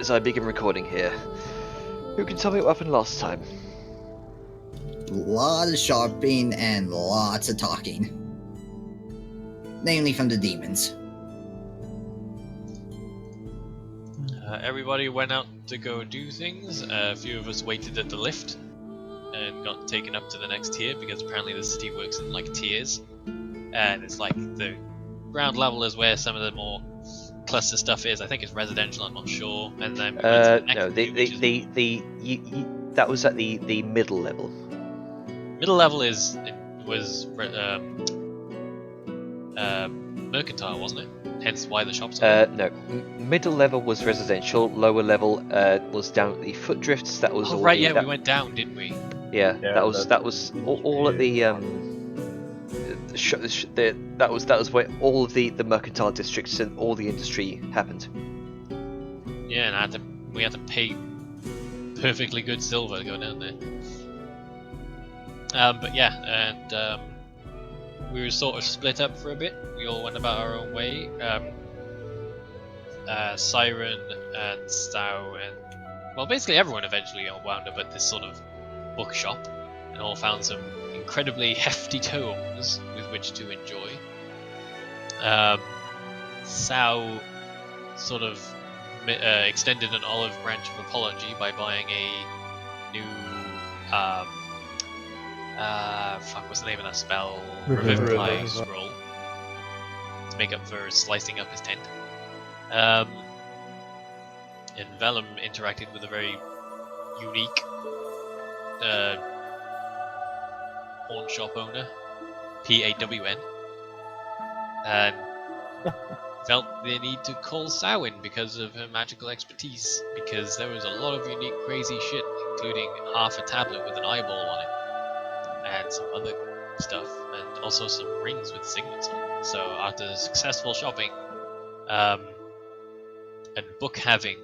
as I begin recording here. Who can tell me what happened last time? Lot of shopping and lots of talking. Namely from the demons. Everybody went out to go do things. A few of us waited at the lift and got taken up to the next tier because apparently the city works in like tiers. And it's like the ground level is where some of the more cluster stuff is. I think it's residential, I'm not sure. And then we went to the next No, that was at the middle level. middle level was mercantile, wasn't it? Hence why the shops are No, middle level was residential. Lower level was down at the foot drifts. That was all right, the, yeah, that, we went down, didn't we? Yeah, that was all at the that was where all of the mercantile districts and all the industry happened. Yeah, and we had to pay perfectly good silver to go down there. But yeah, and we were sort of split up for a bit. We all went about our own way. Siren and Stow and well, basically everyone eventually all wound up at this sort of bookshop and all found some incredibly hefty tomes with which to enjoy. Sao sort of extended an olive branch of apology by buying a new what's the name of that spell? Revivify scroll to make up for slicing up his tent. And Vellum interacted with a very unique pawn shop owner, Pawn, and felt the need to call Samhain because of her magical expertise, because there was a lot of unique crazy shit, including half a tablet with an eyeball on it, and some other stuff, and also some rings with signets on. So after successful shopping and book having,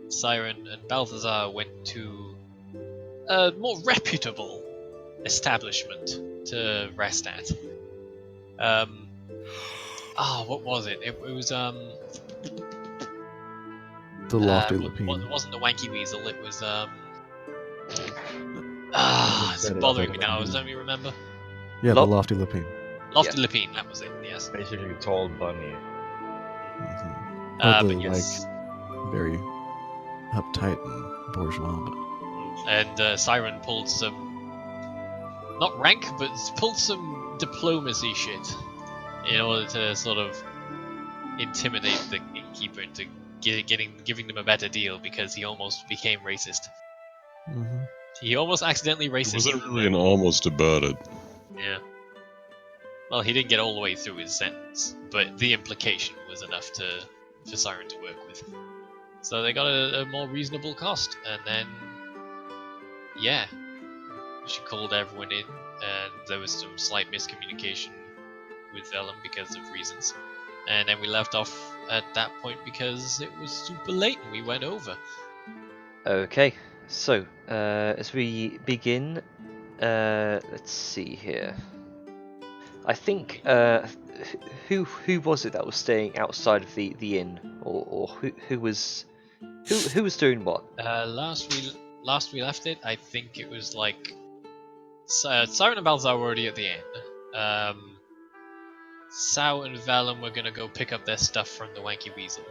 Siren and Balthazar went to a more reputable establishment to rest at. What was it? It was The Lofty Lapine. It wasn't the Wanky Weasel. It was it's bothering me now. Does anybody remember? Yeah, the Lofty Lapine. Lofty Lapine. That was it. Yes. Basically, tall bunny. Probably but yes. like very uptight and bourgeois, but And Siren pulled some, not rank, but pulled some diplomacy shit in order to sort of intimidate the innkeeper into giving them a better deal, because he almost became racist. He almost accidentally racist. It wasn't really an almost about it. Yeah. Well, he didn't get all the way through his sentence, but the implication was enough for Siren to work with. So they got a more reasonable cost, and then yeah, she called everyone in, and there was some slight miscommunication with Vellum because of reasons. And then we left off at that point because it was super late and we went over. Okay, so as we begin, let's see here. I think who was it that was staying outside of the inn, or who was doing what? Last we left it, I think it was like Siren and Balthazar were already at the inn. Sao and Vellum were gonna go pick up their stuff from the Wanky Weasel.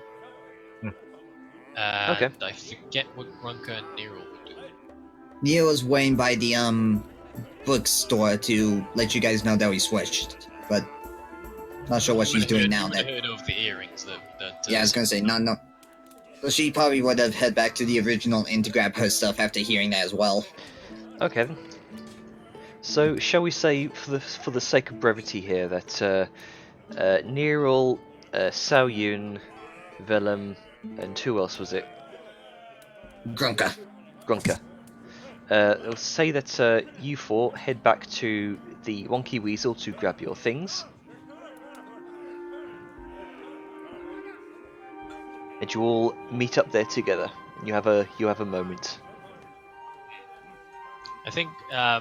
Okay. I forget what Grunka and Nero were doing. Neo was waiting by the bookstore to let you guys know that we switched, but not sure what she's doing now. That heard of the earrings. Yeah, I was gonna say no. So she probably would have head back to the original inn to grab her stuff after hearing that as well. Okay then. So shall we say, for the sake of brevity here, that Nerul, Sao Yun, Vellum, and who else was it? Grunka. Let's say that you four head back to the Wonky Weasel to grab your things. And you all meet up there together. You have a moment. I think I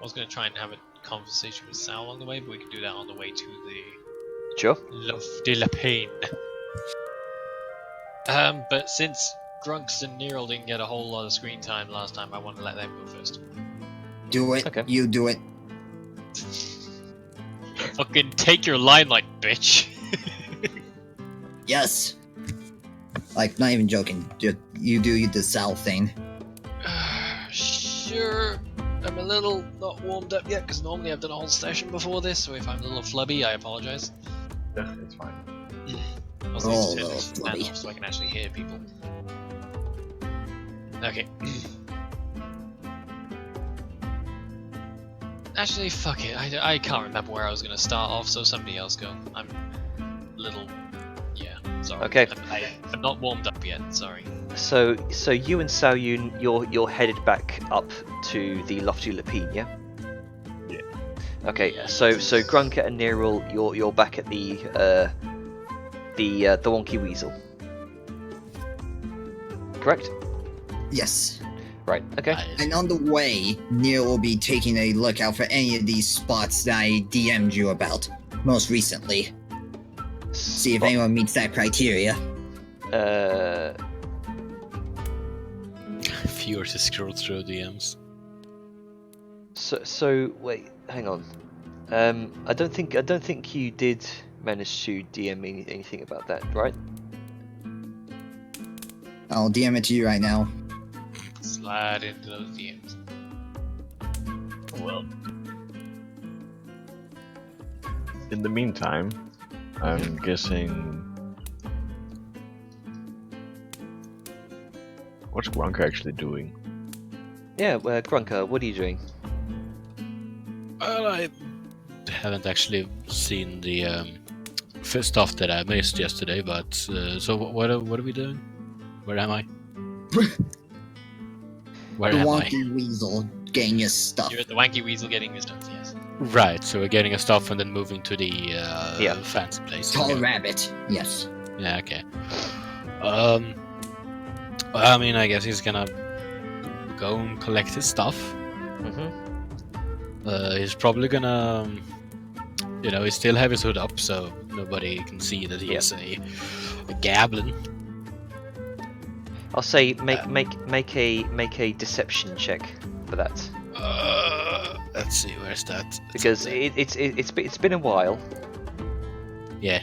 was going to try and have a conversation with Sal along the way, but we can do that on the way to the Sure. Lofty Lapine. But since Grunks and Nero didn't get a whole lot of screen time last time, I want to let them go first. Do it. Okay. You do it. Fucking take your limelight, bitch. Yes. Like, not even joking. You do the Sal thing. Sure. I'm a little not warmed up yet, because normally I've done a whole session before this, so if I'm a little flubby, I apologise. Yeah, it's fine. Also, Oh, need to turn little this fan flubby. off so I can actually hear people. Okay. Actually, fuck it. I can't remember where I was going to start off, so somebody else go. I'm a little... Yeah, sorry. Okay. I'm not warmed up yet, sorry. So you and Sao Yun, you're headed back up to the lofty Lapine, yeah? Yeah. Okay, so Grunker and Neril, you're back at the Wonky Weasel. Correct? Yes. Right. Okay. And on the way, Neil will be taking a look out for any of these spots that I DM'd you about most recently. See if anyone meets that criteria. If you were to scroll through DMs. So wait, hang on. I don't think you did manage to DM me anything about that, right? I'll DM it to you right now. Slide into those DMs. Well. In the meantime, I'm guessing. What's Grunker actually doing? Yeah, Grunker, what are you doing? Well, I haven't actually seen the first stuff that I missed yesterday, but so what are we doing? Where am I? Where The am Wonky Weasel getting your stuff. You're at the Wanky Weasel getting your stuff, yes. I? Right, so we're getting a stuff and then moving to the Yeah. fancy place. Tall Okay. Rabbit. Yes. Yeah, okay. Well, I mean, I guess he's gonna go and collect his stuff. Mm-hmm. He's probably gonna, he still have his hood up, so nobody can see that he's a goblin. I'll say make a deception check for that, Let's see, where's that? because it's been a while. Yeah.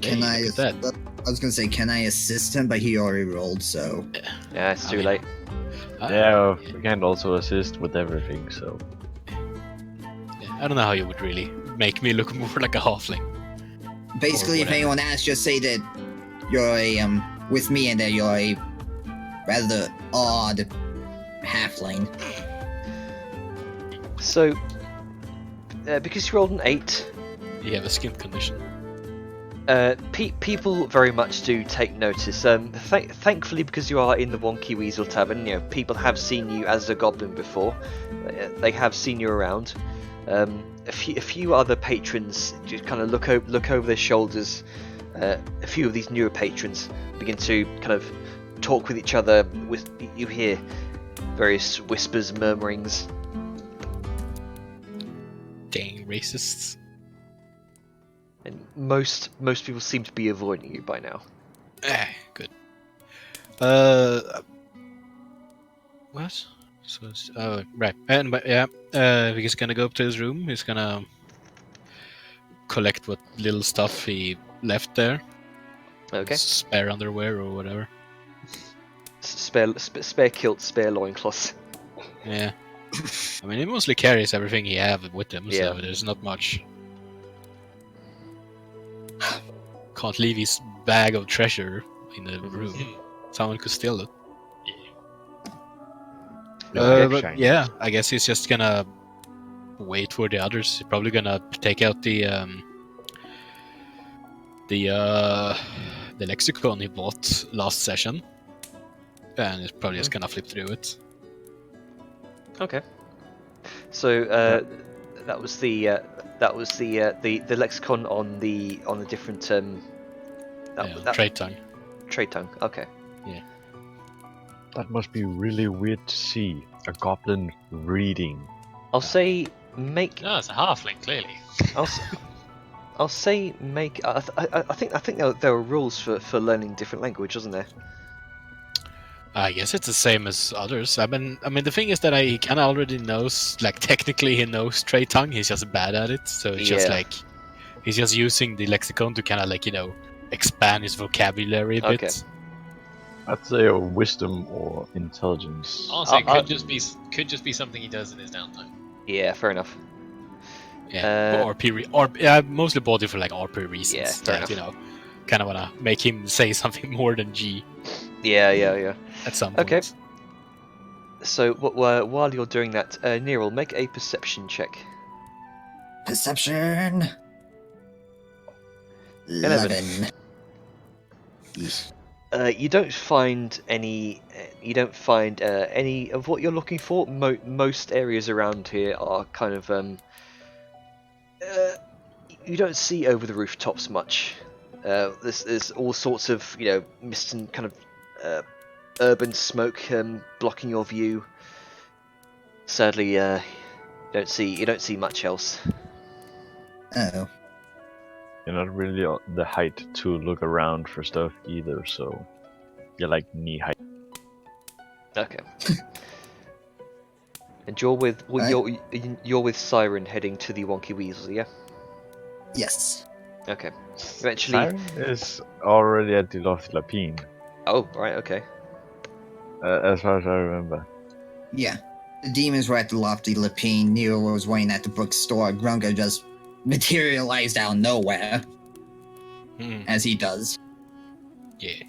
Can Hey, I? look at that. I was gonna say, can I assist him? But he already rolled, so. Yeah, it's I too mean, late. Yeah, we can't also assist with everything, so. Yeah, I don't know how you would really make me look more like a halfling. Basically, if whatever. anyone asks, just say that you're a with me and that you're a rather odd halfling. So, because you rolled an 8, You have a skin condition. people very much do take notice. Thankfully, because you are in the Wonky Weasel Tavern, people have seen you as a goblin before. They have seen you around. A few other patrons just kind of look over their shoulders. A few of these newer patrons begin to kind of talk with each other. You hear various whispers, murmurings. Dang racists. And most people seem to be avoiding you by now. Good. What? So, right. And but yeah, he's gonna go up to his room. He's gonna collect what little stuff he left there. Okay. Spare underwear or whatever. Spare kilt, spare loincloths. Yeah. I mean, he mostly carries everything he have with him, Yeah. so there's not much. Can't leave his bag of treasure in the room. Someone could steal it. But yeah, I guess he's just gonna wait for the others. He's probably gonna take out the lexicon he bought last session, and he's probably just gonna flip through it. Okay. So that was the lexicon on the different Trade tongue. trade tongue. Okay. That must be really weird to see. A goblin reading. I'll say make. No, it's a halfling, clearly. I'll say make. I think there are rules for learning different language, isn't there? I guess it's the same as others. I mean, the thing is that he kind of already knows, like technically he knows Trade Tongue. He's just bad at it. So it's just Yeah. like he's just using the lexicon to kind of like expand his vocabulary a Okay. bit. I'd say a wisdom or intelligence. Honestly, it I- could just be something he does in his downtime. Yeah, fair enough. Yeah, mostly bought it for like RP reasons. Yeah, fair That, kind of wanna make him say something more than G Yeah. at some point. Okay. So while you're doing that, Nero, make a perception check. Perception. 11. Yeesh. You don't find any. You don't find any of what you're looking for. Most areas around here are kind of. You don't see over the rooftops much. There's all sorts of mist and kind of urban smoke blocking your view. Sadly, you don't see much else. Oh. You're not really on the height to look around for stuff either, so you're like knee height. Okay. And you're with you're with Siren heading to the Wonky Weasel, yeah? Yes. Okay. Eventually. Siren is already at the Lofty Lapine, Oh, right. Okay. as far as I remember. Yeah. The demons were at the Lofty Lapine. Nero was waiting at the bookstore. Grunga just materialized out of nowhere, Hmm. as he does. Yeah.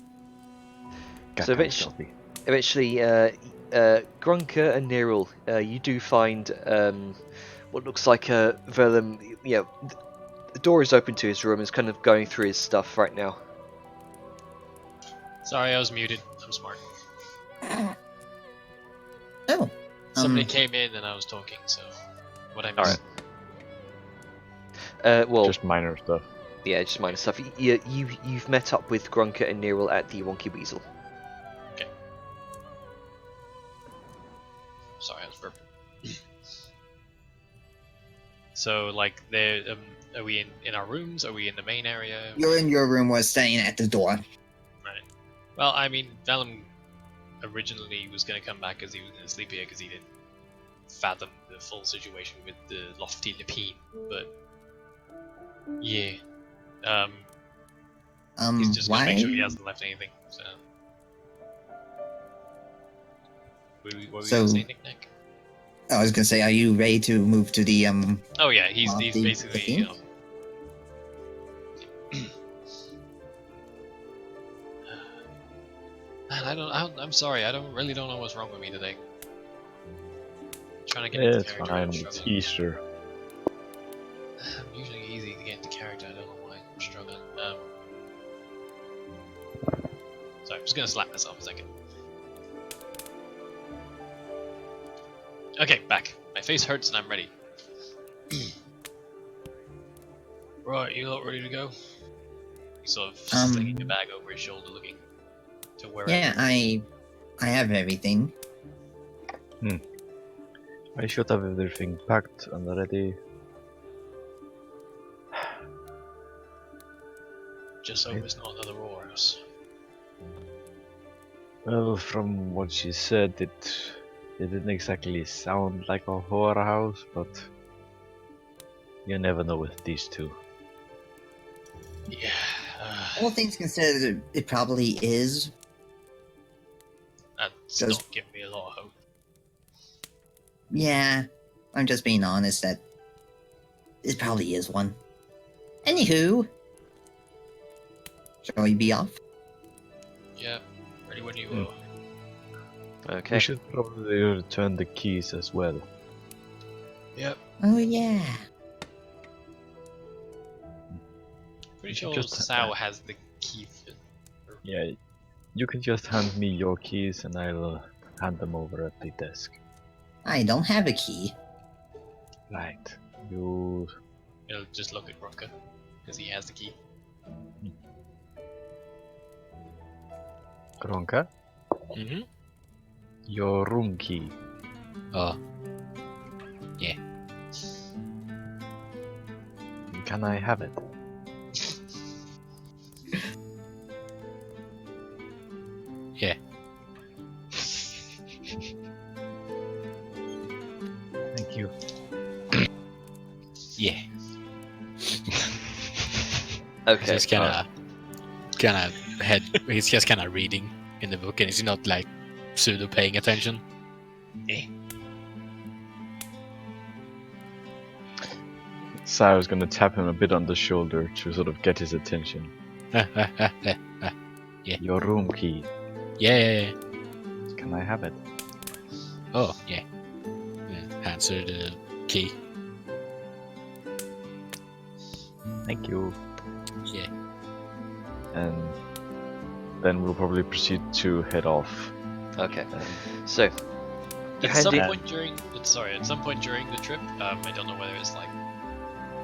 So eventually, Grunka and Neril, you do find what looks like Velum. The door is open to his room. He's kind of going through his stuff right now. Sorry, I was muted. I'm smart. Oh. Somebody came in and I was talking, so what I missed. Alright. Well, Just minor stuff. yeah, just minor stuff. You've met up with Grunka and Neril at the Wonky Weasel. Sorry, I was burping. So, like, are we in our rooms? Are we in the main area? You're in your room, was staying at the door. Right. Well, I mean, Vellum originally was going to come back because he was going to sleep here because he didn't fathom the full situation with the Lofty Lapine. But yeah, he's just going to Why? make sure he hasn't left anything. So, what were we So- going to say, Nick? I was gonna say, are you ready to move to the Oh yeah, he's Lofty basically Lapine? Man, I'm sorry. I don't know what's wrong with me today. Trying to get Yeah, into it's character. fine. I'm It's struggling. Easter. I'm usually easy to get into character. I don't know why I'm struggling. Sorry, I'm just gonna slap myself a second. Okay, back. My face hurts and I'm ready. Right, you lot ready to go? He's sort of slinging the bag over his shoulder, looking to wherever. Yeah, I have everything. I should have everything packed and ready. Just so there's no other roars. Well, from what she said, it didn't exactly sound like a horror house, but you never know with these two. Yeah. All things considered, it probably is. That's Does- not giving me a lot of hope. Yeah, I'm just being honest that it probably is one. Anywho, shall we be off? Yeah, ready when you Hmm. are. Okay. We should probably return the keys as well. Yep. Oh yeah. Pretty You sure just- Sao has the key for. Yeah, you can just hand me your keys and I'll hand them over at the desk. I don't have a key. Right. You... He'll just look at Grunka because he has the key. Gronka, Mm-hmm. your room key. Can I have it? Thank you. Yeah. Okay. He's kind of he's just kind of reading in the book, and he's not like pseudo paying attention. Sarah's gonna tap him a bit on the shoulder to sort of get his attention. Yeah. Your room key. Yeah. Can I have it? Oh, yeah. Hands her the key. Thank you. Yeah. And then we'll probably proceed to head off. Okay. So, At some Handy- point during, at some point during the trip, I don't know whether it's like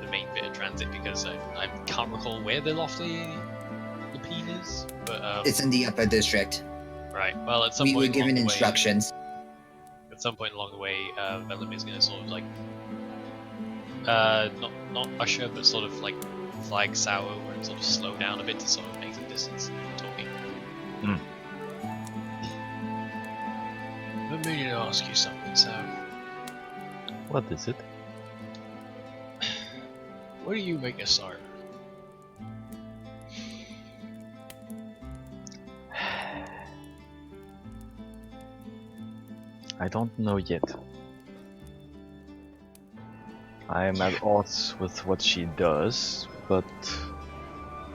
the main bit of transit because I can't recall where the lofty the peen is, but It's in the upper district. right. Well, at some We point were given along the way- instructions. At some point along the way, Velimir's gonna sort of like, not usher, but sort of like flag sour and sort of slow down a bit to sort of make some distance talking. I'm meaning to ask you something, Sam. What is it? What do you make a siren? I don't know yet. I am at odds with what she does, but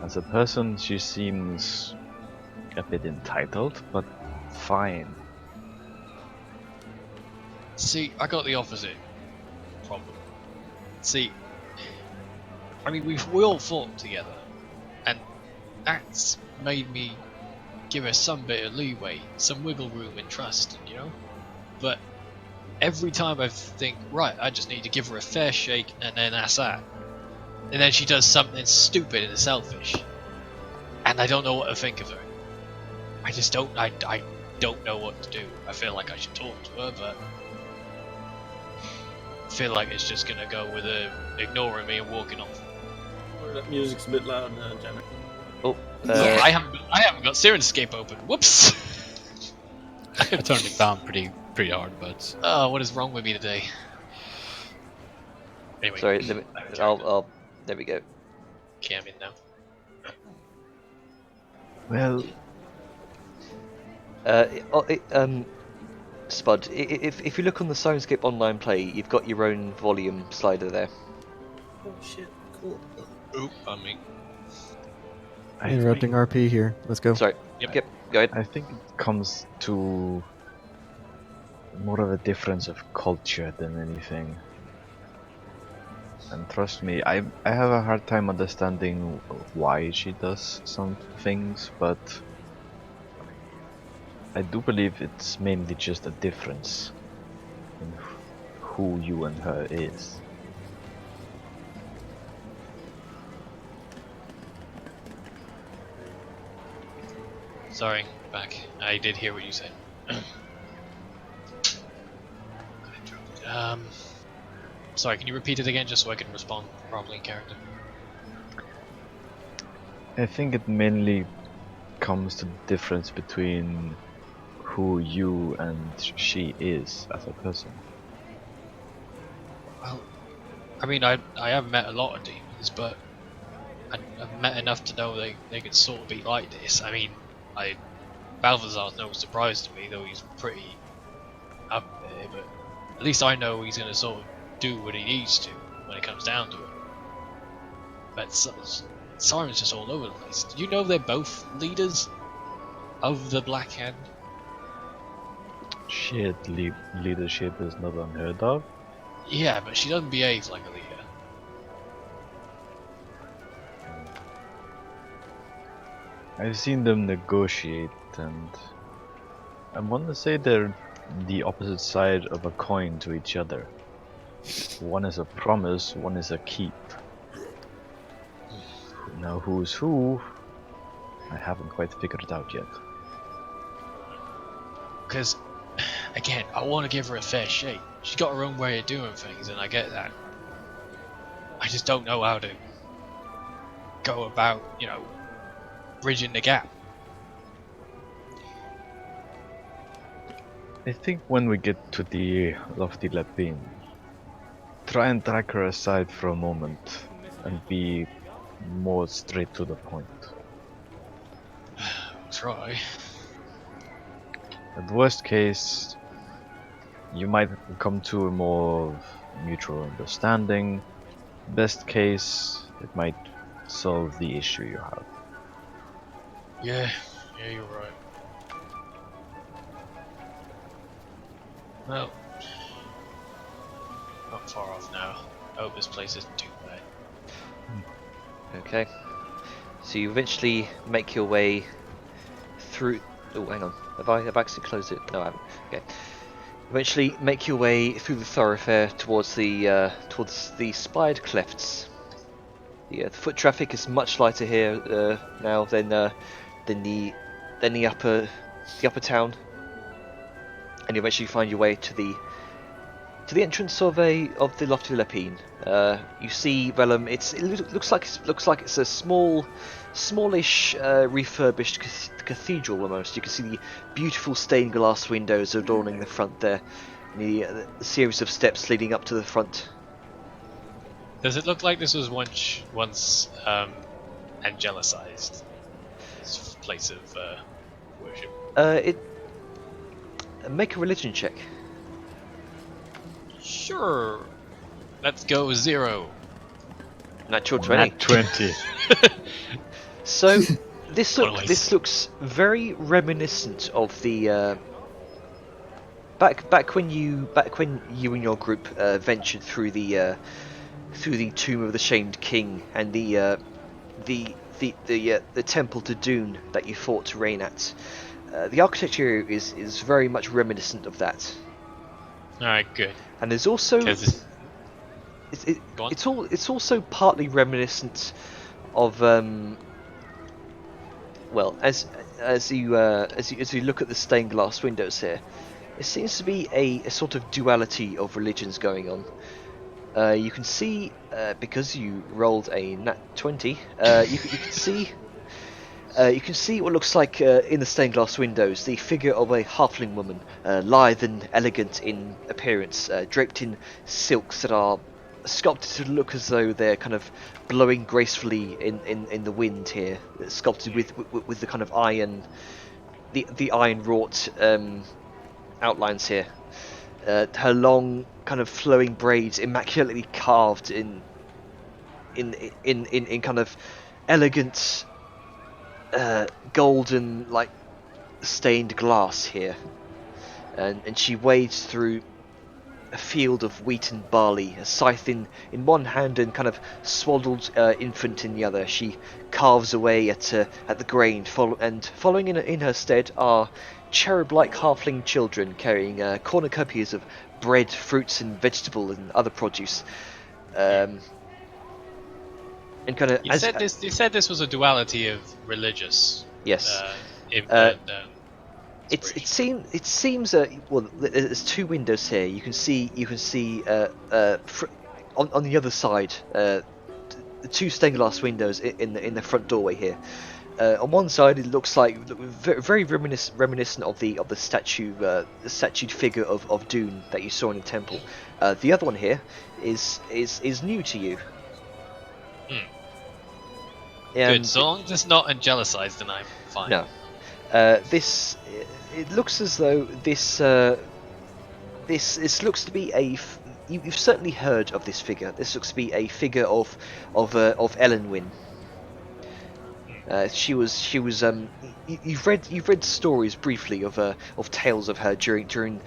as a person she seems a bit entitled, but fine. See, I got the opposite problem. See, I mean, we all fought together, and that's made me give her some bit of leeway, some wiggle room and trust, you know? But every time I think, right, I just need to give her a fair shake, and then that's that. And then she does something stupid and selfish, and I don't know what to think of her. I just don't, I don't know what to do. I feel like I should talk to her, but I feel like it's just gonna go with her ignoring me and walking off. Or that music's a bit loud, Jenna. oh, Yeah. I haven't got Sirenscape open. Whoops. I turned it down pretty hard, but Oh, what is wrong with me today? Anyway, sorry. I'll. There we go. okay, I'm in now. Well, Spud, if you look on the Sirenscape Online Play, you've got your own volume slider there. Oh shit, cool. Oop, on me. Interrupting RP here. Let's go. Sorry. Yep. Go ahead. I think it comes to more of a difference of culture than anything. And trust me, I have a hard time understanding why she does some things, but I do believe it's mainly just a difference in who you and her is. Sorry, back. I did hear what you said. Sorry, can you repeat it again just so I can respond properly in character? I think it mainly comes to the difference between who you and she is as a person. Well, I mean, I have met a lot of demons, but I've met enough to know they can sort of be like this. I mean, Balthazar's no surprise to me, though he's pretty up there, but at least I know he's going to sort of do what he needs to when it comes down to it. But Siren's just all over the place. Do you know they're both leaders of the Black Hand? Shit, leadership is not unheard of. Yeah, but she doesn't behave like a leader. I've seen them negotiate, and I want to say they're the opposite side of a coin to each other. One is a promise, one is a keep. Now who's who, I haven't quite figured it out yet. Because, again, I want to give her a fair shake. She's got her own way of doing things, and I get that. I just don't know how to go about, you know, bridging the gap. I think when we get to the lofty Lepine, try and drag her aside for a moment and be more straight to the point. Try. At worst case, you might come to a more mutual understanding. Best case, it might solve the issue you have. Yeah, you're right. Well, not far off now. I hope this place isn't too bad. Okay. So you eventually make your way through. Oh, hang on. Have I actually closed it? No, I haven't. Okay. Eventually make your way through the thoroughfare towards the spired clefts. The foot traffic is much lighter here now than the upper town, and you eventually find your way to the entrance of the lofty Lepine. You see Vellum. It looks like it's a smallish refurbished cathedral almost. You can see the beautiful stained glass windows adorning the front there, and the series of steps leading up to the front. Does it look like this was once angelicized? This place of worship. Make a religion check. Sure. Let's go 0. Natural 20. Nat 20. So this Always. looks very reminiscent of the back when you and your group ventured through the tomb of the shamed king and the temple to Dune that you fought to reign at. The architecture is very much reminiscent of that. Alright, good. And there's also Go on. it's also partly reminiscent of well, as you look at the stained glass windows here, it seems to be a sort of duality of religions going on. You can see because you rolled a nat 20, you can see what looks like in the stained glass windows the figure of a halfling woman, lithe and elegant in appearance, draped in silks that are sculpted to look as though they're kind of blowing gracefully in the wind here, sculpted with the kind of iron, the iron wrought outlines here. Her long kind of flowing braids immaculately carved in kind of elegant golden like stained glass here, and she wades through a field of wheat and barley, a scythe in one hand and kind of swaddled infant in the other. She carves away at the grain, following in her stead are cherub-like halfling children carrying cornucopias of bread, fruits, and vegetable and other produce. And kind of You said this was a duality of religious. Yes. It seems well. There's two windows here. You can see on the other side the two stained glass windows in the front doorway here. On one side, it looks like very reminiscent of the statued figure of Dune that you saw in the temple. The other one here is new to you. Good. So long as it's not angelicized, then I'm fine. No. It looks as though this looks to be you've certainly heard of this figure. This looks to be a figure of Ellen Wynn. She was you've read stories briefly of tales of her during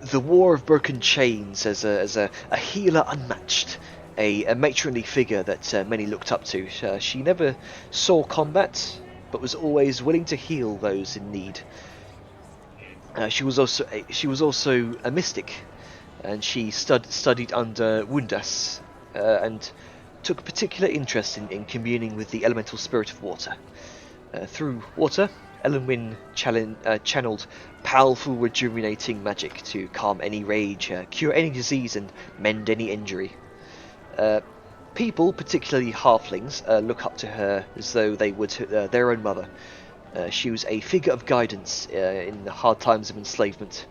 the War of Broken Chains as a healer unmatched, a matronly figure that many looked up to. She never saw combat, but was always willing to heal those in need. She was also a mystic, and she studied under Wundas, and took a particular interest in communing with the elemental spirit of water. Through water, Ellen Wynn channeled powerful rejuvenating magic to calm any rage, cure any disease, and mend any injury. People, particularly halflings, look up to her as though they would their own mother. She was a figure of guidance in the hard times of enslavement.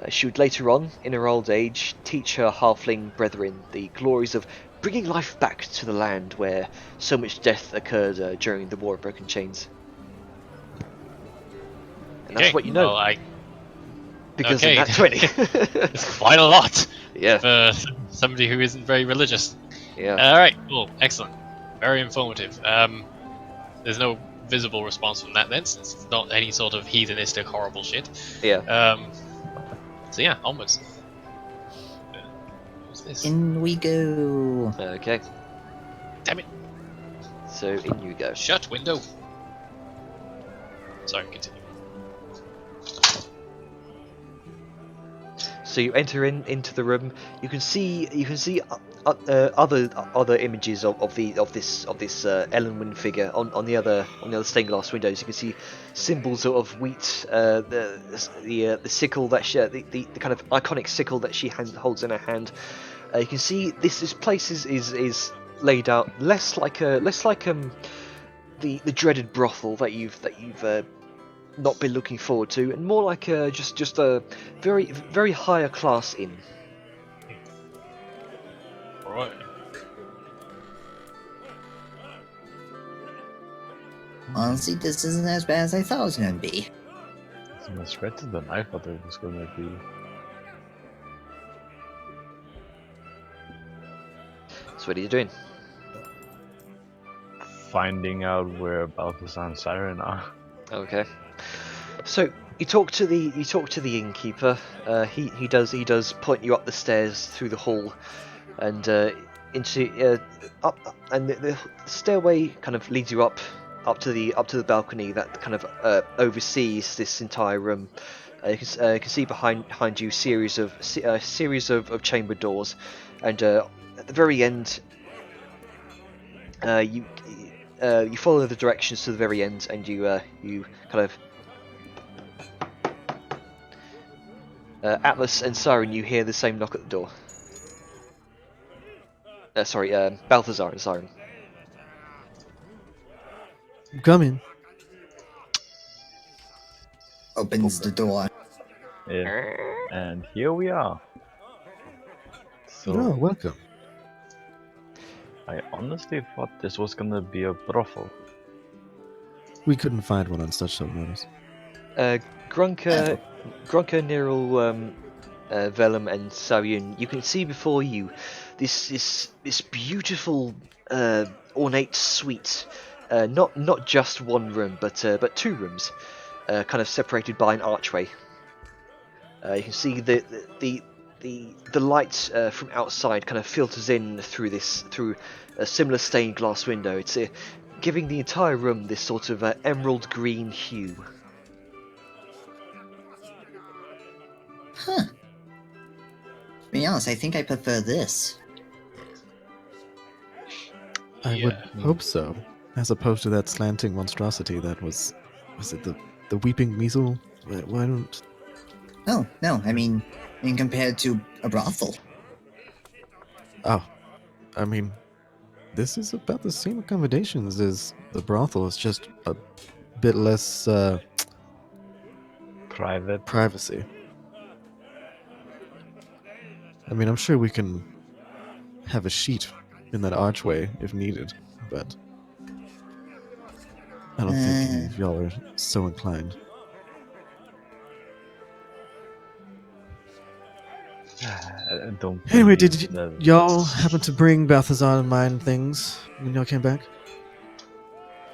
She would later on, in her old age, teach her halfling brethren the glories of bringing life back to the land where so much death occurred during the War of Broken Chains. And that's what you know. Well, Because okay. of that 20. It's quite a lot Yeah. for somebody who isn't very religious. Yeah. Alright, cool, excellent. Very informative. There's no visible response from that then, since it's not any sort of heathenistic horrible shit. Yeah. So yeah, onwards. What's this? In we go. Okay. Damn it. So in you go. Shut window. Sorry, continue. So you enter into the room. You can see other images of this Ellenwind figure on the other stained glass windows. You can see symbols of wheat, the sickle that the kind of iconic sickle that she holds in her hand. You can see this place is laid out less like the dreaded brothel that you've not been looking forward to, and more like just a very higher class inn. Alright. Honestly, this isn't as bad as I thought it was gonna be. It's much better than I thought it was gonna be. So what are you doing? Finding out where Balthazar and Siren are. Okay. So you talk to the innkeeper. He does point you up the stairs through the hall, and into up, and the stairway kind of leads you up to the balcony that kind of oversees this entire room. You can see behind you series of chamber doors, and at the very end, you follow the directions to the very end, and you kind of Atlas and Siren, you hear the same knock at the door. Sorry, Balthazar and Siren. Come in. Opens the door. Yeah. And here we are. So Oh, welcome. I honestly thought this was gonna be a brothel. We couldn't find one on such short notice. Grunker, Nirel, Velum, and Saryun, you can see before you this beautiful ornate suite. Not just one room, but two rooms, kind of separated by an archway. You can see the light from outside kind of filters in through a similar stained glass window. It's giving the entire room this sort of emerald green hue. Huh. To be honest, I think I prefer this. I would hope so, as opposed to that slanting monstrosity that was it the weeping measle? Why don't? Oh, no, I mean compared to a brothel. Oh, I mean, this is about the same accommodations as the brothel. It's just a bit less Private. privacy. I mean, I'm sure we can have a sheet in that archway if needed, but I don't think any of y'all are so inclined. I don't. Anyway, believe did that- y'all happen to bring Balthazar and mine things when y'all came back?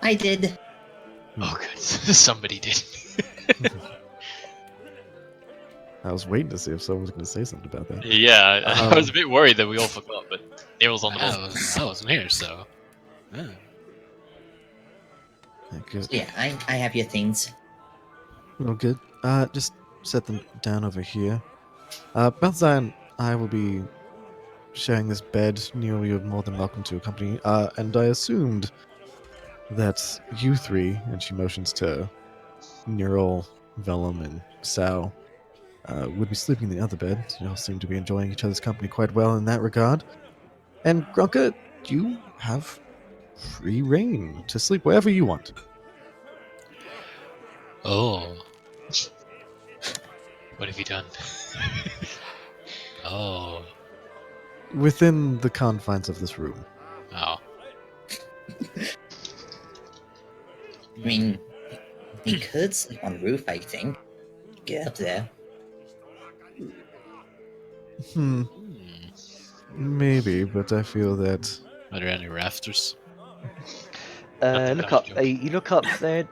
I did. Oh, good. Somebody did. I was waiting to see if someone was going to say something about that. Yeah, I was a bit worried that we all forgot, but Nero's on the ball. I wasn't here, so. Yeah. Good. Yeah, I have your things. Well, good. Just set them down over here. Balthazar and I will be sharing this bed. Nero, you're more than welcome to accompany. And I assumed that you three, and she motions to Neural, Vellum, and Sao, would be sleeping in the other bed. You all seem to be enjoying each other's company quite well in that regard. And Grunka, you have free reign to sleep wherever you want. Oh. What have you done? Oh. Within the confines of this room. Oh. I mean, we could sleep on the roof, I think. Get up there. Hmm, maybe, but I feel that Are there any rafters? Nothing Look but up. a joke. You look up. There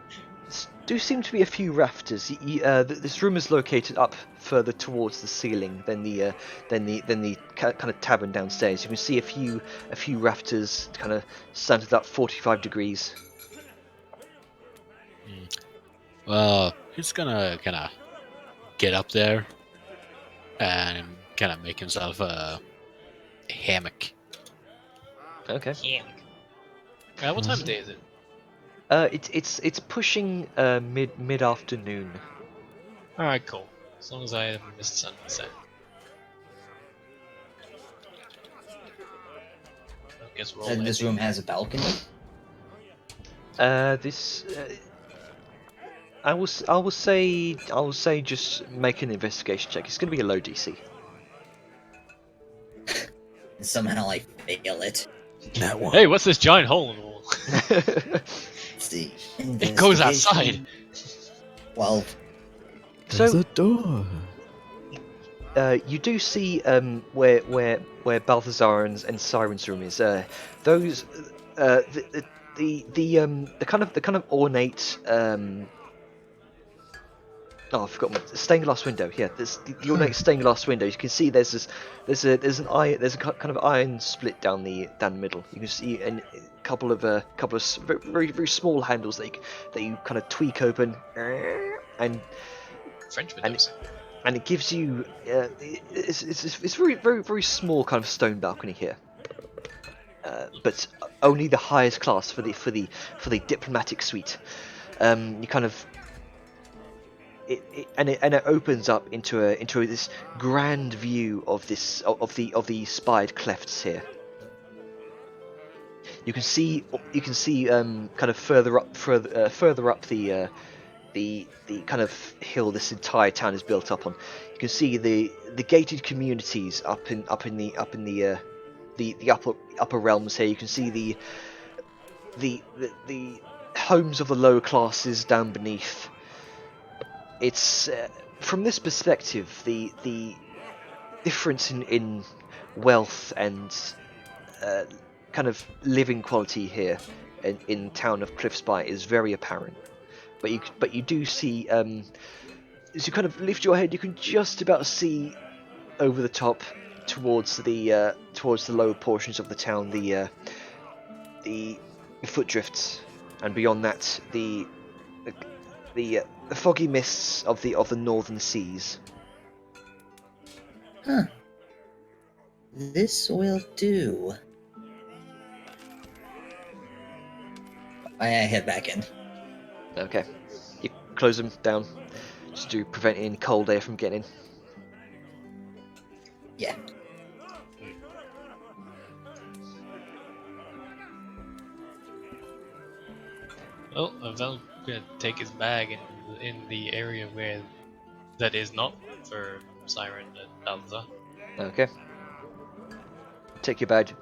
do seem to be a few rafters. This room is located up further towards the ceiling than the kind of tavern downstairs. You can see a few rafters kind of slanted up 45 degrees. Well, he's gonna kind of get up there and kind of make himself a hammock. Okay. What time of day is it? It's pushing mid afternoon. Alright, cool. As long as I haven't missed sunset. I guess we're all And this heading- room has a balcony. This. I will say just make an investigation check. It's going to be a low DC. And somehow I fail it. that one. Hey, what's this giant hole in the wall? Let's see. It goes outside. 12. There's So a door. you do see where Balthazar and Siren's room is. Those the kind of ornate oh, I forgot my stained glass window. Yeah, there's the ornate stained glass window. You can see there's a kind of iron split down the middle. You can see a couple of very small handles that you kind of tweak open, and French windows. and it gives you it's very small kind of stone balcony here, but only the highest class for the diplomatic suite. You kind of it opens up into this grand view of the spired clefts here. You can see kind of further up the kind of hill this entire town is built up on. You can see the gated communities up in the upper realms here. You can see the homes of the lower classes down beneath. It's from this perspective, the difference in wealth and kind of living quality here in town of Cliffspire is very apparent. But you do see, as you kind of lift your head, you can just about see over the top towards the lower portions of the town the foot drifts, and beyond that the foggy mists of the northern seas. Huh. This will do. I head back in. Okay, you close them down just to prevent any cold air from getting in. Yeah. Well, Vel gonna take his bag in the area where that is not for Siren and Balthazar. Okay. Take your bag,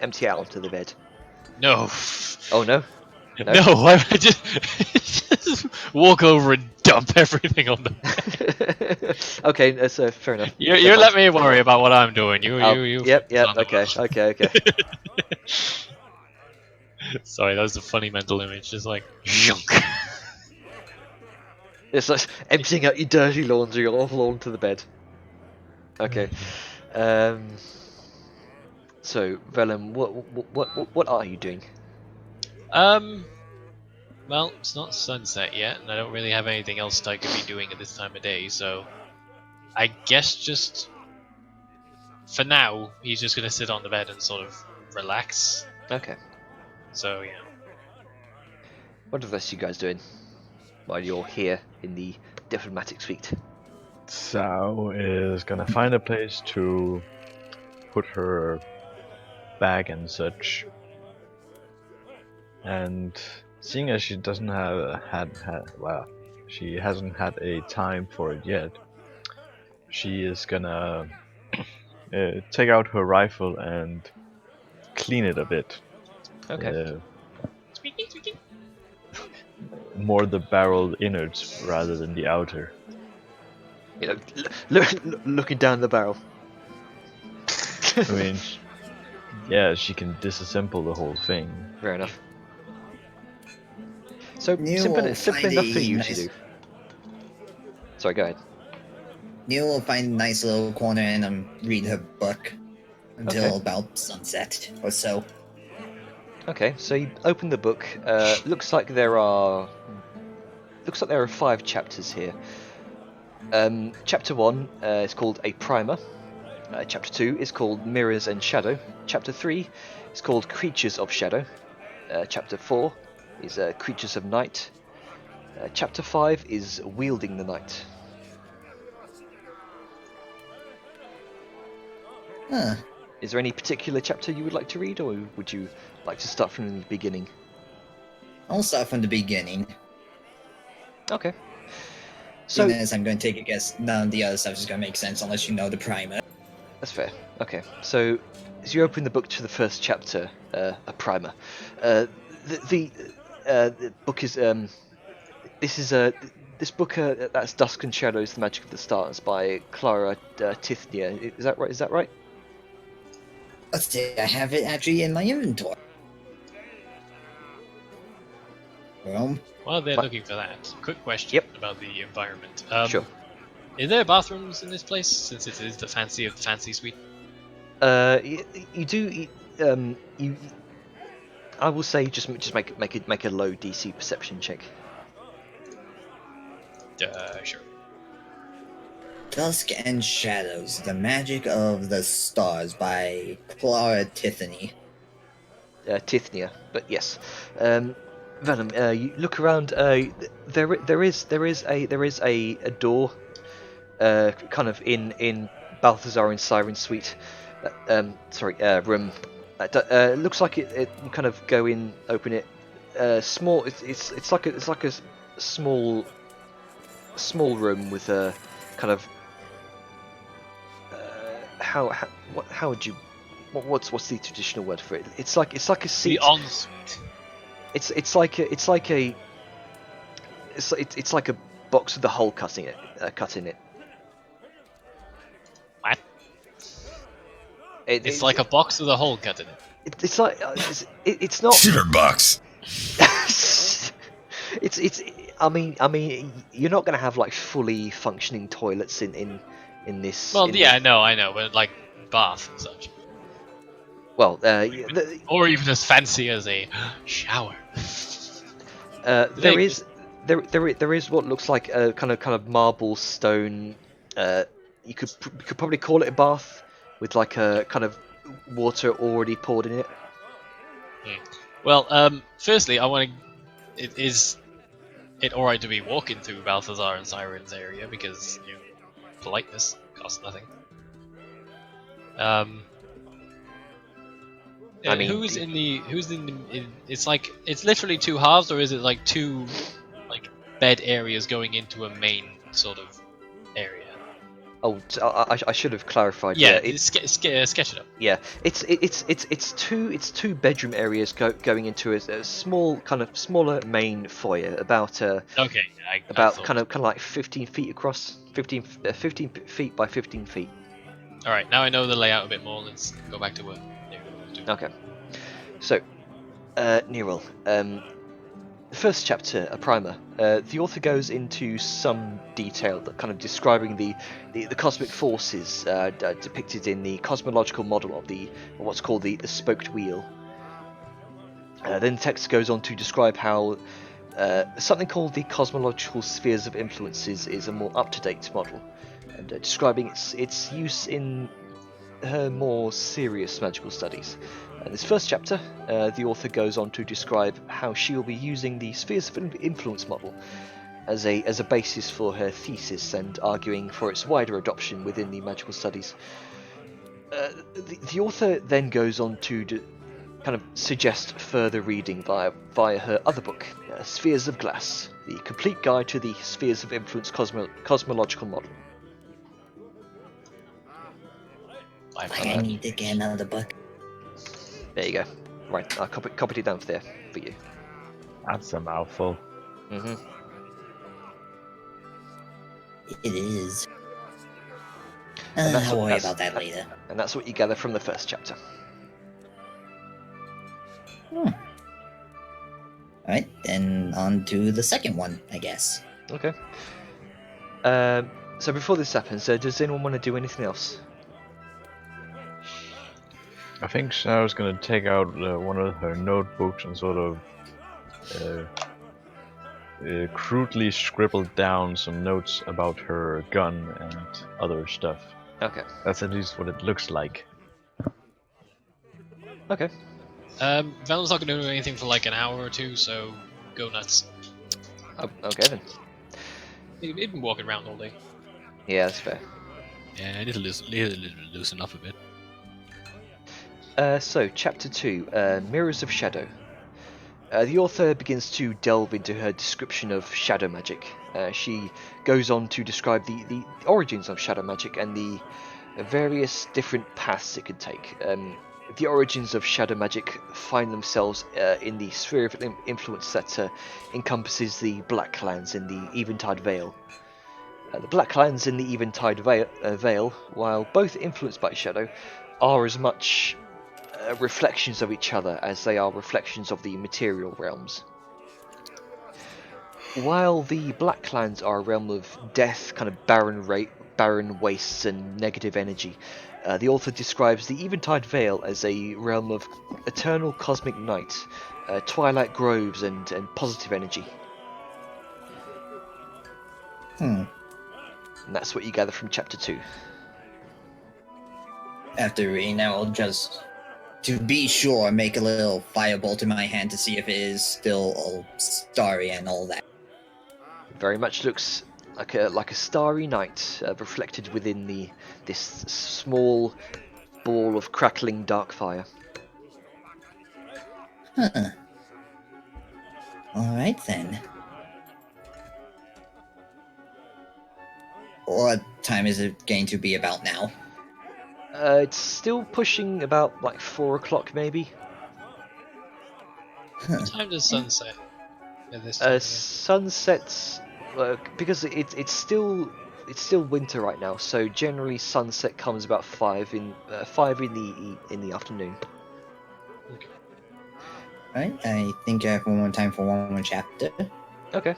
empty out onto the bed. No. Oh no. No, why would I just walk over and dump everything on them? Okay, that's fair enough. You let me worry about what I'm doing. You Yep. focus on the Okay. work. Sorry, that was a funny mental image. Just like zhunk. It's like emptying out your dirty laundry all onto the bed. Okay. So Vellum, what are you doing? Well, it's not sunset yet, and I don't really have anything else that I could be doing at this time of day, so I guess just for now, he's just gonna sit on the bed and sort of relax. Okay. So yeah. What are the rest of you guys doing while you're here in the diplomatic suite? Sao is gonna find a place to put her bag and such. And seeing as she doesn't have she hasn't had a time for it yet. She is gonna take out her rifle and clean it a bit. Okay. More the barrel innards rather than the outer. You know, looking down the barrel. I mean, yeah, she can disassemble the whole thing. Fair enough. So You simple will enough find for a you to nice- do. Sorry, go ahead. You will find a nice little corner and read her book until Okay. about sunset or so. Okay, so you open the book. Looks like there are 5 chapters here. Chapter 1 is called A Primer. Chapter 2 is called Mirrors and Shadow. Chapter 3 is called Creatures of Shadow. Chapter 4 is Creatures of Night. Chapter 5 is Wielding the Night. Huh. Is there any particular chapter you would like to read, or would you like to start from the beginning? I'll start from the beginning. Okay. So, So as I'm going to take a guess, none of the other stuff is going to make sense unless you know the primer. that's fair. Okay. So as you open the book to the first chapter, A Primer, the book is this book that's Dusk and Shadows: The Magic of the Stars by Clara Tithnia. Is that right? Is that right? Let's see, I have it actually in my inventory. Well, While they're What? looking for that, quick question Yep. about the environment. Sure. Is there bathrooms in this place, since it is the fancy of the fancy suite? You do. You. I will say just make a low DC perception check. Sure. Dusk and Shadows, The Magic of the Stars by Clara Tithny. Tithnia, but yes. Venom, you look around. There is a door, kind of in Balthazar and Siren's suite. Room. It looks like it. You kind of go in, open it. Small. It's like a small room with a kind of. How would you? What's the traditional word for it? It's like a seat. The ensuite. It's like a box with a hole cut in it. What? It's It's like a box with a hole cut in it. It's like it's not. Shitter box. It's. I mean, you're not gonna have like fully functioning toilets in this. Well, in yeah, this- I know, but like bath and such, Well, or even as fancy as a shower. there They- is what looks like a kind of marble stone. You could probably call it a bath with like a kind of water already poured in it. Well, firstly, I want to. Is it alright to be walking through Balthazar and Siren's area because politeness costs nothing? I mean, who's in the? It's like it's literally 2 halves, or is it like 2 like bed areas going into a main sort of area? Oh, I should have clarified. Yeah, It's sketch it up. yeah, it's two bedroom areas going into a small kind of smaller main foyer, about Okay, I about thought. kind of like 15 feet across, 15 feet by 15 feet. All right, now I know the layout a bit more. Let's go back to work. Okay, so Nero, the first chapter, A Primer. The author goes into some detail, that kind of describing the cosmic forces depicted in the cosmological model of what's called the spoked wheel. Then the text goes on to describe how something called the cosmological spheres of influences is a more up-to-date model, and describing its use in her more serious magical studies. In this first chapter, the author goes on to describe how she will be using the spheres of influence model as a basis for her thesis, and arguing for its wider adoption within the magical studies. The author then goes on to kind of suggest further reading via her other book, Spheres of Glass, the complete guide to the Spheres of Influence cosmological model. I need to get another book. There you go. Right, I copied it down for you. That's a mouthful. Mm-hmm. It is. And that's I'll what- worry that's- about that later. And that's what you gather from the first chapter. Alright, then on to the second one, I guess. Okay. So before this happens, does anyone want to do anything else? I think Sarah's gonna take out one of her notebooks and sort of crudely scribble down some notes about her gun and other stuff. Okay. That's at least what it looks like. Okay. Venom's not gonna do anything for like an hour or two, so go nuts. Oh, okay then. He's been walking around all day. Yeah, that's fair. Yeah, I need to loosen up a bit. So, Chapter 2, Mirrors of Shadow. The author begins to delve into her description of shadow magic. She goes on to describe the origins of shadow magic and the various different paths it could take. The origins of shadow magic find themselves in the sphere of influence that encompasses the Black Clans in the Eventide Vale. The Black Clans in the Eventide Vale, while both influenced by shadow, are as much reflections of each other as they are reflections of the material realms. While the Black Clans are a realm of death, kind of barren wastes and negative energy, the author describes the Eventide Vale as a realm of eternal cosmic night, twilight groves and positive energy. And that's what you gather from Chapter 2. After reading that, I'll just, to be sure, make a little firebolt in my hand to see if it is still all starry and all that. Very much looks like a starry night reflected within this small ball of crackling dark fire. Huh. Alright then. What time is it going to be about now? It's still pushing about like 4 o'clock maybe. What time does sunset? At this time? Sunsets because it's still winter right now, so generally sunset comes about 5 in the afternoon. Alright, I think I have one more time for one more chapter. Okay.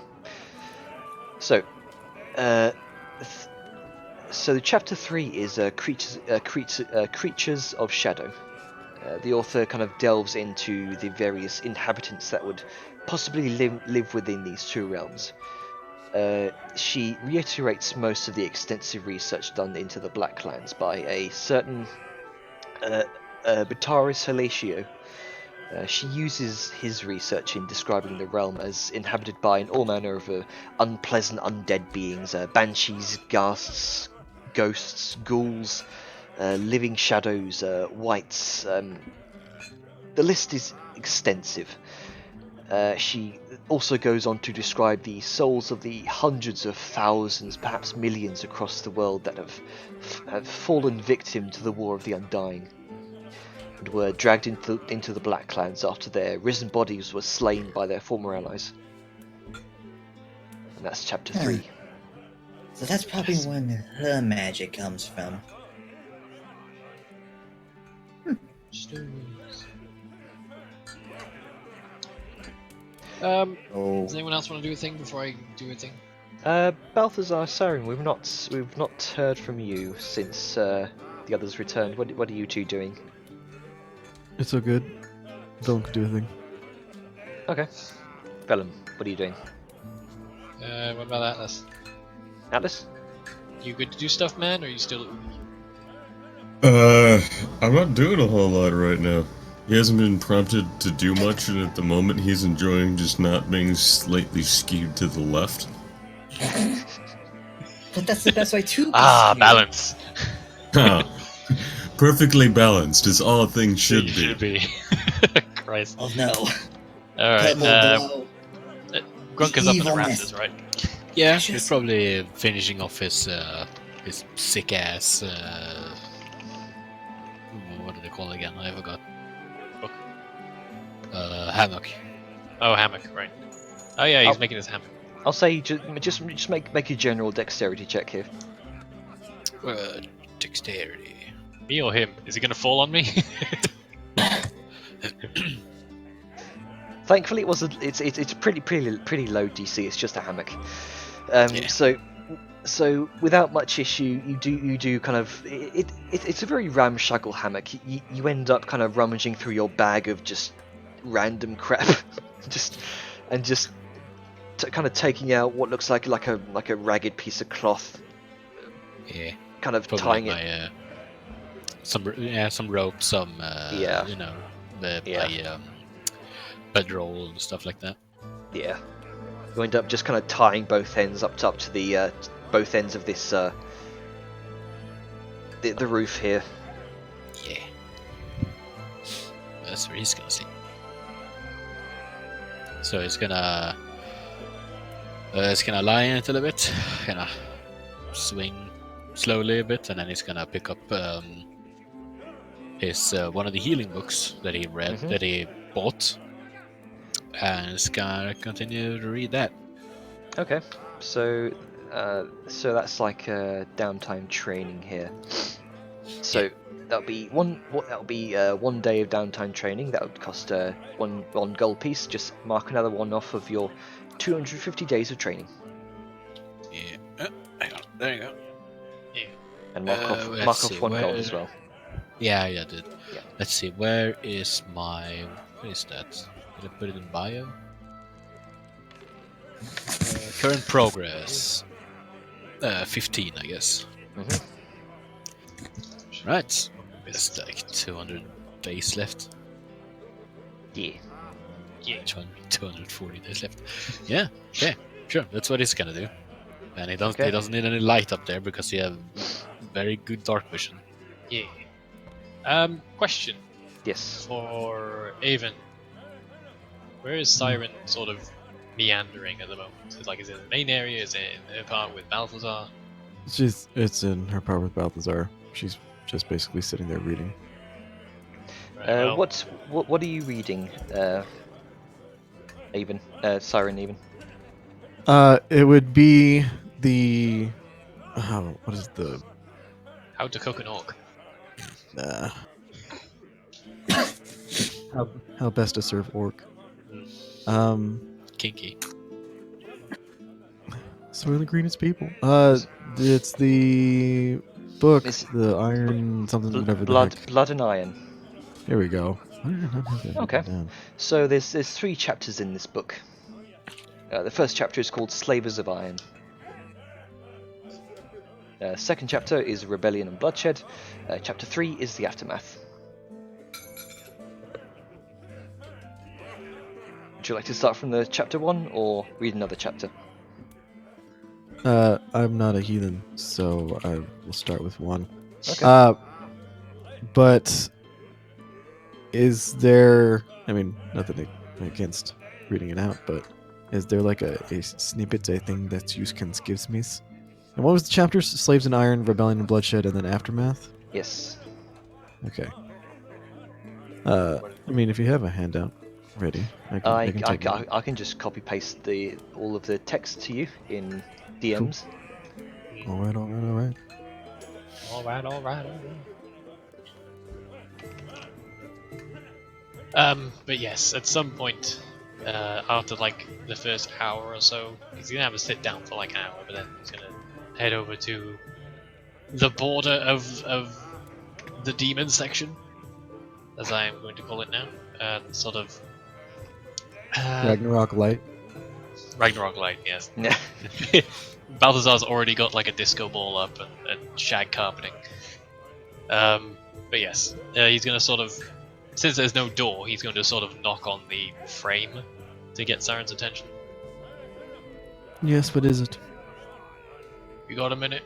So, so chapter 3 is creatures of shadow. The author kind of delves into the various inhabitants that would possibly live within these two realms. She reiterates most of the extensive research done into the Black Clans by a certain Bataris Horatio. She uses his research in describing the realm as inhabited by all manner of unpleasant undead beings, banshees, ghasts, ghosts, ghouls, living shadows, wights. The list is extensive. She also goes on to describe the souls of the hundreds of thousands, perhaps millions across the world that have fallen victim to the War of the Undying and were dragged into the Black Clans after their risen bodies were slain by their former allies. And that's chapter 3. So that's probably when her magic comes from. Does Oh, anyone else want to do a thing before I do a thing? Balthazar Sarin, we've not heard from you since the others returned. What are you two doing? It's all good. Don't do a thing. Okay. Vellum, what are you doing? What about Atlas? Atlas? You good to do stuff, man, or are you still at Ubi? I'm not doing a whole lot right now. He hasn't been prompted to do much, and at the moment he's enjoying just not being slightly skewed to the left. but that's the best way to be Ah, skewed. balance. Perfectly balanced, as all things should be. Should be. Christ. Oh no. Alright, Purple glow. Grunk is up in the Evil rafters, right? Yeah, Just- he's probably finishing off his sick ass. What do they call it again? I forgot. Book. Hammock. Oh, hammock, right. Oh yeah, he's Oh. making his hammock. I'll say just make a general dexterity check here. Dexterity. Me or him? Is he gonna fall on me? Thankfully, it's pretty low DC. It's just a hammock. Yeah. So without much issue, you do kind of it's a very ramshackle hammock. You end up kind of rummaging through your bag of just random crap, just kind of taking out what looks like a ragged piece of cloth, Yeah. kind of Probably tying like it. some rope, some Yeah. you know, Yeah. my bedroll and stuff like that. Yeah, you end up just kind of tying both ends up to the both ends of this the roof here. Yeah. That's where he's gonna sleep. So he's gonna lie in it a little bit, gonna swing slowly a bit, and then he's gonna pick up his one of the healing books that he read, Mhm. that he bought, and he's gonna continue to read that. Okay, so that's like downtime training here. So that'll be one day of downtime training. That would cost one gold piece. Just mark another one off of your 250 days of training, Yeah. Hang on. There you go. and let's mark see, off one gold where- as well. Yeah, I did. Yeah. Let's see. Where is that? Did I put it in bio? Current progress. 15, I guess. Mhm. Right. There's like 200 days left. Yeah. Yeah. 240 days left. Yeah. Okay. Sure. That's what he's gonna do. And he Okay. doesn't need any light up there because he have very good dark vision. Yeah. Question Yes. for Avon. Where is Siren sort of meandering at the moment? Is it in the main area? Is it in her part with Balthazar? It's in her part with Balthazar. She's just basically sitting there reading. Right, well, What are you reading, Even? Siren Even. It would be the what is the How to cook an orc? how best to serve orc. Kinky. So we're the greenest people. It's the book, It's the iron something, whatever. Blood and Iron. Here we go. Why did I not have that Okay. written down? So there's 3 chapters in this book. The first chapter is called Slavers of Iron. Second chapter is Rebellion and Bloodshed. Chapter 3 is The Aftermath. Would you like to start from the chapter 1 or read another chapter? I'm not a heathen, so I will start with 1. Okay. But is there? I mean, nothing against reading it out, but is there like a snippet, a thing that you can give me? And what was the chapters? Slaves and Iron, Rebellion and Bloodshed, and then Aftermath. Yes. Okay. I mean, if you have a handout ready, I can take it. I can just copy paste all of the text to you in DMs. All right. Alright. But yes, at some point, after like the first hour or so, he's gonna have a sit down for like an hour, but then he's gonna head over to the border of the demon section, as I am going to call it now, and sort of Ragnarok Light. Ragnarok Light, yes. Yeah. Balthazar's already got like a disco ball up and shag carpeting. But yes, he's gonna sort of, since there's no door, he's going to sort of knock on the frame to get Siren's attention. Yes, what is it? You got a minute?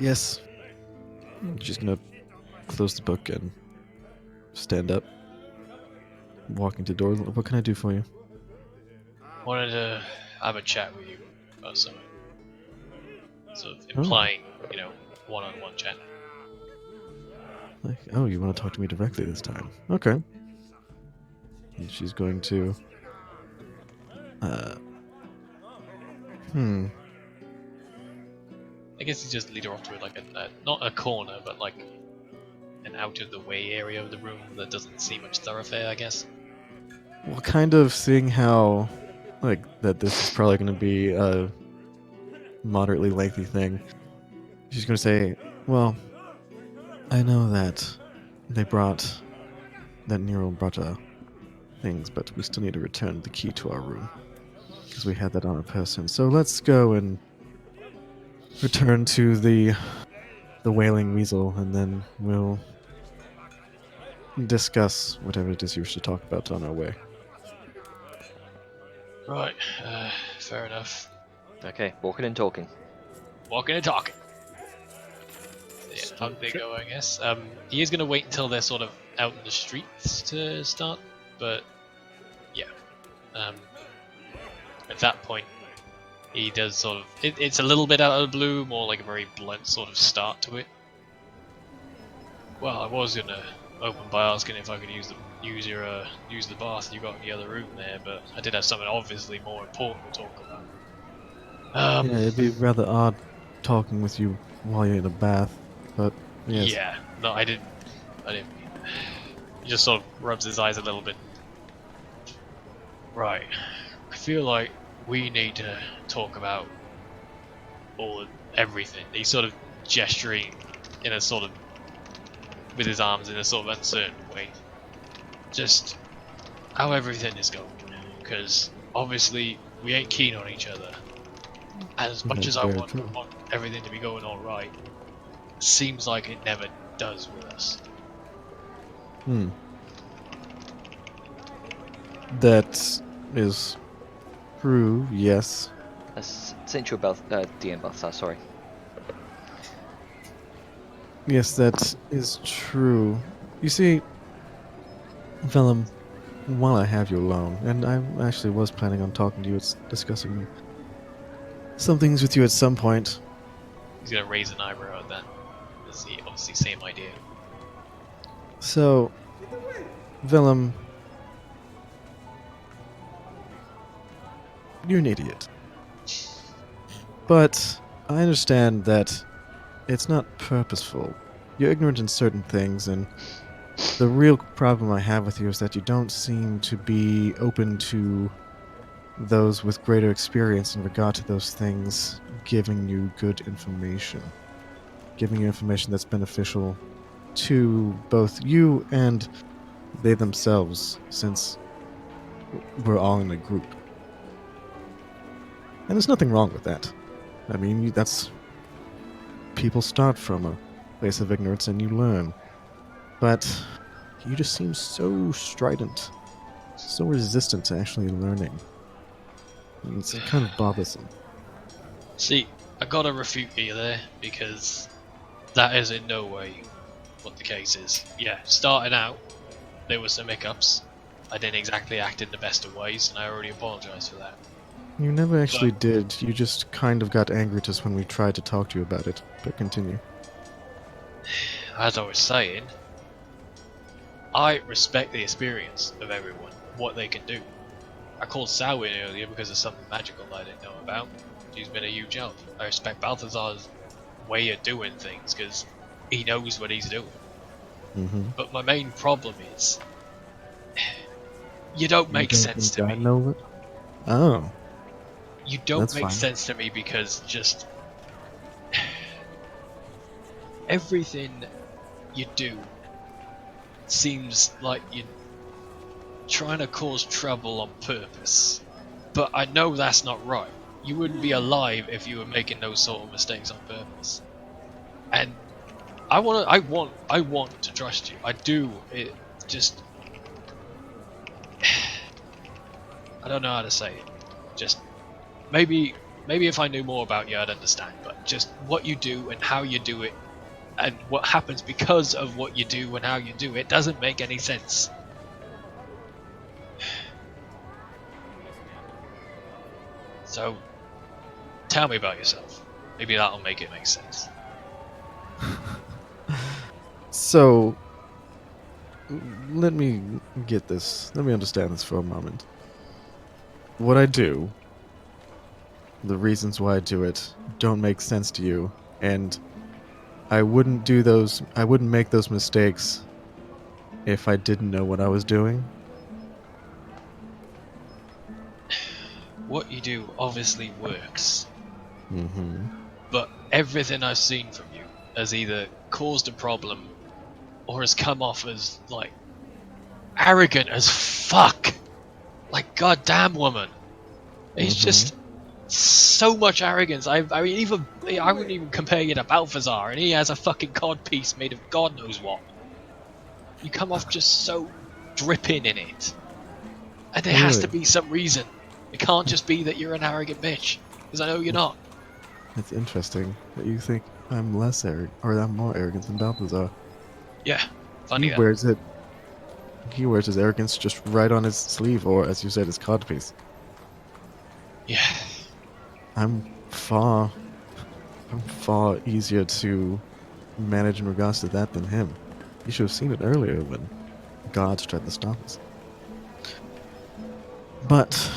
Yes. I'm just gonna close the book and stand up, walking to the door. What can I do for you? Wanted to have a chat with you about something. Sort of implying, one-on-one chat. Like, oh, you want to talk to me directly this time? Okay. And she's going to. I guess you just lead her off to like not a corner, but like an out of the way area of the room that doesn't see much thoroughfare, I guess. Well, kind of seeing how, like, that this is probably going to be a moderately lengthy thing. She's going to say, well, I know that that Nero brought things, but we still need to return the key to our room. Because we had that on a person. So let's go and return to the Wailing Weasel, and then we'll discuss whatever it is you wish to talk about on our way. Right, fair enough. Okay, walking and talking. Walking and talking. Yeah, how they go, I guess. He is going to wait until they're sort of out in the streets to start, but yeah. At that point, he does sort of. It's a little bit out of the blue, more like a very blunt sort of start to it. Well, I was going to open by asking if I could use the bath you got in the other room there, but I did have something obviously more important to talk about. Yeah, it'd be rather odd talking with you while you're in a bath, but yes. Yeah, no, I didn't. He just sort of rubs his eyes a little bit. Right, I feel like we need to talk about everything. He's sort of gesturing in a sort of with his arms in a sort of uncertain way. Just how everything is going, because obviously we ain't keen on each other. And as much as I want everything to be going all right, seems like it never does with us. That is true, yes. Sent you about DM Balthazar, sorry. Yes, that is true. You see, Vellum, while I have you alone, and I actually was planning on talking to you, discussing some things with you at some point. He's gonna raise an eyebrow at that. It's obviously same idea. So, Vellum, you're an idiot. But I understand that it's not purposeful. You're ignorant in certain things, and the real problem I have with you is that you don't seem to be open to those with greater experience in regard to those things giving you good information. Giving you information that's beneficial to both you and they themselves, since we're all in a group. And there's nothing wrong with that. I mean, that's... people start from a place of ignorance and you learn. But you just seem so strident, so resistant to actually learning. And it's kind of bothersome. See, I gotta refute you there, because that is in no way what the case is. Yeah, starting out, there were some hiccups. I didn't exactly act in the best of ways, and I already apologise for that. You never actually did. You just kind of got angry at us when we tried to talk to you about it. But continue. As I was saying, I respect the experience of everyone, what they can do. I called Samhain earlier because of something magical I didn't know about. She's been a huge help. I respect Balthazar's way of doing things because he knows what he's doing. But my main problem is, you don't make sense to me. Oh. You don't make sense to me because just everything you do seems like you're trying to cause trouble on purpose. But I know that's not right. You wouldn't be alive if you were making those sort of mistakes on purpose. And I want to trust you. I do. It just I don't know how to say it. Just maybe if I knew more about you I'd understand, but just what you do and how you do it and what happens because of what you do and how you do it doesn't make any sense. So, tell me about yourself. Maybe that'll make it make sense. So, let me get this. Let me understand this for a moment. What I do, the reasons why I do it, don't make sense to you, and I wouldn't make those mistakes if I didn't know what I was doing. What you do obviously works, Mm-hmm. but everything I've seen from you has either caused a problem or has come off as, like, arrogant as fuck. Like, goddamn woman. It's just so much arrogance. I mean, I wouldn't even compare you to Balthazar, and he has a fucking cod piece made of God knows what. You come off just so dripping in it. And there has to be some reason. It can't just be that you're an arrogant bitch, because I know you're not. It's interesting that you think I'm less arrogant, or I'm more arrogant than Balthazar. Yeah, funny He that. wears it. He wears his arrogance just right on his sleeve, or as you said, his codpiece. Yeah. I'm far easier to manage in regards to that than him. You should have seen it earlier when gods tried to stop us. But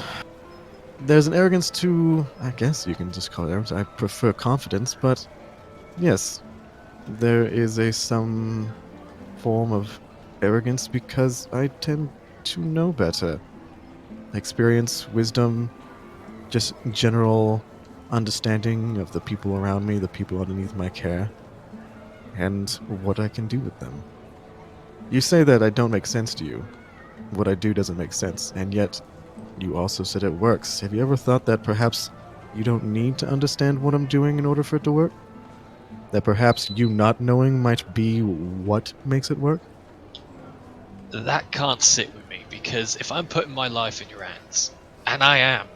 there's an arrogance to, I guess you can just call it arrogance. I prefer confidence, but yes, there is some form of arrogance because I tend to know better. Experience, wisdom, just general understanding of the people around me, the people underneath my care, and what I can do with them. You say that I don't make sense to you. What I do doesn't make sense, and yet you also said it works. Have you ever thought that perhaps you don't need to understand what I'm doing in order for it to work? That perhaps you not knowing might be what makes it work? That can't sit with me, because if I'm putting my life in your hands, and I am,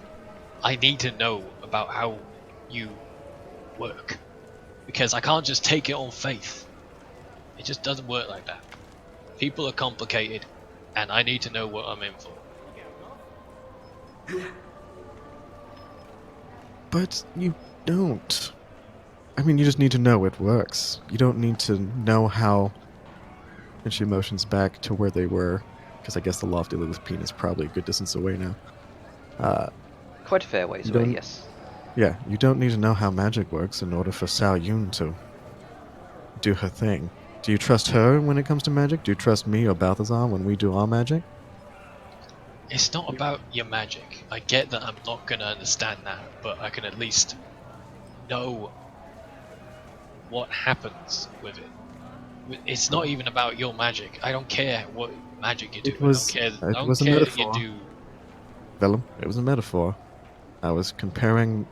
I need to know about how you work. Because I can't just take it on faith. It just doesn't work like that. People are complicated, and I need to know what I'm in for. But you don't. I mean, you just need to know it works. You don't need to know how. And she motions back to where they were, because I guess the Lofty Lilith Peen is probably a good distance away now. Quite a fair ways You away, don't- yes. Yeah, you don't need to know how magic works in order for Sao Yun to do her thing. Do you trust her when it comes to magic? Do you trust me or Balthazar when we do our magic? It's not about your magic. I get that I'm not gonna understand that, but I can at least know what happens with it. It's not even about your magic. I don't care what magic you do. It was- I it don't was a care that you metaphor. do. Vellum, it was a metaphor. I was comparing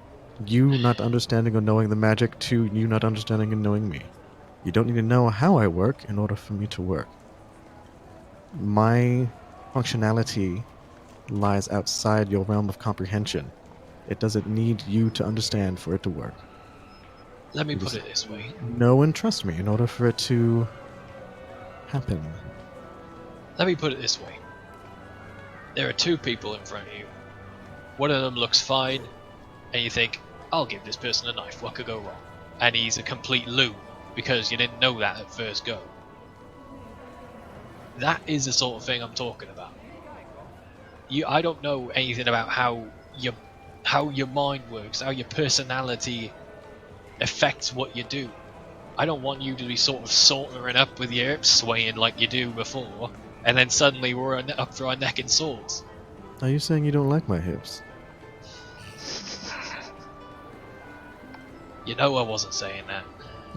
you not understanding or knowing the magic to you not understanding and knowing me. You don't need to know how I work in order for me to work. My functionality lies outside your realm of comprehension. It doesn't need you to understand for it to work. Let me You put just- it this way. Know and trust me in order for it to happen. Let me put it this way. There are two people in front of you. One of them looks fine, and you think, I'll give this person a knife, what could go wrong? And he's a complete loon, because you didn't know that at first go. That is the sort of thing I'm talking about. I don't know anything about how your mind works, how your personality affects what you do. I don't want you to be sort of sauntering up with your hips swaying like you do before, and then suddenly we're up for our neck in swords. Are you saying you don't like my hips? You know I wasn't saying that.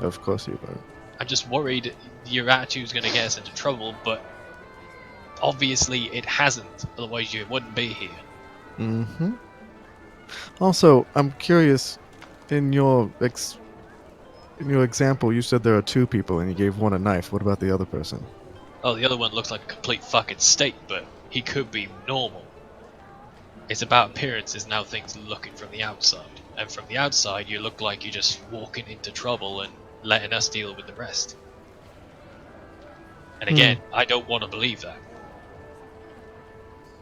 Of course you are. I'm just worried your attitude's going to get us into trouble, but obviously it hasn't, otherwise you wouldn't be here. Mm-hmm. Also, I'm curious, in your example, you said there are two people and you gave one a knife. What about the other person? Oh, the other one looks like a complete fucking state, but he could be normal. It's about appearances and how things looking from the outside. And from the outside, you look like you're just walking into trouble, and letting us deal with the rest. And again, I don't want to believe that.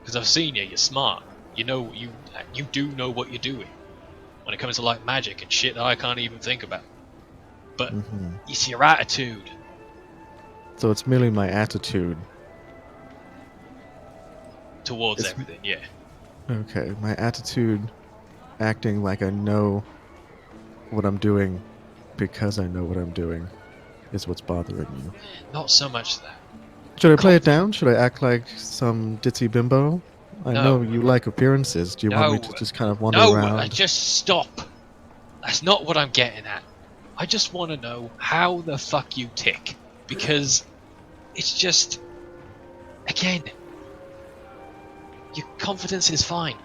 Because I've seen you, you're smart. You know, you do know what you're doing. When it comes to like magic and shit that I can't even think about. But it's your attitude. So it's merely my attitude. Towards everything, yeah. Okay, my attitude, acting like I know what I'm doing because I know what I'm doing, is what's bothering you. Not so much that. Should I play it down? Should I act like some ditzy bimbo? I know you like appearances. Do you want me to just kind of wander around? No, just stop. That's not what I'm getting at. I just want to know how the fuck you tick. Because it's just... Again... Your confidence is fine.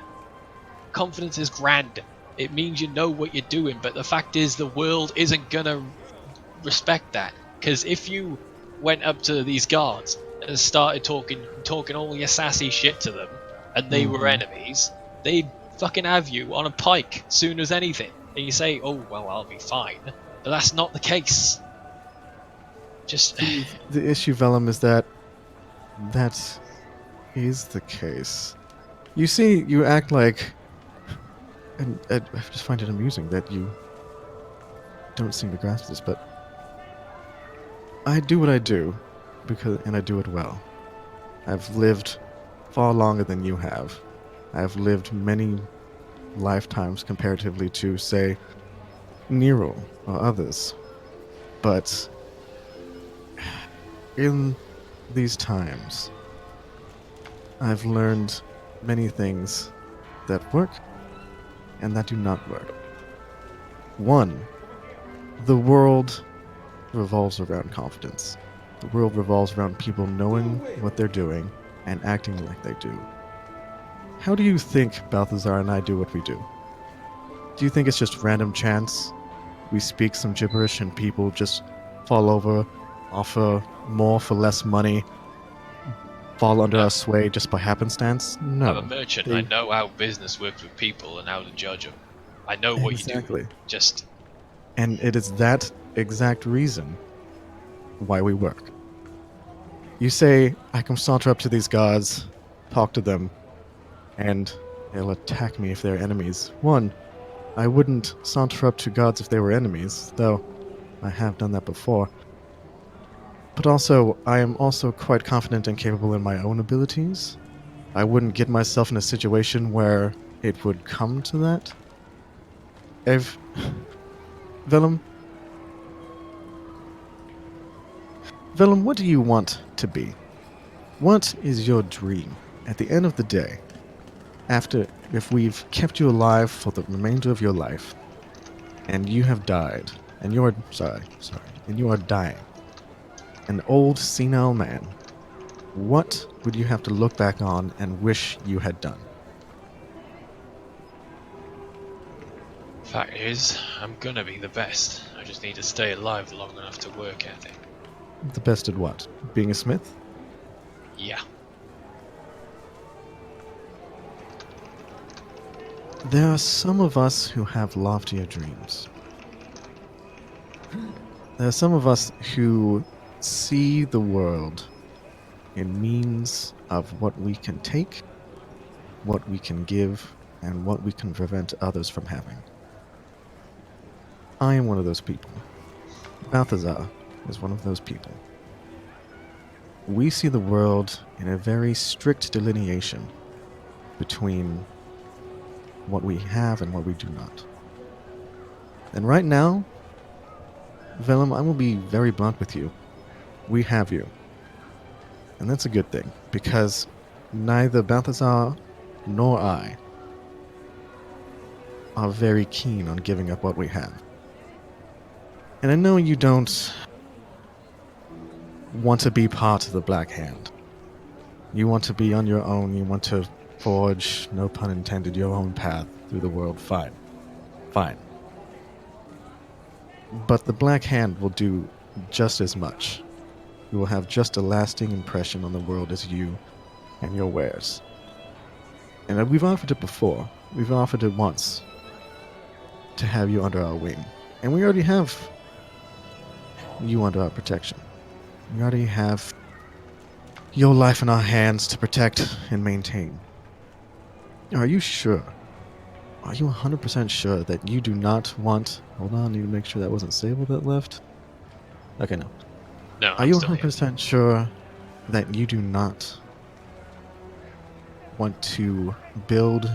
Confidence is grand. It means you know what you're doing, but the fact is the world isn't gonna respect that. Because if you went up to these guards and started talking all your sassy shit to them, and they were enemies, they'd fucking have you on a pike soon as anything. And you say, oh, well, I'll be fine. But that's not the case. Just... The issue, Vellum, is that is the case. You see, you act like... And I just find it amusing that you don't seem to grasp this, but I do what I do, and I do it well. I've lived far longer than you have. I've lived many lifetimes comparatively to, say, Nero or others. But in these times, I've learned many things that work and that do not work. One, the world revolves around confidence. The world revolves around people knowing what they're doing and acting like they do. How do you think Balthazar and I do what we do? Do you think it's just random chance? We speak some gibberish and people just fall over, offer more for less money, fall under our sway just by happenstance? No. I'm a merchant. I know how business works with people and how to judge them. I know what you do. Just... And it is that exact reason why we work. You say, I can saunter up to these guards, talk to them, and they'll attack me if they're enemies. One, I wouldn't saunter up to guards if they were enemies, though I have done that before. But also, I am also quite confident and capable in my own abilities. I wouldn't get myself in a situation where it would come to that. Vellum, what do you want to be? What is your dream at the end of the day? If we've kept you alive for the remainder of your life, and you have died, and you are and you are dying, an old senile man, what would you have to look back on and wish you had done? Fact is, I'm gonna be the best. I just need to stay alive long enough to work at it. The best at what? Being a smith? Yeah. There are some of us who have loftier dreams. There are some of us who see the world in means of what we can take, what we can give, and what we can prevent others from having. I am one of those people. Balthazar is one of those people. We see the world in a very strict delineation between what we have and what we do not. And right now, Vellum, I will be very blunt with you. We have you. And that's a good thing, because neither Balthazar nor I are very keen on giving up what we have. And I know you don't want to be part of the Black Hand. You want to be on your own, you want to forge, no pun intended, your own path through the world. Fine. But the Black Hand will do just as much. You will have just a lasting impression on the world as you and your wares. And we've offered it before. We've offered it once to have you under our wing. And we already have you under our protection. We already have your life in our hands to protect and maintain. Are you sure? Are you 100% sure that you do not want... Hold on, I need to make sure that wasn't Sable that left. Okay, no. No, Are I'm you still here. 100% sure that you do not want to build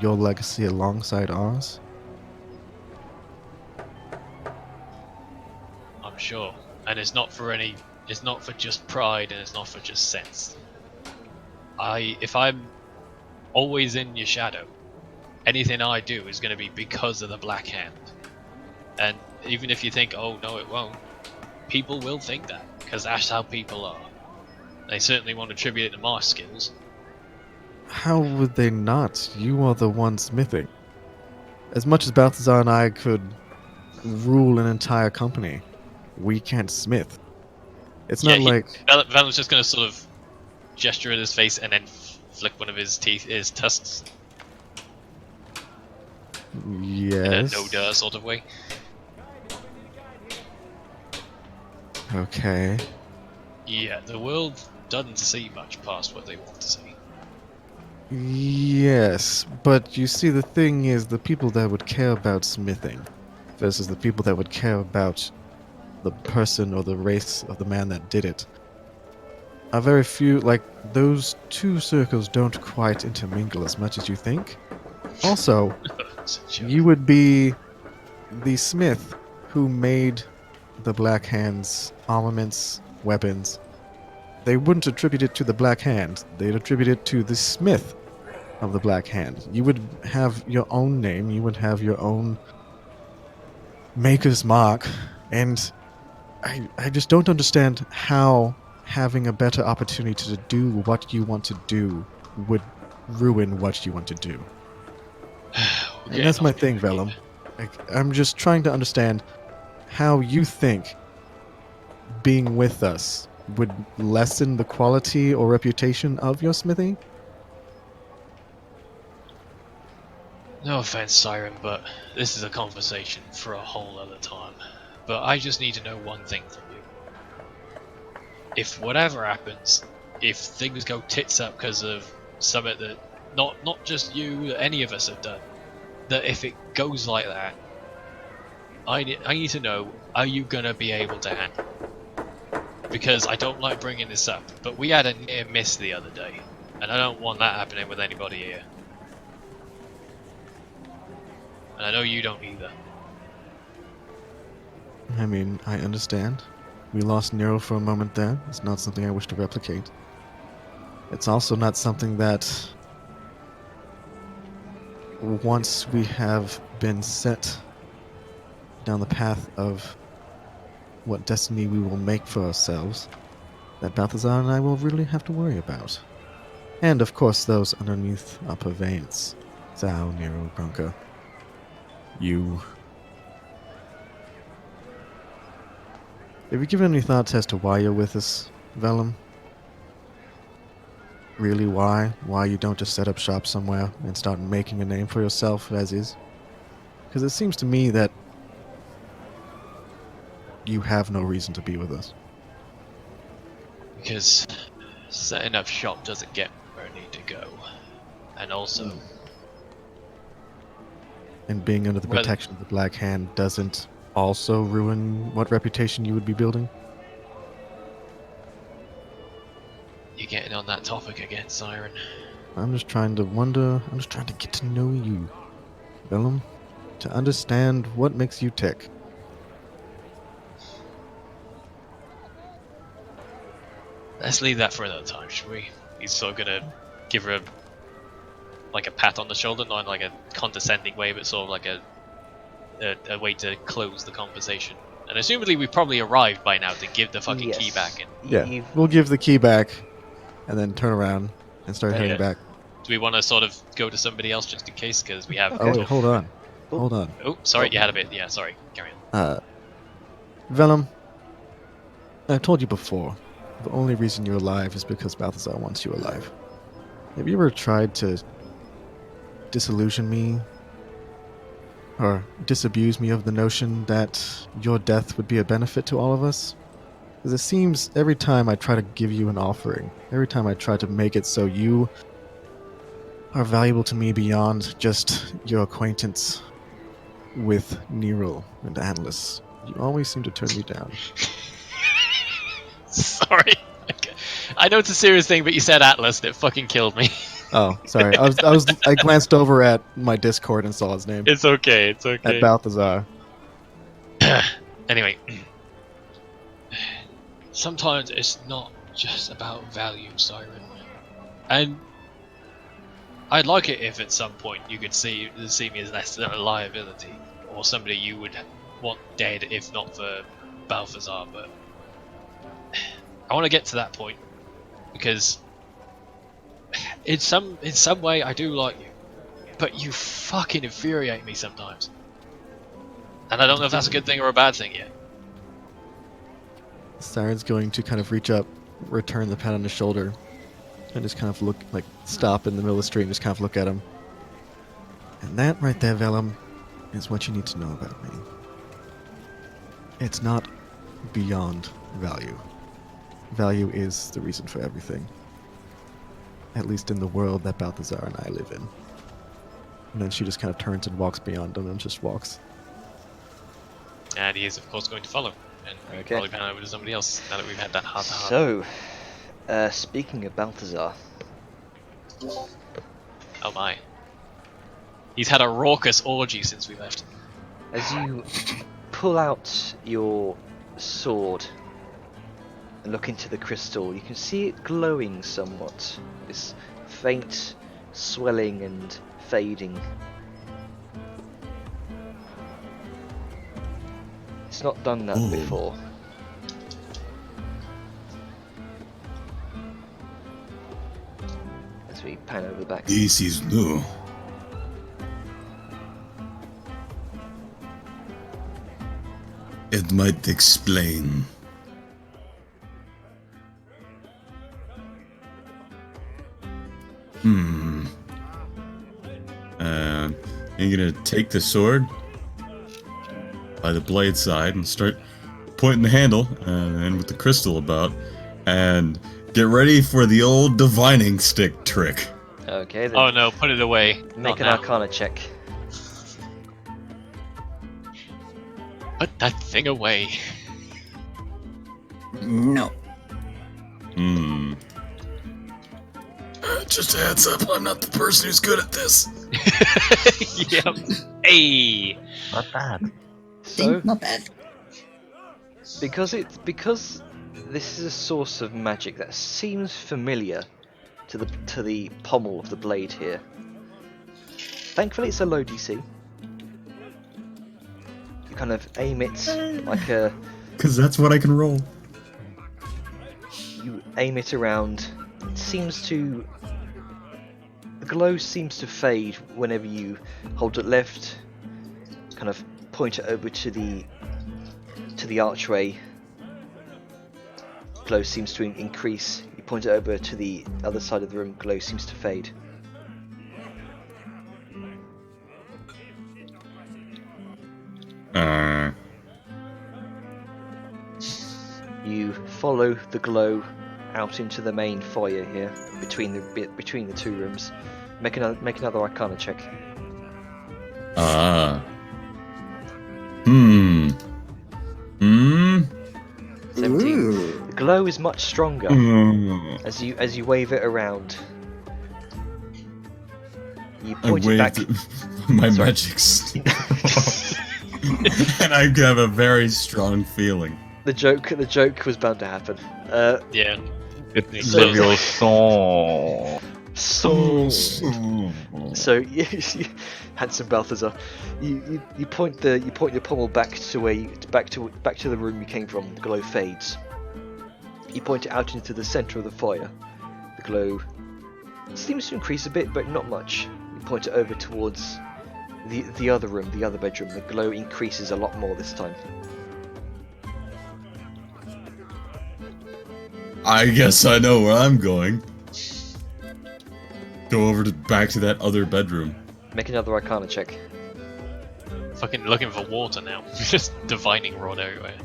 your legacy alongside ours? I'm sure. And it's not for any. It's not for just pride, and it's not for just sense. If I'm always in your shadow, anything I do is going to be because of the Black Hand. And even if you think, oh no, it won't, people will think that, because that's how people are. They certainly won't attribute it to my skills. How would they not? You are the one smithing. As much as Balthazar and I could rule an entire company, we can't smith. It's not like... Venom's just going to sort of gesture at his face and then flick one of his teeth, his tusks, Yes. in a no-duh sort of way. Okay. Yeah, the world doesn't see much past what they want to see. Yes, but you see, the thing is, the people that would care about smithing versus the people that would care about the person or the race of the man that did it are very few. Like, those two circles don't quite intermingle as much as you think. Also, you would be the smith who made the Black Hand's armaments, weapons. They wouldn't attribute it to the Black Hand. They'd attribute it to the smith of the Black Hand. You would have your own name. You would have your own maker's mark. And I just don't understand how having a better opportunity to do what you want to do would ruin what you want to do. And that's my thing, Vellum. Like, I'm just trying to understand how you think being with us would lessen the quality or reputation of your smithy. No offense, Siren, but this is a conversation for a whole other time. But I just need to know one thing from you. If whatever happens, if things go tits up because of something that not just you, that any of us have done, that if it goes like that, I need to know, are you gonna be able to handle it? Because I don't like bringing this up, but we had a near miss the other day, and I don't want that happening with anybody here. And I know you don't either. I mean, I understand. We lost Nero for a moment there. It's not something I wish to replicate. It's also not something that, once we have been set down the path of what destiny we will make for ourselves, that Balthazar and I will really have to worry about. And, of course, those underneath our purveyance. Zao, Nero, Bronca. You. Have you given any thoughts as to why you're with us, Vellum? Really, why? Why you don't just set up shop somewhere and start making a name for yourself as is? Because it seems to me that you have no reason to be with us. Because setting up shop doesn't get where I need to go. And also... And being under the protection of the Black Hand doesn't also ruin what reputation you would be building? You're getting on that topic again, Siren. I'm just trying to get to know you, Vellum, to understand what makes you tick. Let's leave that for another time, shall we? He's sort of gonna give her a pat on the shoulder, not in like a condescending way, but sort of like a way to close the conversation. And assumedly we've probably arrived by now to give the fucking key back. And Yeah, we'll give the key back, and then turn around and start heading back. do we want to sort of go to somebody else just in case? Because we have... Oh wait, hold on. Hold on. Oh, sorry, you had a bit. Yeah, sorry. Carry on. Vellum, I told you before, the only reason you're alive is because Balthazar wants you alive. Have you ever tried to disillusion me or disabuse me of the notion that your death would be a benefit to all of us? Because it seems every time I try to give you an offering, every time I try to make it so you are valuable to me beyond just your acquaintance with Nero and Atlas, you always seem to turn me down. Sorry. I know it's a serious thing, but you said Atlas and it fucking killed me. Oh, sorry. I glanced over at my Discord and saw his name. It's okay, it's At okay. Balthazar. Anyway. Sometimes it's not just about value, Siren. And I'd like it if at some point you could see me as less than a liability, or somebody you would want dead if not for Balthazar, but I want to get to that point because in some way I do like you, but you fucking infuriate me sometimes, and I don't know if that's a good thing or a bad thing yet. Siren's going to kind of reach up, return the pat on his shoulder, and just kind of look, like, stop in the middle of the street and just kind of look at him. And that right there, Vellum, is what you need to know about me. It's not beyond value. Value is the reason for everything. At least in the world that Balthazar and I live in. And then she just kind of turns and walks beyond him and just walks. And he is of course going to follow, and we'll Okay. probably pan over to somebody else now that we've had that heart-to-heart. So, speaking of Balthazar, Oh my. He's had a raucous orgy since we left. as you pull out your sword and look into the crystal, you can see it glowing somewhat. This faint swelling and fading. It's not done that Ooh. before. As we pan over back. This is new. It might explain. I'm gonna take the sword by the blade side and start pointing the handle and with the crystal about, and get ready for the old divining stick trick. Okay, then Oh no, put it away. make Not an now. Arcana check. Put that thing away. No. Just a heads up, I'm not the person who's good at this. Yep. Hey. Not bad. So, Not bad. because this is a source of magic that seems familiar to the pommel of the blade here. Thankfully, it's a low DC. You kind of aim it like a. Because that's what I can roll. You aim it around. It seems to. The glow seems to fade whenever you hold it left. Kind of point it over to the archway. Glow seems to increase. You point it over to the other side of the room. Glow seems to fade. You follow the glow out into the main foyer here, between the two rooms. Make another Arcana check. Hmm. 17. Ooh. The glow is much stronger as you wave it around. You I point it back. waved my Sorry. magics. And I have a very strong feeling. The joke was bound to happen. Yeah. It's So- your song. So you, handsome Balthazar, you point your pommel back to the room you came from. The glow fades. You point it out into the center of the fire. The glow seems to increase a bit, but not much. You point it over towards the other room, the other bedroom. The glow increases a lot more this time. I guess I know where I'm going. Go over back to that other bedroom. Make another Arcana check. fucking looking for water now. Just divining rod everywhere.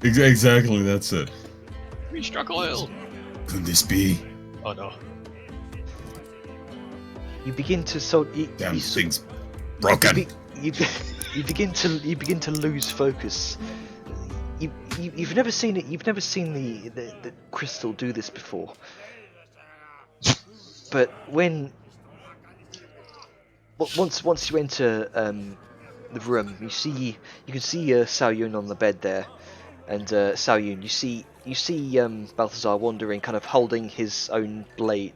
Exactly, that's it. We struck oil. Could this be? Oh no. You begin to Damn thing's broken. you begin to lose focus. You've never seen it. You've never seen the crystal do this before. But once you enter the room, you can see Sao Yun on the bed there, and Sao Yun, you see Balthazar wandering, kind of holding his own blade,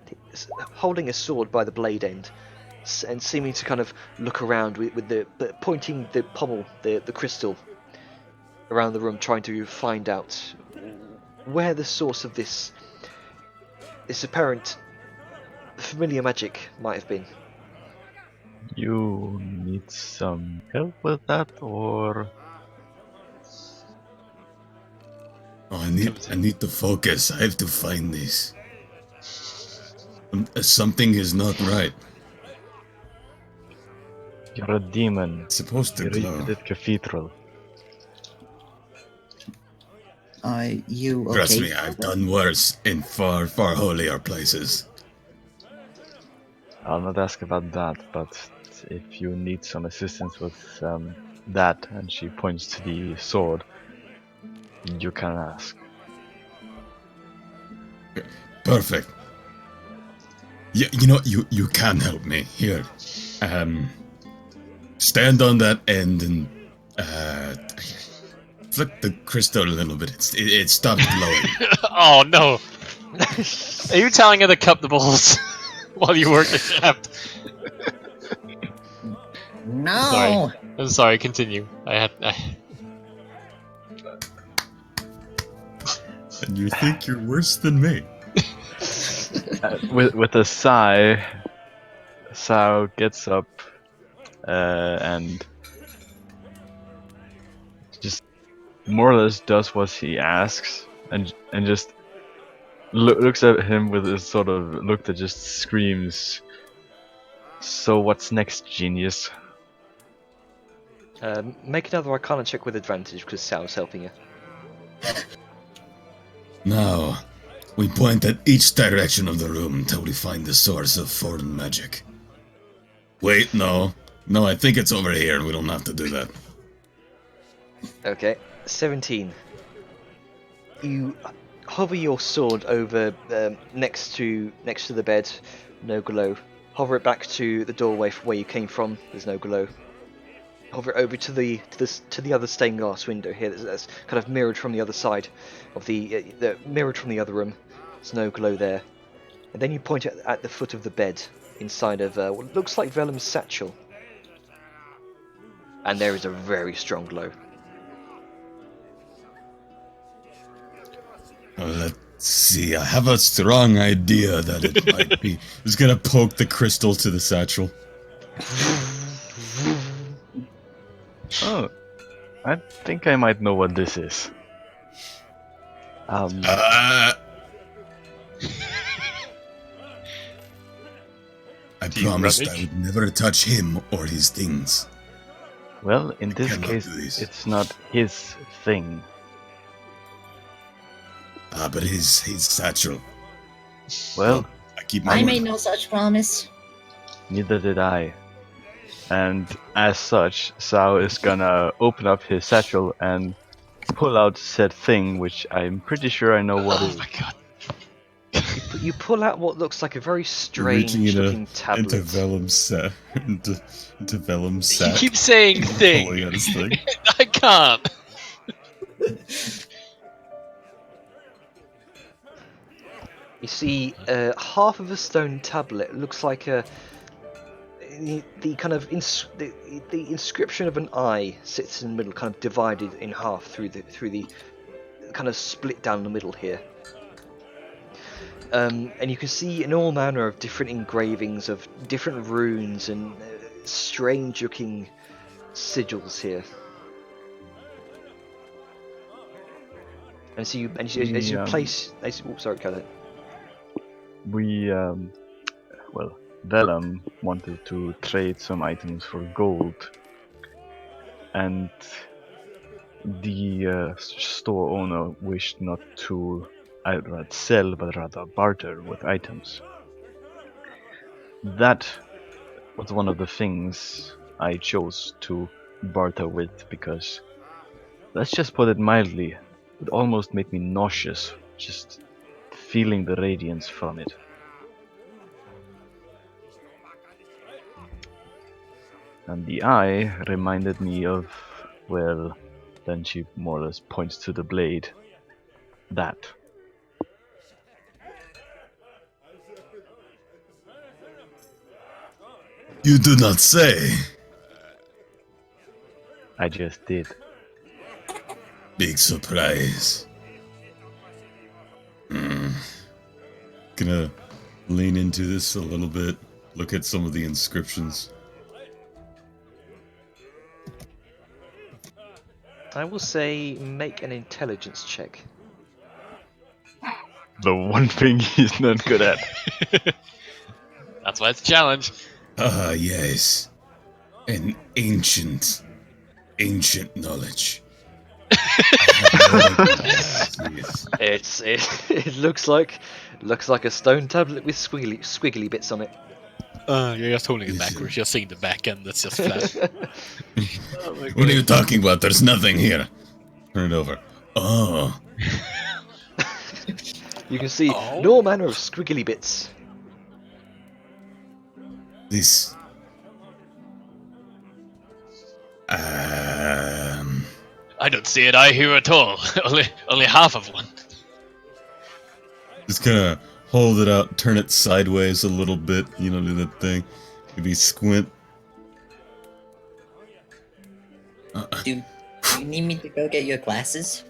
holding a sword by the blade end, and seeming to kind of look around with the pointing the pommel, the crystal, around the room, trying to find out where the source of this apparent familiar magic might have been. You need some help with that, or Oh, I need to focus. I have to find this. Something is not right. you're a demon? It's supposed to You're glow. in the cathedral. Are you okay? Trust me, I've done worse in far, far holier places. I'll not ask about that, but if you need some assistance with that, and she points to the sword, you can ask. Perfect. Yeah, you know, you can help me. Here. Stand on that end and flick the crystal a little bit. It stopped glowing. Oh no! Are you telling her to cup the balls while you work the shaft? No! Sorry. I'm sorry, continue. And you think you're worse than me? With a sigh, Sao gets up and just more or less does what he asks, and just looks at him with a sort of look that just screams, "So what's next, genius?" Make another Arcana check with advantage because Sao's helping you. Now, we point at each direction of the room until we find the source of foreign magic. Wait, no. No, I think it's over here. We don't have to do that. Okay, 17. You hover your sword over next to the bed, no glow. Hover it back to the doorway from where you came from. There's no glow. Hover it over to the other stained glass window here. That's kind of mirrored from the other side of the mirrored from the other room. There's no glow there. And then you point it at the foot of the bed, inside of what looks like Vellum's satchel. And there is a very strong glow. Let's see. I have a strong idea that it might be. It's gonna poke the crystal to the satchel. Oh, I think I might know what this is. I promised I would never touch him or his things. Well, in this cannot case, do this. it's not his thing. But his satchel. Well, I keep my I word. made no such promise. neither did I. And as such, Sao is gonna open up his satchel and pull out said thing, which I'm pretty sure I know what Oh is. my god. You pull out what looks like a very strange looking tablet. into Vellum's set. into Vellum's You sack. keep saying Pulling thing. out his thing. I can't. You see, half of a stone tablet looks like the kind of the inscription of an eye sits in the middle, kind of divided in half through the kind of split down the middle here. And you can see in all manner of different engravings of different runes and strange-looking sigils here. And so as you place, sorry, go ahead. We, well, Vellum wanted to trade some items for gold. and the store owner wished not to outright sell, but rather barter with items. That was one of the things I chose to barter with because, let's just put it mildly, it almost made me nauseous just feeling the radiance from it. And the eye reminded me of, well, then she more or less points to the blade. That. You do not say. I just did. Big surprise. Gonna lean into this a little bit. Look at some of the inscriptions. I will say make an intelligence check. The one thing he's not good at. That's why it's a challenge. Ah, yes. An ancient knowledge. It looks like a stone tablet with squiggly bits on it. You're just holding it backwards. You're seeing the back end that's just flat. What are you talking about? There's nothing here. Turn it over. Oh. You can see no manner of squiggly bits. This. I don't see an eye here at all. only half of one. Just gonna hold it out, turn it sideways a little bit, you know, do that thing. Maybe squint. Do you need me to go get your glasses?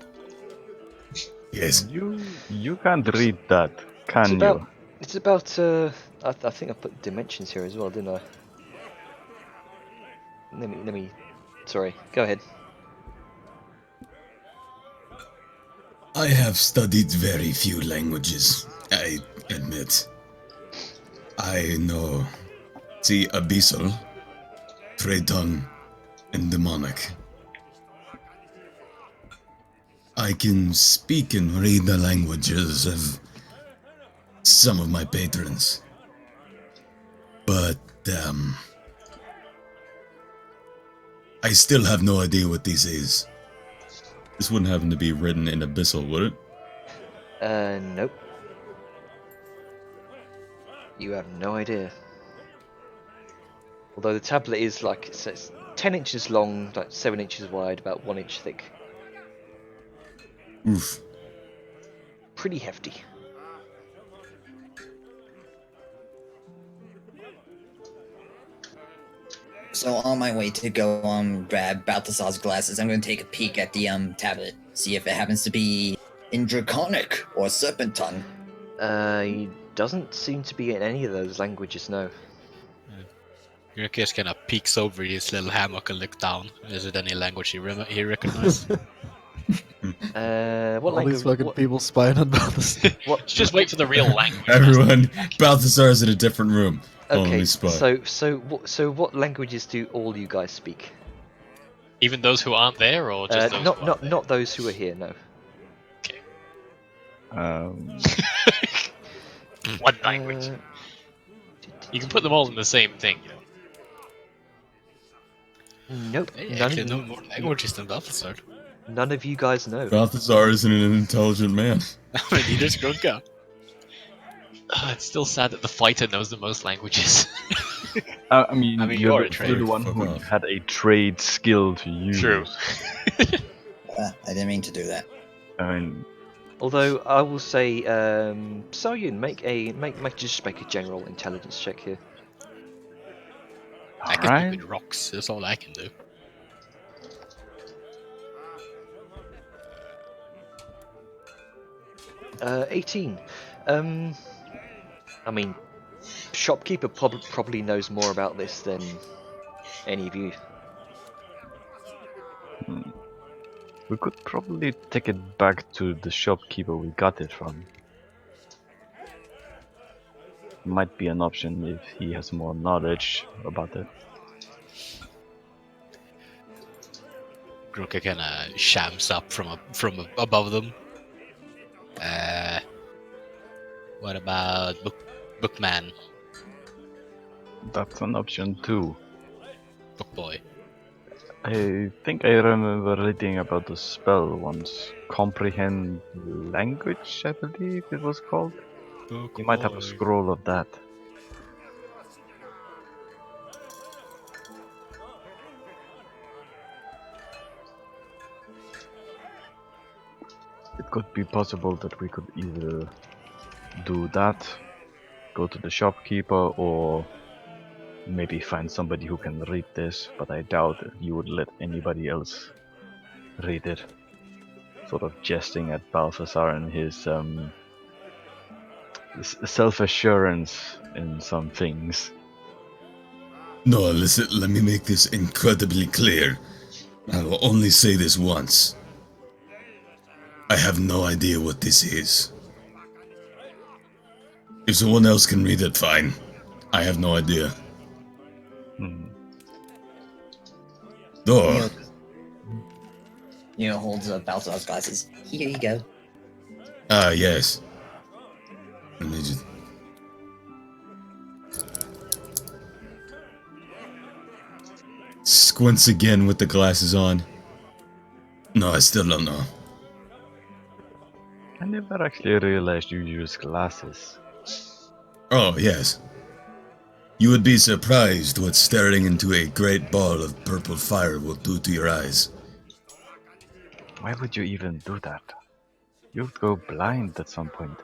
Yes. You can't read that, can you? It's about. I think I put dimensions here as well, didn't I? Let me. Sorry. Go ahead. I have studied very few languages, I admit. I know the Abyssal, Trade-tongue, and Demonic. I can speak and read the languages of some of my patrons. But, I still have no idea what this is. This wouldn't happen to be written in Abyssal, would it? Nope. You have no idea. Although the tablet is like, it's 10 inches long, like 7 inches wide, about 1 inch thick. Oof. Pretty hefty. So on my way to go grab Balthazar's glasses, I'm gonna take a peek at the tablet, see if it happens to be in Draconic or Serpentine. He doesn't seem to be in any of those languages, no. Yurkias kind of peeks over his little hammock and looks down. Is it any language he recognizes? What All language? these fucking people spying on Balthazar. Just wait for the real language. Everyone, Balthazar's in a different room. Okay, Only spy. so what languages do all you guys speak? Even those who aren't there, or just those who aren't there? Not those who are here. No. One language. You can put them all in the same thing, you know. Nope. Hey, None actually, of no you, more languages than Balthazar. none of you guys know. Balthazar isn't an intelligent man. Neither's Grunka. It's still sad that the fighter knows the most languages. I mean, you're a you're trader. the one who Fuck off. had a trade skill to use. True. I didn't mean to do that. I mean, Although I will say, Soyun, make a general intelligence check here. I can alright. keep with rocks. That's all I can do. Uh, 18. I mean, shopkeeper probably knows more about this than any of you. We could probably take it back to the shopkeeper we got it from. Might be an option if he has more knowledge about it. Groka kind of shams up from above them. What about Bookman? That's an option too. Bookboy. I think I remember reading about the spell once. Comprehend language, I believe it was called. You might have a scroll of that. It could be possible that we could either do that, go to the shopkeeper, or maybe find somebody who can read this, but I doubt you would let anybody else read it. Sort of jesting at Balthazar and his self-assurance in some things. No, listen, let me make this incredibly clear. I will only say this once. I have no idea what this is. If someone else can read it, fine. I have no idea. Door. Neil holds up Balthazar's glasses. Here you go. Ah, yes. Let me just... Squints again with the glasses on. No, I still don't know. I never actually realized you use glasses. Oh, yes. You would be surprised what staring into a great ball of purple fire will do to your eyes. Why would you even do that? You'd go blind at some point.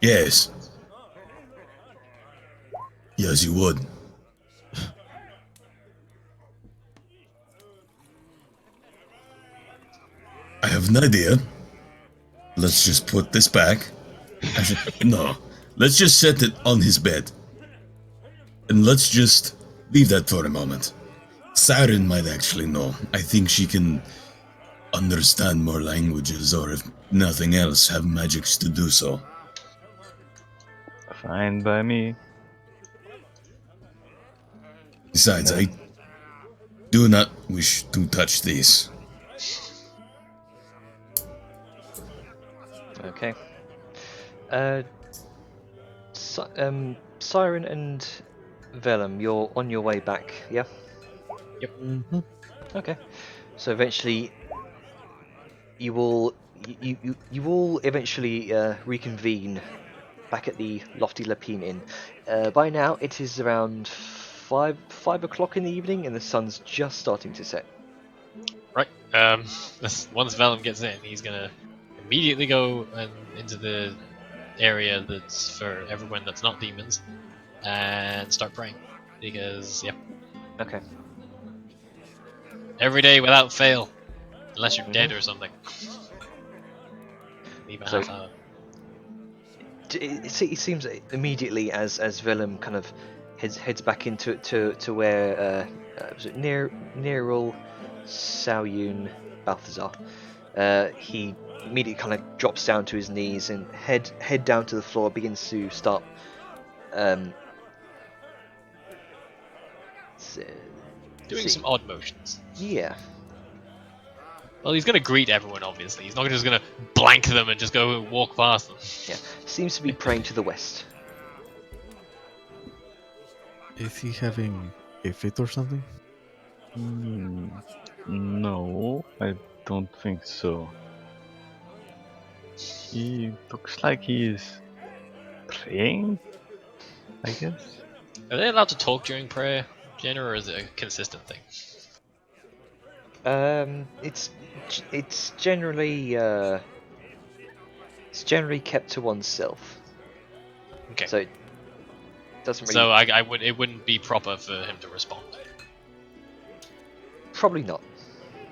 Yes. Yes, you would. I have an idea. Let's just put this back. No, let's just set it on his bed. And let's just leave that for a moment. Siren might actually know. I think she can understand more languages, or if nothing else, have magics to do so. Fine by me. Besides, I do not wish to touch these. Okay. Siren and Vellum, you're on your way back, yeah? Yep. Mm-hmm. Okay. So eventually, you will eventually reconvene back at the Lofty Lapine Inn. By now, it is around 5 o'clock in the evening, and the sun's just starting to set. Right. Once Vellum gets in, he's gonna immediately go into the area that's for everyone that's not demons, and start praying. Because, yeah. Okay. Every day without fail. Unless you're dead or something. Leave a So- half hour. It seems immediately as Vellum kind of heads back into to where was it Nerul Saoyun Balthazar. He immediately kind of drops down to his knees and head down to the floor, begins to start Doing some odd motions. Yeah. Well, he's gonna greet everyone, obviously. He's not just gonna blank them and just go walk past them. Seems to be praying to the west. Is he having a fit or something? No, I don't think so. He looks like he's praying, I guess. Are they allowed to talk during prayer, Jenna, or is it a consistent thing? It's generally kept to oneself. Okay. So it doesn't really. So it wouldn't be proper for him to respond. Probably not.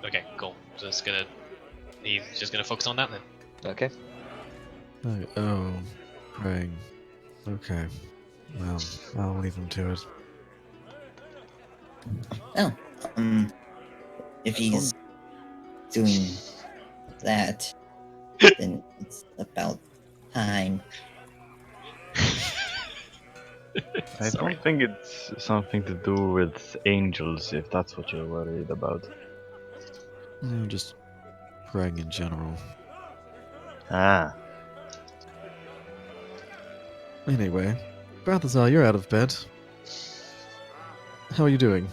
Okay, cool. He's just gonna focus on that then. Okay. Oh, praying. Okay. Well, I'll leave him to it. Oh, if he's doing that, then it's about time. I don't think it's something to do with angels, if that's what you're worried about. Just praying in general. Ah, Anyway, Balthazar, you're out of bed. How are you doing?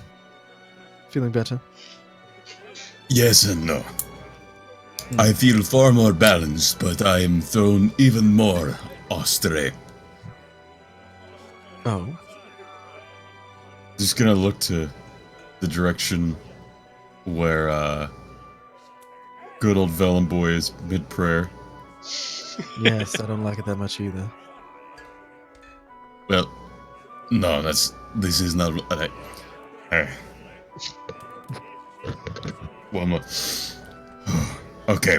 Feeling better? Yes and no. I feel far more balanced, but I am thrown even more astray. Oh. Just gonna look to the direction where good old Velen Boy is mid-prayer. Yes, I don't like it that much either. Well, no, this is not. One more. Okay.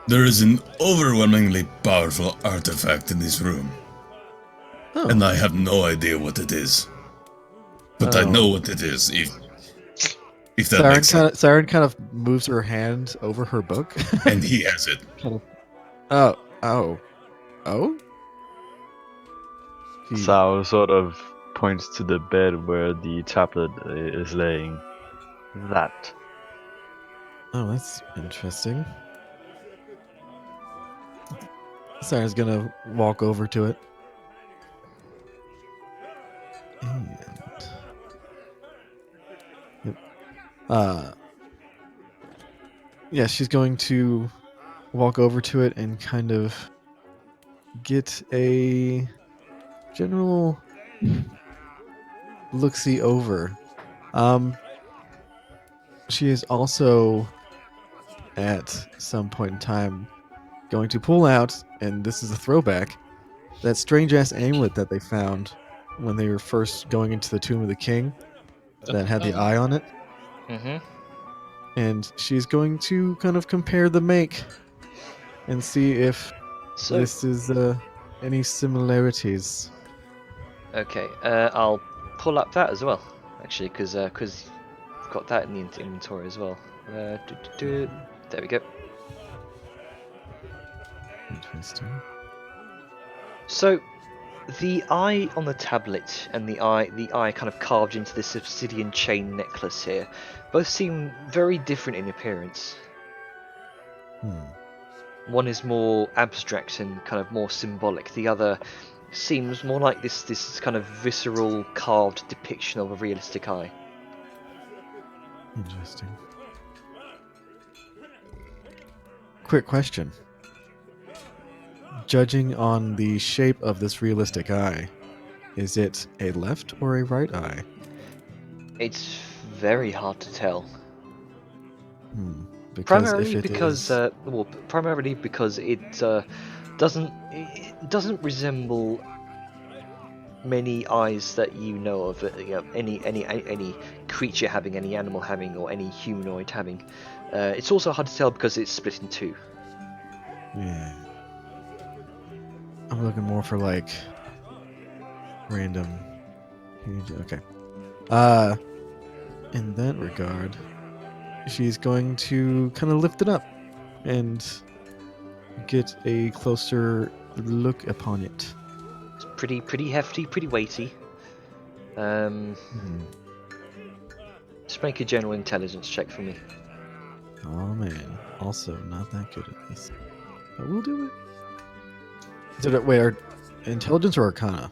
There is an overwhelmingly powerful artifact in this room, Oh. and I have no idea what it is. But I know what it is. If that makes sense. Siren kind of moves her hand over her book. And he has it. Oh. Sao sort of points to the bed where the tablet is laying. That. Oh, that's interesting. Siren's gonna walk over to it. And... yeah, she's going to walk over to it and kind of get a general look-see over. She is also at some point in time going to pull out, and this is a throwback, that strange-ass amulet that they found when they were first going into the Tomb of the King that had the eye on it. Mm-hmm. And she's going to kind of compare the make and see if this is any similarities. Okay, I'll pull up that as well, actually, because I've got that in the inventory as well. There we go. Interesting. So, the eye on the tablet and the eye kind of carved into this obsidian chain necklace here, both seem very different in appearance. One is more abstract and kind of more symbolic. The other seems more like this kind of visceral, carved depiction of a realistic eye. Interesting. Quick question. Judging on the shape of this realistic eye, is it a left or a right eye? It's very hard to tell. Because primarily because it doesn't resemble many eyes that you know of. Any creature having, any animal having, or any humanoid having. It's also hard to tell because it's split in two. Yeah. I'm looking more for like random. Okay. In that regard, she's going to kind of lift it up and get a closer look upon it. It's pretty hefty, pretty weighty. Just make a general intelligence check for me. Oh man, also not that good at this, but we'll do it. Is it wait, intelligence or arcana?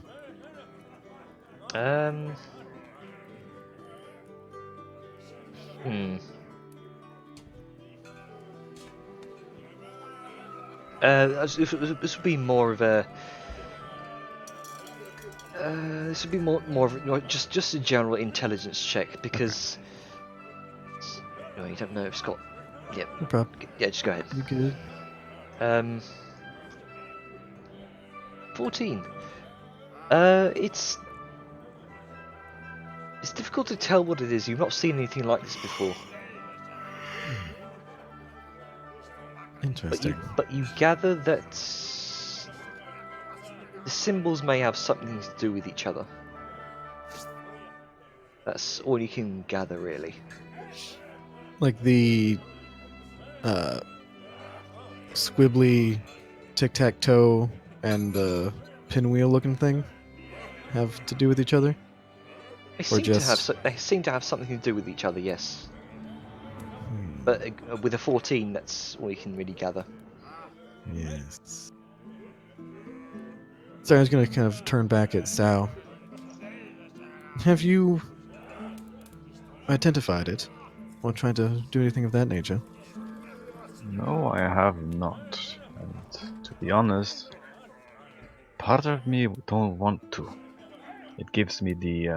This would be more of a. This would be more of just a general intelligence check because. No, you don't know if it's got. Yeah. No problem. Yeah, just go ahead. You good? 14. It's difficult to tell what it is. You've not seen anything like this before. Interesting. But you gather that the symbols may have something to do with each other. That's all you can gather, really. Like the squibbly tic-tac-toe and the pinwheel looking thing have to do with each other? They Or seem to have just- they seem to have something to do with each other, yes. Hmm, But with a 14, that's all you can really gather. yes. So I was going to kind of turn back at Sal. Have you identified it? Or tried to do anything of that nature? No, I have not. And to be honest, part of me don't want to. It gives me the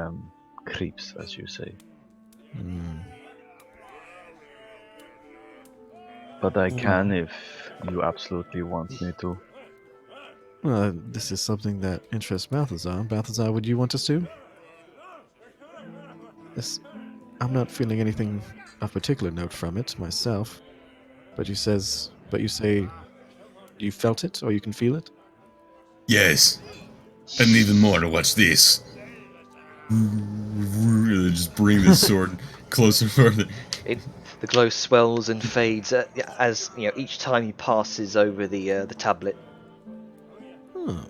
creeps, as you say. Hmm. But I can if you absolutely want me to. Well, this is something that interests Balthazar. Balthazar, would you want us to? This, I'm not feeling anything of particular note from it myself, but you say you felt it or you can feel it. Yes. And even more, watch this. Just bring this sword closer further. The glow swells and fades as each time he passes over the tablet. Huh.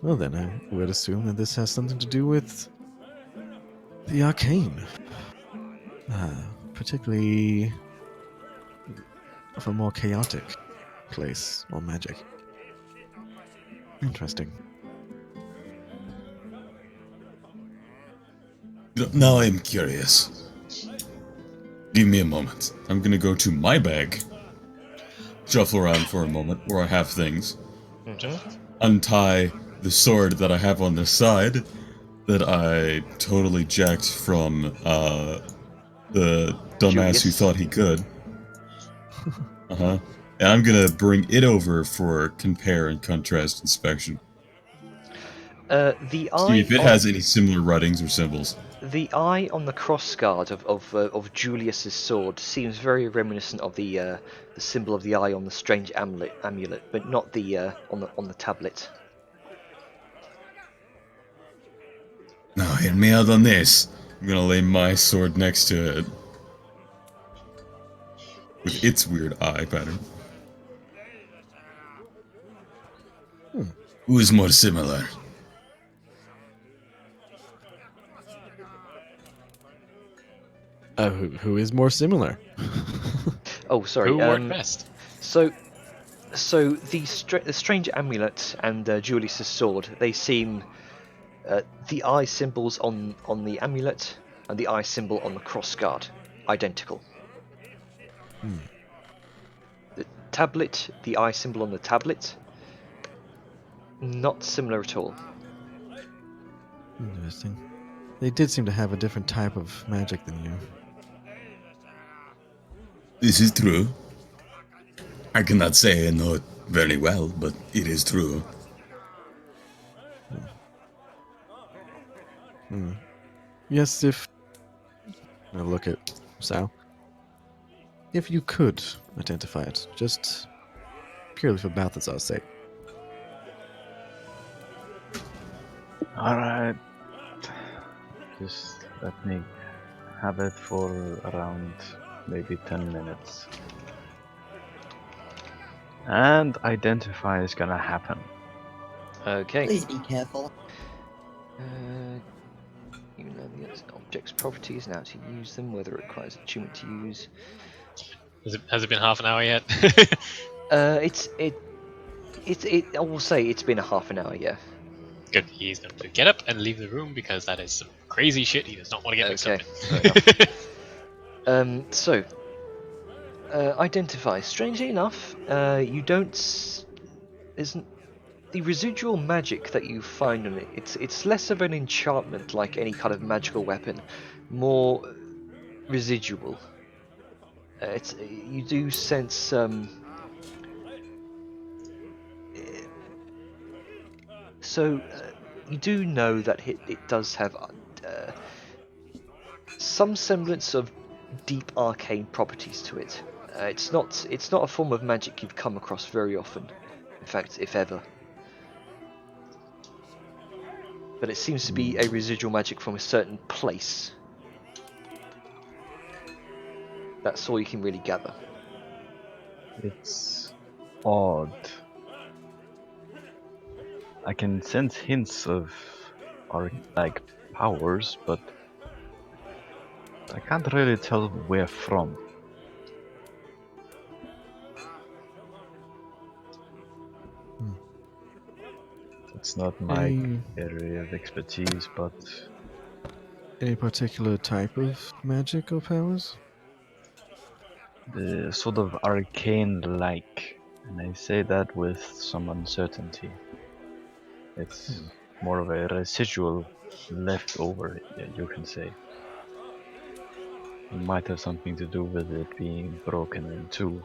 Well, then I would assume that this has something to do with the arcane, particularly of a more chaotic place or magic. Interesting. Now I'm curious. Give me a moment. I'm gonna go to my bag, shuffle around for a moment where I have things, untie the sword that I have on the side that I totally jacked from the dumbass who Julius. thought he could. And I'm gonna bring it over for compare and contrast inspection. The See eye if it has any similar writings or symbols. The eye on the crossguard of Julius's sword seems very reminiscent of the symbol of the eye on the strange amulet, but not the on the tablet. Now hear me out on this. I'm gonna lay my sword next to it. With its weird eye pattern. Who is more similar? Who is more similar? Oh, sorry. Who worked best? So the strange amulet and Julius's sword, they seem the eye symbols on the amulet and the eye symbol on the crossguard identical. The tablet, the eye symbol on the tablet, not similar at all. Interesting. They did seem to have a different type of magic than you. This is true. I cannot say I know it very well, but it is true. Yes, if... I'll look at Sal. If you could identify it, just purely for Balthazar's sake. Alright. Just let me have it for around maybe 10 minutes. And identify is gonna happen. Okay. Please be careful. You know the object's properties, now to use them, whether it requires attunement to use. Has it been half an hour yet? I will say it's been a half an hour, yeah. Good. He's going to get up and leave the room because that is some crazy shit he does not want to get mixed up Okay, in. Identify. Strangely enough, you don't. Isn't the residual magic that you find on it? It's less of an enchantment like any kind of magical weapon, more residual. You do sense you do know that it does have some semblance of deep arcane properties to it. It's not a form of magic you've come across very often, in fact, if ever. But it seems to be a residual magic from a certain place. That's all you can really gather. It's odd. I can sense hints of like powers, but I can't really tell where from. It's not my Any, area of expertise, but any particular type of magic or powers? the sort of arcane-like, and I say that with some uncertainty. It's more of a residual left over, you can say. It might have something to do with it being broken in two.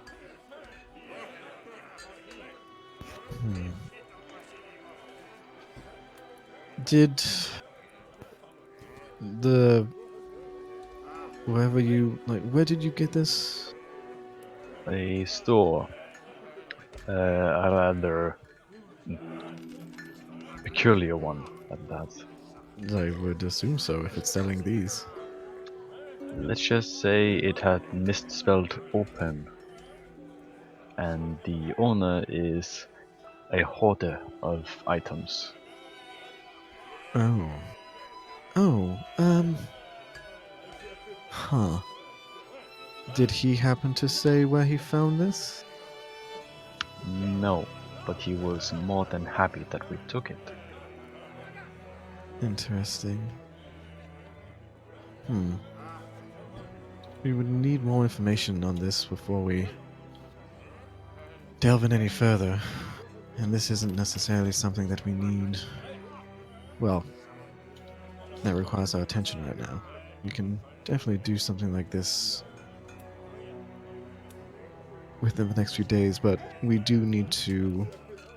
Hmm. Did the wherever you like, where did you get this? A store, a rather peculiar one at that. I would assume so if it's selling these. Let's just say it had misspelled open, and the owner is a hoarder of items. Oh. Oh, huh. Did he happen to say where he found this? No, but he was more than happy that we took it. Interesting. We would need more information on this before we delve in any further. And this isn't necessarily something that we need. Well, that requires our attention right now. We can definitely do something like this within the next few days, but we do need to.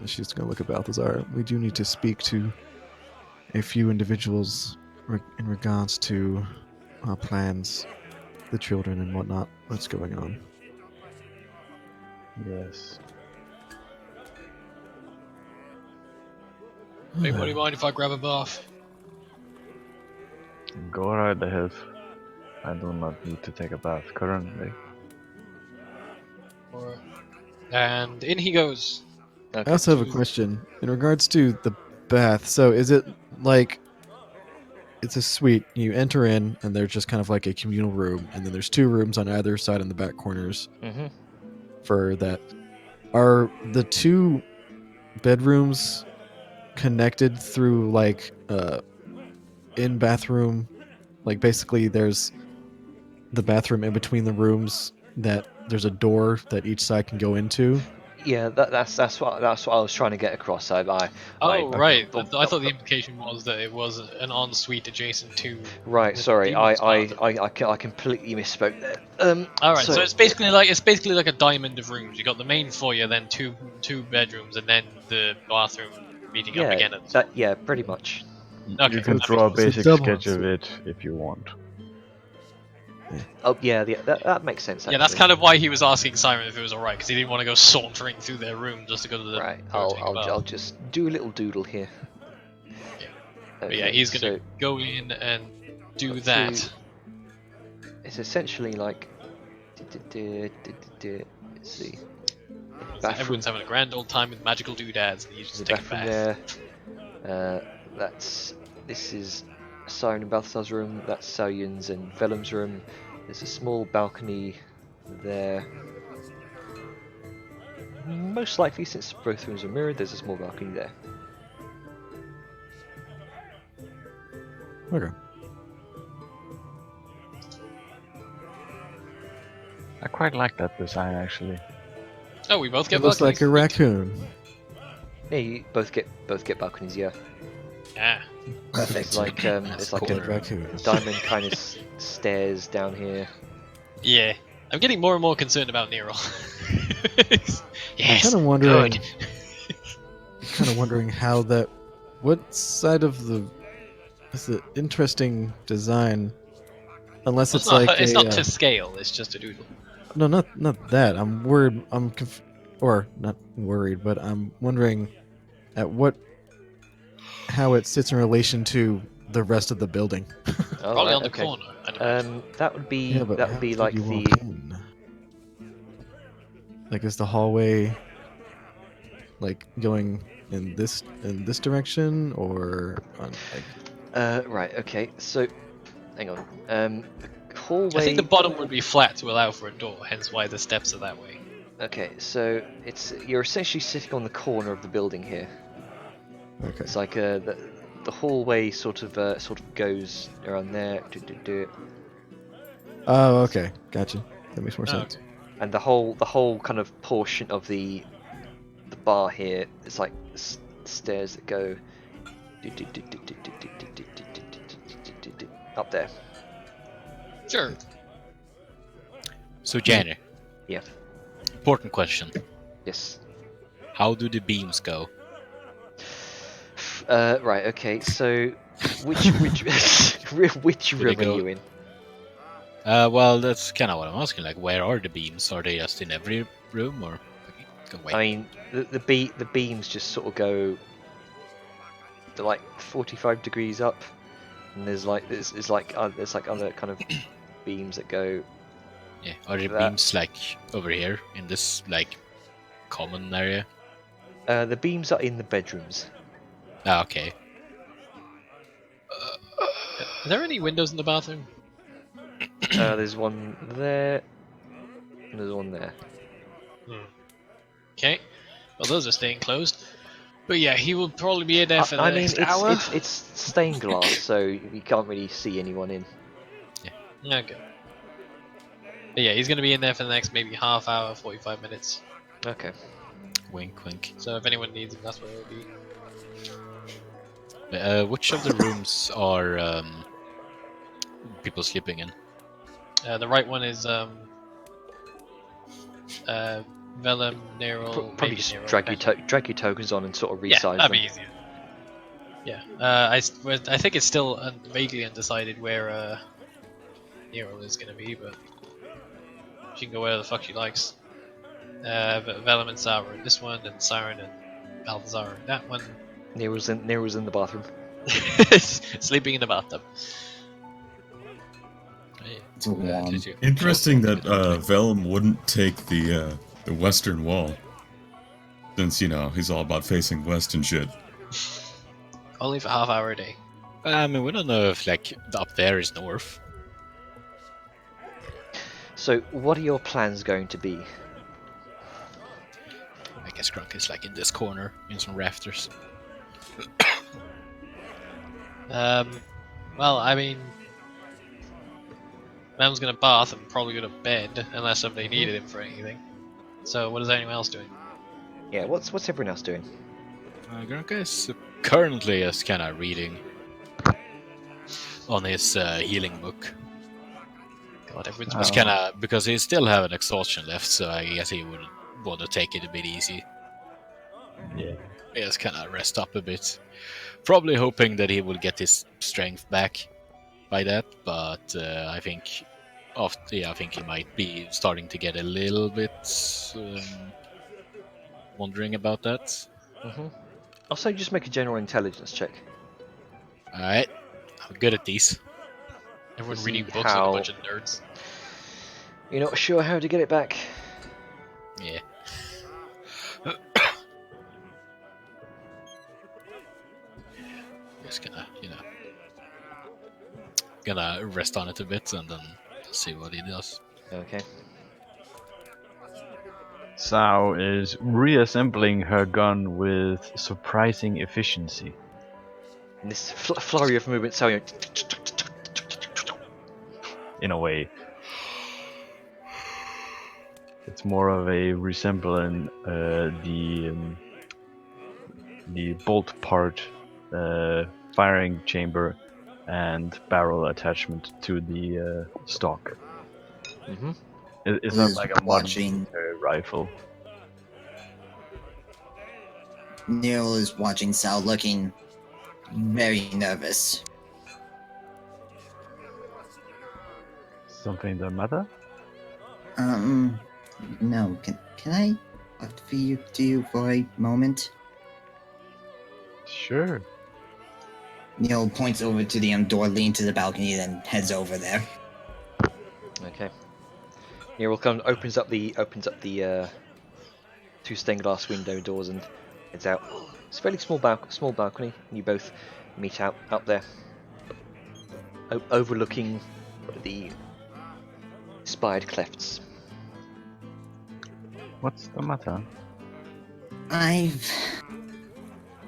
She's going to look at Balthazar. We do need to speak to a few individuals in regards to our plans, the children and whatnot. What's going on? Yes. Anybody mind if I grab a bath? Go right ahead. I do not need to take a bath currently. And in he goes. I also have a question in regards to the bath. So is it like it's a suite? You enter in, and there's just kind of like a communal room, and then there's two rooms on either side in the back corners for that. Are the two bedrooms connected through like in bathroom? Like basically, there's the bathroom in between the rooms that there's a door that each side can go into. Yeah, that's what I was trying to get across. Right. I thought the implication was that it was an ensuite adjacent to. Right. Sorry, Demon's I completely misspoke there. All right. So it's basically like a diamond of rooms. You got the main foyer, then two bedrooms, and then the bathroom meeting up again. Yeah, pretty much. Okay, You can that draw a makes basic double sketch of suite. it if you want. Oh yeah, that makes sense. Yeah, that's kind of why he was asking Simon if it was alright, because he didn't want to go sauntering through their room just to go to the. Right. go take a bath. I'll just do a little doodle here. Yeah. But yeah, he's gonna go in and do that. It's essentially like. Let's see. So everyone's having a grand old time with magical doodads, and you just take a bath. There. This is Siren and Balthazar's room. That's Saoyun's and Vellum's room. There's a small balcony there. Most likely, since both rooms are mirrored, there's a small balcony there. Okay. I quite like that design actually. Oh, we both get It looks balconies. like a raccoon. Yeah, you both get balconies. Yeah. Yeah. Perfect. It's like it's like Called a raccoon. diamond kind of stairs down here. Yeah. I'm getting more and more concerned about Nero. Yes. Kind of wondering. Good. Kind of wondering how that. What side of the? It's an interesting design. Unless it's like it's a, not to scale. It's just a doodle. No, not that. I'm worried. Or not worried, but I'm wondering at how it sits in relation to the rest of the building. Oh, Probably right, on the okay. corner. I'd imagine. That would be Yeah, but that how would be did like you the walk in? Like, is the hallway like going in this direction, or on, like Right. Okay. So, hang on. Hallway. I think the bottom would be flat to allow for a door, hence why the steps are that way. Okay. So you're essentially sitting on the corner of the building here. Okay. It's like the hallway sort of goes around there. Oh, okay. Gotcha. That makes more Oh, sense. okay. And the whole kind of portion of the bar here is like stairs that go up there. Sure. So, Jenny. Yeah. Important question. Yes. How do the beams go? Right. Okay. So, which which they room are go- you in? Well, that's kind of what I'm asking. Like, where are the beams? Are they just in every room, or? Go wait. I mean, the beams just sort of go. They're like 45 degrees up, and there's like other kind of beams that go. Yeah. Are the that- beams like over here in this like common area? The beams are in the bedrooms. Ah, okay. Are there any windows in the bathroom? There's one there, and there's one there. Okay. Well, those are staying closed. But yeah, he will probably be in there for the I mean, next hour. it's stained glass, so you can't really see anyone in. Okay. But yeah, he's going to be in there for the next maybe half hour, 45 minutes. Okay. Wink, wink. So if anyone needs him, that's where he'll be. Which of the rooms are people sleeping in? The right one is Velum, Nero, Probably maybe just Nero, drag okay. your tokens on and sort of Yeah, resize that'd be them. easier. Yeah, I think it's still vaguely undecided where Nero is going to be, but she can go wherever the fuck she likes. But Velum and Sauron in this one, and Siren and Balthazar in that one. Nero's in the bathroom. Sleeping in the bathtub. It's warm. Interesting that Velum wouldn't take the western wall, since he's all about facing west and shit. Only for half hour a day. I mean, we don't know if like up there is north. So, what are your plans going to be? I guess Grunk is like in this corner in some rafters. Well, I mean, Man's gonna bath and probably go to bed unless somebody needed him for anything. So, what is anyone else doing? Yeah, what's everyone else doing? Grunk is currently just kind of reading on his healing book. God, everyone's It's kind of because he still have an exhaustion left, so I guess he would want to take it a bit easy. Yeah. Just kind of rest up a bit. Probably hoping that he will get his strength back by that, but I think I think he might be starting to get a little bit wondering about that. Also, just make a general intelligence check. Alright, I'm good at these. everyone see reading books how- like a bunch of nerds. You're not sure how to get it back? Yeah. Just gonna rest on it a bit and then see what he does. Okay. Sao is reassembling her gun with surprising efficiency. And this flurry of movement, so In a way. It's more of a resembling the bolt part, firing chamber, and barrel attachment to the stock. It's not Who's like a watching? modern rifle. Nero is watching Sal looking very nervous. Something the matter? No. Can I talk to you for a moment? Sure. Nero points over to the door, leans to the balcony, then heads over there. Okay. Nero opens up the two stained glass window doors and heads out. It's a fairly small balcony. And you both meet out there. overlooking the spired clefts. What's the matter? I've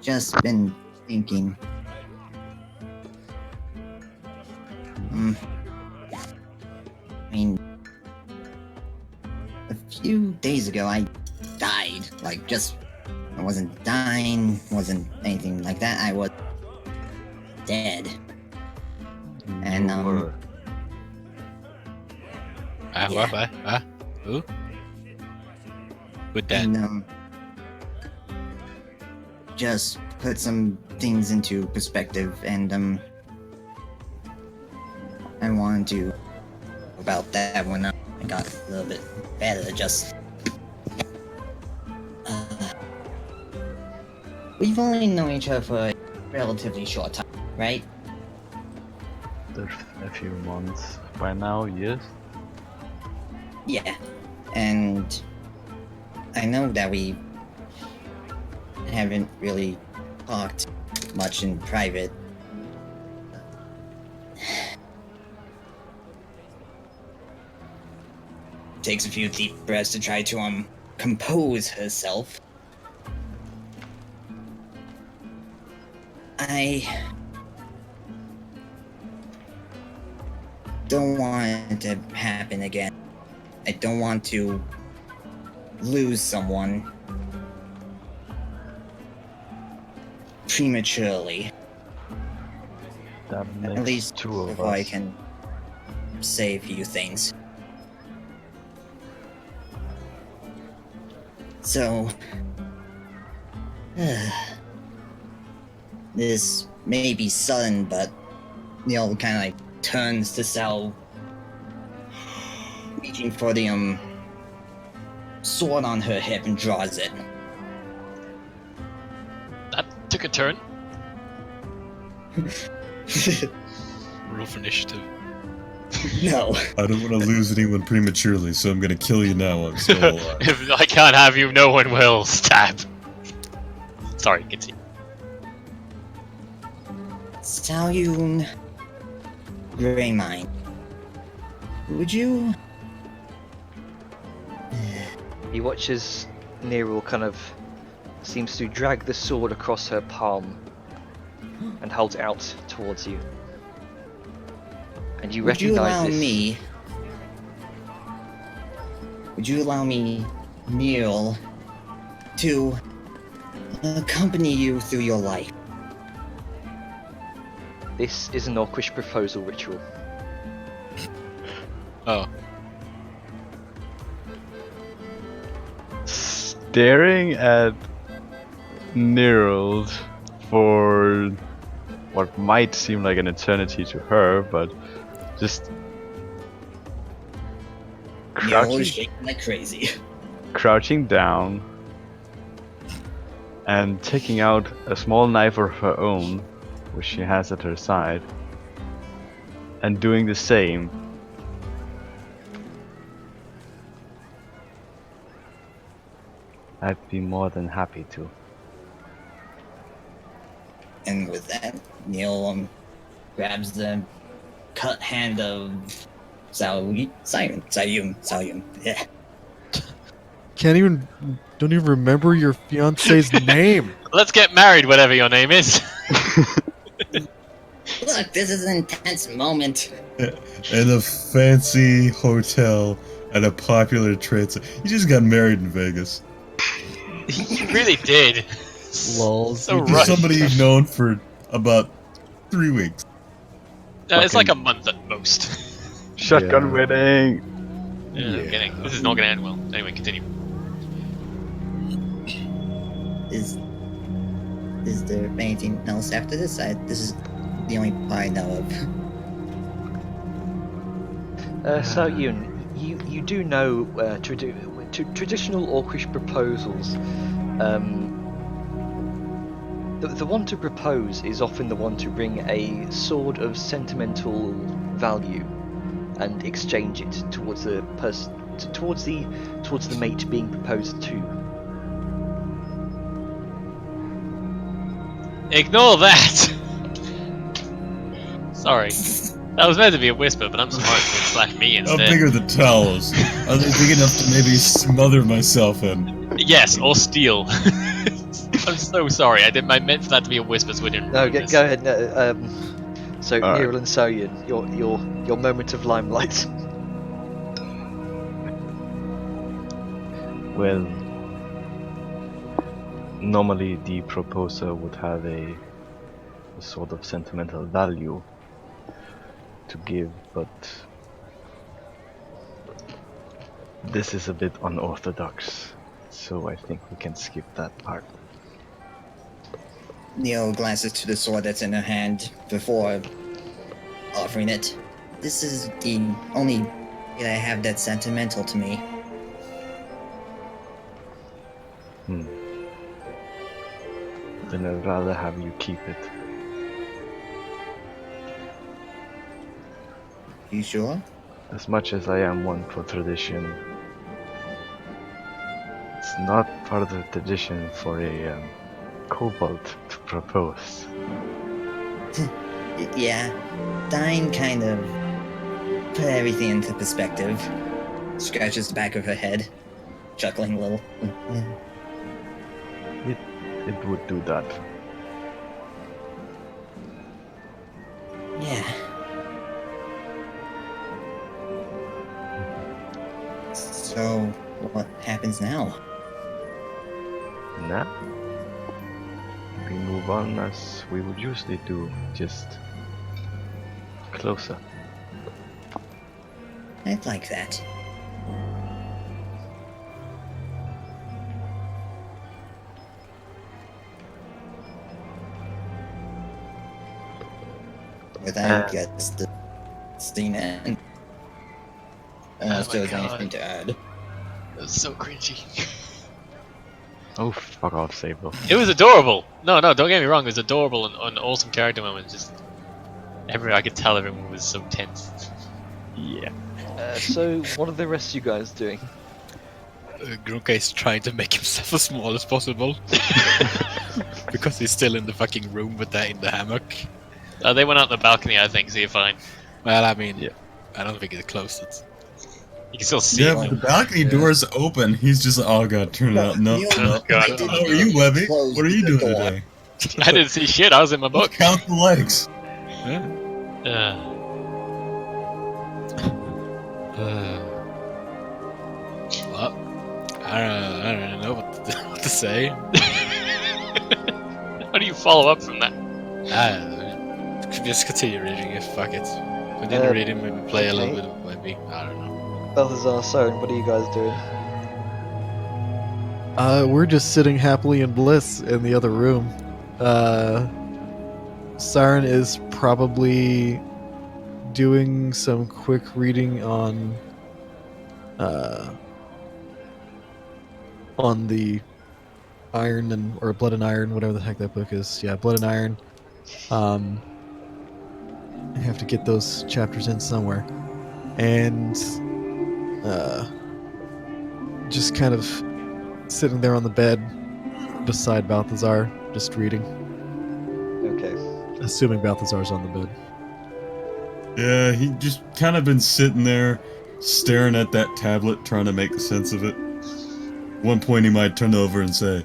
just been thinking. I mean, a few days ago I died. Like, just, I wasn't dying, wasn't anything like that. I was dead. And, Or- yeah. Who? With that? And, just put some things into perspective, and, I wanted to about that when I got a little bit better. Just we've only known each other for a relatively short time, right? A few months by now, yes. Yeah, and I know that we haven't really talked much in private. Takes a few deep breaths to try to compose herself. I don't want it to happen again. I don't want to lose someone prematurely. That makes At least two of before I us. can say a few things. So, this may be sudden, but Neil kind of like turns to Sal, reaching for the sword on her hip and draws it. That took a turn. Roll for initiative. No. I don't want to lose anyone prematurely, so I'm gonna kill you now while I'm still alive. If I can't have you, no one will. Stab. Sorry, continue. Salyun Greymine, would you? He watches Nero kind of seems to drag the sword across her palm and holds it out towards you. And you Would you recognize allow this. me? Would you allow me, Neil, to accompany you through your life? This is an Orcish proposal ritual. Oh, Staring at Nerold for what might seem like an eternity to her, but just Neil is crouching, shaking like crazy. crouching down and taking out a small knife of her own, which she has at her side, and doing the same. I'd be more than happy to. And with that, Neil grabs the cut hand of Salyun. Yeah. Don't even remember your fiance's name. Let's get married, whatever your name is. Look, this is an intense moment. In a fancy hotel at a popular trade center. You just got married in Vegas. You really did. Lols. So With rushed. somebody you've known for about 3 weeks. It's like a month at most. Shotgun Yeah. wedding! Yeah, I'm kidding. This is not gonna end well. Anyway, continue. Is there anything else after this? This is the only part I know of. So you do know traditional Orcish proposals. The one to propose is often the one to bring a sword of sentimental value and exchange it towards the person, towards the mate being proposed to. Ignore that. Sorry. That was meant to be a whisper, but I'm smart, so it slash me How instead. big are the towels? Are they big enough to maybe smother myself in? Yes, or steal. I'm so sorry. I meant for that to be a whisper, so we didn't. No, ruin this. go ahead. So Alright. Nero and Soyun, your moment of limelight. Well, normally the proposer would have a sort of sentimental value to give, but this is a bit unorthodox, so I think we can skip that part. Neo glances to the sword that's in her hand before offering it. This is the only that I have that's sentimental to me. Then I'd rather have you keep it. You sure? As much as I am one for tradition, it's not part of the tradition for a kobold to propose. Yeah. Dine kind of put everything into perspective. Scratches the back of her head, chuckling a little. It would do that. Yeah. So, what happens now? Now, we move on as we would usually do, just closer. I'd like that. With that, gets the scene end. Unless Oh my there's God. anything to add. That was so cringy. Oh, fuck off, Sable. It was adorable. No, don't get me wrong. It was adorable and an awesome character moment. Just I could tell everyone was so tense. Yeah. So what are the rest of you guys doing? Grunka is trying to make himself as small as possible. Because he's still in the fucking room with that in the hammock. They went out the balcony, I think, so you're fine. Well, I mean, Yeah. I don't think it closed it. You can still see Yeah, them. but the balcony door's open. He's just like, oh god, turn it up. No, Neo- no. God. I didn't How are you, Webby? close What are you the doing door. today? I didn't see shit. I was in my book. Count the legs. Well, I don't know what to say. How do you follow up from that? Just continue reading it, fuck it. Continue reading, maybe play a little okay. bit of Webby. I don't know. Balthazar, Soren, what are you guys doing? We're just sitting happily in bliss in the other room. Siren is probably doing some quick reading on the Iron and or Blood and Iron, whatever the heck that book is. Yeah, Blood and Iron. I have to get those chapters in somewhere, and just kind of sitting there on the bed beside Balthazar, just reading, Okay. assuming Balthazar's on the bed. Yeah, he just kind of been sitting there, staring at that tablet, trying to make sense of it. One point he might turn over and say,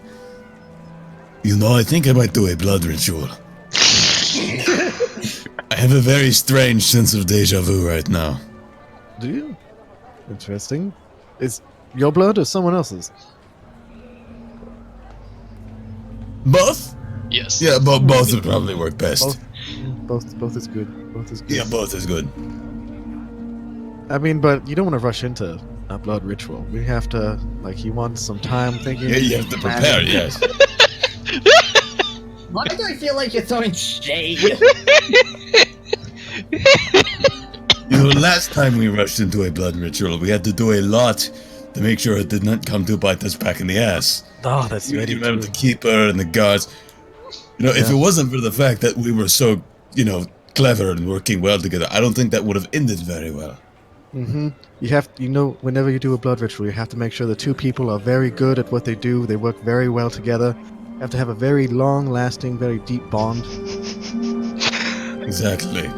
"You know, I think I might do a blood ritual. I have a very strange sense of deja vu right now." Do you? Interesting. Is your blood or someone else's? Both? Yes. Yeah, both would probably work best. Both is good. Both is good. Yeah, both is good. I mean, but you don't want to rush into a blood ritual. We have to, like, you want some time thinking. Yeah, you have to prepare, yes. Why do I feel like you're throwing shade? You know, last time we rushed into a blood ritual, we had to do a lot to make sure it did not come to bite us back in the ass. Oh, that's You right. remember the keeper and the guards. You know, if Yeah. it wasn't for the fact that we were so, clever and working well together, I don't think that would have ended very well. Mm-hmm. Whenever you do a blood ritual, you have to make sure the two people are very good at what they do. They work very well together. You have to have a very long-lasting, very deep bond. Exactly.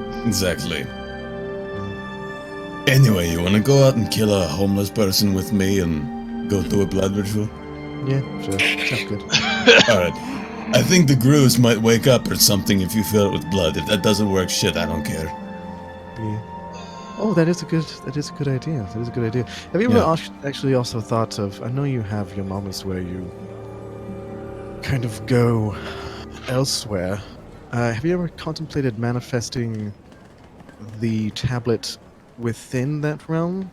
Anyway, you wanna go out and kill a homeless person with me and go through a blood ritual? Yeah, sure. Sounds good. Alright. I think the grooves might wake up or something if you fill it with blood. If that doesn't work, shit, I don't care. Yeah. Oh, that is a good idea. That is a good idea. Have you ever Yeah. actually also thought of? I know you have your moments where you kind of go elsewhere. Have you ever contemplated manifesting the tablet within that realm?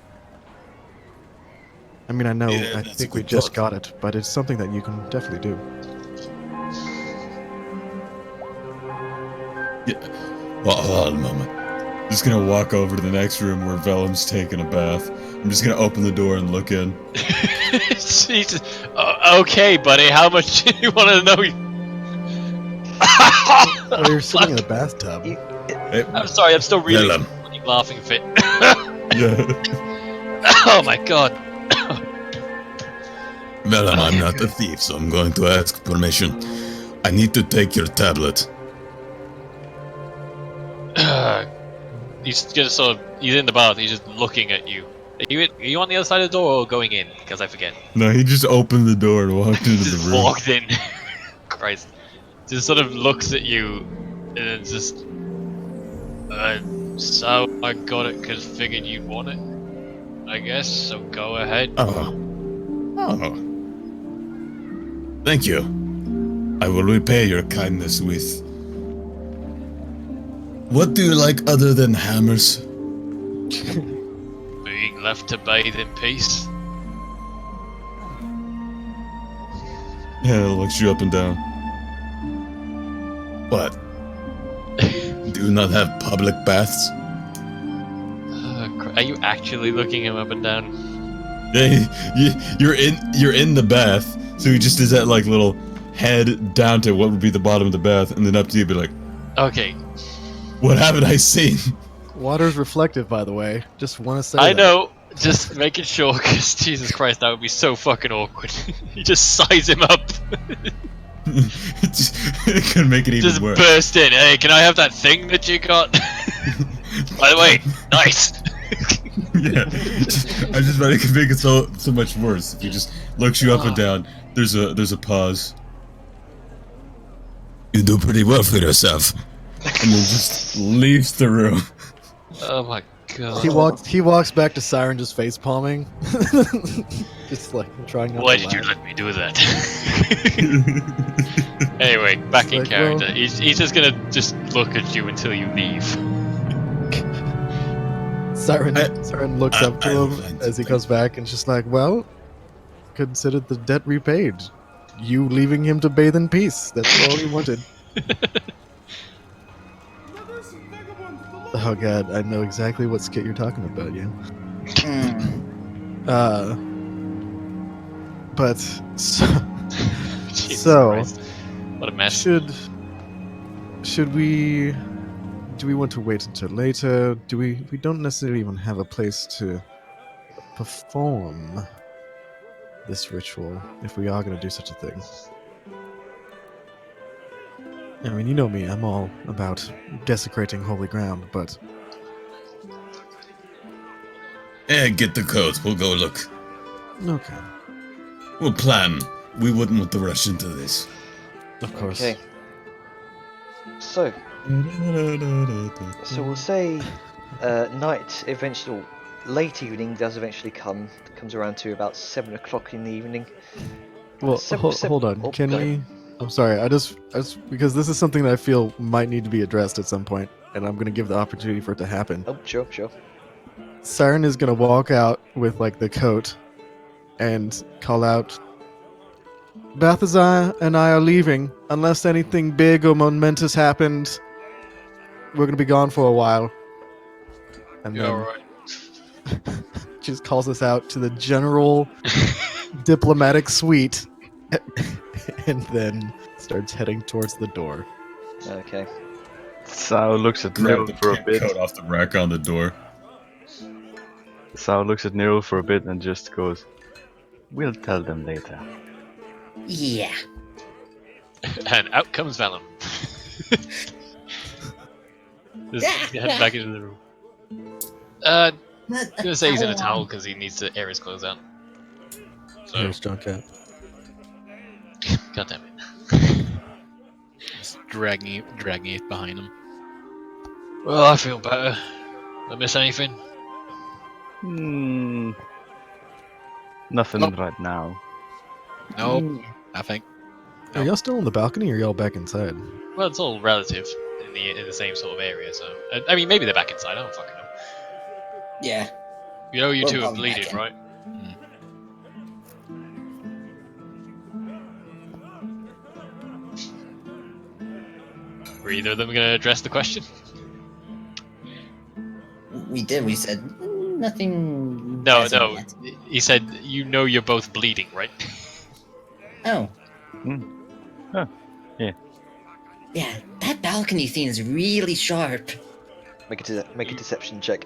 I mean, I know, Yeah, I that's a think we good just thought. got it, but it's something that you can definitely do. Yeah. Well, hold on a moment. I'm just gonna walk over to the next room where Vellum's taking a bath. I'm just gonna open the door and look in. Jesus. Okay, buddy. How much do you want to know? Well, you're sitting in a Fuck. bathtub. Hey, I'm sorry. I'm still reeling Vellum. from the fucking laughing fit. Yeah. Oh my god. Vellum, I'm not a thief, so I'm going to ask permission. I need to take your tablet. He's just sort of. He's in the bath. He's just looking at you. Are you on the other side of the door or going in? Because I forget. No, he just opened the door and walked into the Just room. walked in. Christ. Just sort of looks at you and then just. So I got it because figured you'd want it. I guess, so go ahead. Oh. Thank you. I will repay your kindness with... What do you like other than hammers? Being left to bathe in peace. Yeah, it looks you up and down. What? Do you not have public baths? Are you actually looking him up and down? Yeah, you're in the bath, so he just does that like little head down to what would be the bottom of the bath, and then up to you, be like, Okay, "What haven't I seen?" Water's reflective, by the way. Just want to say I that. know. Just making sure, because Jesus Christ, that would be so fucking awkward. You just size him up. It could make it even Just worse. burst in. Hey, can I have that thing that you got? By the way, nice. Yeah, I just thought it could make it so much worse if he just looks you up and down. There's a pause. You do pretty well for yourself, and then just leaves the room. Oh my god. He walks back to Siren, just face palming, just like trying not Why to did you laugh. let me do that? Anyway, back in like, character. well- He's just gonna just look at you until you leave. Siren looks up to I him find as he something. goes back and just like, well, consider the debt repaid. You leaving him to bathe in peace. That's all he wanted. Oh god, I know exactly what skit you're talking about, yeah. But Jesus So- Christ. What a mess. should we do we want to wait until later? Do we don't necessarily even have a place to perform this ritual if we are going to do such a thing. I mean, you know me, I'm all about desecrating holy ground, but Get the coat. We'll go look. okay, We'll plan. We wouldn't want to rush into this. of course. Okay. So we'll say night eventually, late evening does eventually comes around to about 7 o'clock in the evening. Well, hold on. Oh, Can go ahead. we? I'm sorry. I just because this is something that I feel might need to be addressed at some point, and I'm going to give the opportunity for it to happen. Oh, sure. Siren is going to walk out with like the coat and call out, Balthazar and I are leaving. Unless anything big or momentous happened, we're going to be gone for a while. And You're then alright. just calls us out to the general diplomatic suite and then starts heading towards the door. Okay. Sao looks at Grab Nero the for a bit. coat off the rack on the door. Sao looks at Nero for a bit and just goes, "We'll tell them later." Yeah. And out comes Vellum. Just head back into the room. Not I'm gonna say he's in a towel towel. because he needs to air his clothes out. So, Here's John Cat. God damn it. Just dragging it behind him. Well, I feel better. I miss anything? Nothing Oh. right now. No, Mm, I think. Are y'all still on the balcony or are y'all back inside? Well, it's all relative in the same sort of area. So, I mean, maybe they're back inside. I don't fucking know. Yeah. You know, you We're two are probably back bleeding, in. right? Were either of them gonna address the question? We did. We said nothing. No, as of no. yet." He said, "You know, you're both bleeding, right?" Oh. Huh. Yeah. Yeah, that balcony scene is really sharp. Make a deception check.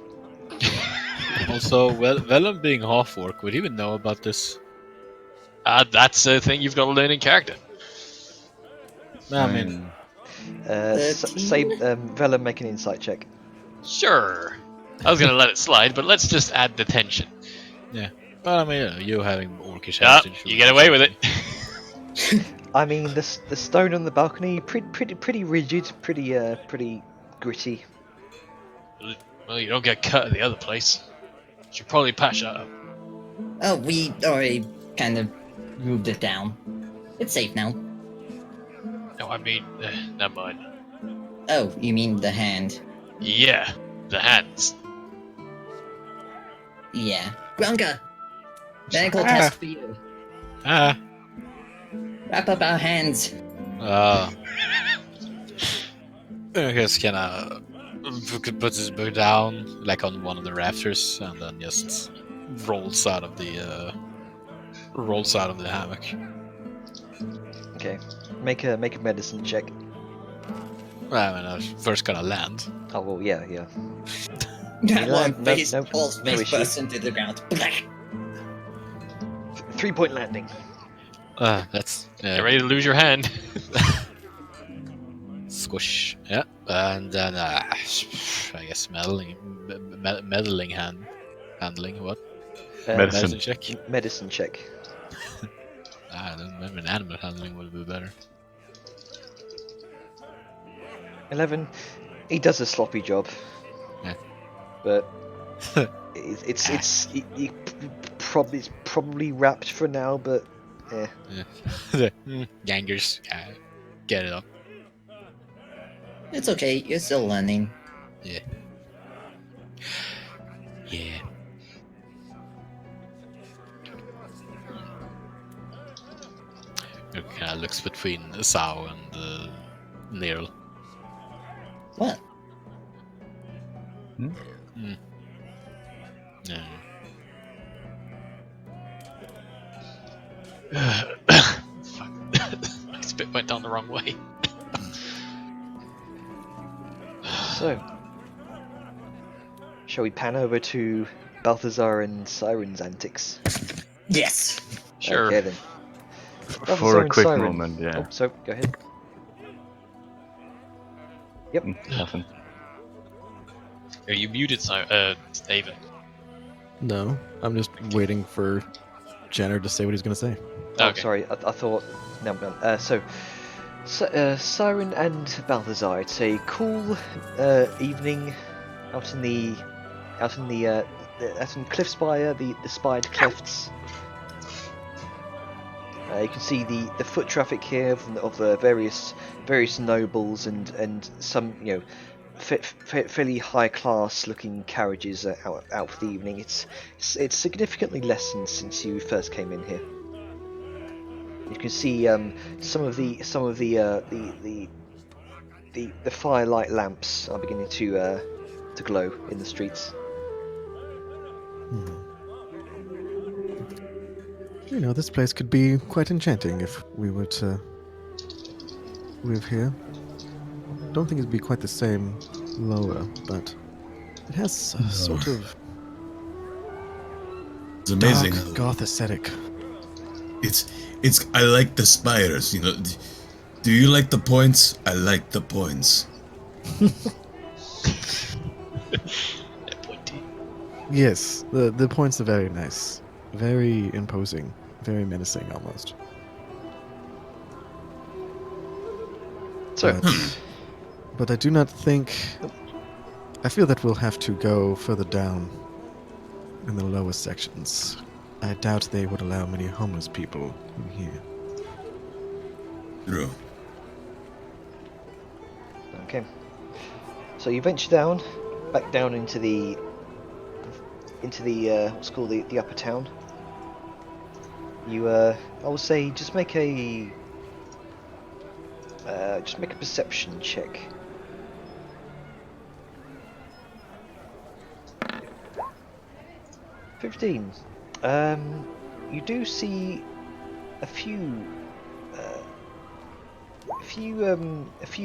Also, Vellum being half orc, would he even know about this? That's a thing you've got to learn in character. I mean, Say, Vela, make an insight check. Sure. I was gonna let it slide, but let's just add the tension. but I mean, you having orcish Yeah, heritage. you get away with it. I mean, the stone on the balcony, pretty rigid, pretty gritty. Well, you don't get cut at the other place. Should probably patch that up. Oh, we already kind of moved it down. It's safe now. No, I mean, never mind. Oh, you mean the hand? Yeah, the hands. Yeah. Grunka! Medical test for you. Ah. Wrap up our hands. I guess kinda puts his book down, like on one of the rafters, and then just rolls out of the hammock. Okay, make a medicine check. I mean, I was first gonna land. Oh well, yeah. That No, one no, face, no, false no face issue. bursts into the ground. 3-point landing. That's Get ready to lose your hand. squish. Yeah, and then I guess meddling handling. What? Medicine. check. Medicine check. I don't remember. Animal handling would be better. 11. He does a sloppy job. Yeah. But it's probably wrapped for now. But yeah. Gangers, get it up. It's okay, you're still learning. Yeah. It kind of looks between Sao and Neil. What? Yeah. Fuck. My spit went down the wrong way. So, shall we pan over to Balthazar and Siren's antics? Yes! Sure. Okay then. Balthazar For a and quick Siren. moment, yeah. Oh, so go ahead. Yep. Nothing. Are you muted, David? No, I'm just waiting for Jenner to say what he's gonna say. Oh, Okay. sorry. I thought. No, no. So, Siren and Balthazar. It's a cool evening out in Cliffspire, the spired cliffs. You can see the foot traffic here of the various nobles and some fairly high class looking carriages out for the evening. It's significantly lessened since you first came in here. You can see some of the firelight lamps are beginning to glow in the streets. You know, this place could be quite enchanting if we were to live here. Don't think it'd be quite the same lower, but it has a sort of It's amazing. dark goth aesthetic. It's I like the spires, you know. Do you like the points? I like the points. Yes, the points are very nice. Very imposing. Very menacing, almost. So, But I do not think... I feel that we'll have to go further down in the lower sections. I doubt they would allow many homeless people in here. True. okay. So you venture down, back down into the what's called the upper town. You I would say just make a perception check. $15. You do see a few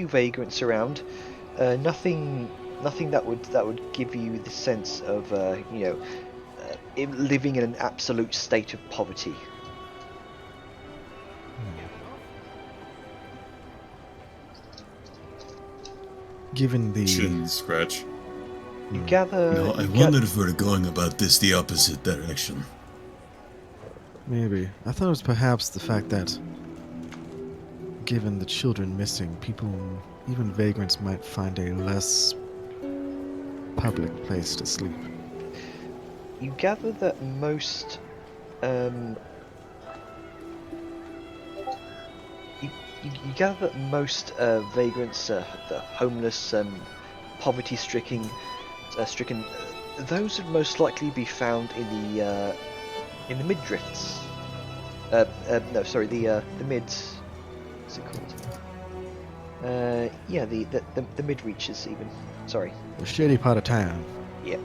vagrants around. Nothing that would give you the sense of living in an absolute state of poverty. Given the... Chin scratch. You gather. No, I wondered if we're going about this the opposite direction. Maybe. I thought it was perhaps the fact that, given the children missing, people, even vagrants, might find a less public place to sleep. You gather that most you gather that most vagrants, the homeless, poverty-stricken, those would most likely be found in the mid-drifts. No, sorry, the mids. What's it called? Yeah, the mid-reaches even. Sorry. The shady part of town. Yeah.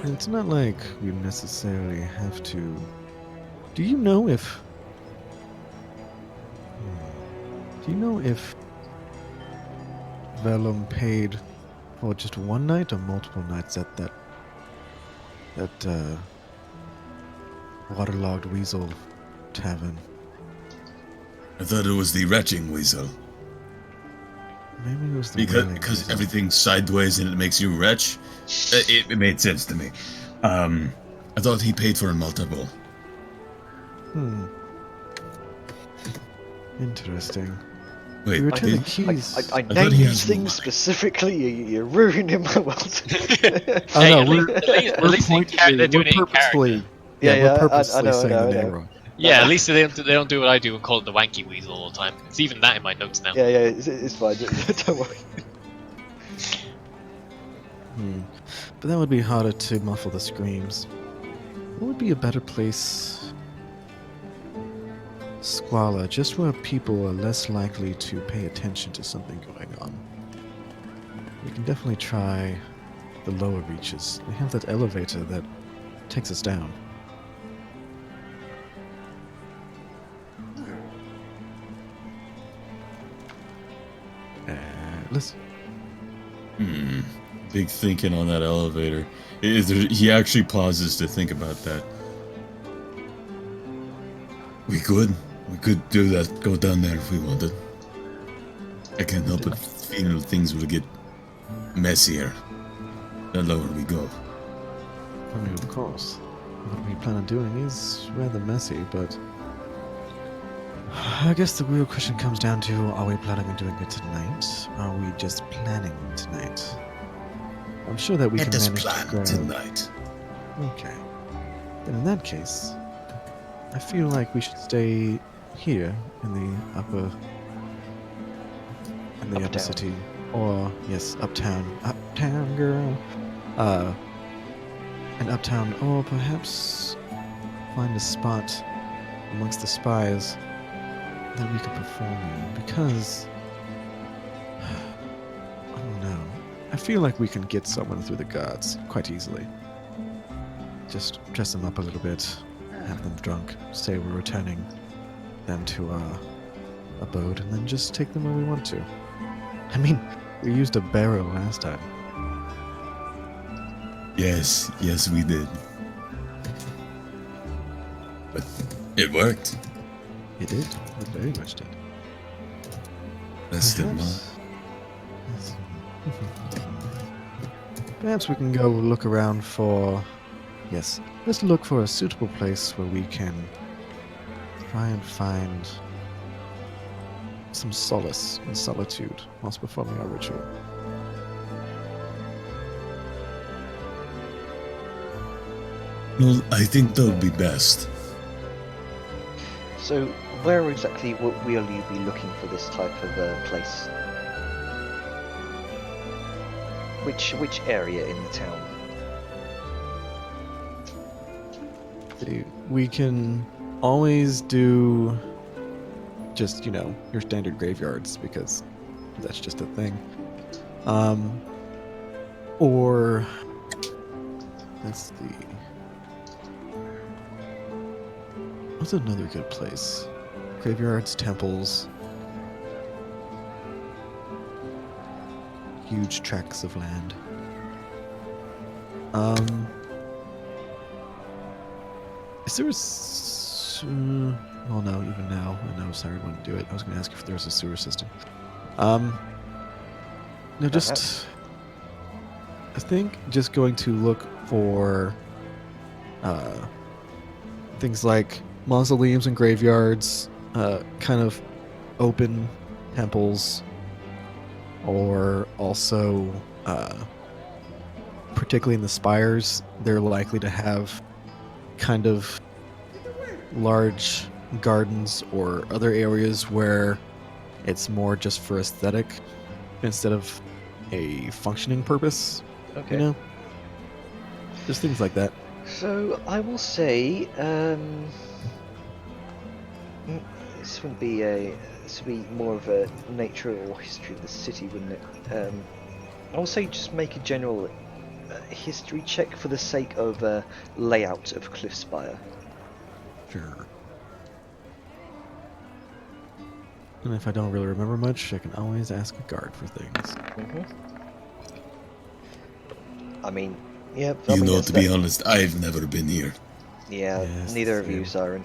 It's not like we necessarily have to... Do you know if... Vellum paid for just one night or multiple nights at that waterlogged weasel tavern? I thought it was the retching weasel. Maybe it was the wailing Because weasel. everything's sideways and it makes you retch. It made sense to me. I thought he paid for a multiple. Interesting. Wait, We return he- the keys. I thought named he these had things one. specifically. You're ruining my world. Oh, Hey, no, at we're, least- at we're least in pointedly, they're doing we're it in purposefully, character. Yeah, we're I purposely know, saying I the know. name wrong. Yeah, at least they don't do what I do and call it the wanky weasel all the time. It's even that in my notes now. Yeah, it's fine. Don't worry. But that would be harder to muffle the screams. What would be a better place? Squalor, just where people are less likely to pay attention to something going on. We can definitely try the lower reaches. We have that elevator that takes us down. Listen. Big thinking on that elevator. He actually pauses to think about that. We could do that, go down there if we wanted. I can't help but feel things will get messier the lower we go. I mean, of course. What we plan on doing is rather messy, but I guess the real question comes down to, are we planning on doing it tonight? Are we just planning tonight? I'm sure that we Let can us manage to plan grab... tonight. Okay. Then in that case, I feel like we should stay here in the upper Uptown. city. Or, yes, uptown. Uptown, girl. And uptown, or perhaps find a spot amongst the spires that we could perform in, because I don't know. I feel like we can get someone through the guards quite easily. Just dress them up a little bit, have them drunk, say we're returning them to our abode, and then just take them where we want to. I mean, we used a barrow last time. Yes, we did. But it worked. It did. It very much did. Best in mind. Perhaps- Perhaps we can go look around for. Yes, let's look for a suitable place where we can try and find some solace and solitude whilst performing our ritual. Well, I think that would be best. So, where exactly will you be looking for this type of place? Which area in the town? We can always do just, your standard graveyards because that's just a thing. Or let's see. What's another good place? Graveyards, temples, huge tracts of land. Is there a well, no, even now, I know Siren wouldn't do it. I was going to ask if there was a sewer system. No, just... I think just going to look for things like mausoleums and graveyards, kind of open temples, or also, particularly in the spires, they're likely to have kind of large gardens or other areas where it's more just for aesthetic instead of a functioning purpose. Okay. Just things like that. So I will say, this would be more of a nature or history of the city, wouldn't it? I will say just make a general history check for the sake of layout of Cliffspire. Sure. And if I don't really remember much, I can always ask a guard for things. I mean, yeah. To be honest, I've never been here. Yeah, Yes, neither of you, same. Siren.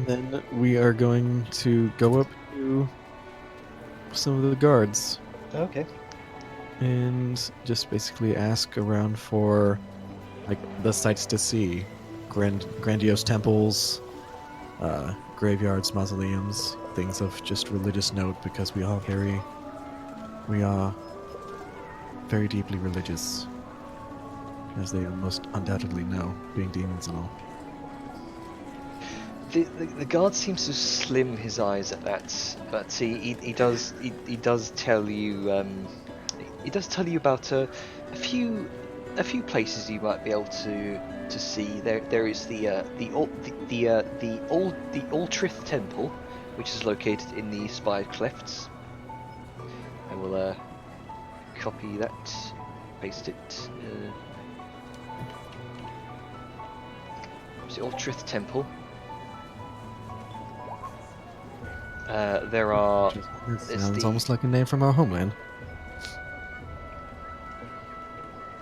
Then we are going to go up to some of the guards Okay. and just basically ask around for like the sights to see, grandiose temples, graveyards, mausoleums, things of just religious note because we are very deeply religious, as they most undoubtedly know, being demons and all. The guard seems to slim his eyes at that, but he does tell you about a few places you might be able to see. There is the Altrith Temple, which is located in the Spired Clefts. I will copy that, paste it. It's the Altrith Temple. There are. It there's sounds the- almost like a name from our homeland.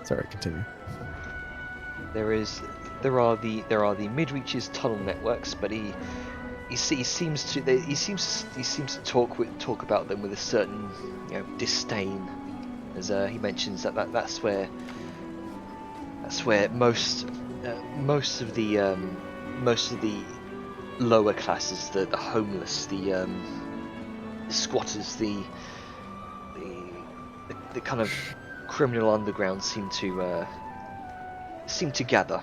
Sorry, continue. There are the Midreaches tunnel networks, but he seems to talk about them with a certain disdain, as he mentions that's where most of the lower classes, the homeless, the squatters, the kind of criminal underground seem to gather.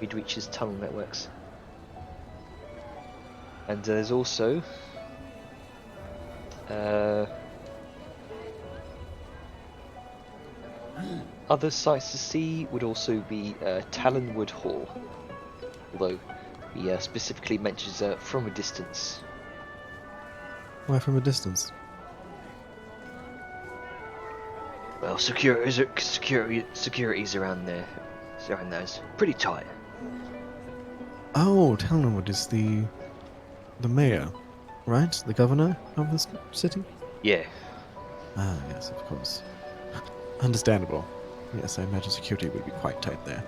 Midreaches tunnel networks, and there's also other sights to see. Would also be Talonwood Hall, although he specifically mentions from a distance. Why from a distance? Well, security's around there. Around there is pretty tight. Oh, Talonwood is the mayor, right? The governor of this city? Yeah. Ah, yes, of course. Understandable. Yes, I imagine security would be quite tight there.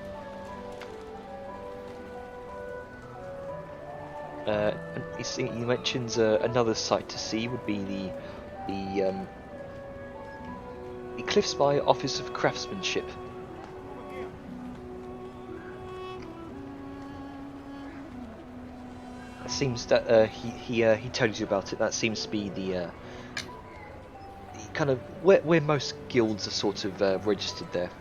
he mentions another sight to see would be the Cliffs By Office of Craftsmanship. It seems that he tells you about it. That seems to be the kind of where most guilds are sort of registered there,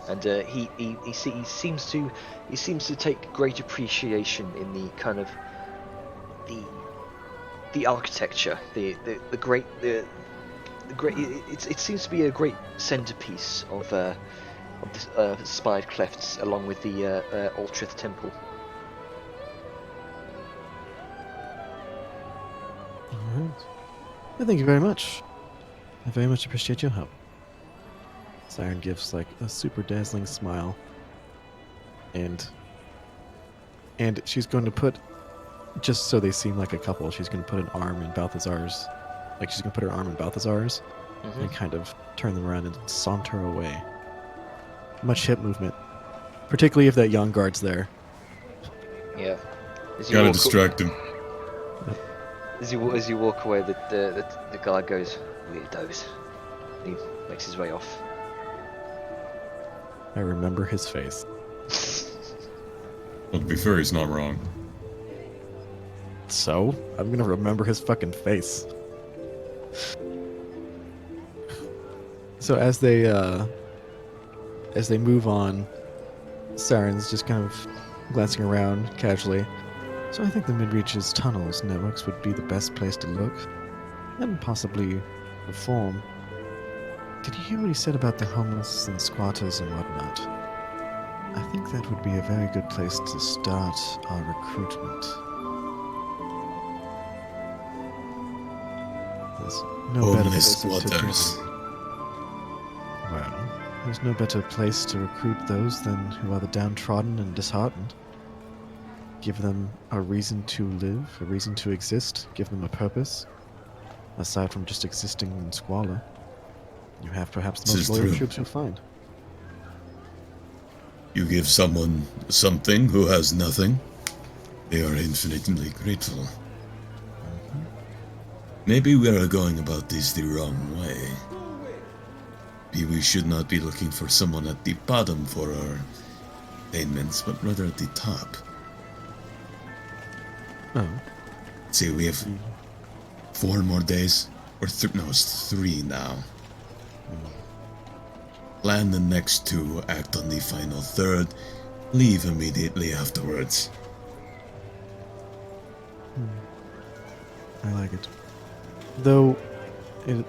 and he seems to take great appreciation in the kind of the architecture, the great it seems to be a great centerpiece of the Spired Clefts, along with the Altrith Temple. Alright. Well, thank you very much. I very much appreciate your help. Siren gives like a super dazzling smile. And she's going to put, just so they seem like a couple, she's going to put an arm in Balthazar's, like she's going to put her arm in Balthazar's and kind of turn them around and saunter away. Much hip movement. Particularly if that young guard's there. Yeah. Gotta distract him. As you walk away, the guard goes, "Weirdos." And he makes his way off. I remember his face. Well, to be fair, he's not wrong. So, I'm gonna remember his fucking face. So as they move on, Siren's just kind of glancing around casually. So I think the Midreach's tunnels networks would be the best place to look, and possibly reform. Did you hear what he said about the homeless and squatters and whatnot? I think that would be a very good place to start our recruitment. There's no better Homeless place to squatters. Well, there's no better place to recruit those than who are the downtrodden and disheartened. Give them a reason to live, a reason to exist, give them a purpose, aside from just existing in squalor. You have perhaps the This most is loyal true. troops you'll find. You give someone something who has nothing, they are infinitely grateful. Maybe we are going about this the wrong way. Maybe we should not be looking for someone at the bottom for our payments, but rather at the top. Oh, See, we have 4 more days, or no, it's 3 now. Plan the next 2, act on the final 3rd, leave immediately afterwards. I like it. Though, it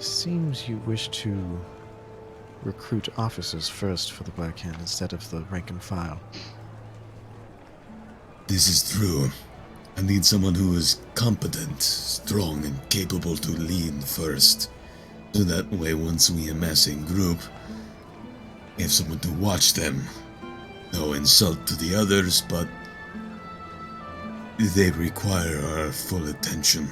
seems you wish to recruit officers first for the Black Hand instead of the rank and file. This is true. I need someone who is competent, strong, and capable to lead first. So that way, once we amass in group, we have someone to watch them. No insult to the others, but they require our full attention.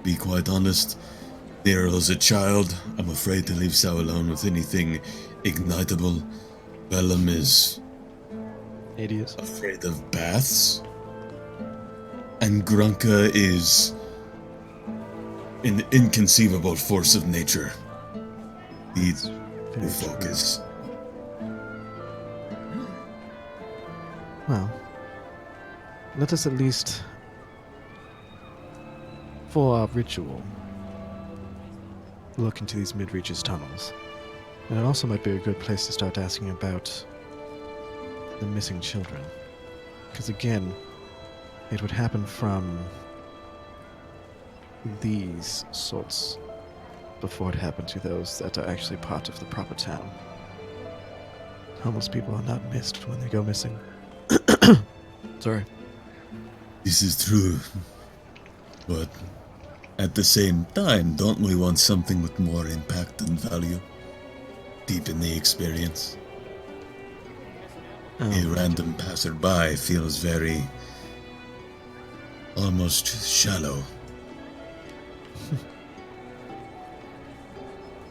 Be quite honest, Nero as a child, I'm afraid to leave Sao alone with anything ignitable. Bellum is Idiots. afraid of baths. And Grunka is an inconceivable force of nature. Needs Very to true. focus. Well, let us at least, for our ritual, look into these Midreach's tunnels. And it also might be a good place to start asking about the missing children. Because again, it would happen from these sorts before it happened to those that are actually part of the proper town. Homeless people are not missed when they go missing. Sorry. This is true. But at the same time, don't we want something with more impact and value? Deepen the experience. Oh, A random passerby feels very almost shallow.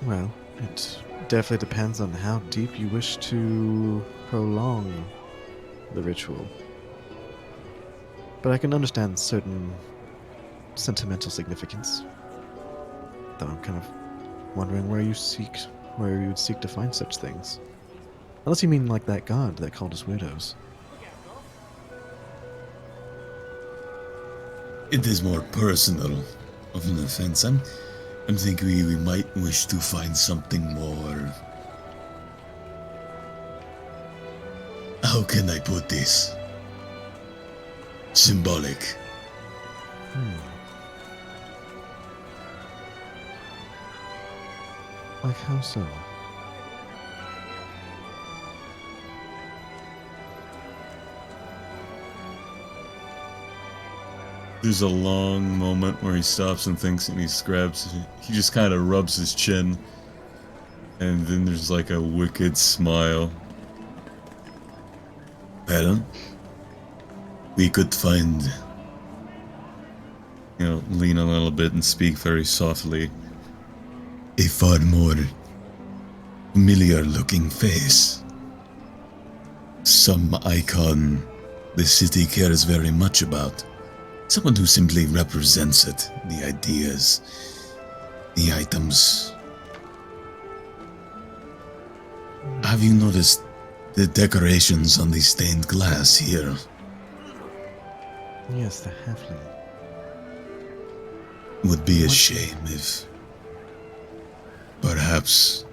well, it definitely depends on how deep you wish to prolong the ritual. but I can understand certain sentimental significance. Though I'm kind of wondering where you would seek to find such things. Unless you mean like that god that called us widows. It is more personal of an offense. I'm thinking we might wish to find something more. How can I put this? Symbolic. Like how so? There's a long moment where he stops and thinks, and he just kind of rubs his chin, and then there's like a wicked smile. Well, we could find, lean a little bit and speak very softly, a far more familiar looking face. Some icon the city cares very much about. Someone who simply represents it, the ideas, the items. Have you noticed the decorations on the stained glass here? Yes, the halfling. Would be a shame if perhaps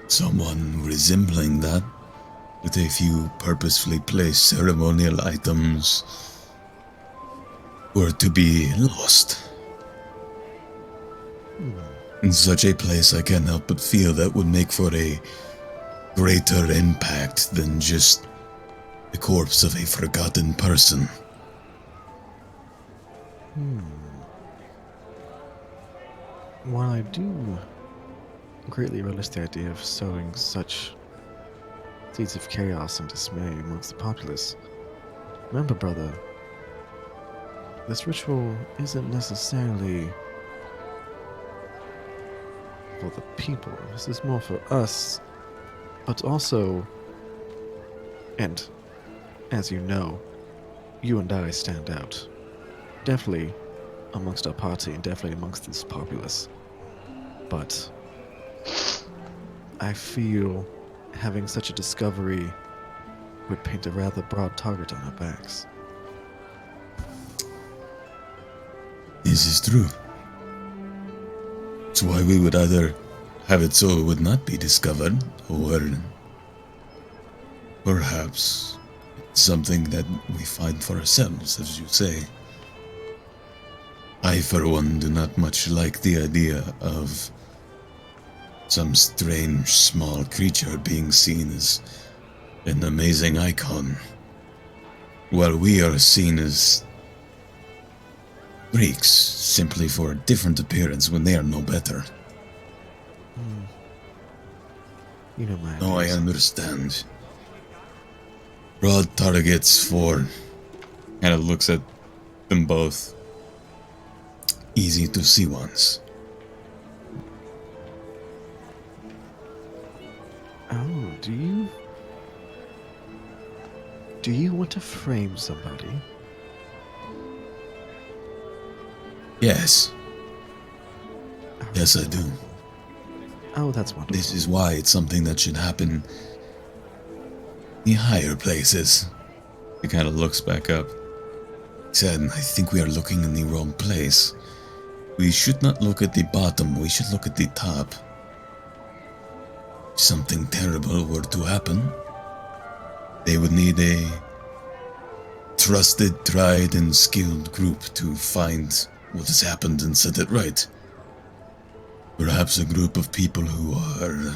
someone resembling that, with a few purposefully placed ceremonial items, were to be lost. In such a place, I can't help but feel that would make for a greater impact than just the corpse of a forgotten person. While I do greatly relish the idea of sowing such seeds of chaos and dismay amongst the populace, remember, brother, this ritual isn't necessarily for the people. This is more for us, but also, and as you know, you and I stand out. Definitely amongst our party and definitely amongst this populace. But I feel having such a discovery would paint a rather broad target on our backs. This is true. It's why we would either have it so it would not be discovered, or perhaps something that we find for ourselves, as you say. I, for one, do not much like the idea of some strange small creature being seen as an amazing icon, while we are seen as freaks simply for a different appearance when they are no better. You know my No, I ideas. understand. Broad targets for... kind of looks at them both. Easy to see ones. Oh, do you want to frame somebody? Yes. Yes, I do. Oh, that's wonderful. This is why it's something that should happen in higher places. He kind of looks back up. He said, I think we are looking in the wrong place. We should not look at the bottom, we should look at the top. If something terrible were to happen, they would need a trusted, tried, and skilled group to find what has happened and set it right. Perhaps a group of people who are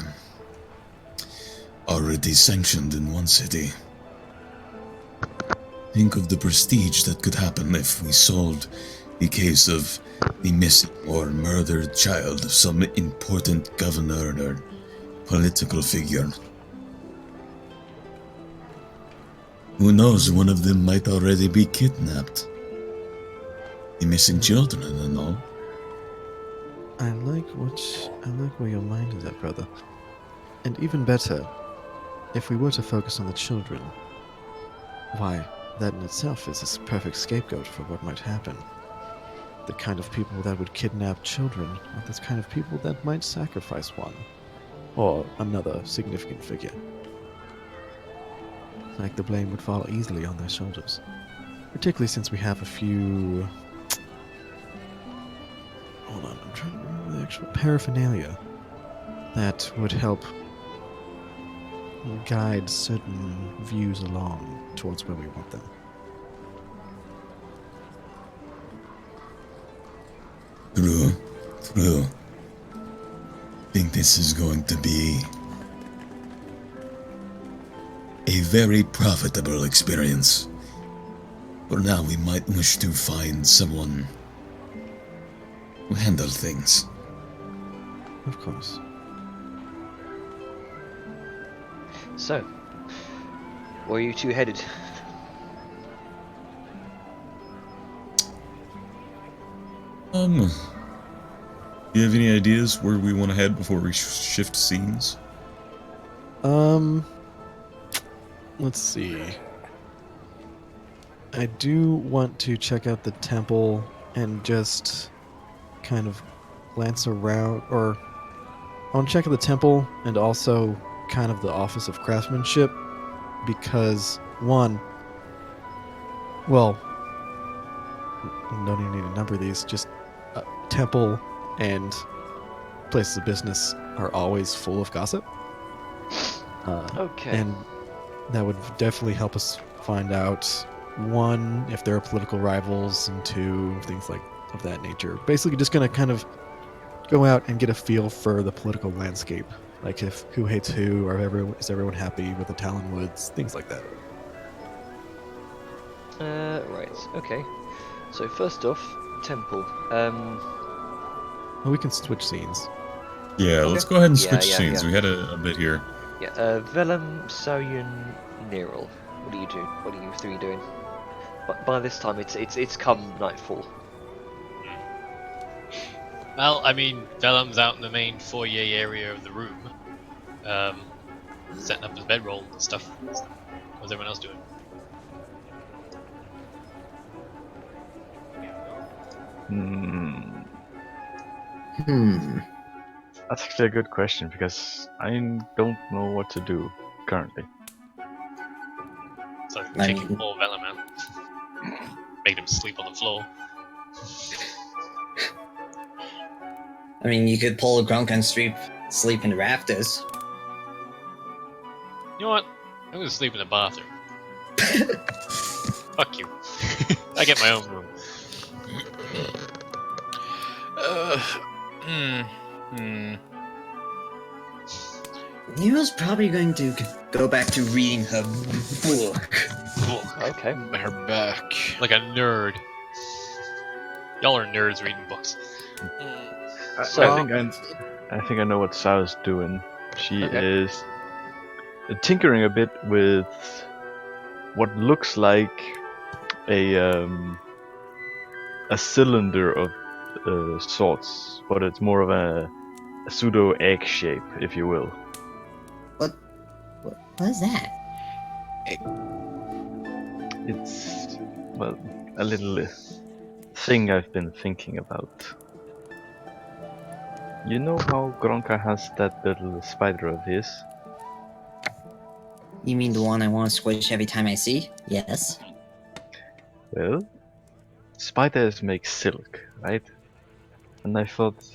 already sanctioned in one city. Think of the prestige that could happen if we solved the case of the missing or murdered child of some important governor or political figure. Who knows, one of them might already be kidnapped. The missing children and all. I like where your mind is at, brother. And even better, if we were to focus on the children, why, that in itself is a perfect scapegoat for what might happen. The kind of people that would kidnap children are the kind of people that might sacrifice one or another significant figure. Like the blame would fall easily on their shoulders, particularly since we have a few... Hold on, I'm trying to remember the actual paraphernalia that would help guide certain views along towards where we want them. True. Think this is going to be a very profitable experience. For now, we might wish to find someone who handles things. Of course. So, where are you two headed? Do you have any ideas where we want to head before we shift scenes? Let's see. I do want to check out the temple and just kind of glance around, or I want to check out the temple and also kind of the Office of Craftsmanship, because one, well, don't even need to number these, just temple and places of business are always full of gossip. Okay. And that would definitely help us find out, one, if there are political rivals, and two, things like of that nature. Basically just going to kind of go out and get a feel for the political landscape. Like if who hates who, or is everyone happy with the Talon Woods, things like that. Right, okay. So first off, temple. Well, we can switch scenes. Yeah, let's go ahead and switch Yeah, scenes. yeah. We had a bit here. Yeah, Velum, Saurian, Neril. What are you doing? What are you three doing? By this time, it's come nightfall. Well, I mean, Velum's out in the main foyer area of the room, setting up his bedroll and stuff. What's everyone else doing? That's actually a good question because I don't know what to do currently. So I kicking mean- poor Velum out. Made him sleep on the floor. I mean, you could pull a Grunk and sleep in the rafters. You know what? I'm gonna sleep in the bathroom. Fuck you. I get my own room. Nero's probably going to go back to reading her book. Okay. Her back. Like a nerd. Y'all are nerds reading books. So- I think I know what Sarah's doing. She Okay. is tinkering a bit with what looks like a cylinder of sorts, but it's more of a pseudo egg shape, if you will. What is that? It's, well, a little thing I've been thinking about. You know how Gronka has that little spider of his? You mean the one I want to squish every time I see? Yes. Well, spiders make silk, right? And I thought,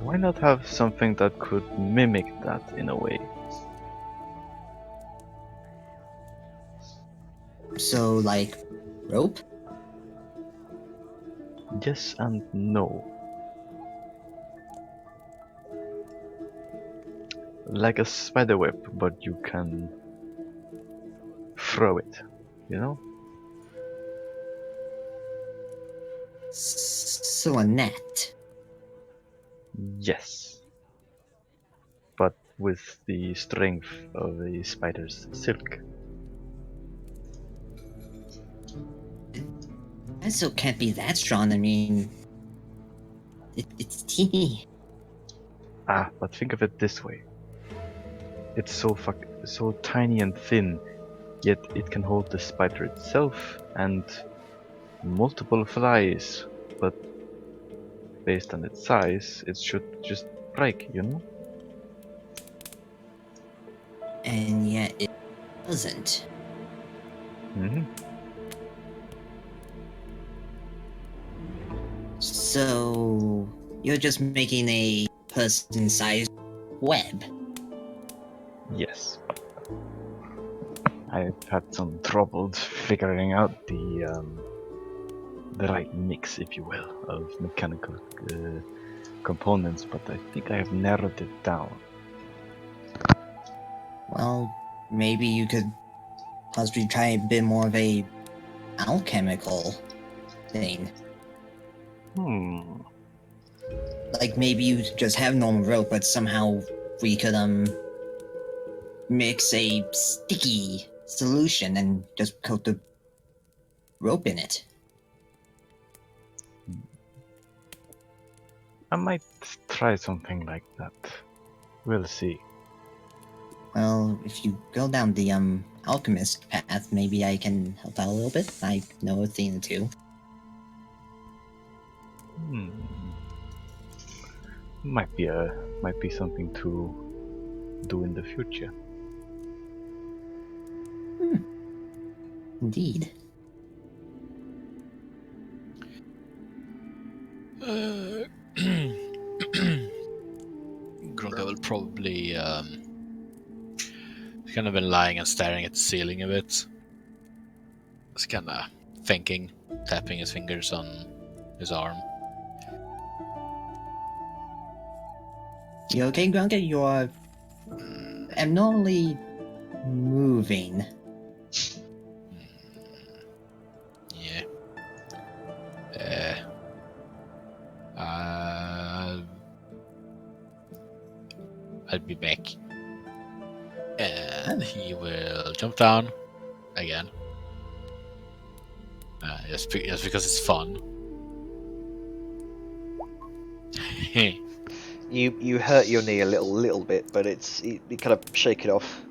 why not have something that could mimic that in a way? So, like, rope? Yes and no. Like a spider web, but you can throw it, you know? So a net. Yes. But with the strength of a spider's silk. That still can't be that strong. I mean, it's teeny. Ah, but think of it this way. It's so tiny and thin, Yet it can hold the spider itself and multiple flies, but based on its size, it should just break, you know? And yet it doesn't. Mm-hmm. So you're just making a person-sized web. Yes. I've had some trouble figuring out the right mix, if you will, of mechanical components, but I think I have narrowed it down. Well, maybe you could possibly try a bit more of a alchemical thing. Like maybe you just have normal rope, but somehow we could mix a sticky solution and just coat the rope in it. I might try something like that. We'll see. Well, if you go down the alchemist path, maybe I can help out a little bit. I know a thing or two. Might be something to do in the future. Indeed. Grunga will probably kind of been lying and staring at the ceiling a bit. Just kind of thinking, tapping his fingers on his arm. You okay, Grunga? You're abnormally moving. Yeah. I'll be back. And he will jump down again. Just because it's fun. You hurt your knee a little bit, but you kind of shake it off.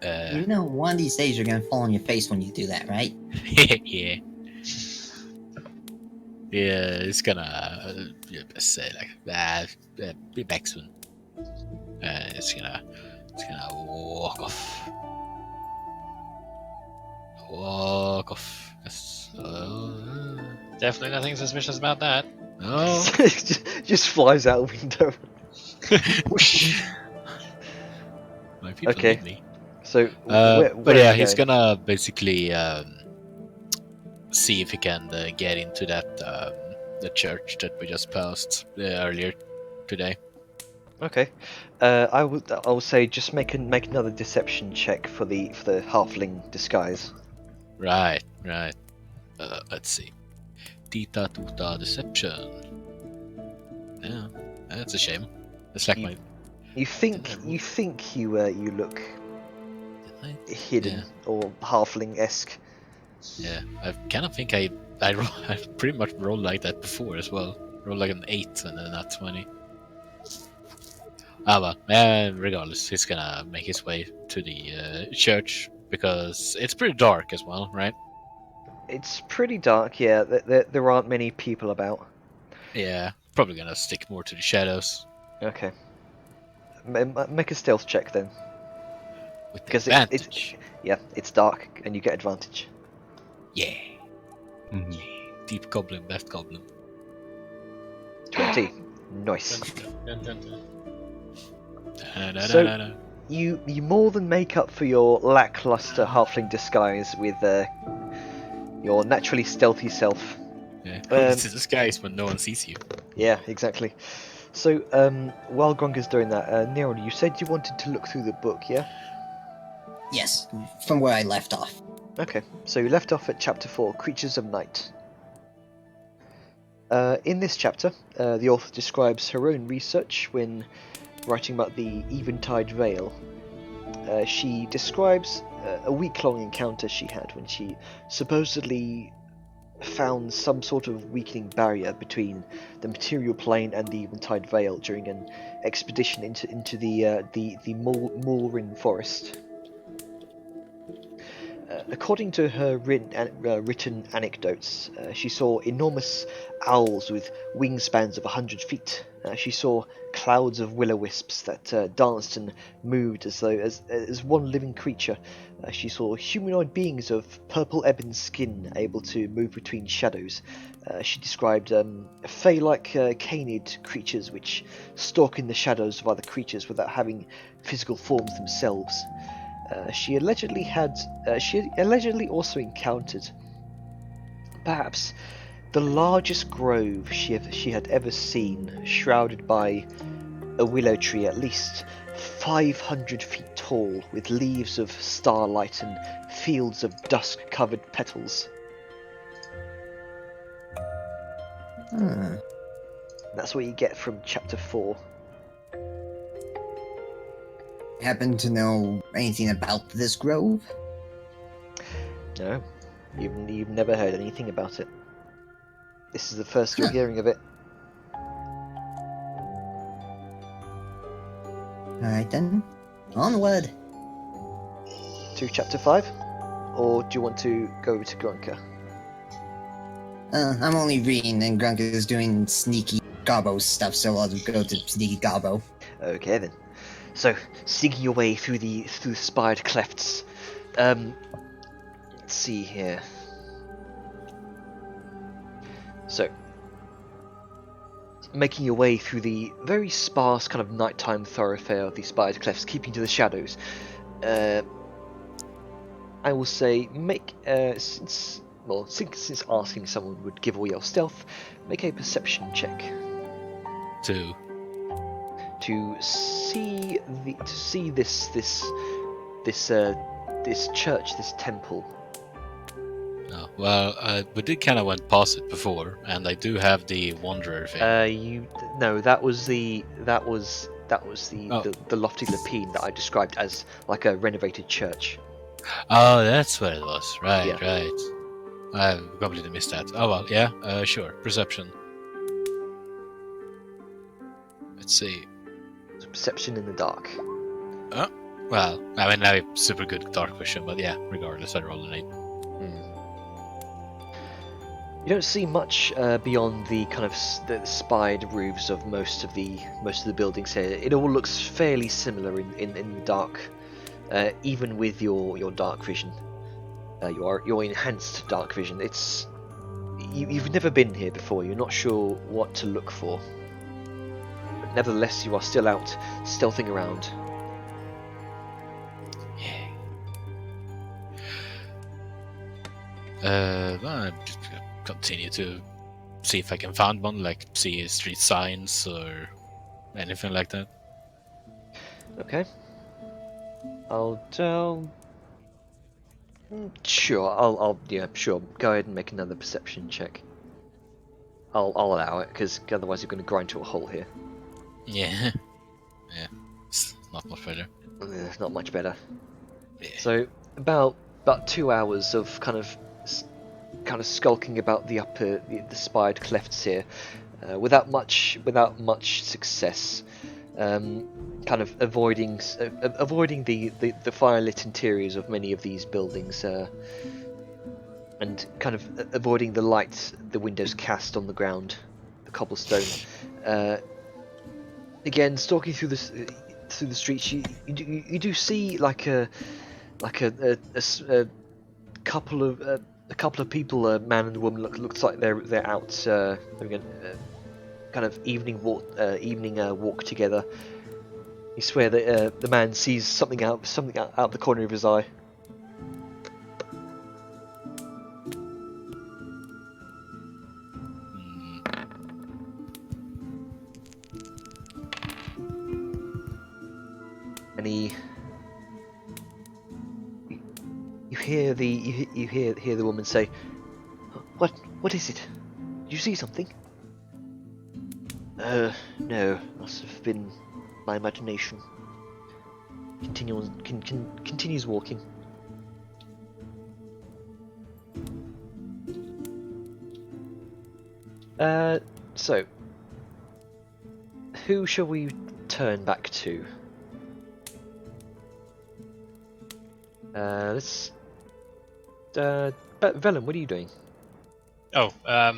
You know, one of these days you're gonna fall on your face when you do that, right? Yeah. Yeah, it's gonna just say like, be back soon. It's gonna walk off. Walk off. Yes. Definitely nothing suspicious about that. No. Just flies out a window. My people Okay. need me. So, But yeah, are you he's going? gonna basically see if he can get into that the church that we just passed earlier today. Okay. I will say just make another deception check for the halfling disguise. Right. Let's see. Tita Tuta Deception. Yeah, that's a shame. It's like my. You think you look hidden or halfling-esque. Yeah, I kind of think I pretty much rolled like that before as well. Rolled like an 8 and then not 20. Well, regardless, he's gonna make his way to the church because it's pretty dark as well, right? It's pretty dark, yeah. There aren't many people about. Yeah, probably gonna stick more to the shadows. Okay. Make a stealth check then. With Because advantage. it's dark and you get advantage. Yeah. Mhm. Deep goblin, best goblin. 20. Nice. Dun, dun, dun. So- You more than make up for your lackluster halfling disguise with your naturally stealthy self. Yeah. This is disguise when no one sees you. Yeah, exactly. So while Grunga's doing that, Nero, you said you wanted to look through the book, yeah? Yes, from where I left off. Okay, so you left off at chapter 4, Creatures of Night. In this chapter, the author describes her own research when writing about the Eventide Vale. She describes a week-long encounter she had when she supposedly found some sort of weakening barrier between the material plane and the Eventide Vale during an expedition into the Moulrin Forest. According to her written anecdotes, she saw enormous owls with wingspans of 100 feet. She saw clouds of will-o-wisps that danced and moved as though as one living creature. She saw humanoid beings of purple ebon skin able to move between shadows. She described fey-like canid creatures which stalk in the shadows of other creatures without having physical forms themselves. She allegedly also encountered perhaps the largest grove she had ever seen, shrouded by a willow tree at least 500 feet tall, with leaves of starlight and fields of dusk-covered petals. That's what you get from chapter 4. Happen to know anything about this grove? No, you've never heard anything about it. This is the first you're hearing of it. Alright then. Onward! To chapter 5? Or do you want to go over to Grunka? I'm only reading and Grunka is doing sneaky gobbo stuff, so I'll go to sneaky gobbo. Okay then. So, sneaking your way through the spired clefts. Let's see here. So, making your way through the very sparse kind of nighttime thoroughfare of the spired clefts, keeping to the shadows. I will say, since asking someone would give away your stealth, make a perception check. 2. To see this church, this temple. Oh, well, we did kind of went past it before, and I do have the Wanderer thing. That was the lofty lapine that I described as like a renovated church. Oh, that's what it was. Right, Yeah. right. I completely missed that. Oh well, yeah, sure. Perception. Let's see. So perception in the dark. Well, I mean, I have super good dark vision, but yeah, regardless, I rolled an 8. You don't see much beyond the kind of the spired roofs of most of the buildings here. It all looks fairly similar in the dark, even with your dark vision, your enhanced dark vision. You've never been here before. You're not sure what to look for. But nevertheless, you are still out stealthing around. I'm just gonna continue to see if I can find one, like see street signs or anything like that. Okay. Sure. Go ahead and make another perception check. I'll allow it, because otherwise you're going to grind to a halt here. Yeah. Yeah. It's not much better. Not much better. Yeah. So about 2 hours of kind of skulking about the spired clefts here, without much success. Kind of avoiding the firelit interiors of many of these buildings, and kind of avoiding the light the windows cast on the ground, the cobblestone. Again, stalking through the streets, you do see like a couple of people, a man and a woman, looks like they're out having a kind of evening walk together. You swear that the man sees something out the corner of his eye. And you hear the woman say, "What is it? Did you see something?" No, must have been my imagination. Continues walking. So, who shall we turn back to? Let's. Velen, what are you doing? Oh, that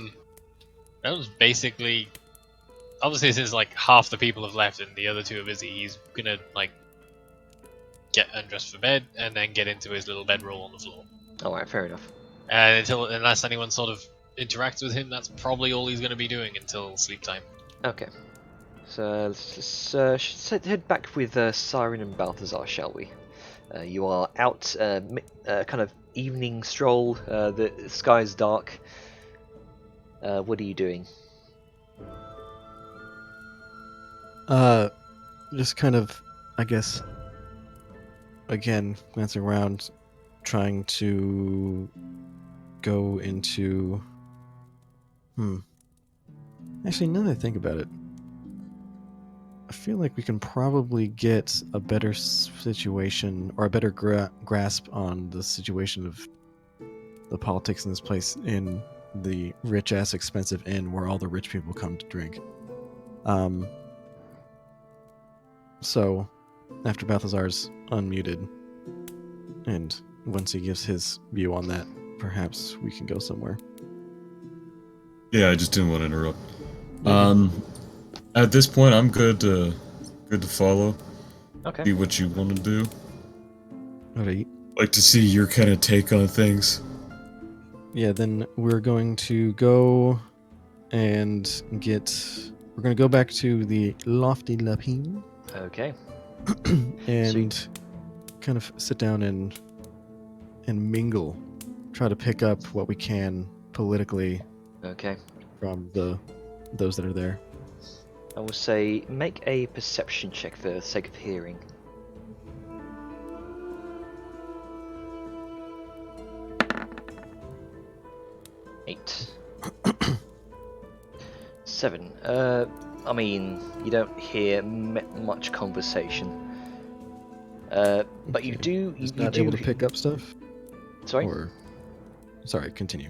was basically. Obviously, since like half the people have left and the other two are busy, he's gonna like get undressed for bed and then get into his little bedroll on the floor. Alright, fair enough. And unless anyone sort of interacts with him, that's probably all he's gonna be doing until sleep time. Okay. So let's head back with Siren and Balthazar, shall we? You are out, kind of evening stroll. The sky's dark. What are you doing? Just kind of, I guess, again, glancing around, trying to go into. Actually, now that I think about it, I feel like we can probably get a better situation or a better grasp on the situation of the politics in this place in the rich-ass expensive inn where all the rich people come to drink. So, after Balthazar's unmuted, and once he gives his view on that, perhaps we can go somewhere. Yeah, I just didn't want to interrupt. At this point, I'm good to follow. Okay. See what you want to do. Alright. Like to see your kind of take on things. Yeah, then we're going to go and we're going to go back to the Lofty Lapine. Okay. And kind of sit down and mingle. Try to pick up what we can politically Okay. from those that are there. I will say make a perception check for the sake of hearing. Eight. 7. I mean, you don't hear much conversation. But you Okay. do. Just You not do. able to pick up stuff? Sorry. Sorry, continue.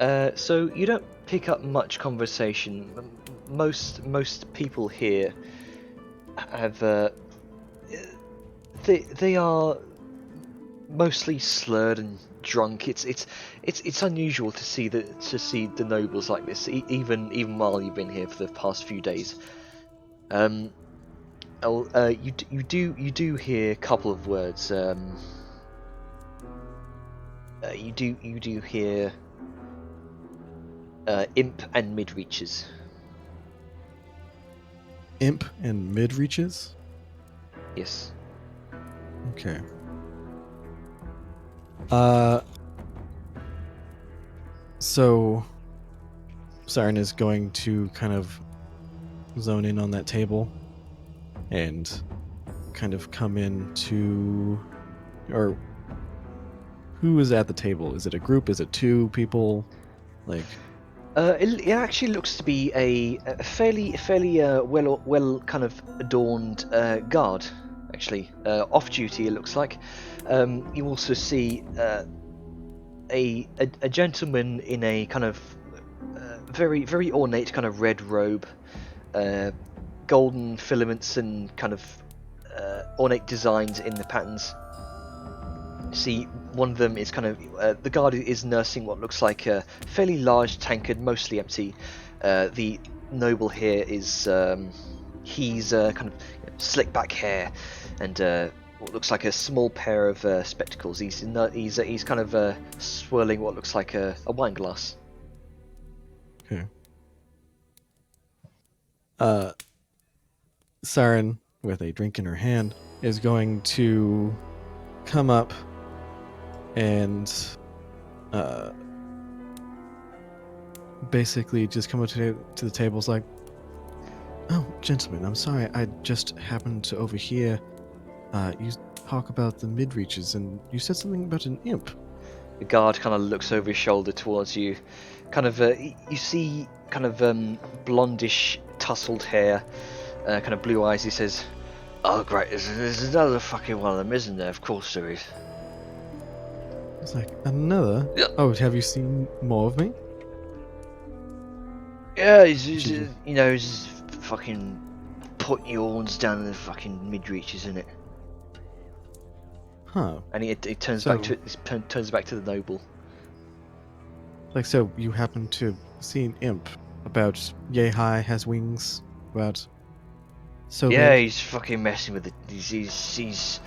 So you don't pick up much conversation. Most people here have they are mostly slurred and drunk. It's unusual to see the nobles like this, even while you've been here for the past few days. You do hear a couple of words. You do hear imp and mid-reaches. Imp and mid-reaches? Yes. Okay. So Siren is going to kind of zone in on that table and kind of come in to, or who is at the table? Is it a group? Is it two people? Like, it actually looks to be a fairly well kind of adorned guard. Actually, off duty it looks like. You also see a gentleman in a kind of very ornate kind of red robe, golden filaments and kind of ornate designs in the patterns. See, one of them is kind of the guard is nursing what looks like a fairly large tankard, mostly empty. The noble here is he's kind of slick back hair and what looks like a small pair of spectacles. He's kind of swirling what looks like a wine glass. okay. Siren, with a drink in her hand, is going to come up and basically just come up to the tables like, "Oh, gentlemen, I'm sorry, I just happened to overhear you talk about the mid-reaches, and you said something about an imp." The guard kind of looks over his shoulder towards you. Kind of, you see kind of blondish, tousled hair, kind of blue eyes. He says, "Oh, great, there's another fucking one of them, isn't there? Of course there is." It's like, another? Yeah. Oh, have you seen more of me? Yeah, he's Should you know, he's just fucking putting your horns down in the fucking mid-reaches, isn't it? Huh. And he turns So- back to turns back to the noble. Like, so you happen to see an imp about yay high, has wings, about so Yeah, big? he's fucking messing with it. He's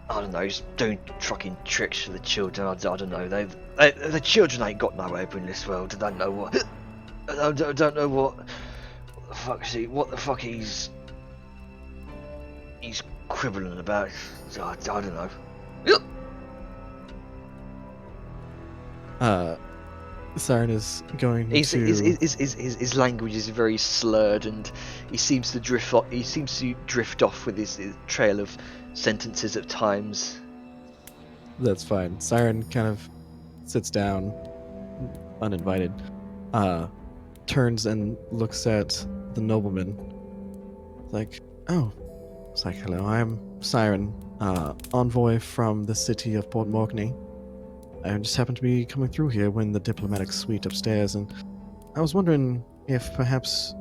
I don't know. He's doing fucking tricks for the children. I don't know. The children ain't got no hope in this world. I don't know what. I don't know what the fuck. See what the fuck he's quibbling about. I don't know. Siren is going His to. language is very slurred, and he seems to drift off with his trail of sentences at times. That's fine. Siren kind of sits down, uninvited, turns and looks at the nobleman. Like, oh, it's like, hello, I'm Siren, envoy from the city of Port Morkney. I just happened to be coming through here when the diplomatic suite upstairs, and I was wondering if perhaps,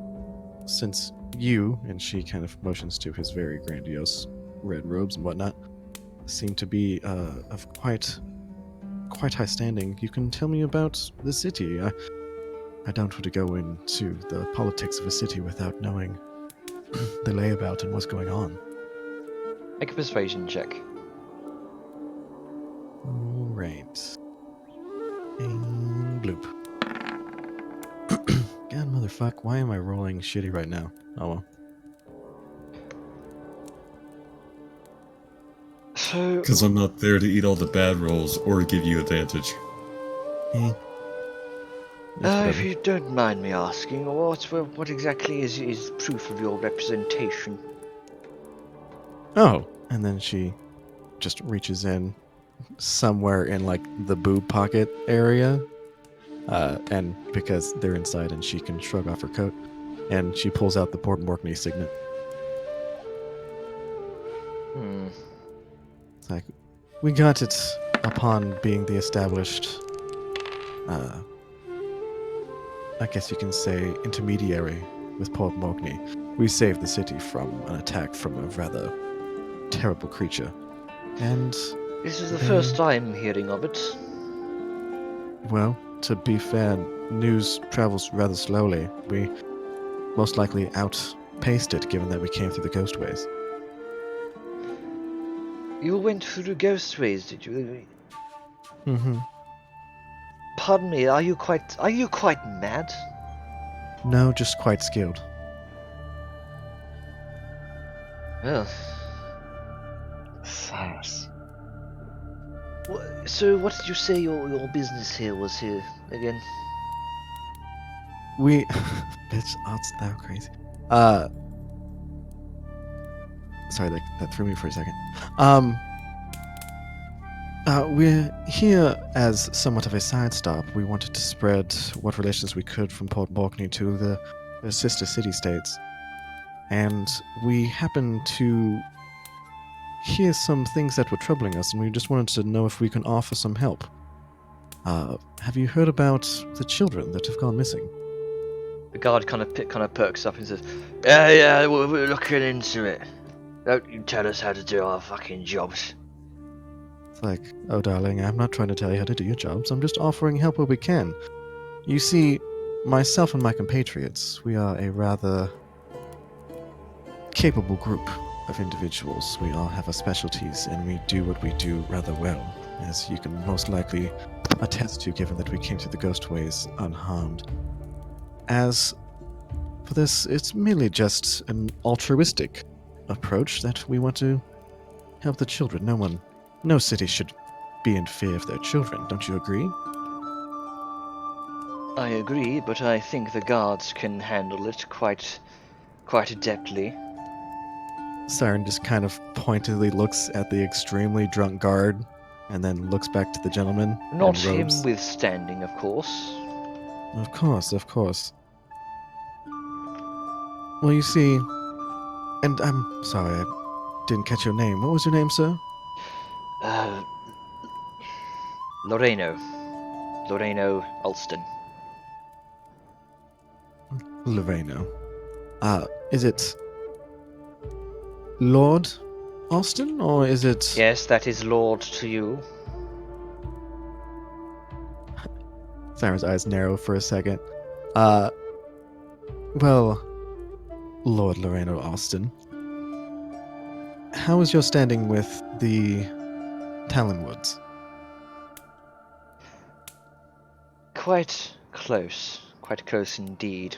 since you, and she kind of motions to his very grandiose red robes and whatnot, seem to be of quite high standing, you can tell me about the city. I don't want to go into the politics of a city without knowing the layabout and what's going on. Make a persuasion check. Alright. And bloop. God motherfuck, why am I rolling shitty right now? Oh well. So, Because I'm not there to eat all the bad rolls or give you advantage. Eh. It's if whatever. you don't mind me asking, what exactly is proof of your representation? Oh, and then she just reaches in somewhere in like the boob pocket area, and because they're inside and she can shrug off her coat, and she pulls out the Port Morkney signet. Hmm. It's like, we got it upon being the established, I guess you can say, intermediary with Port Morkney. We saved the city from an attack from a rather terrible creature. And, This is the first time hearing of it. well, to be fair, news travels rather slowly. We most likely outpaced it, given that we came through the Ghostways. You went through Ghostways, did you? Mm-hmm. Pardon me, are you quite mad? No, just quite skilled. Well, Sass. so what did you say your business here was here again? We... Bitch, art's thou crazy. Sorry, that threw me for a second. We're here as somewhat of a side stop. We wanted to spread what relations we could from Port Morkney to the sister city-states. And we happened to hear some things that were troubling us, and we just wanted to know if we can offer some help. Have you heard about the children that have gone missing? The guard kind of perks up and says, "Yeah, we're looking into it. Don't you tell us how to do our fucking jobs." It's like, oh darling, I'm not trying to tell you how to do your jobs, I'm just offering help where we can. You see, myself and my compatriots, we are a rather capable group of individuals. We all have our specialties, and we do what we do rather well, as you can most likely attest to, given that we came through the Ghostways unharmed. As for this, it's merely just an altruistic approach that we want to help the children. No city should be in fear of their children, don't you agree? I agree, but I think the guards can handle it quite adeptly. Siren just kind of pointedly looks at the extremely drunk guard, and then looks back to the gentleman. Not in him robes. withstanding, of course. Of course. Well, you see, and I'm sorry, I didn't catch your name. What was your name, sir? Loreno Alston. Loreno. Is it Lord Austin, or is it... Yes, that is Lord to you. Siren's eyes narrow for a second. Well, Lord Loreno Austin, how is your standing with the Talonwoods? Quite close indeed.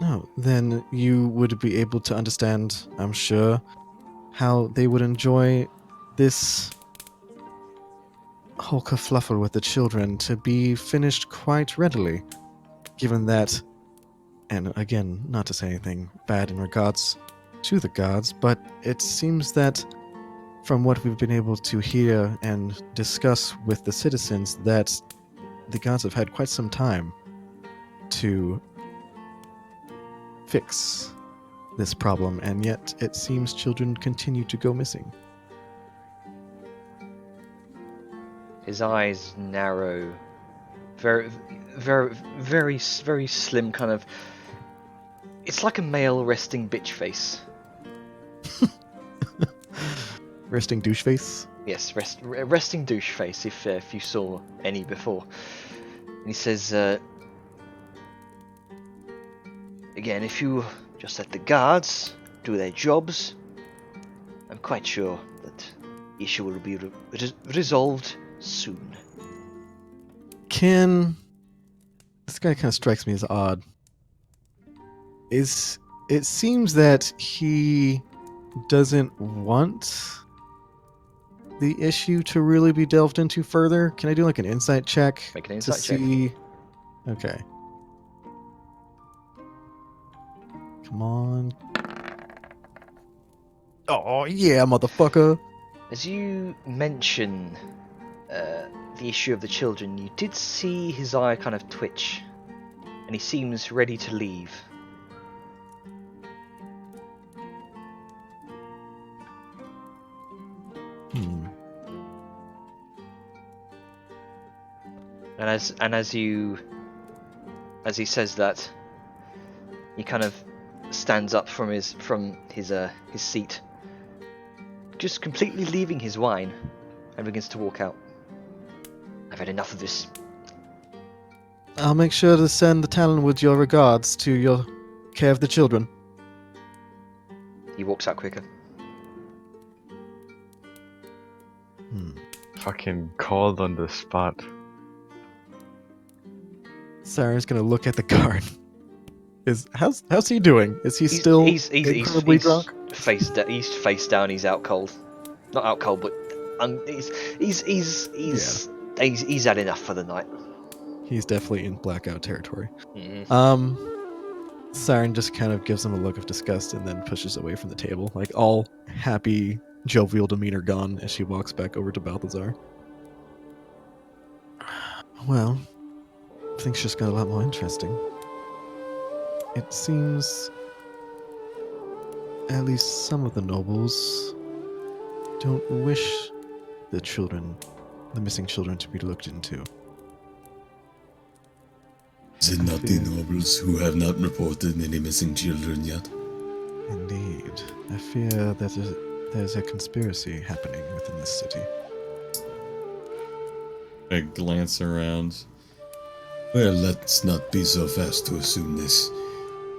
Oh, then you would be able to understand, I'm sure, how they would enjoy this whole kerfluffle with the children to be finished quite readily, given that, and again, not to say anything bad in regards to the gods, but it seems that from what we've been able to hear and discuss with the citizens, that the gods have had quite some time to fix this problem, and yet it seems children continue to go missing. His eyes narrow. Very slim kind of... It's like a male resting bitch face. Resting douche face? Yes, resting douche face, if you saw any before. And he says, again, if you just let the guards do their jobs, I'm quite sure that the issue will be resolved soon. This guy kind of strikes me as odd. It seems that he doesn't want the issue to really be delved into further. Can I do like an insight check? Make an insight check. See... Okay. Come on. Oh, yeah, motherfucker. As you mention the issue of the children, you did see his eye kind of twitch, and he seems ready to leave. And as he says that, he kind of stands up from his seat, just completely leaving his wine, and begins to walk out. I've had enough of this. I'll make sure to send the Talonwoods your regards to your care of the children. He walks out quicker. Fucking called on the spot. Sarah's gonna look at the guard. How's he doing? Is he still incredibly drunk? He's face down. He's out cold. Not out cold, but he's had enough for the night. He's definitely in blackout territory. Mm-hmm. Siren just kind of gives him a look of disgust and then pushes away from the table, like all happy, jovial demeanor gone as she walks back over to Balthazar. Well, things just got a lot more interesting. It seems at least some of the nobles don't wish the missing children, to be looked into. Is it not the nobles who have not reported any missing children yet? Indeed. I fear that there's a conspiracy happening within this city. I glance around. Well, let's not be so fast to assume this.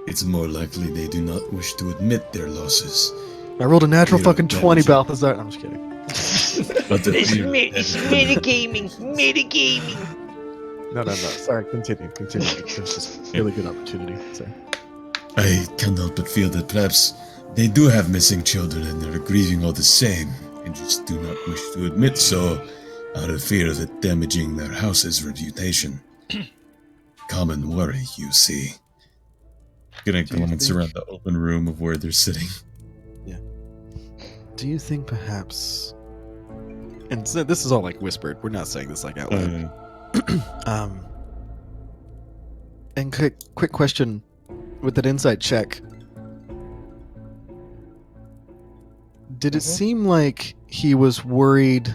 It's more likely they do not wish to admit their losses. I rolled a natural Yeah, fucking 20, that's- Balthazar. I'm just kidding. But the It's fear metagaming. No. Sorry, continue. It was just a really good opportunity. Sorry. I cannot but feel that perhaps they do have missing children and they're grieving all the same, and just do not wish to admit so, out of fear of it damaging their house's reputation. Common worry, you see. Gonna Do you glance think- around the open room of where they're sitting. Do you think perhaps... And so this is all like whispered. We're not saying this like out loud. And quick question with that insight check. Did it seem like he was worried?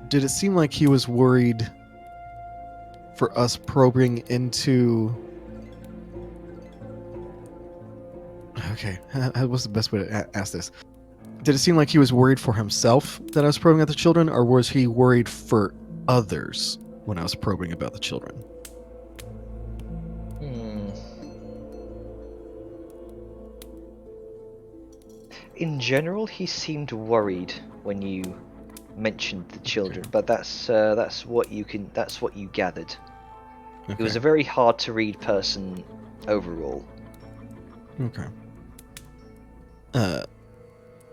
Did it seem like he was worried for us probing into... Okay, what's the best way to ask this? Did it seem like he was worried for himself that I was probing at the children, or was he worried for others when I was probing about the children? In general, he seemed worried when you mentioned the children, but that's what you gathered. Okay. He was a very hard to read person overall. Okay.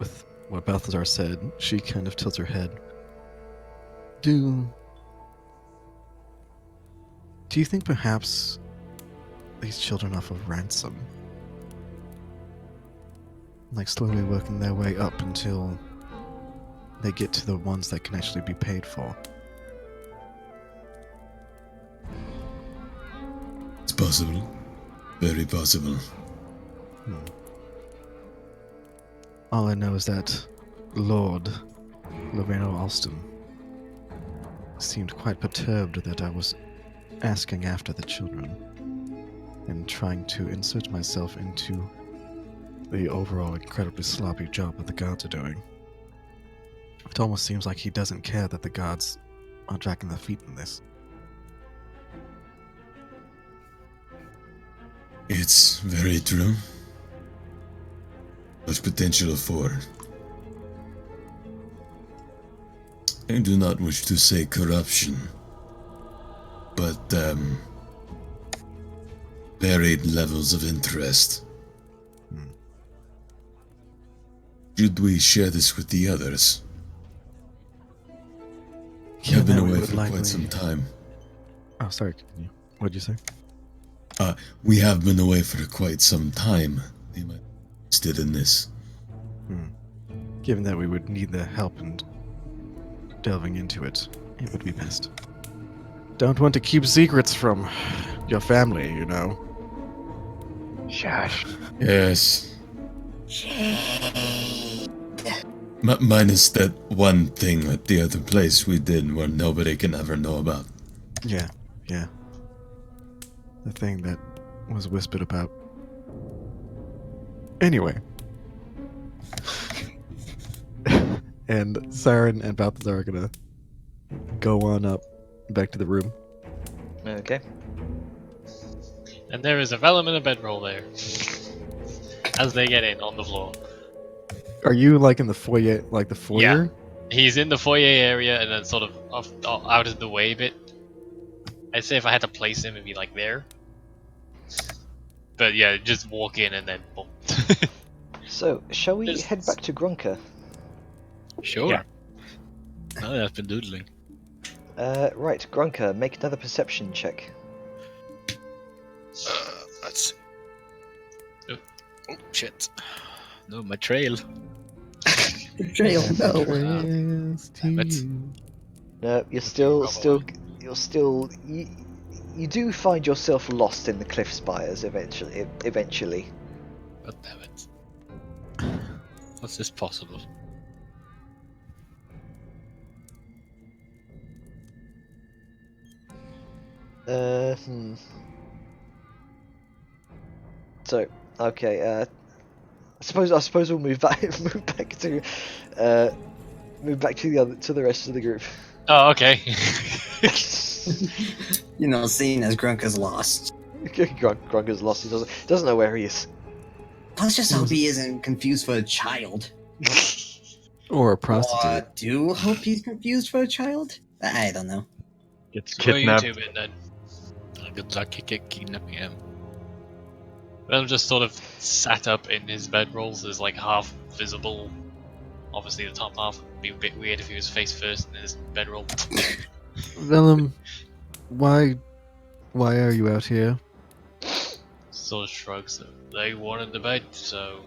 With what Balthazar said, she kind of tilts her head. Do you think perhaps these children offer ransom? Like slowly working their way up until they get to the ones that can actually be paid for? It's possible. Very possible. All I know is that Lord Loreno Alston seemed quite perturbed that I was asking after the children and trying to insert myself into the overall incredibly sloppy job that the guards are doing. It almost seems like he doesn't care that the guards are dragging their feet in this. It's very true. Much potential for... I do not wish to say corruption, but varied levels of interest. Should we share this with the others? Yeah, I've been that we away would for likely- quite some time. Oh, sorry, continue. What'd you say? We have been away for quite some time. They might be interested in this. Given that we would need their help in delving into it, it would be best. Don't want to keep secrets from your family, you know. Shush. Yes. Minus that one thing at the other place we did where nobody can ever know about. Yeah. The thing that was whispered about. Anyway. And Siren and Balthazar are gonna go on up back to the room. Okay. And there is a Vellum and a bedroll there. As they get in on the floor. Are you like in the foyer, like the foyer? He's in the foyer area and then sort of out of the way a bit. I'd say if I had to place him, it'd be like there. But yeah, just walk in and then boom. So, shall we Just- head back to Grunker? Sure. Yeah. Oh, I've been doodling. Right, Grunker, make another perception check. Let's see. Oh, shit. No, my trail. Betrayal, no. Damn it. No, you do find yourself lost in the cliff spires eventually. God damn it. How's this possible? So, okay, I suppose we'll move back to the rest of the group. Oh, okay. You know, seeing as Grunker's lost. Grunker's lost. He doesn't know where he is. Let's just hope he isn't confused for a child. Or a prostitute. Do hope he's confused for a child? I don't know. Gets Go kidnapped. YouTube it then. Good luck kidnapping him. Vellum just sort of sat up in his bedrolls, is like half visible. Obviously, the top half would be a bit weird if he was face first in his bedroll. Vellum, why are you out here? Sort of shrugs. They wanted the bed, so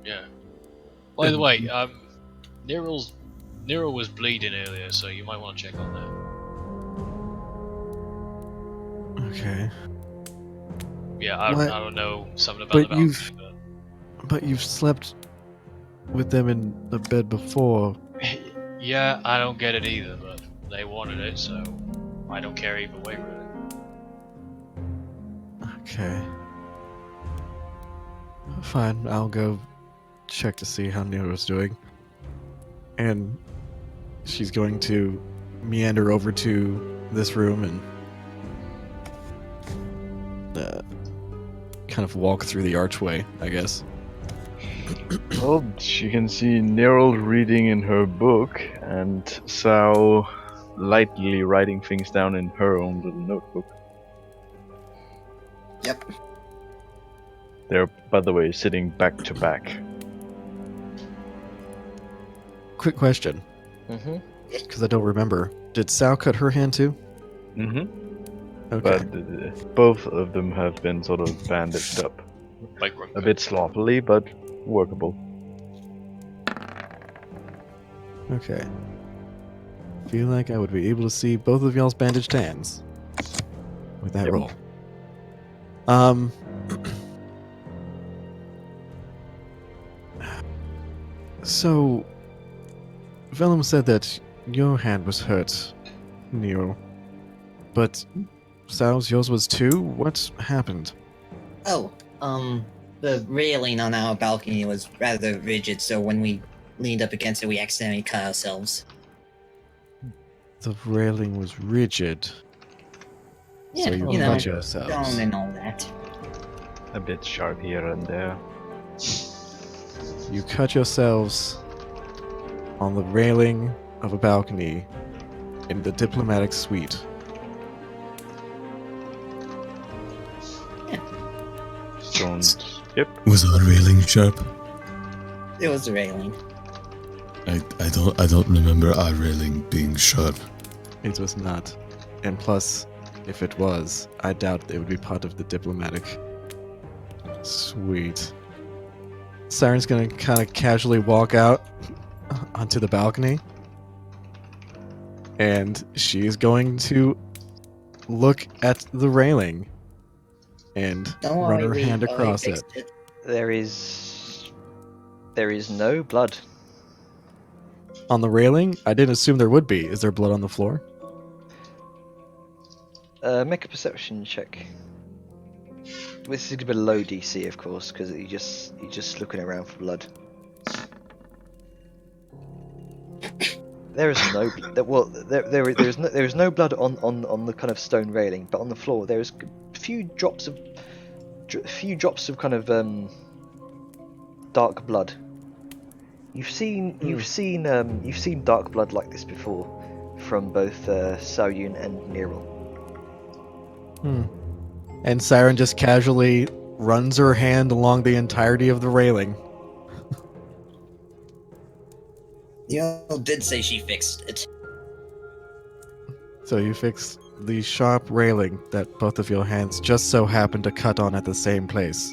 yeah. By the way, Nero was bleeding earlier, so you might want to check on that. Okay. Yeah, I What? don't know something about But the you've- but But you've slept with them in the bed before. yeah, I don't get it either, but they wanted it, so I don't care either way, really. Okay. Fine, I'll go check to see how Nero's doing. And she's going to meander over to this room and kind of walk through the archway, I guess. Well, she can see Nerl reading in her book and Sao lightly writing things down in her own little notebook. Yep. They're, by the way, sitting back to back. Quick question, Mm-hmm. because I don't remember. Did Sao cut her hand too? Mm-hmm. Okay. But both of them have been sort of bandaged up. Like, A bit sloppily, but workable. Okay. Feel like I would be able to see both of y'all's bandaged hands with that Yep. roll. So, Vellum said that your hand was hurt, Neo. But Sal's, yours was too? What happened? Oh, the railing on our balcony was rather rigid, so when we leaned up against it, we accidentally cut ourselves. The railing was rigid. Yeah, So you you know, cut yourselves. stone and all that. A bit sharp here and there. You cut yourselves on the railing of a balcony in the diplomatic suite. Don't. Yep. Was our railing sharp? It was the railing. I don't remember our railing being sharp. It was not. And plus, if it was, I doubt it would be part of the diplomatic suite. Siren's gonna kind of casually walk out onto the balcony. And she's going to look at the railing and Don't run worry, her hand we across it. fixed it. There is no blood. On the railing? I didn't assume there would be. Is there blood on the floor? Make a perception check. This is gonna be low DC, of course, because you're just looking around for blood. There is no there is no blood on the kind of stone railing, but on the floor there is a few drops of kind of dark blood. You've seen dark blood like this before from both Sao Yun and Nero. And Siren just casually runs her hand along the entirety of the railing. Neil did say she fixed it. So you fix the sharp railing that both of your hands just so happen to cut on at the same place.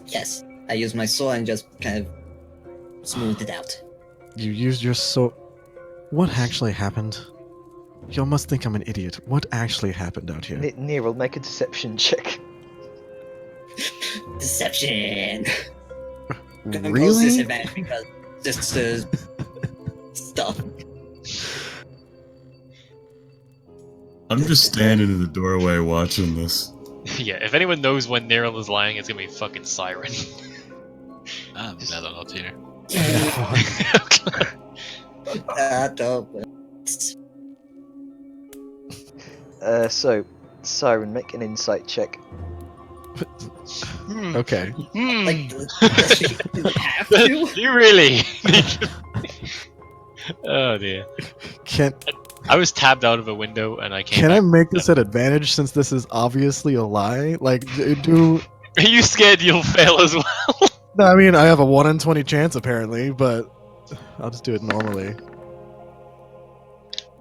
Yes, I used my sword and just kind of smoothed it out. You used your sword. What actually happened? Y'all must think I'm an idiot. What actually happened out here? Nero, make a deception check. Deception! Compose Really? disadvantage because this is stuff. I'm just standing in the doorway watching this. Yeah, if anyone knows when Neril is lying, it's gonna be fucking Siren. I'm glad I'm not here. So, Siren, make an insight check. Okay. Like, does she have to? You really? Oh dear. Can I was tabbed out of a window and I came can I back. make this an advantage since this is obviously a lie? Like, do Are you scared you'll fail as well? no? I mean, I have a 1 in 20 chance apparently, but I'll just do it normally.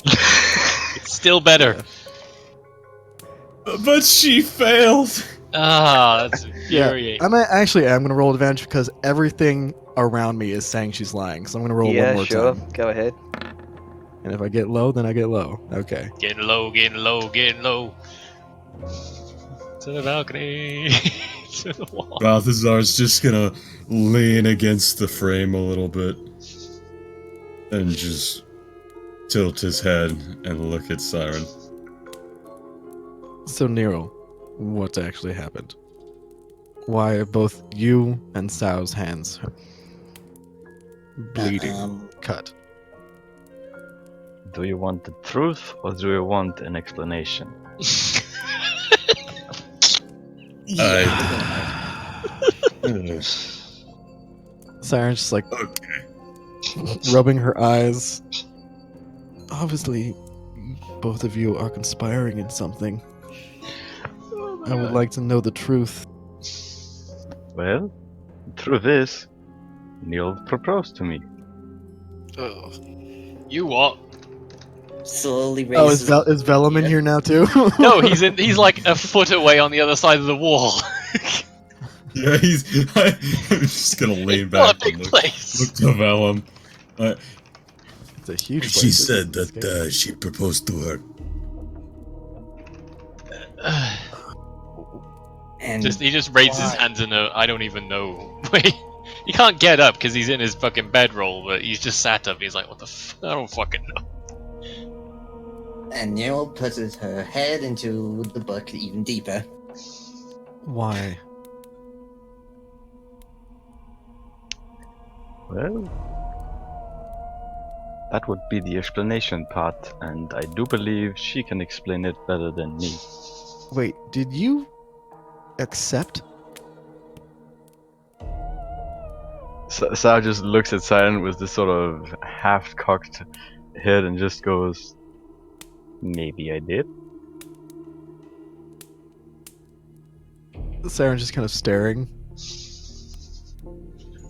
It's still better. But she failed. Ah, that's Yeah, infuriating. I'm gonna roll advantage because everything around me is saying she's lying. So I'm gonna roll one Yeah, more sure. time. Go ahead. And if I get low, then I get low. Okay. Getting low, getting low, getting low. To the balcony. To the wall. Balthazar's just gonna lean against the frame a little bit and just tilt his head and look at Siren. So Nero, what's actually happened? Why are both you and Sao's hands bleeding, cut? Do you want the truth or do you want an explanation? Siren's just like Okay. rubbing her eyes. Obviously, both of you are conspiring in something. I would like to know the truth. Well, the truth is, Neil proposed to me. Oh. You what? Slowly Oh, raises. is Vellum in here now too? No, he's like a foot away on the other side of the wall. Yeah, I'm just gonna lean It's not back a and big look place. to Vellum. It's a huge place. She said that she proposed to her. And He just raises his why? hands in a I don't even know. Wait, he can't get up because he's in his fucking bedroll, but he's just sat up. He's like, what the I don't fucking know. And Nero puts her head into the book even deeper. Why? Well, that would be the explanation part, and I do believe she can explain it better than me. Wait, did you accept? Sarah just looks at Siren with this sort of half-cocked head and just goes, maybe I did. Siren's just kind of staring.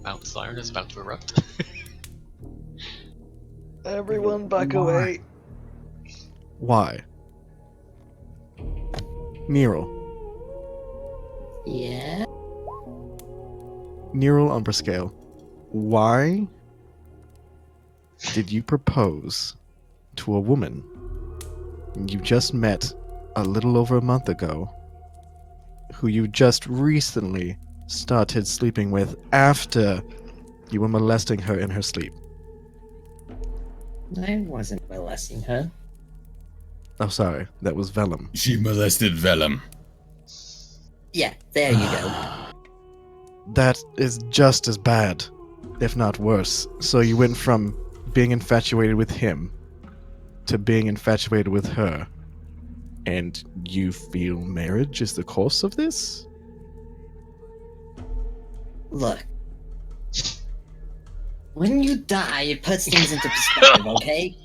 Mount Siren is about to erupt. Everyone back Why? away. Why? Nero. Yeah. Nero Umberscale. Why did you propose to a woman you just met a little over a month ago, who you just recently started sleeping with after you were molesting her in her sleep? I wasn't molesting her. Oh, sorry, that was Vellum. She molested Vellum. Yeah, there you go. That is just as bad, if not worse. So you went from being infatuated with him to being infatuated with her, and you feel marriage is the course of this? Look. When you die, it puts things into perspective, okay?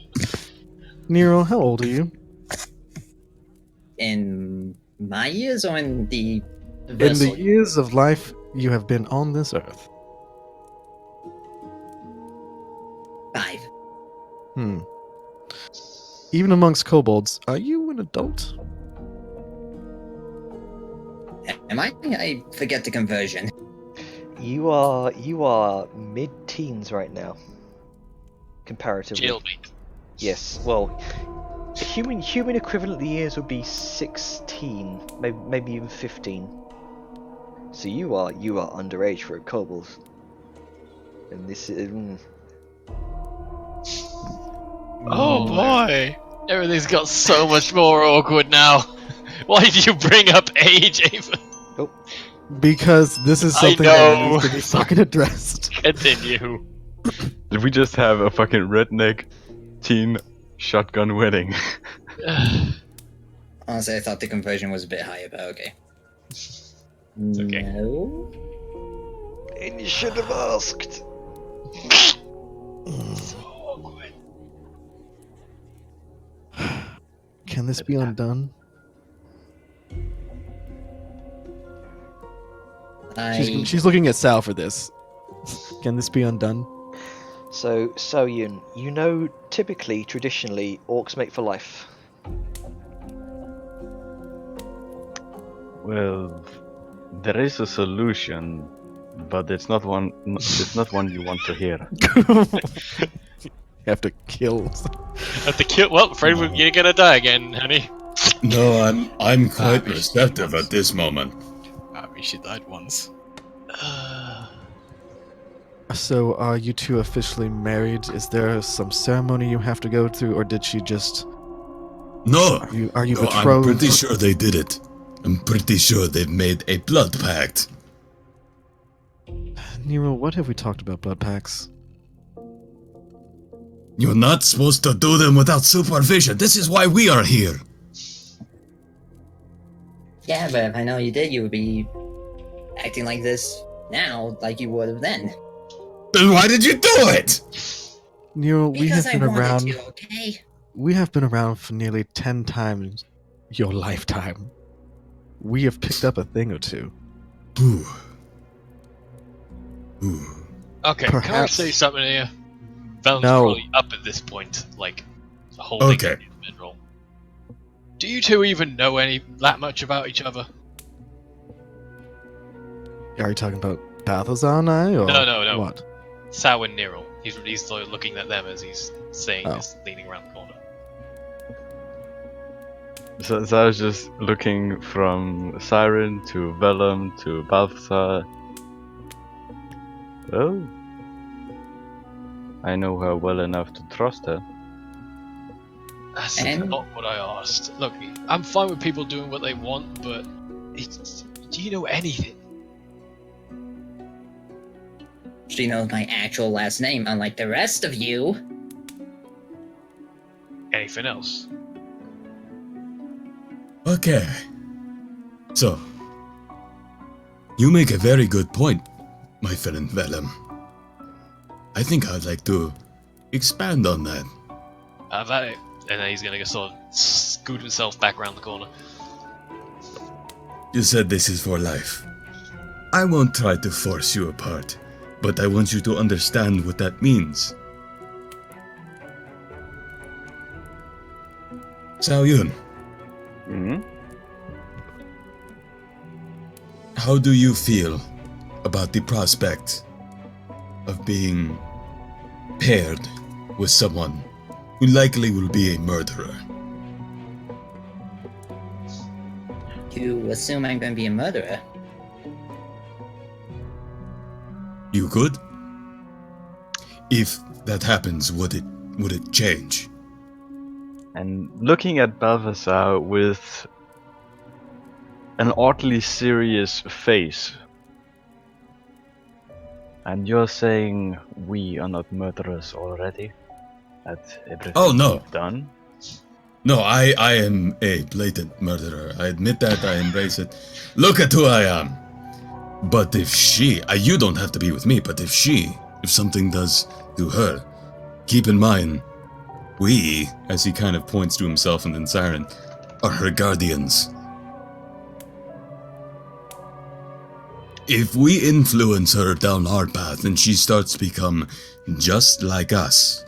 Nero, how old are you? In my years or in the In vessel? the years of life you have been on this earth. 5. Even amongst kobolds, are you an adult? Am I? I forget the conversion. You are mid-teens right now. Comparatively. Jailbait. Yes. Well, human equivalent years would be 16, maybe even 15. So you are underage for a kobold. And this is. Oh boy! Everything's got so much more awkward now. Why did you bring up age, Ava? Because this is I something that know. needs to be fucking addressed. Continue. Did we just have a fucking redneck teen shotgun wedding? Honestly, I thought the conversion was a bit higher, but okay. okay. No. And you should have asked. Can this be undone? She's looking at Sal for this. Can this be undone? So Yun, you know, typically, traditionally, orcs mate for life. Well, there is a solution, but it's not one. It's not one you want to hear. You have to kill. At the kill. Well, afraid you're gonna die again, honey. No, I'm quite receptive at this moment. I wish she died once. So, are you two officially married? Is there some ceremony you have to go through, or did she just? No! Are you No, betrothed? I'm pretty sure they did it. I'm pretty sure they've made a blood pact. Nero, what have we talked about blood pacts? You're not supposed to do them without supervision. This is why we are here. Yeah, but if I know you did, you would be acting like this now, like you would have then. Then why did you do it? Nero, we Because have I been wanted around. to, okay? We have been around for nearly 10 times your lifetime. We have picked up a thing or two. Ooh. Ooh. Okay, can I Perhaps- say something here? Velen's No. probably up at this point, like, holding Okay. his mid-roll. Do you two even know that much about each other? Are you talking about Balthazar and I, or No. what? Sao and Nero. He's sort of looking at them as he's saying Oh. this, leaning around the corner. So I was just looking from Siren to Vellum to Balthazar. Oh. I know her well enough to trust her. That's And- not what I asked. Look, I'm fine with people doing what they want, but do you know anything? She knows my actual last name, unlike the rest of you. Anything else? Okay. So, you make a very good point, my friend Vellum. I think I'd like to expand on that. Have at it. And then he's gonna sort of scoot himself back around the corner. You said this is for life. I won't try to force you apart, but I want you to understand what that means. Xiao Yun, Hmm? how do you feel about the prospect of being paired with someone who likely will be a murderer? You assume I'm gonna be a murderer. You could? If that happens, would it change? And looking at Balthazar with an oddly serious face. And you're saying we are not murderers already? At everything Oh, no. we've done? No, I am a blatant murderer. I admit that, I embrace it. Look at who I am. But if you don't have to be with me, but if something does to her, keep in mind, we, as he kind of points to himself and then Siren, are her guardians. If we influence her down our path and she starts to become just like us,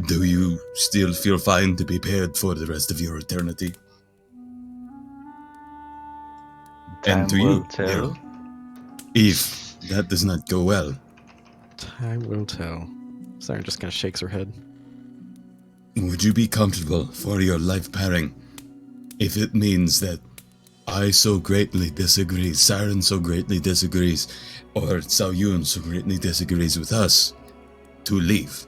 do you still feel fine to be paired for the rest of your eternity? And Time to you, will tell. Nero, if that does not go well, Time will tell. Siren just kind of shakes her head. would you be comfortable for your life pairing if it means that I so greatly disagree, Siren so greatly disagrees, or Xiao Yun so greatly disagrees with us, to leave?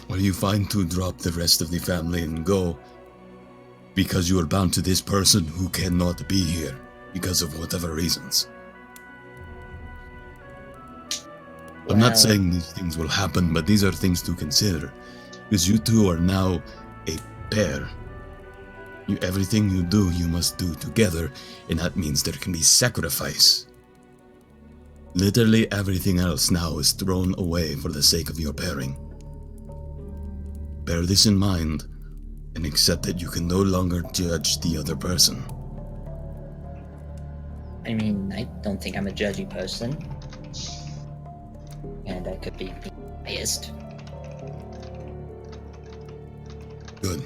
Are you fine to drop the rest of the family and go because you are bound to this person who cannot be here because of whatever reasons? I'm Well- not saying these things will happen, but these are things to consider. Because you two are now a pair. Everything you do, you must do together, and that means there can be sacrifice. Literally everything else now is thrown away for the sake of your pairing. Bear this in mind, and accept that you can no longer judge the other person. I mean, I don't think I'm a judgy person. And I could be biased. Good.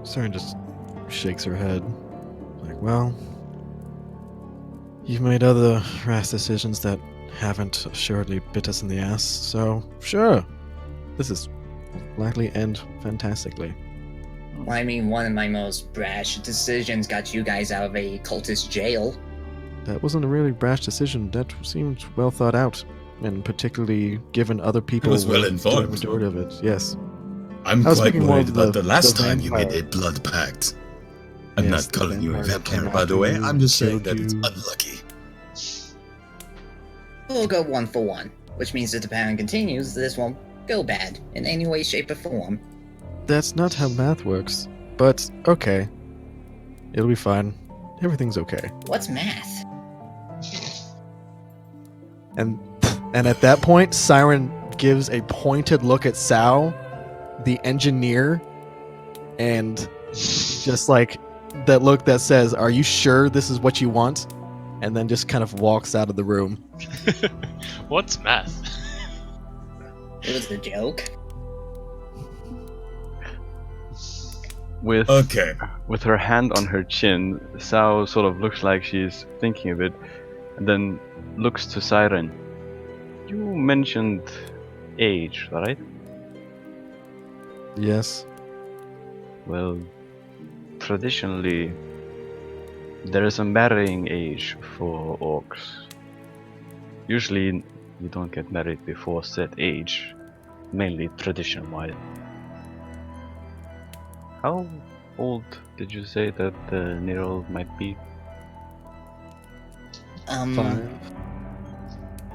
Siren just shakes her head. Like, well, you've made other rash decisions that haven't assuredly bit us in the ass, so sure. This is likely end fantastically. Well, I mean, one of my most brash decisions got you guys out of a cultist jail. That wasn't a really brash decision. That seemed well thought out, and particularly given other people was well were doing informed. the majority of it. Yes. I'm I was quite thinking more worried of about the last the time you made vampire. a blood pact. I'm Yes, not the calling you a vampire that vampire, came by the after way. you, I'm just saying killed that it's you. unlucky. We'll go 1 for 1, which means if the pattern continues, this won't go bad in any way, shape, or form. That's not how math works. But okay. It'll be fine. Everything's okay. What's math? And at that point, Siren gives a pointed look at Sao, the engineer, and just like that look that says, "Are you sure this is what you want?" And then just kind of walks out of the room. What's math? It was a joke. With Okay. with her hand on her chin, Sao sort of looks like she's thinking of it, and then looks to Siren. You mentioned age, right? Yes. Well, traditionally, there is a marrying age for orcs. Usually, you don't get married before set age, mainly tradition-wise. How old did you say that Nero might be?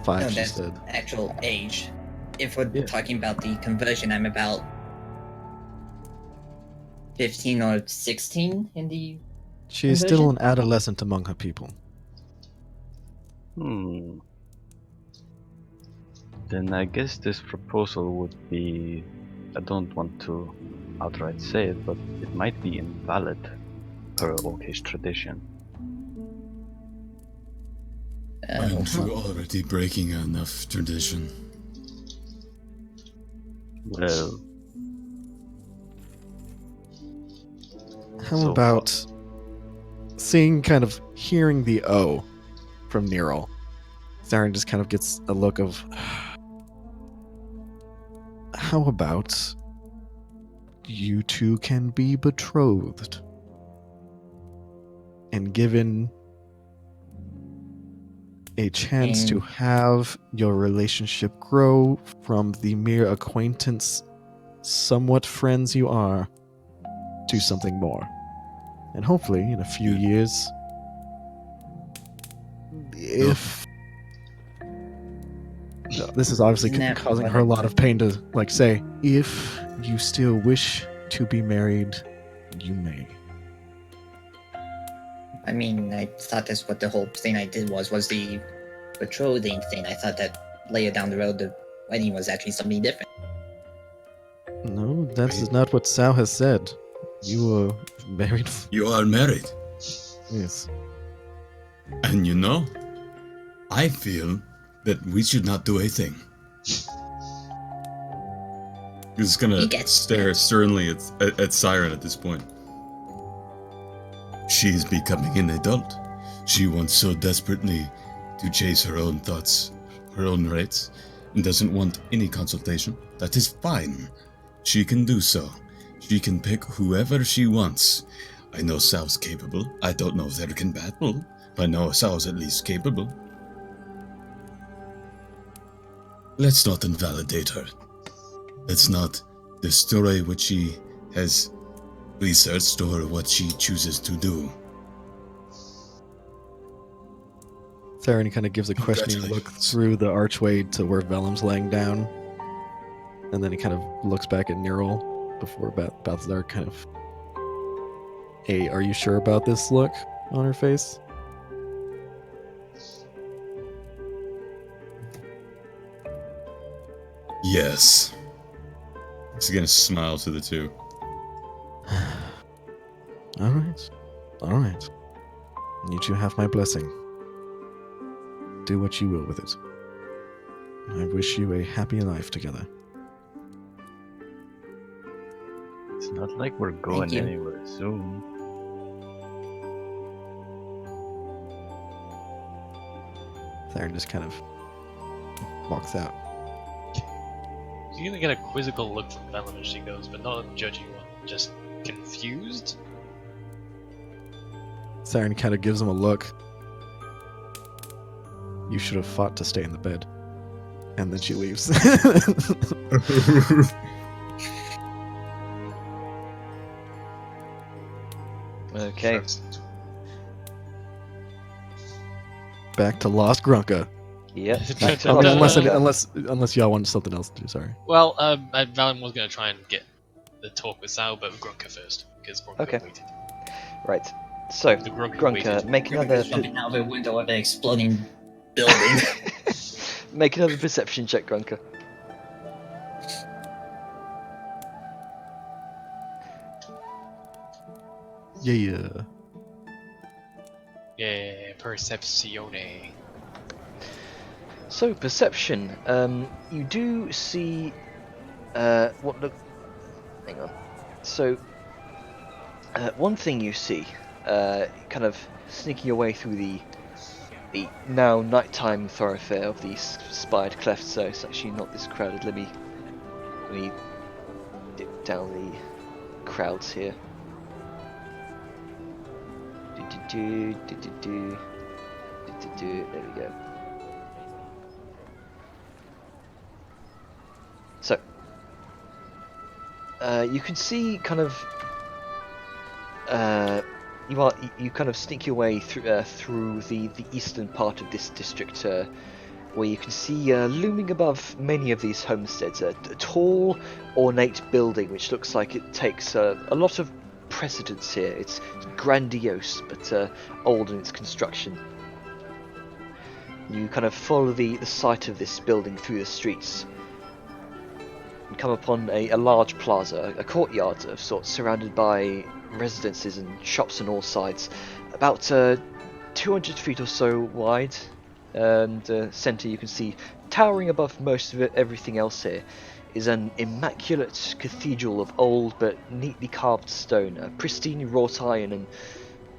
Five, No, she that's said. actual age. If we're Yeah. talking about the conversion, I'm about 15 or 16 in the... She's still an adolescent among her people. Then I guess this proposal would be... I don't want to outright say it, but it might be invalid per Orcish tradition. Aren't you already breaking enough tradition? Well, How So about hearing the O from Nero? Siren just kind of gets a look of, how about you two can be betrothed? And given a chance to have your relationship grow from the mere acquaintance, somewhat friends you are, to something more. And hopefully, in a few years, if... No, this is obviously Isn't that causing what her a I- lot of pain to, say, if you still wish to be married, you may. I mean, I thought that's what the whole thing I did was the betrothing thing. I thought that later down the road, the wedding was actually something different. No, that is not what Sao has said. You were married. You are married. Yes. And you know, I feel that we should not do a thing. He's gonna He gets stare sternly at Siren at this point. She's becoming an adult. She wants so desperately to chase her own thoughts, her own rights, and doesn't want any consultation. That is fine. She can do so. She can pick whoever she wants. I know Sao's capable. I don't know if they're compatible, but I know Sao's at least capable. Let's not invalidate her. Let's not destroy what she has researched or what she chooses to do. Siren kind of gives a questioning look Congratulations. through the archway to where Vellum's laying down. And then he kind of looks back at Nero before Balthazar kind of... Hey, are you sure about this look on her face? Yes. He's gonna smile to the two. Alright. Alright. You two have my blessing. Do what you will with it. I wish you a happy life together. It's not like we're going you. anywhere soon. Siren just kind of walks out. You're gonna get a quizzical look from Velen as she goes, but not a judgy one. Just confused. Siren kind of gives him a look. You should have fought to stay in the bed. And then she leaves. Okay. Shrugs. Back to Lost Grunka. Yep. I mean, unless y'all want something else to do. Sorry. Well, Valen was gonna try and get the talk with Sal, but Grunka first, because Grunka Okay. waited. Right. So, The Grunka Grunka, waited. make another Jumping out of a window of an exploding building. make another perception check, Grunka. Yeah. Yeah, percepzione. So, perception. You do see what look. Hang on. So, one thing you see, kind of sneaking your way through the now nighttime thoroughfare of these spired clefts. So it's actually not this crowded. Let me dip down the crowds here. There we go. So, you can see kind of you kind of sneak your way through the eastern part of this district, where you can see looming above many of these homesteads a tall, ornate building which looks like it takes a lot of precedence here. It's grandiose but old in its construction. You kind of follow the site of this building through the streets and come upon a large plaza, a courtyard of sorts, surrounded by residences and shops on all sides, about 200 feet or so wide, and centre you can see, towering above most of everything else here, is an immaculate cathedral of old but neatly carved stone, pristine wrought iron and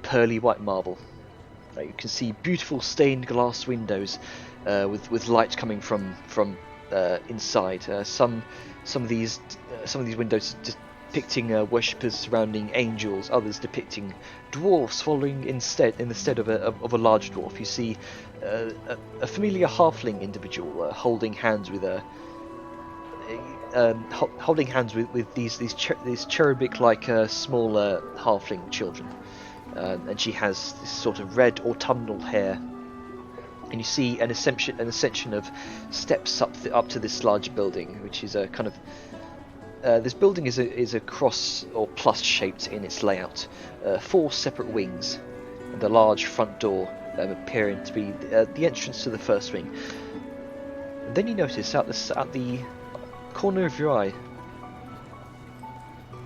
pearly white marble. You can see beautiful stained glass windows with light coming from inside. Some of these windows depicting worshippers surrounding angels, others depicting dwarfs following in the stead of a large dwarf. You see a familiar halfling individual holding hands with these cherubic-like smaller halfling children, and she has this sort of red autumnal hair. And you see an ascension of steps up to this large building, which is a kind of this building is a cross or plus shaped in its layout, 4 separate wings, and a large front door appearing to be the entrance to the first wing. And then you notice at the corner of your eye,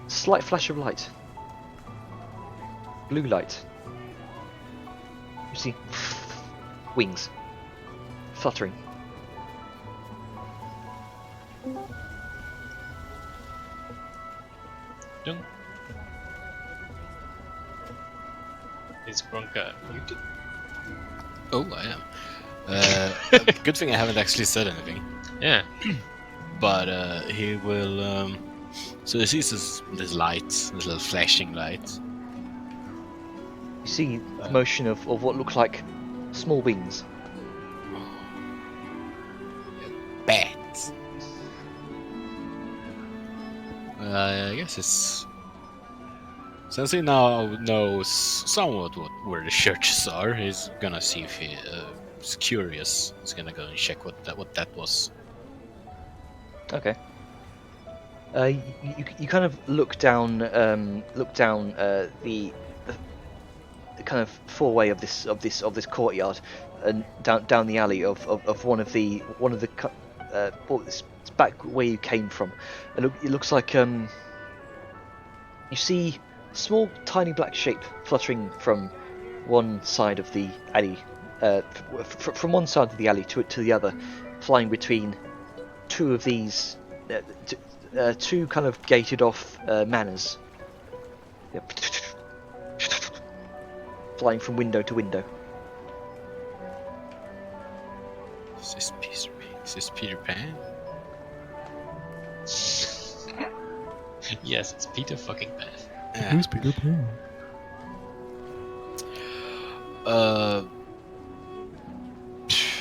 slight flash of light, blue light. You see wings fluttering. Dung. Is Grunka muted? Oh, I am. Good thing I haven't actually said anything. Yeah. But he will. So he sees this light, this little flashing light. You see the motion of what look like small wings. Bat. I guess it's. Since he now knows somewhat where the churches are, he's gonna see if he's curious. He's gonna go and check what that was. Okay. You kind of look down the kind of four-way of this courtyard, and down the alley of one of the it's back where you came from. And it looks like you see a small tiny black shape fluttering from one side of the alley, from one side of the alley to the other, flying between two of these two kind of gated off manors. Yep. Flying from window to window. This piece rings. Is this Peter Pan? Yes, it's Peter fucking Pan. Who's Peter Pan?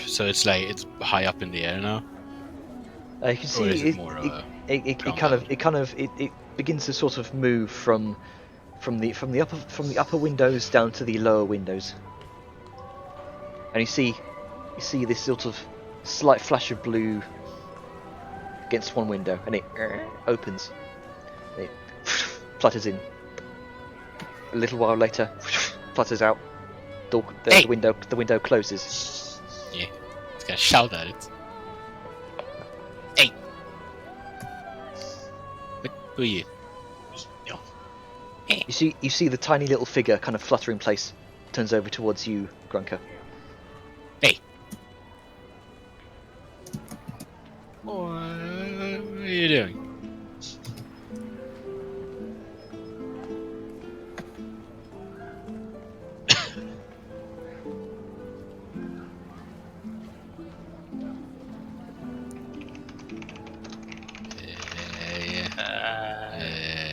So it's like it's high up in the air now. You can Or see is it it, more it ground kind of begins to sort of move from the upper windows down to the lower windows, and you see this sort of slight flash of blue against one window, and it opens. It flutters in. A little while later, flutters out. The Hey! window closes. Yeah, it's gonna shout at it. Hey! Who are you? No. You see the tiny little figure kind of flutter in place, turns over towards you, Grunker. Hey! What are you doing?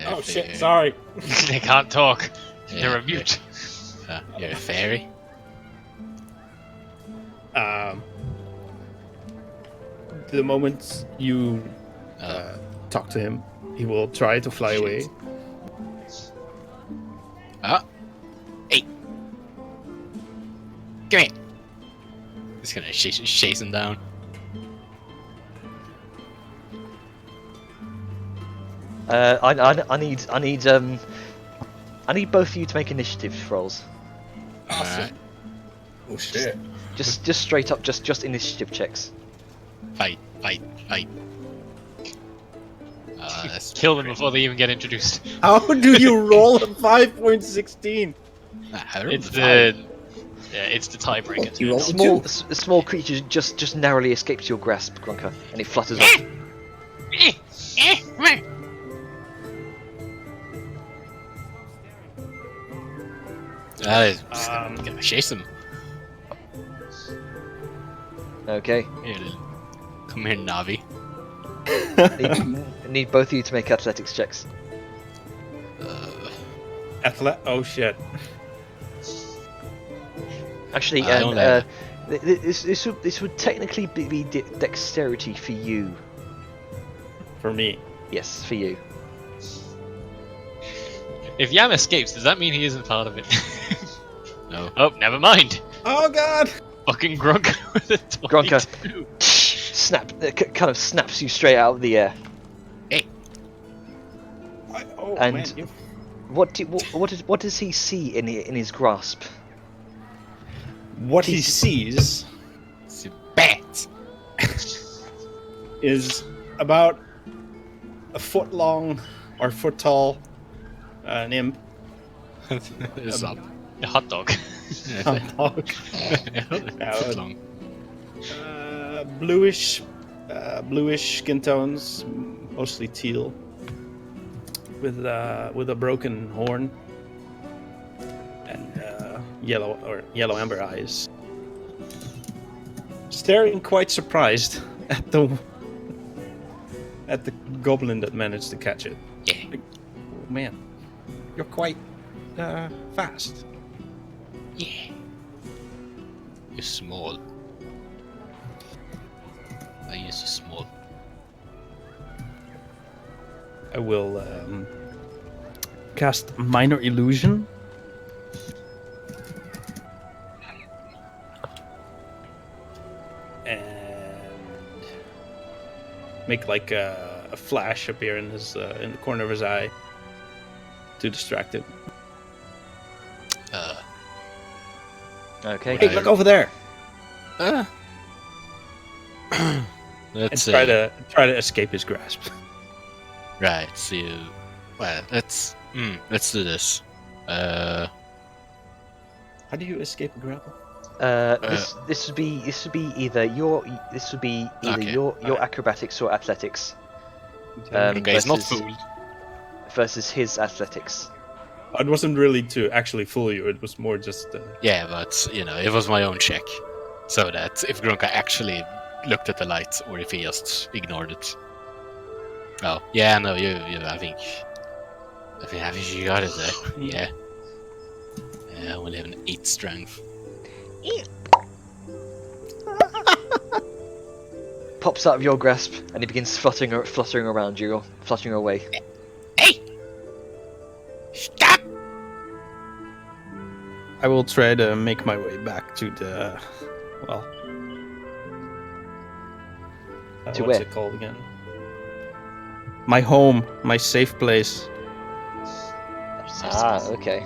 Oh shit, sorry. They can't talk. They're a mute. You're a fairy? The moment you talk to him, he will try to fly away. Hey! Come here! He's gonna chase him down. I need both of you to make initiative rolls. Alright. Oh shit. Just straight up, just initiative checks. Fight. That's Kill them before they even get introduced. How do you roll a 5.16? It's the tiebreaker. You rolled a A small creature just narrowly escapes your grasp, Grunker, and it flutters off. Gonna chase him. Okay. Come here, Navi. Need both of you to make athletics checks. Oh shit. Actually, I don't know. this would technically be dexterity for you. For me. Yes, for you. If Yam escapes, does that mean he isn't part of it? No. Oh, never mind. Oh god! Fucking Grunker with a 22. Grunker kind of snaps you straight out of the air. And man, you... what does he see in his grasp? What he sees It's a bat. is about a foot long or foot tall nymph. It's up. A hot dog. Dog. Foot long. Bluish skin tones, mostly teal, with a broken horn and yellow amber eyes. Staring quite surprised at the goblin that managed to catch it. Yeah. Like, oh, man, you're quite fast. Yeah. You're small. Why are you so small? I will cast Minor Illusion. And make like a flash appear in his in the corner of his eye to distract him. Okay. Hey, look over there! Let's And try to escape his grasp. right. So, well, let's do this. How do you escape a grapple? This would be either your Okay, acrobatics or athletics. Okay, he's not versus- fooled. Versus his athletics. It wasn't really to actually fool you. It was more just. Yeah, but it was my own check, so that if Grunka actually looked at the light or if he just ignored it. Oh, yeah, no, you I think you got it there. Yeah. I only have an 8 strength. Pops out of your grasp and he begins fluttering around you, or fluttering away. Hey! Stop! I will try to make my way back to the, well, To what's where? it called again? My home, my safe place. Ah, okay.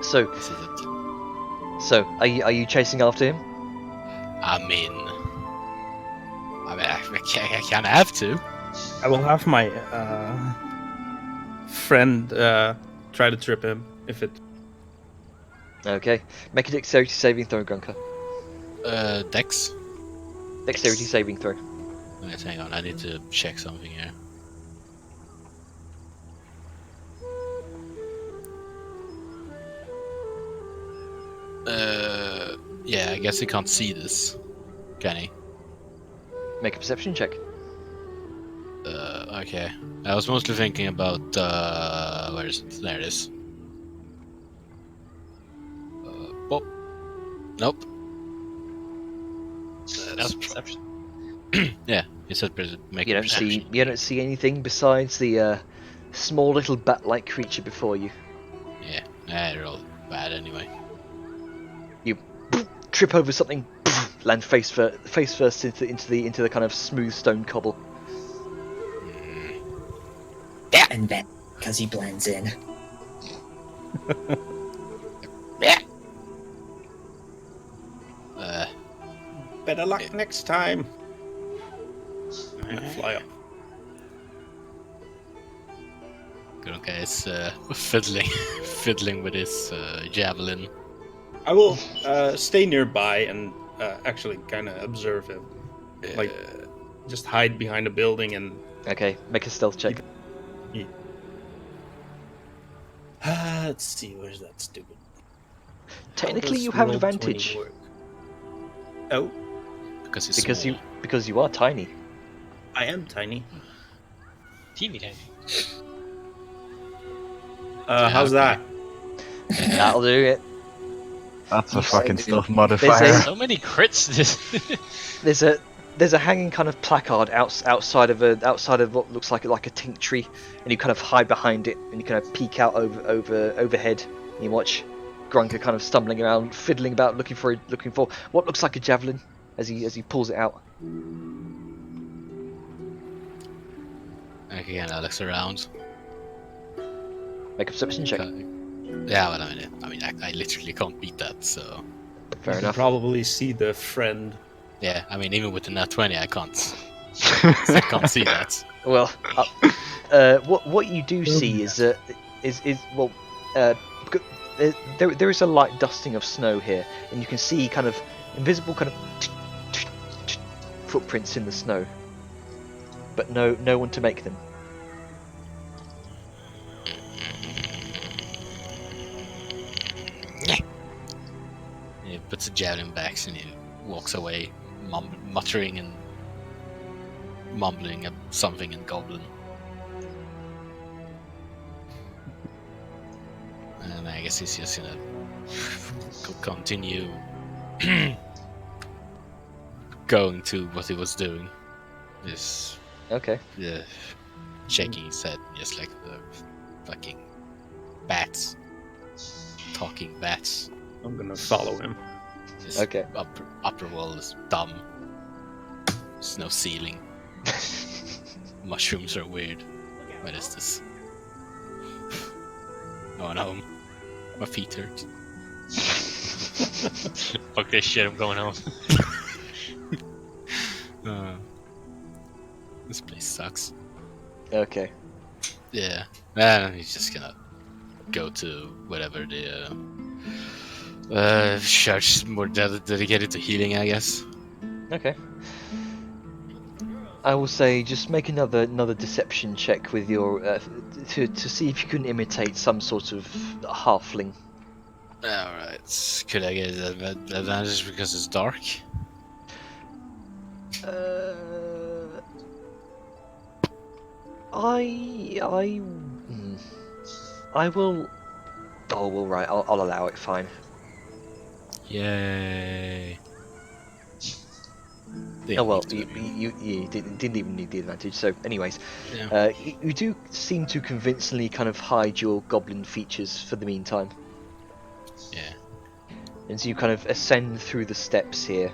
So, This is it. are you chasing after him? I mean, I kind of have to. I will have my friend try to trip him if it. Okay. Make a dexterity saving throw, Grunker. Dex. Dexterity saving throw. Wait, hang on, I need to check something here. Yeah, I guess he can't see this, can he? Make a perception check. Okay. I was mostly thinking about, where is it? There it is. Oh. Nope. That's perception. Yeah, he said make You a don't perception. see. You don't see anything besides the small little bat-like creature before you. Yeah, they're all bad anyway. You trip over something, land face first into the kind of smooth stone cobble. And then, because he blends in. Better luck next time. And fly up. Grunka is fiddling with his javelin. I will stay nearby and actually kind of observe him. Like, just hide behind a building and. Okay, make a stealth check. Yeah. Let's see, where's that stupid? Technically, How you does have roll 20 advantage work? Oh, Because he's because you are tiny. I am tiny. Teeny tiny. How's that? That'll do it. That's a You fucking said- stealth modifier. So many crits this. There's a hanging kind of placard outside of what looks like a tink tree, and you kind of hide behind it, and you kind of peek out overhead, and you watch Grunker kind of stumbling around, fiddling about, looking for what looks like a javelin as he pulls it out. Again, I look around. Make a perception check. Yeah, but I mean, I literally can't beat that. So Fair You can enough. probably see the friend. yeah, I mean, even with the nat 20, I can't. I can't see that. Well, what you do see is there is a light dusting of snow here, and you can see kind of invisible kind of footprints in the snow, but no one to make them. He puts the javelin back and he walks away, muttering and mumbling something in Goblin. And I guess he's just gonna continue going to what he was doing. Just Okay. shaking his head, just like the fucking bats. Talking bats. I'm gonna follow him. His Okay. upper wall is dumb. There's no ceiling. Mushrooms are weird. What is this? I went home. My feet hurt. Fuck this shit, I'm going home. This place sucks. Okay. Yeah. He's just gonna go to whatever the church more dedicated to healing, I guess. Okay. I will say just make another deception check with your to see if you can imitate some sort of halfling. Alright. Could I get an advantage because it's dark? I will. Oh, well, right. I'll allow it. Fine. Yay. Oh well, you didn't even need the advantage. So, anyways, Yeah. you do seem to convincingly kind of hide your goblin features for the meantime. Yeah. And so you kind of ascend through the steps here.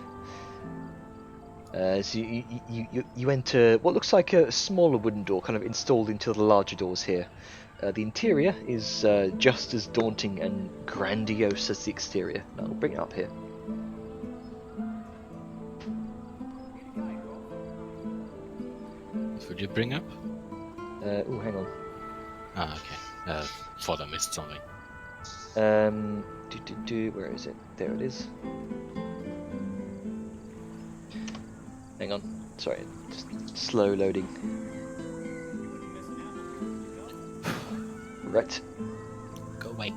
So you enter what looks like a smaller wooden door, kind of installed into the larger doors here. The interior is just as daunting and grandiose as the exterior. I'll bring it up here. What would you bring up? Oh, hang on. Ah, okay. Thought I missed something. Where is it? There it is. Hang on. Sorry, just slow loading. Right. Go away.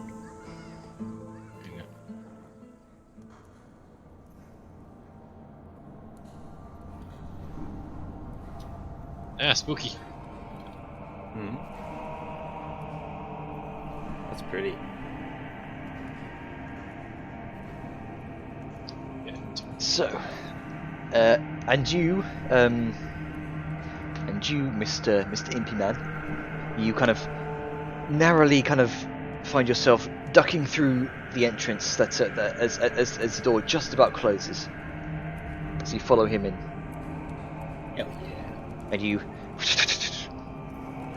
Ah, spooky. Hmm. That's pretty. So, and you, Mr. Impy Man, you kind of narrowly kind of find yourself ducking through the entrance that's as the door just about closes. As you follow him in. Yep. And you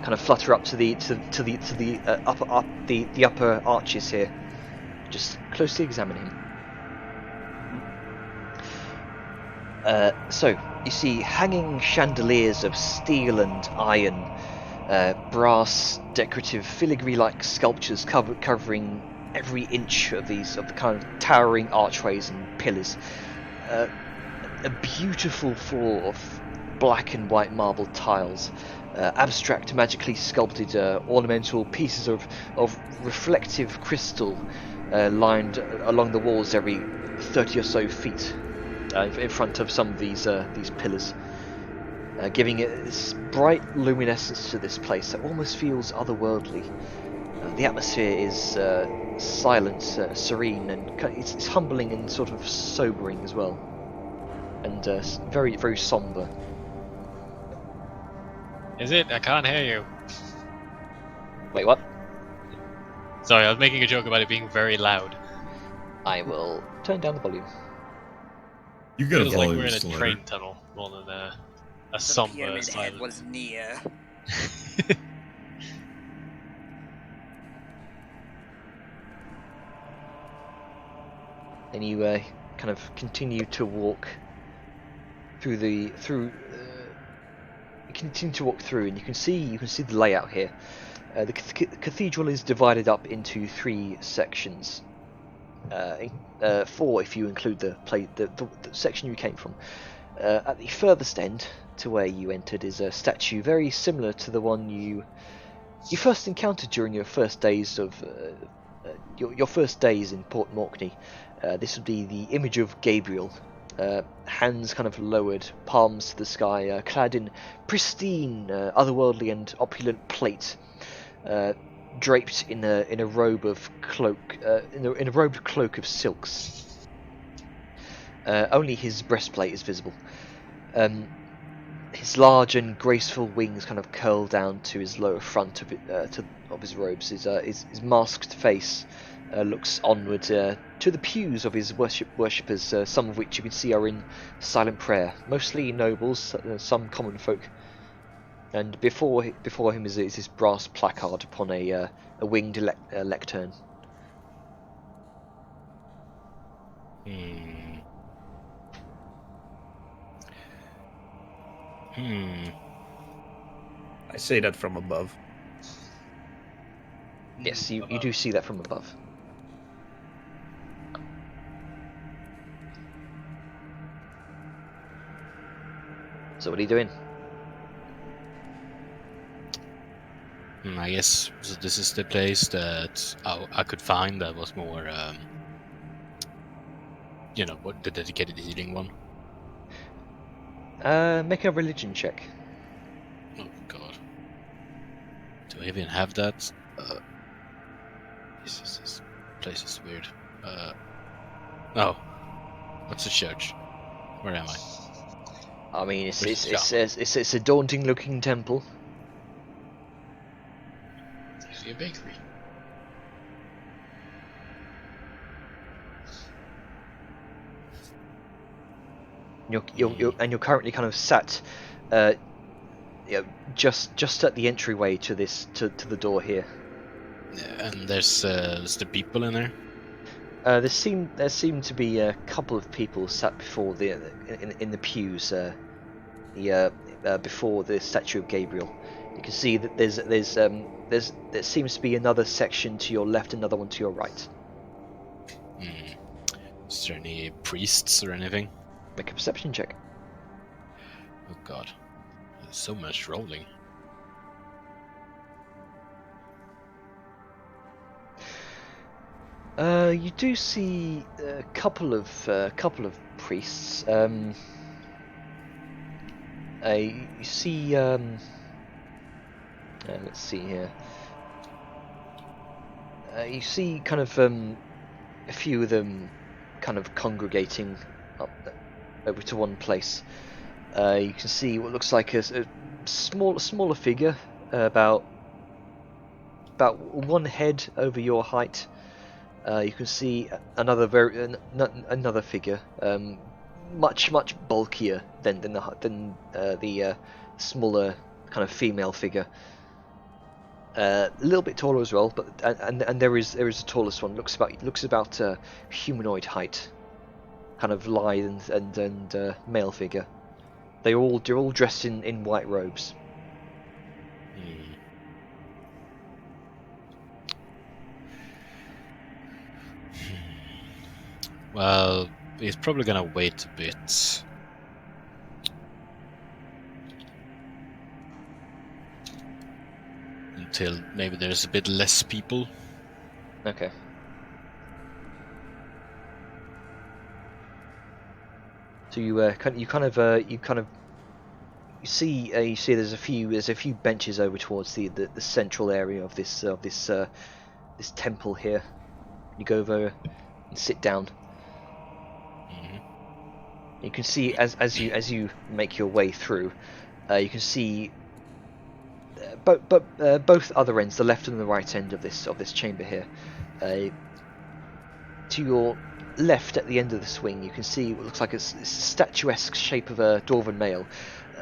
kind of flutter up to the upper arches here. Just closely examine him. So you see hanging chandeliers of steel and iron, brass, decorative filigree-like sculptures covering every inch of the kind of towering archways and pillars. A beautiful floor of black and white marble tiles, abstract, magically sculpted, ornamental pieces of reflective crystal lined along the walls every 30 or so feet in front of some of these pillars, giving it this bright luminescence to this place that almost feels otherworldly. The atmosphere is silent, serene, and it's humbling and sort of sobering as well, and very, very somber. Is it? I can't hear you. Wait, what? Sorry, I was making a joke about it being very loud. I will turn down the volume. You got a Feels like volume we're in a slider. train tunnel more than a somber silence. was near. And you kind of continue to walk through you continue to walk through, and you can see the layout here. The cathedral is divided up into 3 sections. 4 if you include the section you came from. At the furthest end, to where you entered, is a statue very similar to the one you first encountered during your first days of your first days in Port Morkney. This would be the image of Gabriel, hands kind of lowered, palms to the sky, clad in pristine, otherworldly and opulent plate, draped in a robe of cloak, in a robed cloak of silks. Only his breastplate is visible. His large and graceful wings kind of curl down to his lower front of his robes. His masked face looks onward to the pews of his worshippers, some of which you can see are in silent prayer, mostly nobles, some common folk. And before him is this brass placard upon a winged lectern. I say that from above. Yes, you do see that from above. So what are you doing? I guess so. This is the place that I could find that was more, what the dedicated healing one. Make a religion check. Oh god. Do I even have that? This place is weird. Oh. What's a church? Where am I? I mean, it's Where's it's the it's, it's a daunting looking temple. It's usually a bakery. You're currently kind of sat, just at the entryway to this to the door here. And there's the people in there. There seem to be a couple of people sat before in the pews, before the statue of Gabriel. You can see that there seems to be another section to your left, another one to your right. Is there any priests or anything? Make a perception check. Oh god. There's so much rolling. You do see a couple of priests. You see. Let's see here. You see kind of a few of them kind of congregating up over to one place. You can see what looks like a smaller figure, about one head over your height. You can see another figure, much bulkier than the smaller kind of female figure. A little bit taller as well, but and there is the tallest one. Looks about humanoid height, kind of lithe and male figure. They're all dressed in white robes. Well, he's probably gonna wait a bit. Until maybe there's a bit less people. Okay. So you see there's a few benches over towards the central area of this temple here. You go over and sit down. You can see as you make your way through, you can see both other ends, the left and the right end of this chamber here. To your left, at the end of the swing, you can see what looks like a statuesque shape of a dwarven male,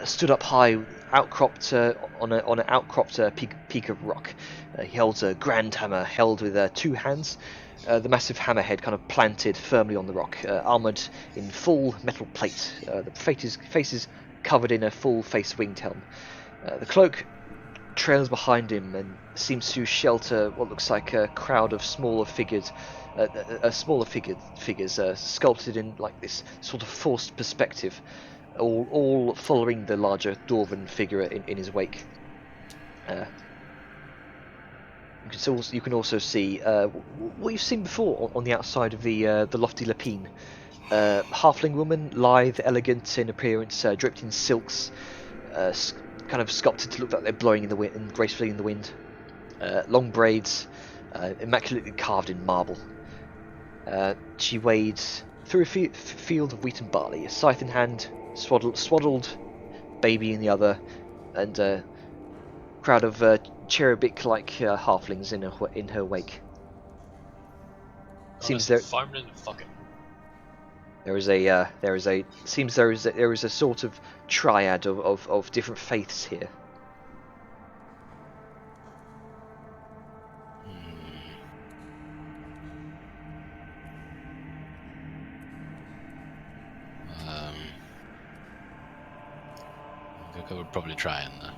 stood up high, outcropped on an outcropped peak of rock. He holds a grand hammer held with 2 hands. The massive hammerhead kind of planted firmly on the rock, armoured in full metal plate. The face is covered in a full face winged helm. The cloak trails behind him and seems to shelter what looks like a crowd of smaller figures, sculpted in like this sort of forced perspective, all following the larger dwarven figure in his wake. You can also see what you've seen before on the outside of the lofty lapine. Halfling woman, lithe, elegant in appearance, draped in silks, kind of sculpted to look like they're blowing in the wind and gracefully in the wind. Long braids, immaculately carved in marble. She wades through a field of wheat and barley, a scythe in hand, swaddled baby in the other, and a crowd of cherubic-like halflings in her wake. Seems there. Farming and fucking. There is a sort of triad of different faiths here. I would probably try and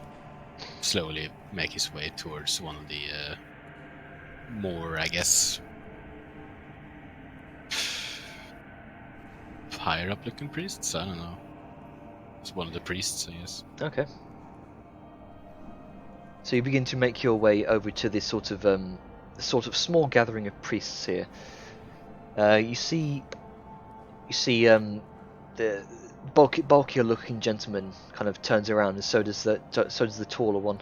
slowly make his way towards one of the more, I guess, higher up looking priests. I don't know. It's one of the priests, I guess. Okay. So you begin to make your way over to this sort of small gathering of priests here. You see the bulkier-looking gentleman kind of turns around, and so does the taller one.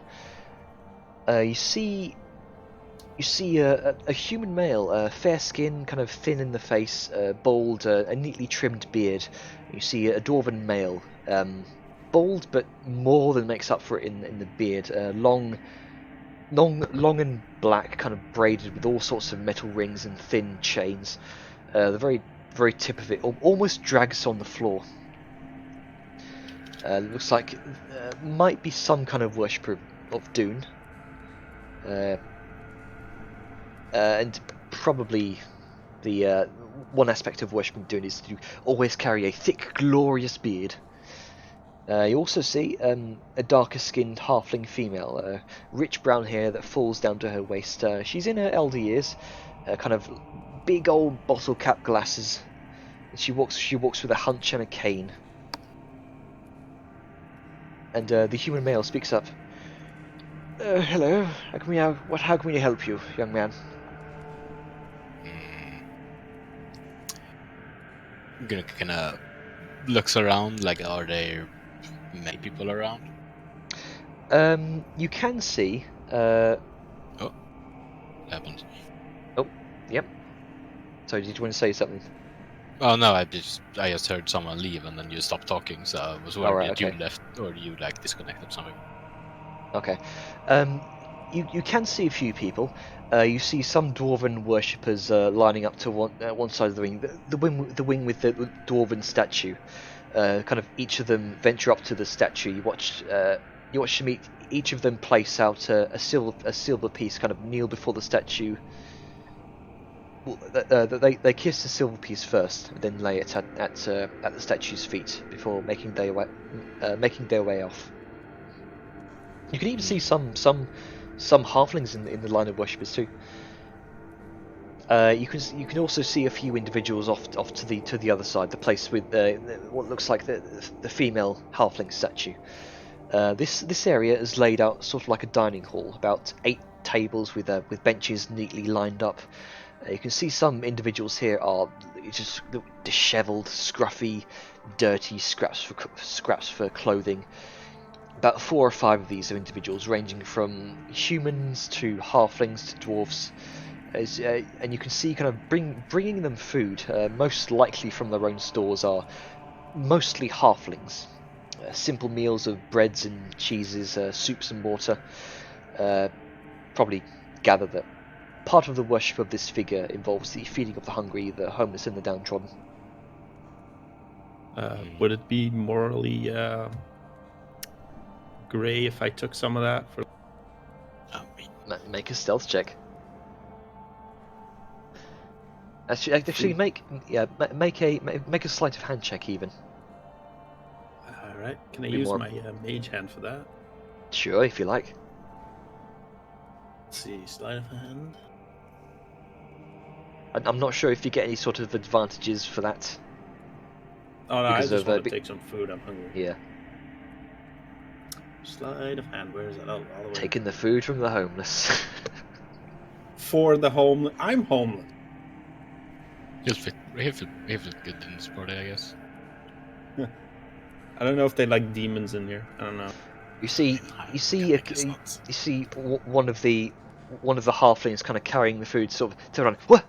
You see a human male, fair skin, kind of thin in the face, bald, a neatly trimmed beard. You see a dwarven male, bald but more than makes up for it in the beard. Long and black, kind of braided with all sorts of metal rings and thin chains. The very tip of it almost drags on the floor. Looks like might be some kind of worshipper of Dune. And probably the one aspect of worshipping Dune is to always carry a thick, glorious beard. You also see a darker-skinned halfling female, rich brown hair that falls down to her waist. She's in her elder years, kind of big old bottle cap glasses. She walks with a hunch and a cane. And the human male speaks up. Hello, how can we help you, young man? Gonna kind of looks around, like, are there many people around? You can see. Oh, happened. Oh, yep. Sorry, did you want to say something? Oh no, I just heard someone leave and then you stopped talking, so I was wondering if you left or you like disconnected something. Okay. You can see a few people. You see some dwarven worshippers lining up to one side of the ring. The wing with the dwarven statue. Kind of each of them venture up to the statue. You watch them each of them place out a silver piece, kind of kneel before the statue. They kiss the silver piece first, and then lay it at the statue's feet before making their way off. You can even see some halflings in the line of worshippers too. You can also see a few individuals off to the other side, the place with what looks like the female halfling statue. This area is laid out sort of like a dining hall, about 8 tables with benches neatly lined up. You can see some individuals here are just dishevelled, scruffy, dirty scraps for clothing. About 4 or 5 of these are individuals, ranging from humans to halflings to dwarfs. And you can see kind of bringing them food, most likely from their own stores, are mostly halflings. Simple meals of breads and cheeses, soups and water. Probably gather that part of the worship of this figure involves the feeding of the hungry, the homeless, and the downtrodden. Would it be morally grey if I took some of that? For Make a stealth check. Actually, make a sleight of hand check even. All right. Can I use my mage hand for that? Sure, if you like. Let's see, sleight of hand. I'm not sure if you get any sort of advantages for that. Oh no, I just want to take some food. I'm hungry. Yeah. Sleight of hand. Where is that? All the way. Taking the food from the homeless. For the homeless. I'm homeless. He'll fit good in this party, I guess. I don't know if they like demons in here. I don't know. You see one of the halflings kind of carrying the food, sort of turn around. What?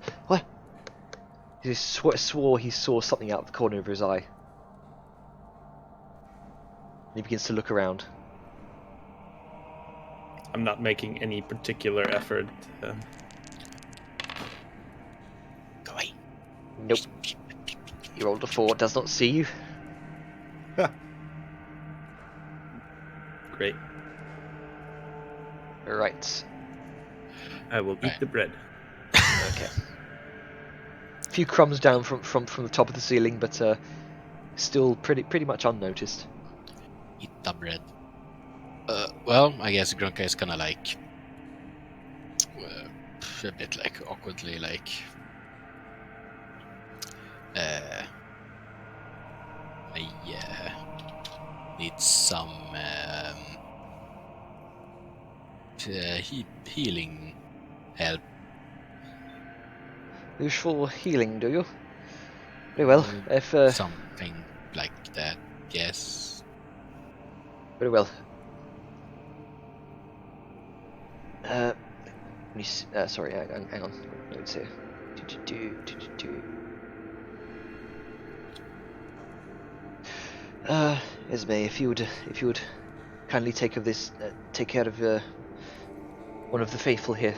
He swore he saw something out of the corner of his eye. And he begins to look around. I'm not making any particular effort. Go away. Nope. You rolled a 4. Does not see you. Great. Right. I will eat the bread. Okay. A few crumbs down from the top of the ceiling, but still pretty much unnoticed. Eat the bread. Well, I guess Grunka is kind of like a bit like awkwardly like I need some healing help. Useful healing, do you? Very well. If something like that. Yes. Very well. Sorry, hang on. Notes here. Esme, if you would kindly take care of one of the faithful here.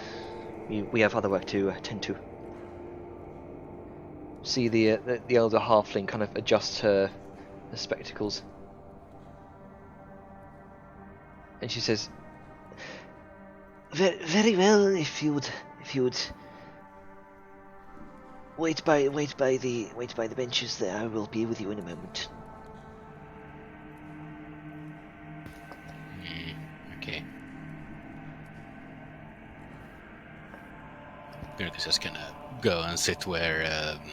We have other work to attend to. See the elder halfling kind of adjust her spectacles, and she says, "Very well. If you would wait by the benches there, I will be with you in a moment." Okay. Gurkha's just gonna go and sit where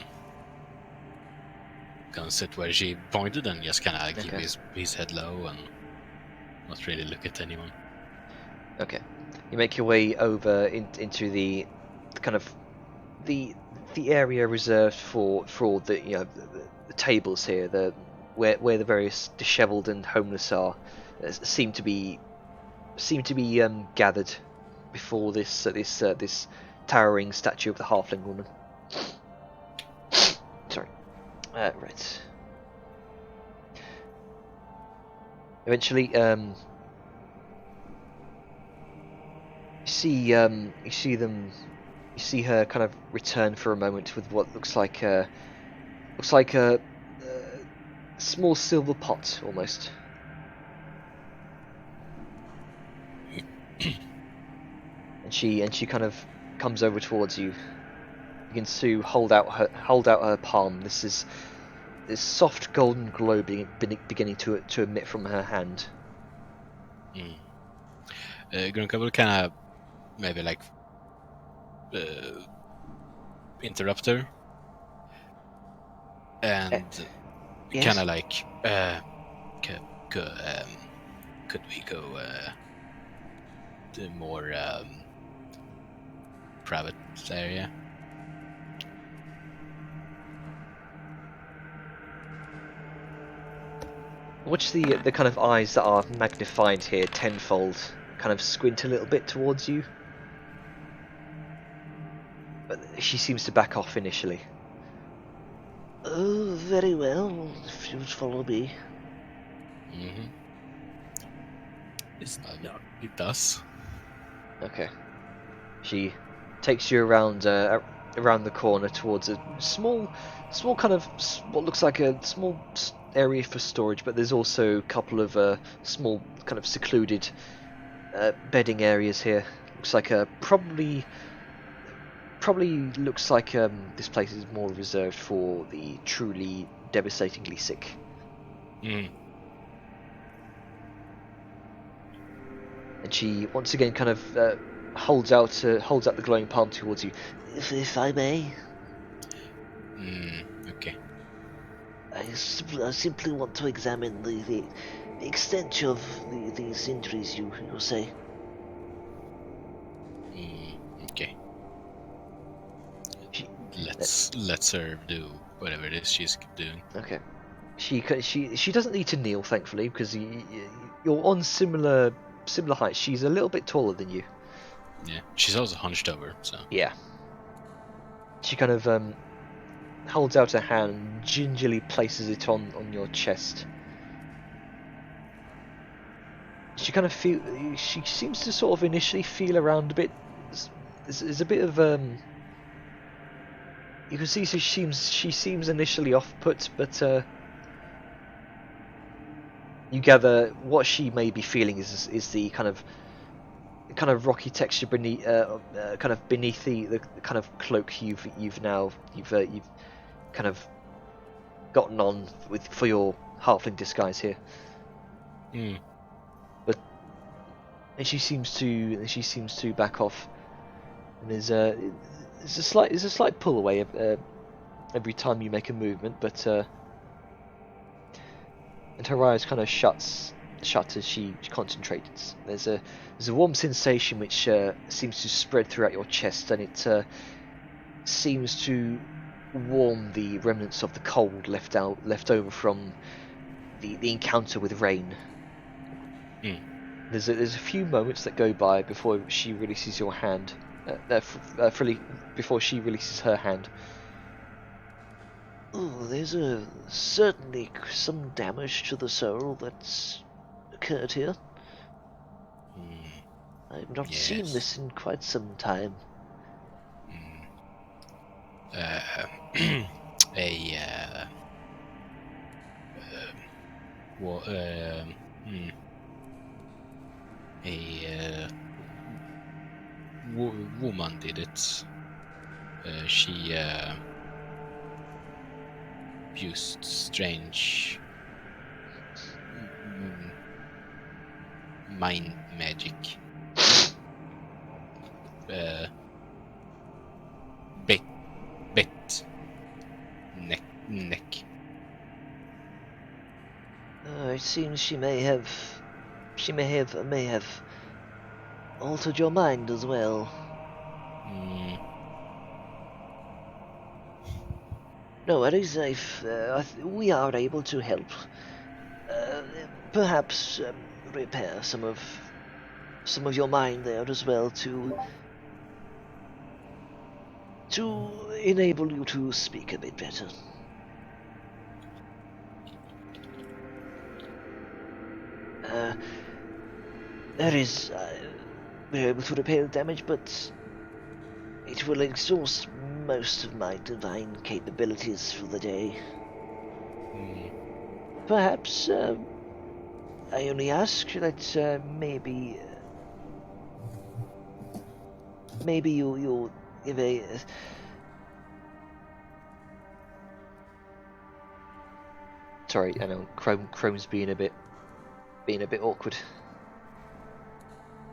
she pointed, and just kind of keep his head low and not really look at anyone. Okay. You make your way over into the kind of the area reserved for all the the tables here, where the various dishevelled and homeless are seem to be gathered before this towering statue of the halfling woman. Sorry. Right. Eventually, you see her kind of return for a moment with what looks like a small silver pot almost. and she kind of comes over towards you, begins to hold out her palm. This soft golden glow beginning to emit from her hand. Grunka will kind of maybe like interrupt her and yes? kind of like could we go to a more private area? Watch the kind of eyes that are magnified here tenfold kind of squint a little bit towards you. But she seems to back off initially. Oh, very well, if you would follow me. Mm-hmm. It does. Okay. She takes you around the corner towards a small kind of what looks like a small area for storage, but there's also a couple of small kind of secluded bedding areas here. Looks like probably looks like this place is more reserved for the truly devastatingly sick. Mm. And she once again kind of holds out the glowing palm towards you. If I may. Okay. I simply want to examine the extent of these injuries you say. Okay. Let's her do whatever it is she's doing. Okay. She doesn't need to kneel, thankfully, because you're on similar heights. She's a little bit taller than you. Yeah, she's also hunched over, so. Yeah. She kind of holds out her hand and gingerly places it on your chest. She seems to sort of initially feel around a bit. There's a bit of you can see she seems initially off put, but you gather what she may be feeling is the kind of rocky texture beneath beneath the kind of cloak you've kind of gotten on for your halfling disguise here. But and she seems to back off, and there's a slight pull away every time you make a movement, but and her eyes kind of shut as she concentrates. There's a warm sensation which seems to spread throughout your chest, and it seems to warm the remnants of the cold left over from the encounter with Rain. Hmm. There's a few moments that go by before she releases your hand. Before she releases her hand. Oh, there's certainly some damage to the soul that's occurred here. I've not seen Yes. this in quite some time. Woman did it. She used strange mind magic. Bit neck. It seems she may have altered your mind as well. No worries, we are able to help. Perhaps repair some of your mind there as well to enable you to speak a bit better. We're able to repair the damage, but it will exhaust most of my divine capabilities for the day. Perhaps I only ask that maybe you'll give a Sorry, I know Chrome's being a bit awkward.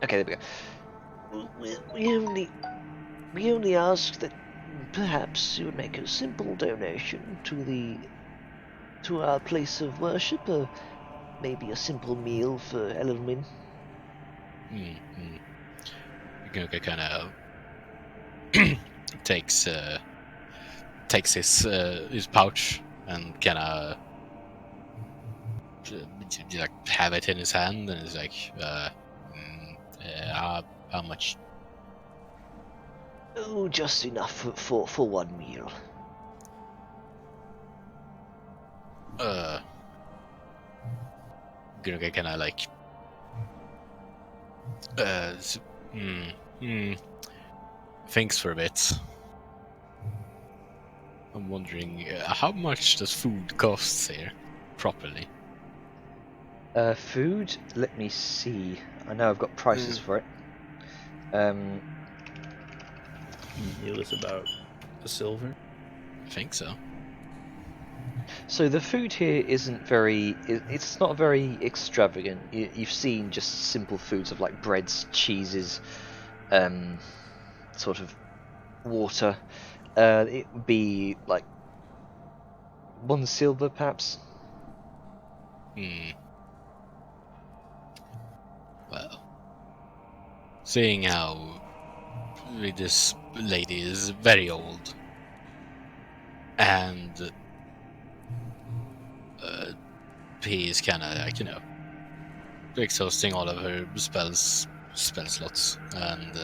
Okay, there we go. We only ask that perhaps you would make a simple donation to our place of worship, or maybe a simple meal for Elwyn. Gunga kind of takes his pouch and kind of like have it in his hand, and is like, how much? Oh, just enough for one meal. Gunga kind of like, thinks for a bit. I'm wondering how much does food cost here, properly? Food. Let me see. I know I've got prices for it. Meal is about a silver. I think so. So the food here isn't very. It's not very extravagant. You've seen just simple foods of like breads, cheeses, sort of water. It would be like 1 silver, perhaps. Well, seeing how this lady is very old and he is kind of like, exhausting all of her spell slots, and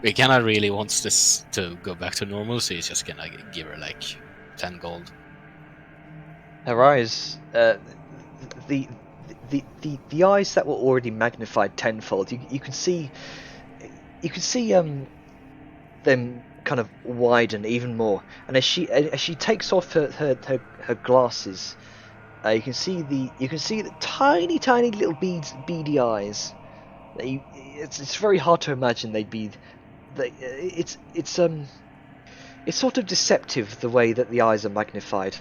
we kind of really wants this to go back to normal, so he's just gonna give her like 10 gold. Her eyes, the eyes that were already magnified tenfold. You can see them kind of widen even more. And as she takes off her glasses, you can see the tiny little beady eyes. It's very hard to imagine they'd be. It's sort of deceptive the way that the eyes are magnified.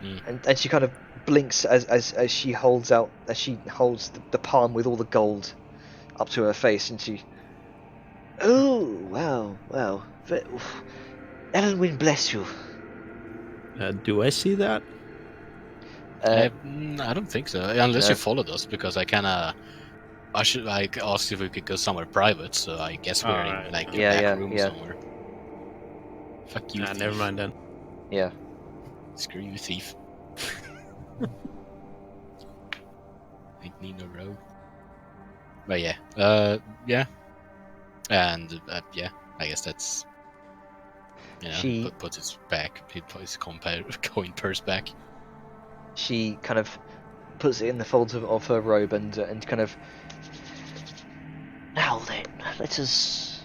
And she kind of blinks as she holds the palm with all the gold up to her face, and she. Oh, wow. Elwyn, bless you. Do I see that? I don't think so, unless you followed us, because I asked if we could go somewhere private, so I guess we're in like a back room somewhere. Fuck you, thief. Never mind then. Yeah. Screw you, thief. Ain't need no road. But yeah, yeah, and yeah, I guess that's. She- puts his back. He puts his coin purse back. She kind of puts it in the folds of her robe and kind of. Now then, let's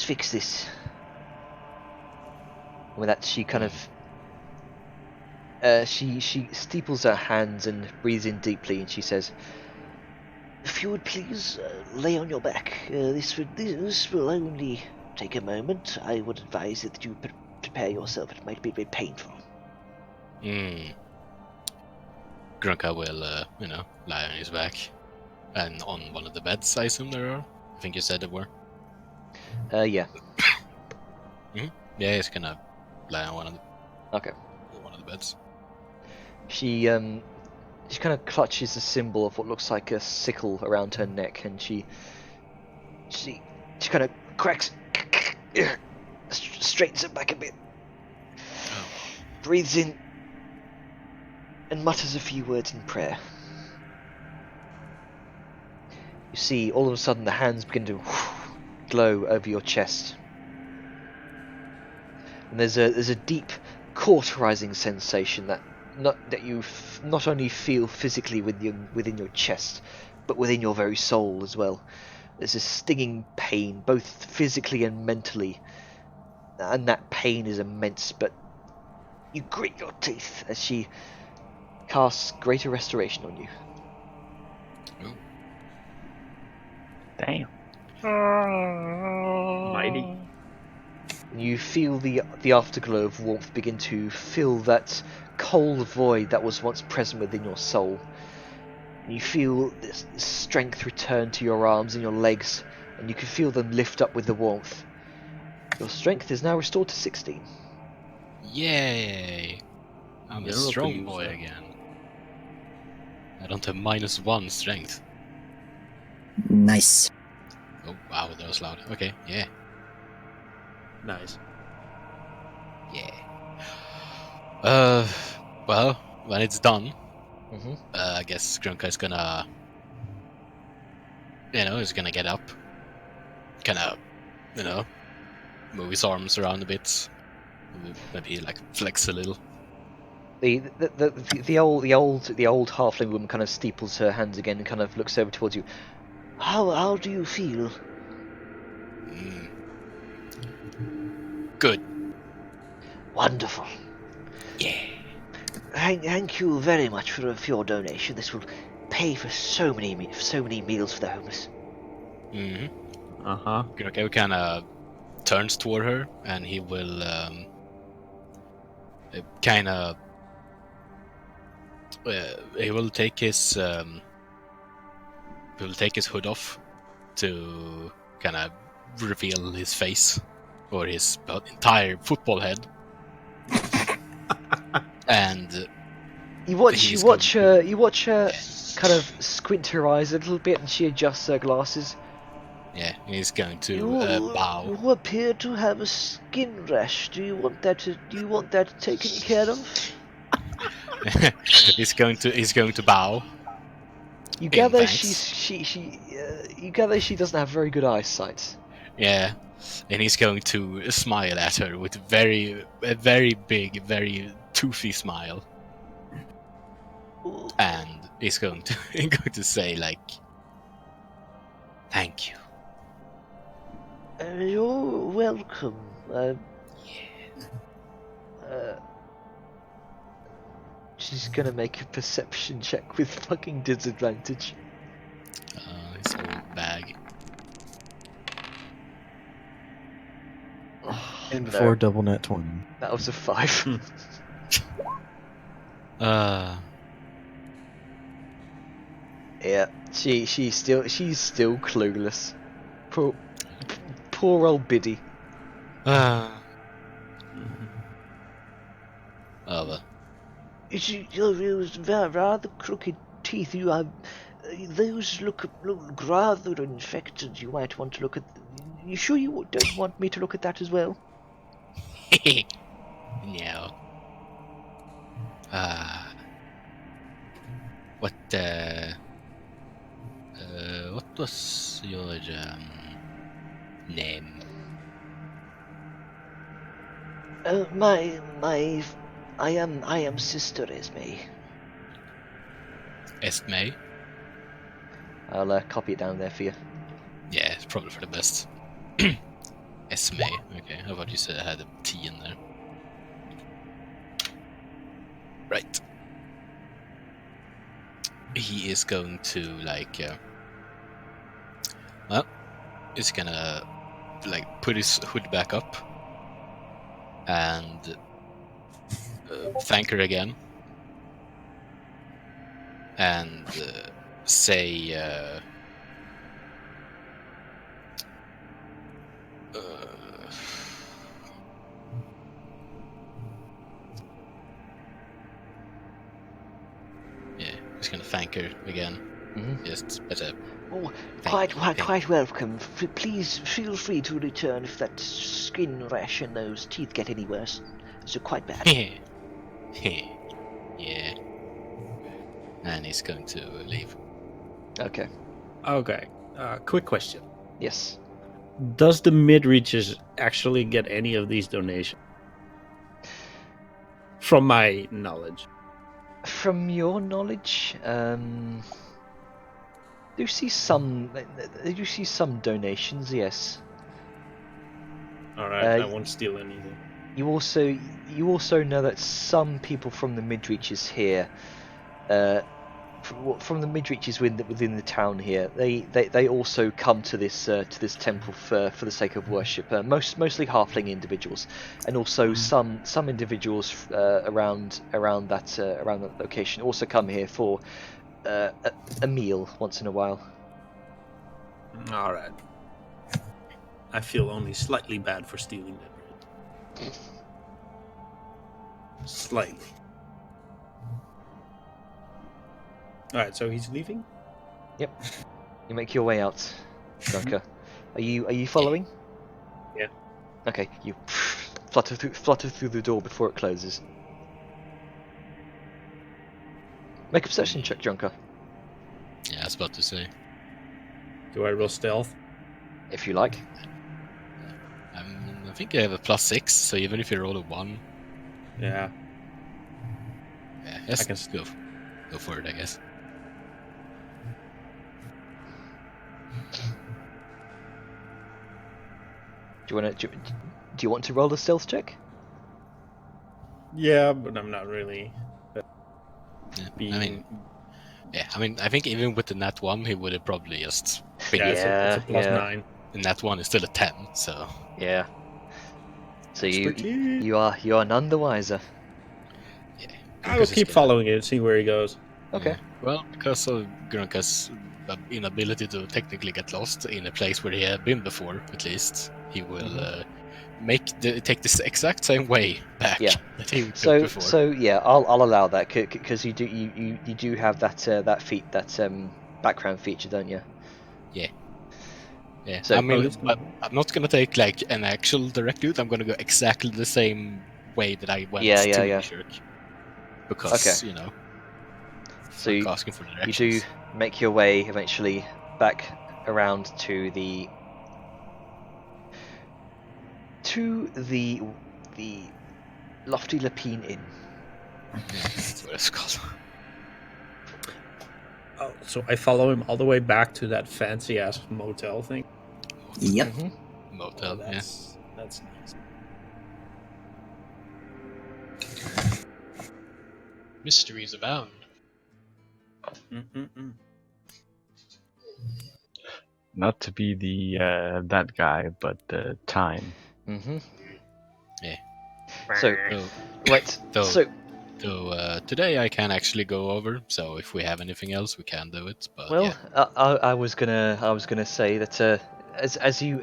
fix this. With that, she kind of. She steeples her hands and breathes in deeply, and she says, If you would please lay on your back. This will only take a moment. I would advise that you prepare yourself. It might be very painful. Grunka will, lie on his back. And on one of the beds, I assume there are. I think you said there were. Yeah. Yeah, he's gonna lie on one of Okay. the beds. She kind of clutches a symbol of what looks like a sickle around her neck, and she kind of cracks, straightens it back a bit, breathes in, and mutters a few words in prayer. You see, all of a sudden, the hands begin to glow over your chest, and there's a deep, cauterizing sensation that you not only feel physically within your chest, but within your very soul as well. There's a stinging pain, both physically and mentally, and that pain is immense. But you grit your teeth as she casts greater restoration on you. Damn. Mighty. You feel the afterglow of warmth begin to fill that cold void that was once present within your soul. You feel this strength return to your arms and your legs, and you can feel them lift up with the warmth. Your strength is now restored to 16. Yay! I'm a You're strong okay, boy sir. again. I don't have -1 strength. Nice. Oh wow, that was loud. Okay, yeah. Nice. Yeah. Well, when it's done, I guess Grunka is gonna, he's gonna get up, kinda, move his arms around a bit, maybe like flex a little. The old halfling woman kind of steeples her hands again and kind of looks over towards you. How do you feel? Good. Wonderful. Yeah. Thank you very much for your donation. This will pay for so many meals for the homeless. Grunka kind of turns toward her, and he will he will take his hood off to kind of reveal his face or his entire football head. And you watch her kind of squint her eyes a little bit, and she adjusts her glasses. yeah, he's going to bow. You appear to have a skin rash. Do you want that taken care of? he's going to bow. You gather thanks. you gather she doesn't have very good eyesight. Yeah, and he's going to smile at her with a very big, very toothy smile. And he's going to say like, "Thank you." You're welcome. She's gonna make a perception check with fucking disadvantage. His old bag. And No, before double net 20. that was a 5. Yeah, she's still clueless. Poor old Biddy. Oh, well. Those rather crooked teeth. You have those look rather infected. You might want to look at. You sure you don't want me to look at that as well? No. What was your name? I am Sister Esme. Esme? I'll copy it down there for you. Yeah, it's probably for the best. Esme. Okay, how about you said I had a T in there? Right. He is going to he's gonna put his hood back up and thank her again and say he's gonna thank her again. Just better. Oh, quite welcome. Please feel free to return if that skin rash and those teeth get any worse. Those are quite bad. Yeah. And he's going to leave. Okay. Okay. Quick question. Yes. Does the mid-reaches actually get any of these donations? From my knowledge. From your knowledge, you see some donations, yes. Alright, I won't steal anything. You also know that some people from the mid-reaches here, from the mid-reaches within the town here, they also come to this temple for the sake of worship. Mostly halfling individuals, and also some individuals around that location also come here for a meal once in a while. Alright. I feel only slightly bad for stealing them. Slightly. Alright, so he's leaving? Yep. You make your way out, Drunker. Are you following? Yeah. Okay, you flutter through the door before it closes. Make a perception check, Drunker. Yeah, I was about to say. Do I roll stealth? If you like. I think I have a +6, so even if you roll a 1... Yeah. Yeah, I can go for it, I guess. Do you want to roll a stealth check? Yeah, but I'm not really. Yeah, I think even with the nat 1, he would have probably just. It's a +9. The nat 1 is still a 10, so. Yeah. So you are none the wiser. Yeah. I will keep following it, see where he goes. Okay. Yeah. Well, because of Grunka's inability to technically get lost in a place where he had been before, at least, he will take this exact same way back that he took before. So yeah, I'll allow that because you do have that background feature, don't you? Yeah. Yeah. So, I'm not gonna take an actual direct route. I'm gonna go exactly the same way that I went to Nishirk. Because So you asking for directions. do make your way eventually back around to the Lofty Lapine Inn. Yeah, that's what it's called. Oh, so I follow him all the way back to that fancy ass motel thing. Yep. Mm-hmm. Motel, That's nice. Mysteries abound. Not to be the that guy, but the time. Mm-hmm. Yeah. So today I can actually go over. So if we have anything else, we can do it. But I was gonna say that as you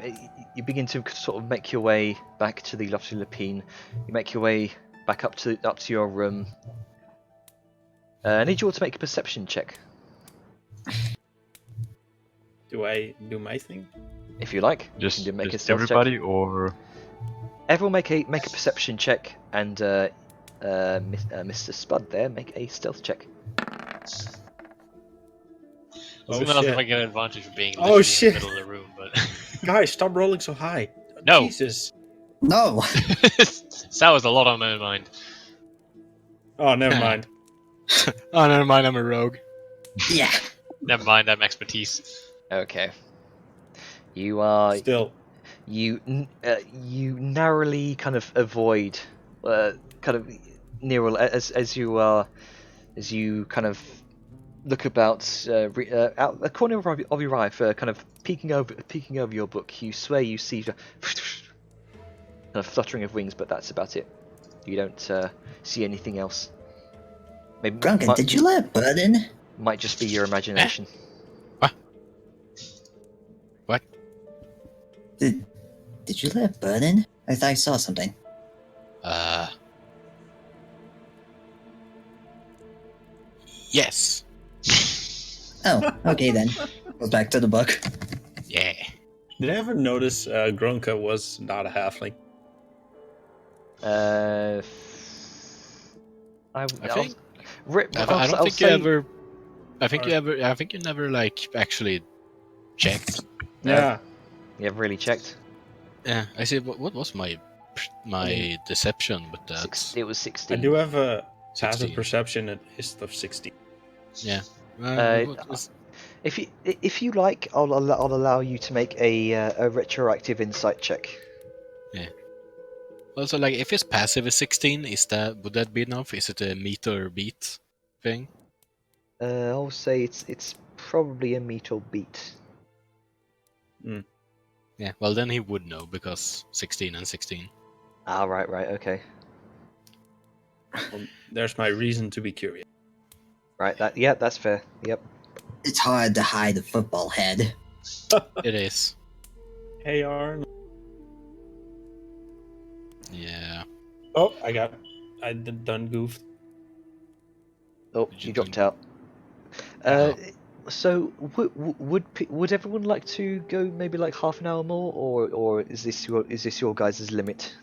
begin to sort of make your way back to the Lofty Lapine, you make your way back up to your room. I need you all to make a perception check. Do I do my thing? If you like. Just, you can just everybody, check. Or everyone make a perception check, and Mr. Spud there, make a stealth check. I was gonna ask if I get an advantage for being Oh, literally in shit. the middle of the room, but Guys, stop rolling so high. No. Jesus. No. Sal has a lot on her mind. Oh, never mind. Oh, never mind, I'm a rogue. Yeah. Never mind, I'm expertise. Okay. You are Still. you narrowly kind of avoid kind of Nero as you kind of look about out the corner of your eye for kind of peeking over your book. You swear you see the kind of fluttering of wings, but that's about it. You don't see anything else. Maybe Grunkin, did you let Bud in? might just be your imagination. What? Did you let Bud in? I thought I saw something. Yes. Oh, okay then. Goes back to the book. Yeah. Did I ever notice Grunka was not a halfling? I think you never like actually checked. Yeah. You have really checked. Yeah, I see. What was my deception with that? It was 16. I do have a 16. passive perception at list of 60. Yeah. If you like, I'll allow you to make a retroactive insight check. Yeah. Also, like, if his passive is 16, would that be enough? Is it a meet or beat thing? I'll say it's probably a meet or beat. Yeah. Well, then he would know because 16 and 16. Ah, right, okay. Well, there's my reason to be curious. Right, that's fair. Yep. It's hard to hide a football head. It is. Hey, Arn. Yeah. Oh, I done goofed. Oh, Did you you dropped think- out. So would everyone like to go maybe like half an hour more, or is this your guys' limit?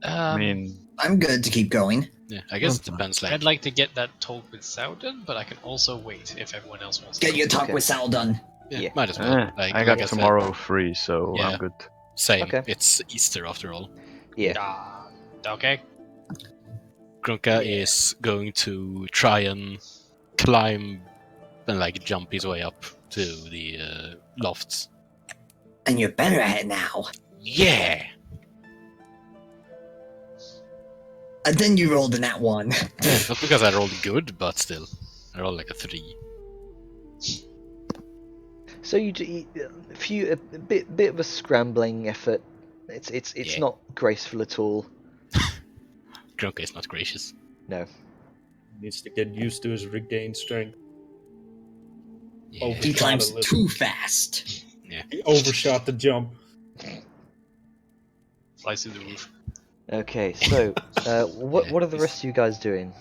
I mean, I'm good to keep going. Yeah. I guess it depends. Like, I'd like to get that talk with Sal done, but I can also wait if everyone else wants to. Get your talk Okay. with Sal done. yeah, might as well. Like, I got said, tomorrow free, so Yeah. I'm good. same. Okay. It's Easter after all. Yeah. Okay. Grunka is going to try and climb and like jump his way up to the lofts. And you're better at it now. Yeah. And then you rolled in that one. Not because I rolled good, but still, I rolled like a 3. So you do a bit of a scrambling effort. It's Yeah. not graceful at all. Grunka is not gracious. No. Needs to get used to his regained strength. Yeah. Oh, He climbs too fast. He overshot the jump. Flies through the roof. Okay, so what are the rest of you guys doing?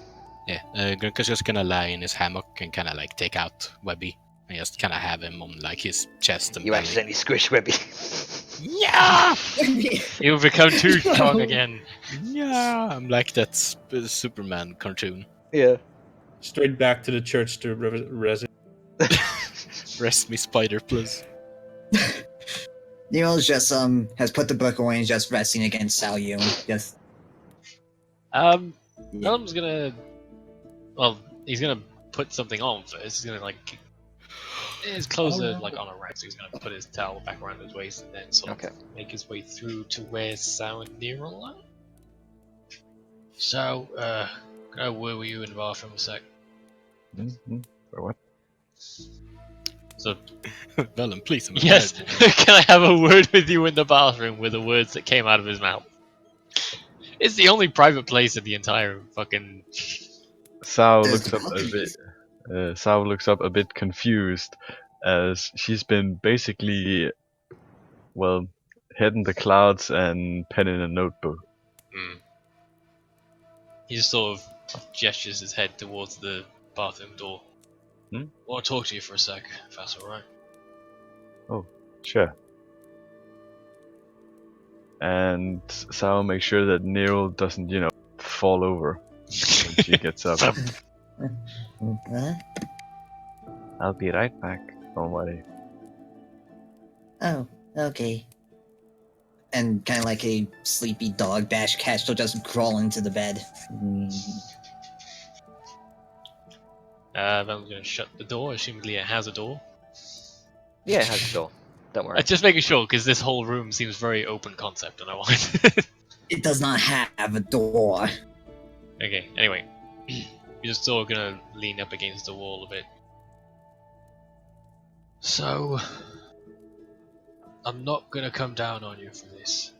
Yeah. Grunka's just gonna lie in his hammock and kind of like take out Webby and just kind of have him on like his chest and You belly. accidentally squish Webby. Yeah! You'll become too strong again. Yeah, I'm like that Superman cartoon. Yeah. Straight back to the church to res. Rest me, spider, please. Neil's just has put the book away and is just resting against Sal Yun. Just Melum's gonna. Well, he's gonna put something on first. He's gonna like. His clothes are like on a rack, so he's gonna put his towel back around his waist and then sort of make his way through to where Sal and Nero are. So, can I word with you in the bathroom a sec? Mm-hmm. For what? So, Velen, please. I'm yes, ahead. can I have a word with you in the bathroom with the words that came out of his mouth? It's the only private place in the entire fucking. Sao There's looks up a puppies. bit. Sao looks up a bit confused, as she's been basically, well, head in the clouds and pen in a notebook. He just sort of gestures his head towards the bathroom door. Hmm? I want to talk to you for a sec, if that's alright. Sure. And Sao makes sure that Nero doesn't, fall over. when she gets up. Huh? I'll be right back. Don't worry. Oh, okay. And kind of like a sleepy dog, Bash Cat will just crawl into the bed. Vel's gonna shut the door, assumingly it has a door. Yeah, it has a door. Don't worry. Just making sure, because this whole room seems very open concept, and I want. It does not have a door. Okay, anyway. You're just sort of gonna lean up against the wall a bit. So, I'm not gonna come down on you for this.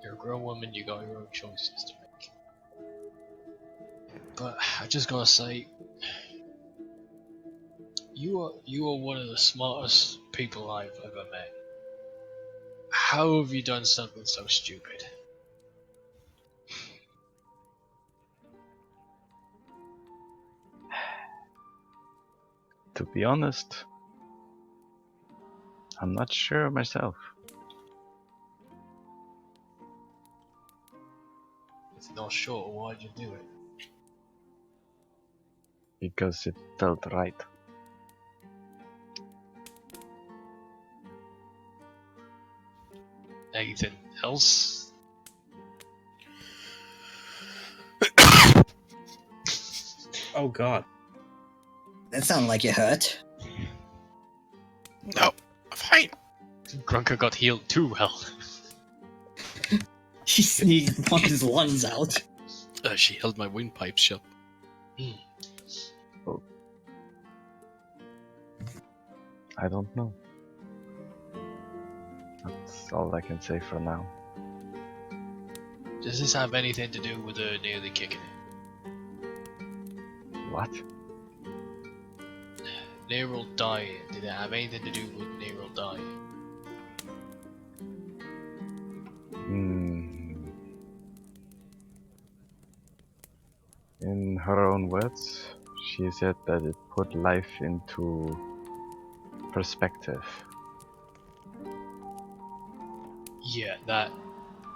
You're a grown woman, you got your own choices to make. But I just gotta say, you are one of the smartest people I've ever met. How have you done something so stupid? To be honest, I'm not sure myself. If you're not sure, why'd you do it? Because it felt right. Anything else? Oh god. That sounded like it hurt. No, fine. Grunker got healed too well. He sneezed one of his lungs out. She held my windpipe shut. I don't know. That's all I can say for now. Does this have anything to do with her nearly kicking it? What? Nero dying. Did it have anything to do with Nero dying? In her own words, she said that it put life into perspective. Yeah, that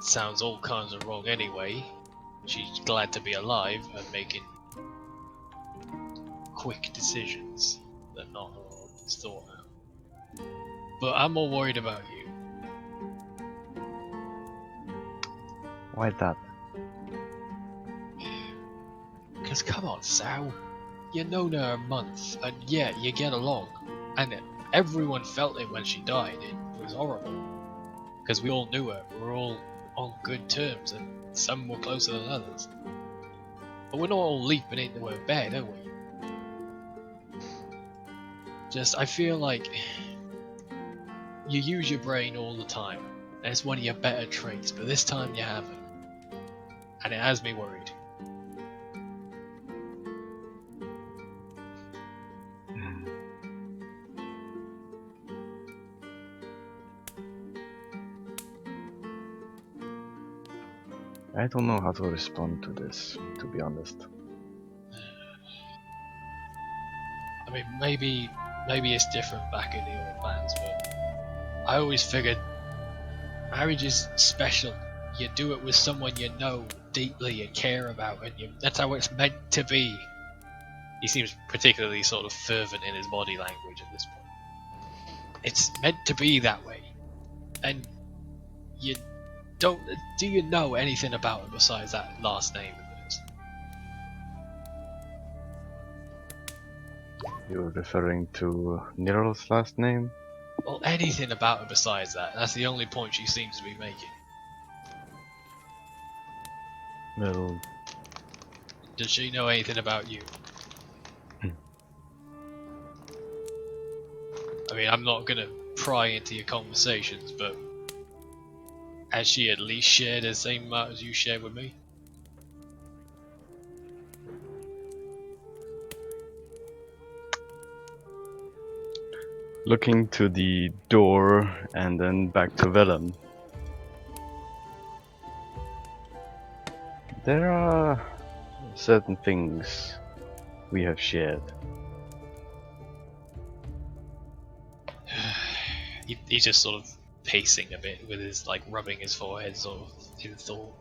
sounds all kinds of wrong anyway. She's glad to be alive and making quick decisions that not always thought out. But I'm more worried about you. Why that? Because come on, Sal. You've known her a month, and yeah, you get along. And everyone felt it when she died. It was horrible. Because we all knew her. We were all on good terms, and some were closer than others. But we're not all leaping into her bed, are we? I feel like you use your brain all the time, and it's one of your better traits, but this time you haven't. And it has me worried. I don't know how to respond to this, to be honest. I mean, maybe it's different back in the old lands, but I always figured marriage is special. You do it with someone you know deeply and care about, and that's how it's meant to be. He seems particularly sort of fervent in his body language at this point. It's meant to be that way. And you don't... Do you know anything about it besides that last name of hers? You're referring to Nero's last name? Well, anything about her besides that. That's the only point she seems to be making. Well... Does she know anything about you? I mean, I'm not gonna pry into your conversations, but has she at least shared the same amount as you shared with me? Looking to the door and then back to Vellum. There are certain things we have shared. He's just sort of pacing a bit with his, rubbing his forehead sort of in thought.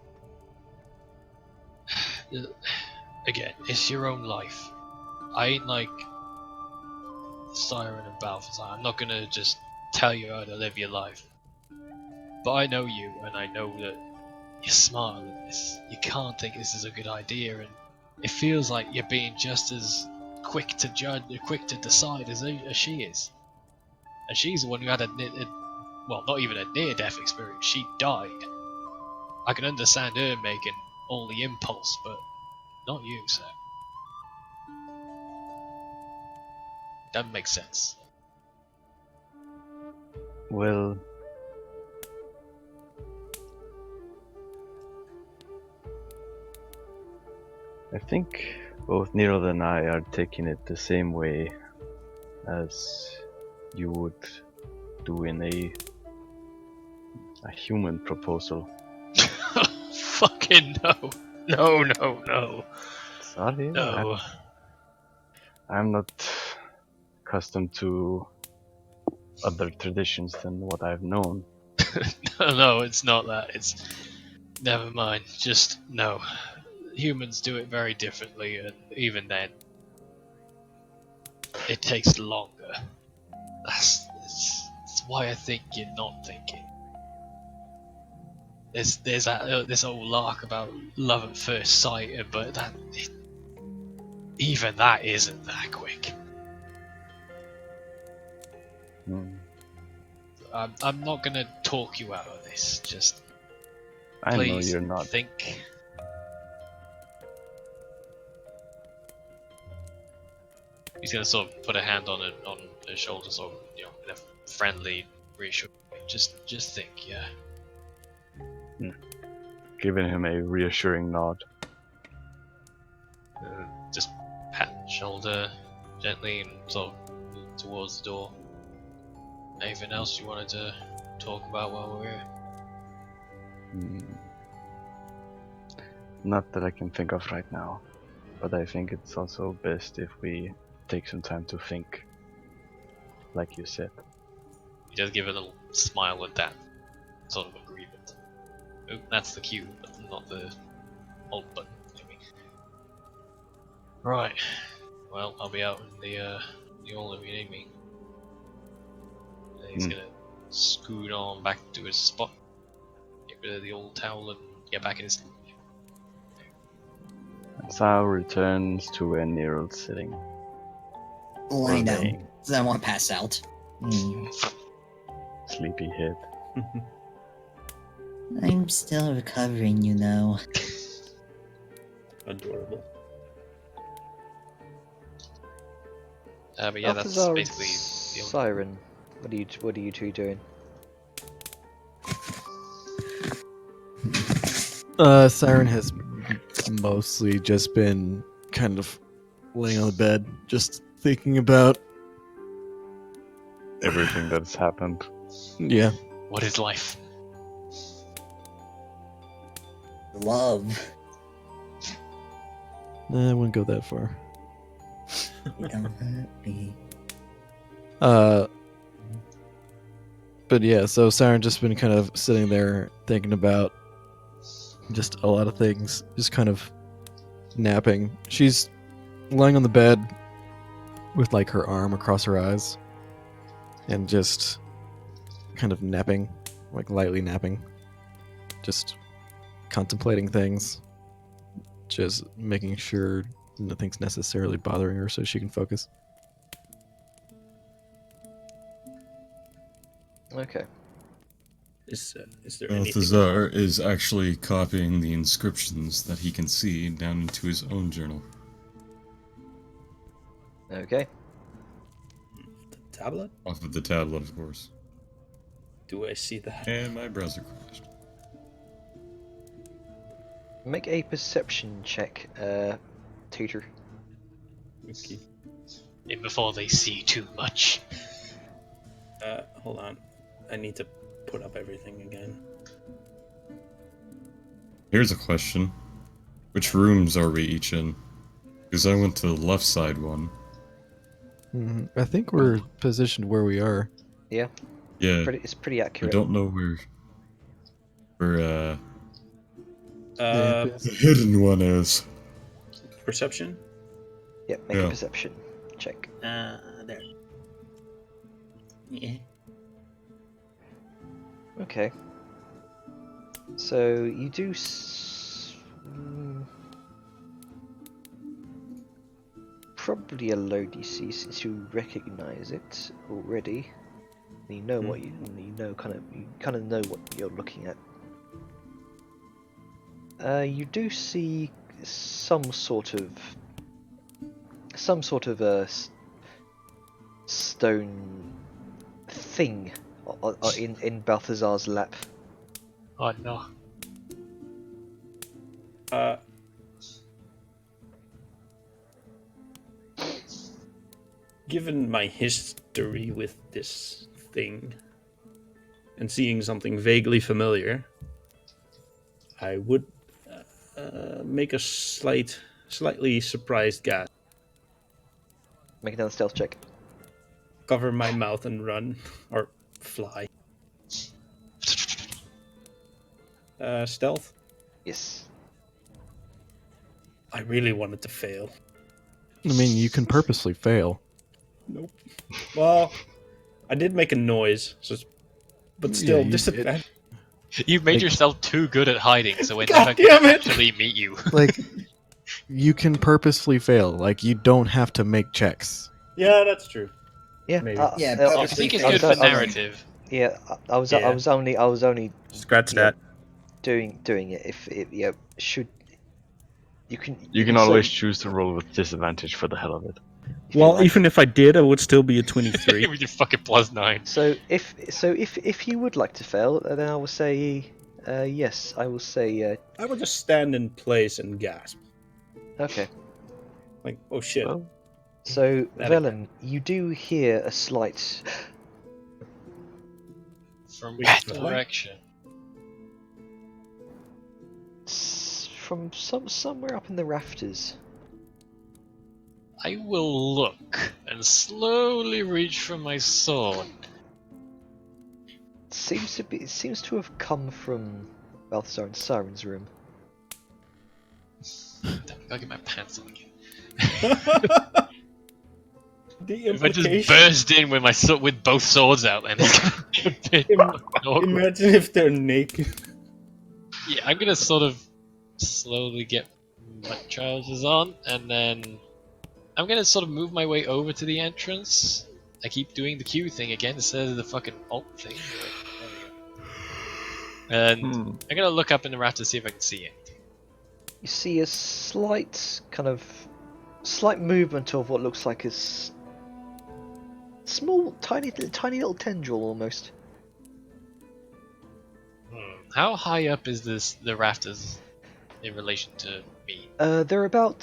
again, it's your own life. I ain't like the Siren and Balthazar. I'm not gonna just tell you how to live your life. But I know you, and I know that you're smarter than this. You can't think this is a good idea, and it feels like you're being just as quick to judge, quick to decide as she is. And she's the one who had well, not even a near-death experience. She died. I can understand her making all the impulse, but not you, sir. Doesn't make sense. Well, I think both Nero and I are taking it the same way as you would do in a human proposal. Fucking no. No. Sorry, No. I'm not accustomed to other traditions than what I've known. No, it's not that. It's... Never mind. Just no. Humans do it very differently, and even then, it takes longer. That's why I think you're not thinking. There's this old lark about love at first sight, but even that isn't that quick. I'm not gonna talk you out of this. Just I know please you're not. think. He's gonna sort of put a hand on her shoulder, sort of, in a friendly, reassuring way. Just think, yeah. Giving him a reassuring nod. Just pat the shoulder gently and sort of move towards the door. Anything else you wanted to talk about while we're here? Not that I can think of right now, but I think it's also best if we take some time to think, like you said. He does give a little smile at that sort of agreement. Oh, that's the cue, but not the hold button. Right. Well, I'll be out in the hall if you need me. And he's gonna scoot on back to his spot, get rid of the old towel, and get back in his. Sao returns to where Nero's sitting. Lie down, laying. 'cause I want to pass out. Sleepy head. I'm still recovering, you know. Adorable. But yeah, that's Balthazar basically and the only. Siren. What are you two doing? Siren has mostly just been kind of laying on the bed, just thinking about Everything that's happened. yeah. What is life? Love. I wouldn't go that far. You don't hurt me. But yeah, so Siren just been kind of sitting there thinking about just a lot of things, just kind of napping. She's lying on the bed with like her arm across her eyes and just kind of napping, like lightly napping, just contemplating things, just making sure nothing's necessarily bothering her so she can focus. Okay. Is there anything? Balthazar is actually copying the inscriptions that he can see down into his own journal. Okay. The tablet? Off of the tablet, of course. Do I see that? And my browser crashed. Make a perception check, Tutor. Okay. In before they see too much. Hold on. I need to put up everything again. Here's a question. Which rooms are we each in? Because I went to the left side one. I think we're positioned where we are. Yeah. Yeah, It's pretty I accurate. don't know where the Uh, hidden one is. Perception? Yeah, make a Yeah. perception check. There. Yeah. Okay. So you do. Probably a low DC since you recognize it already. You know what you kind of know what you're looking at. You do see some sort of stone thing in Balthazar's lap. Oh no. Given my history with this thing and seeing something vaguely familiar, I would make a slightly surprised gasp. Make another stealth check. Cover my mouth and run or fly. Stealth? Yes. I really wanted to fail. I mean, you can purposely fail. Nope. Well, I did make a noise, but still, you disadvantage. You made Like- yourself too good at hiding, so it God never damn can it! actually meet you. Like, you can purposely fail. Like, you don't have to make checks. Yeah, that's true. Yeah. Maybe. Yeah, I purposely think it's fail. good for narrative. Yeah. I was Yeah. only Scratch Yeah. that. doing it if it should. You can. You can so- always choose to roll with disadvantage for the hell of it. if you Well, like. even if I did, I would still be a 23. With your fucking +9. So if you would like to fail, then I will say yes. I will say I would just stand in place and gasp. okay. Like, oh shit. Well, So That- Velen, you do hear a slight. From Wait, which what? direction? From somewhere up in the rafters. I will look and slowly reach for my sword. It seems to have come from Balthazar and Siren's room. Damn, I gotta get my pants on again. The If I just implication. burst in with with both swords out, then it's gonna be a bit awkward. Imagine if they're naked. Yeah, I'm gonna sort of slowly get my trousers on, and then I'm gonna sort of move my way over to the entrance. I keep doing the Q thing again instead of the fucking alt thing. And I'm gonna look up in the rafters to see if I can see anything. You see a slight movement of what looks like a small, tiny little tendril almost. How high up is the rafters in relation to me? They're about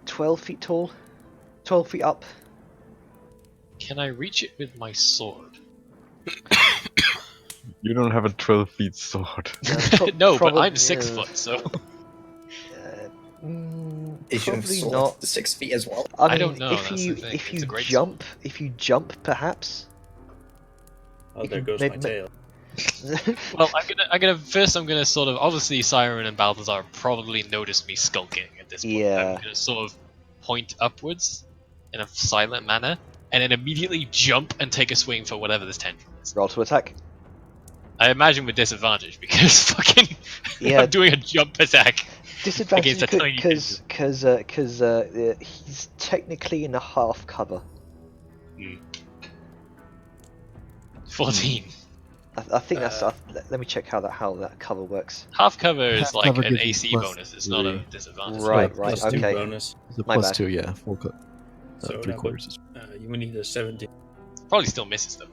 12 feet tall, 12 feet up. Can I reach it with my sword? you don't have a 12 feet sword. No, but I'm 6 foot, so Is your Probably sword not. 6 feet as well? I I mean, don't know, If that's you the thing, if it's you a great jump, perhaps. Oh, there goes Maybe- my tail. well, I'm gonna sort of obviously Siren and Balthazar probably noticed me skulking at this point. Yeah. I'm gonna sort of point upwards in a silent manner, and then immediately jump and take a swing for whatever this tendril is. Roll to attack. I imagine with disadvantage because fucking Yeah. I'm doing a jump attack. Disadvantage Against a tiny because he's technically in a half cover. 14. I think that's. Let me check how that cover works. Half cover is Half like cover an gives you AC plus bonus. It's not a 3. disadvantage. Right, Plus right, 2 okay. bonus. It's a My plus bad. 2, yeah. Full cut. So 3 that quarters. You would need a 17. Probably still misses though.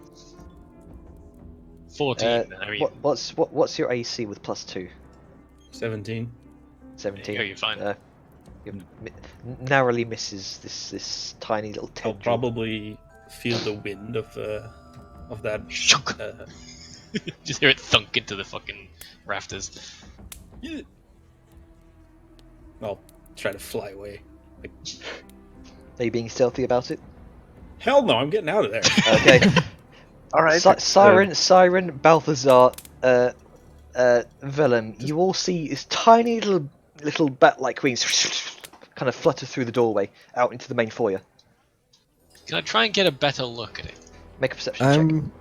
14. I mean, What's your AC with +2? 17. 17. yeah, you're fine. You narrowly misses this tiny little I'll tendril. probably feel the wind of that. Shook. Just hear it thunk into the fucking rafters. I'll try to fly away. Like, Are you being stealthy about it? hell no, I'm getting out of there. Okay. All right. Siren, Balthazar, Vellum, you all see this tiny little little bat-like wings kind of flutter through the doorway out into the main foyer. Can I try and get a better look at it? Make a perception check.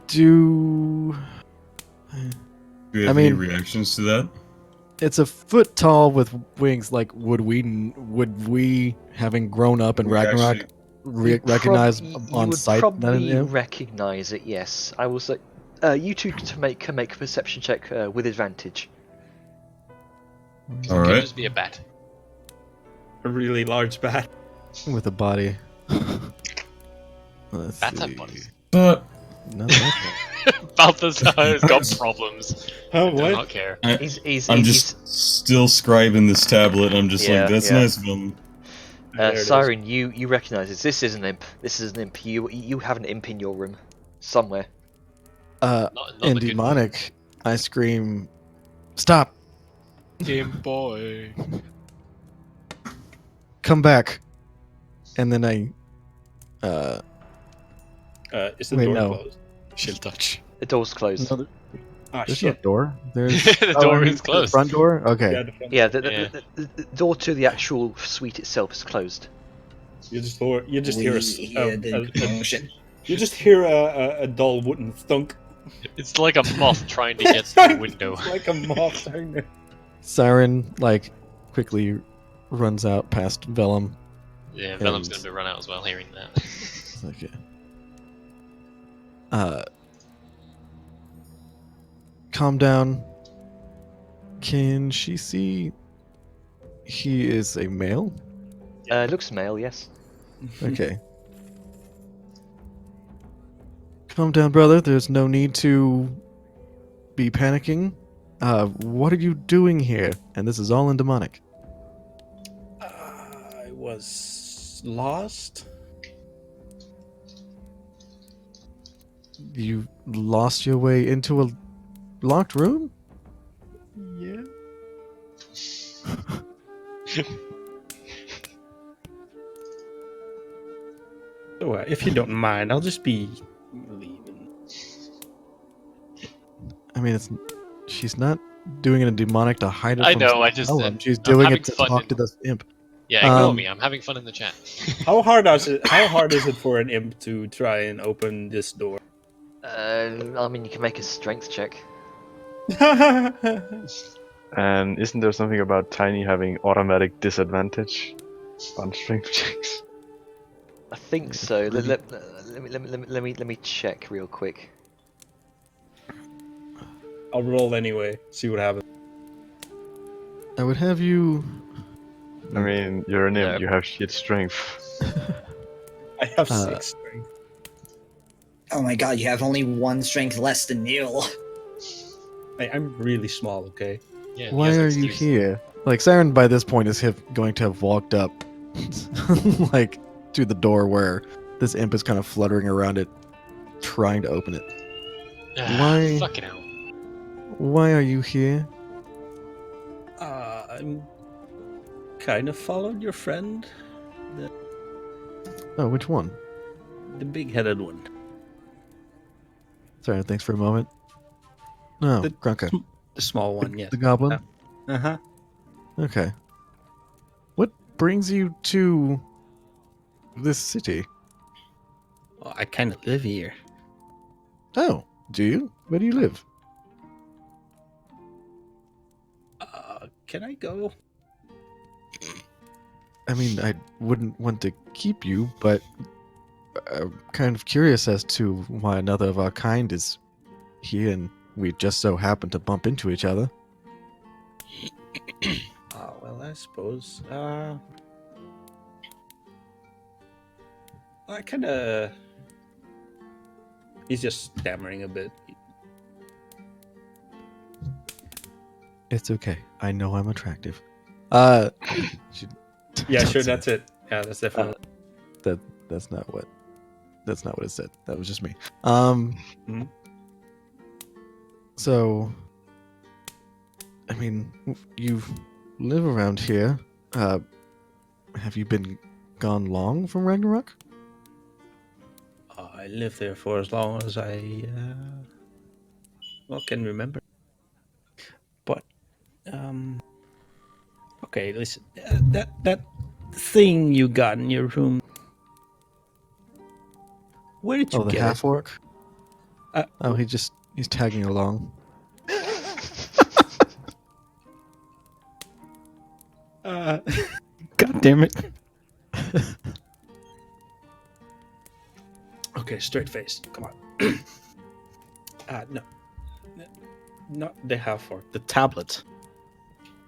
Do Do you have I any mean- reactions to that? it's a foot tall with wings. Like, would we, having grown up in We Ragnarok, actually- recognize You on would sight that an probably imp? recognise it. Yes, I will say. You two can make a perception check with advantage. All It could right. just be a bat. A really large bat. With a body. Let's Bats have see. bodies. But Not that one. Balthazar's got problems. Oh, Does what? not care. I, He's I'm just still scribing this tablet. I'm just Yeah, like, that's yeah. nice of him. There it is. Siren, you recognise this. This is an imp. This is an imp. You have an imp in your room somewhere. Not In the good demonic, I scream, "Stop! Game boy. Come back!" And then I, Is the Wait, door no. closed? She'll touch. The door's closed. no, Ah, there's no shit. door. There's The oh, door I mean, is closed. The front door. Okay. Yeah, the front- Yeah, Yeah. the door to the actual suite itself is closed. You just hear We a, hear the commotion. you just hear a dull wooden thunk. It's like a moth trying to get through the window. It's like a moth down there. Siren like quickly runs out past Vellum. Yeah, Venom's And- gonna be run out as well hearing that. It's like, calm down. Can she see he is a male? Looks male, yes. Okay. Calm down, brother. There's no need to be panicking. What are you doing here? And this is all in demonic. I was lost. You lost your way into a locked room? Yeah. So, if you don't mind, I'll just be leaving. I mean, she's not doing it in demonic to hide it I from know, I just Vellum. said She's I'm doing having it to fun talk in- to this imp. Yeah, ignore Um, me. I'm having fun in the chat. How hard is it? How hard is it for an imp to try and open this door? I mean, you can make a strength check. And isn't there something about Tiny having automatic disadvantage on strength checks? I think so. Let me check real quick. I'll roll anyway. See what happens. I would have you. I mean, you're an imp, Yeah. you have shit strength. I have Uh, 6 strength. Oh my god, you have only 1 strength less than Neil. Hey, I'm really small, okay? Yeah, he Why has an are you excuse. here? Like, Siren by this point is going to have walked up, like, to the door where this imp is kind of fluttering around it, trying to open it. Why- Fucking hell. Why are you here? I'm kind of followed your friend, Oh, which one? the big-headed one. Sorry, thanks for a moment. No, The- Grunka. The small one, yes. The goblin? Uh-huh. Okay. What brings you to this city? Well, I kind of live here. Oh, do you? Where do you live? Can I go? I mean, I wouldn't want to keep you, but I'm kind of curious as to why another of our kind is here and we just so happen to bump into each other. Well, I suppose. I kind of. He's just stammering a bit. It's okay. I know I'm attractive. She- Yeah, don't sure, say that's it. Yeah, that's definitely. that's not what it said. That was just me. Mhm. So I mean, you live around here. Have you been gone long from Ragnarok? I lived there for as long as I can remember. But Okay, listen. That thing you got in your room. Where did you Oh, the get half orc. it? He's tagging along. God damn it. Okay, straight face. Come on. No. Not the half fork. The tablet.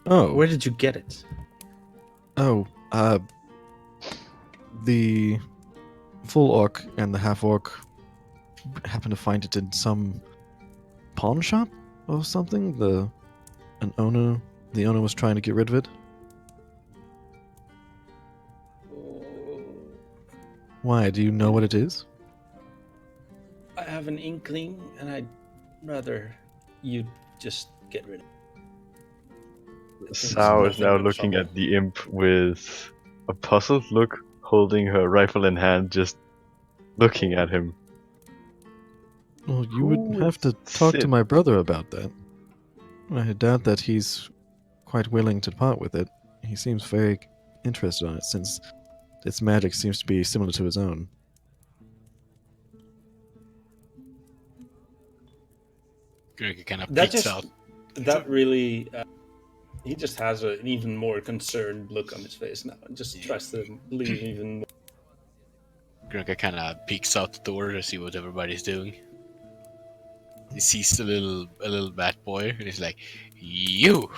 Oh, Where did you get it? The full orc and the half orc happened to find it in some pawn shop or something. The owner was trying to get rid of it. Why? Do you know what it is? I have an inkling, and I'd rather you just get rid of it. Sao is now looking at the imp with a puzzled look, holding her rifle in hand, just looking at him. Well, you Who would have to would talk to sit- my brother about that. I doubt that he's quite willing to part with it. He seems very interested on it since its magic seems to be similar to his own. Gregor kind of That peeks just out. that really he just has an even more concerned look on his face now and just tries to leave even more. Gregor kind of peeks out the door to see what everybody's doing. He sees a little bat boy, and he's like, "You."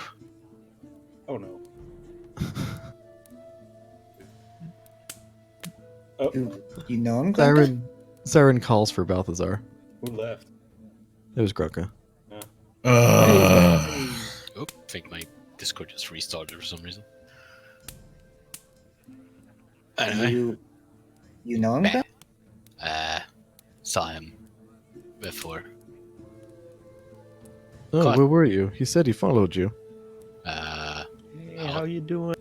Oh no. Oh, You know him, Grunka? Siren calls for Balthazar. who left? It was Grunka. Oh, I think my Discord just restarted for some reason. Anyway, You know him, Grunka? saw him before. Oh, God. where were you? He said he followed you. Hey, how you doing?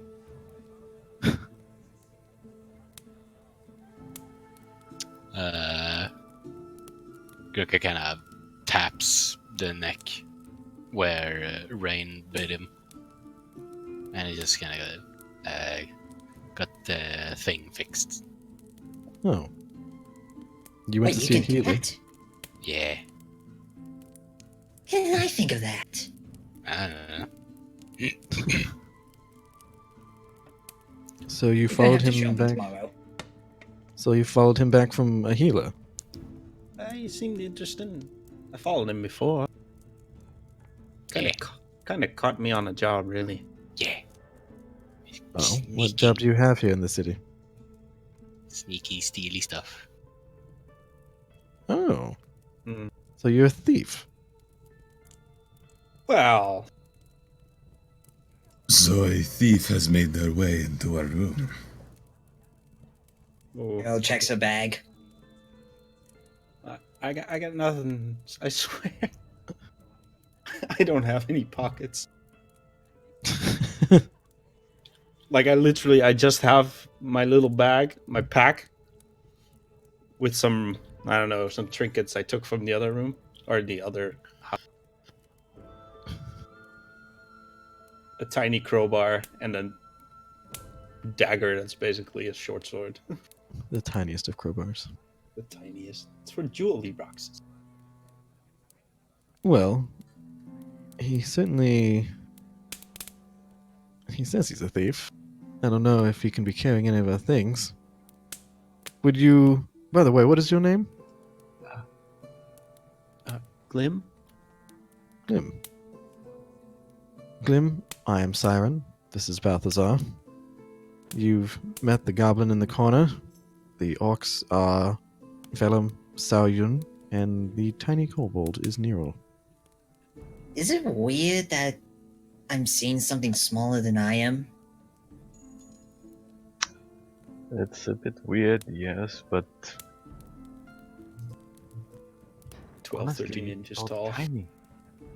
Gurka kind of taps the neck where Rain bit him, and he just kind of got the thing fixed. Oh. You went Wait, to you see a can do healer? that? Yeah, How did I think of that? I don't know. So you You're gonna followed have to show him me back. tomorrow. So you followed him back from a healer. He seemed interesting. I followed him before. Yeah. Kind of caught me on a job, really. Yeah. Oh, what job do you have here in the city? Sneaky, steely stuff. Oh. Hmm. So you're a thief. Well, So a thief has made their way into our room. Oh, checks her bag. I got nothing. I swear. I don't have any pockets. Like I just have my little bag, my pack, with some, I don't know, some trinkets I took from the other room or the other house. A tiny crowbar and a dagger that's basically a short sword. The tiniest of crowbars. The tiniest. It's for jewelry boxes. Well, he certainly... He says he's a thief. I don't know if he can be carrying any of our things. Would you... By the way, what is your name? Glim? Glim. Glim, I am Siren. This is Balthazar. You've met the goblin in the corner. The orcs are Velum, Saoyun, and the tiny kobold is Nero. Is it weird that I'm seeing something smaller than I am? It's a bit weird, yes, but 12, honestly, 13 inches so tall. tiny.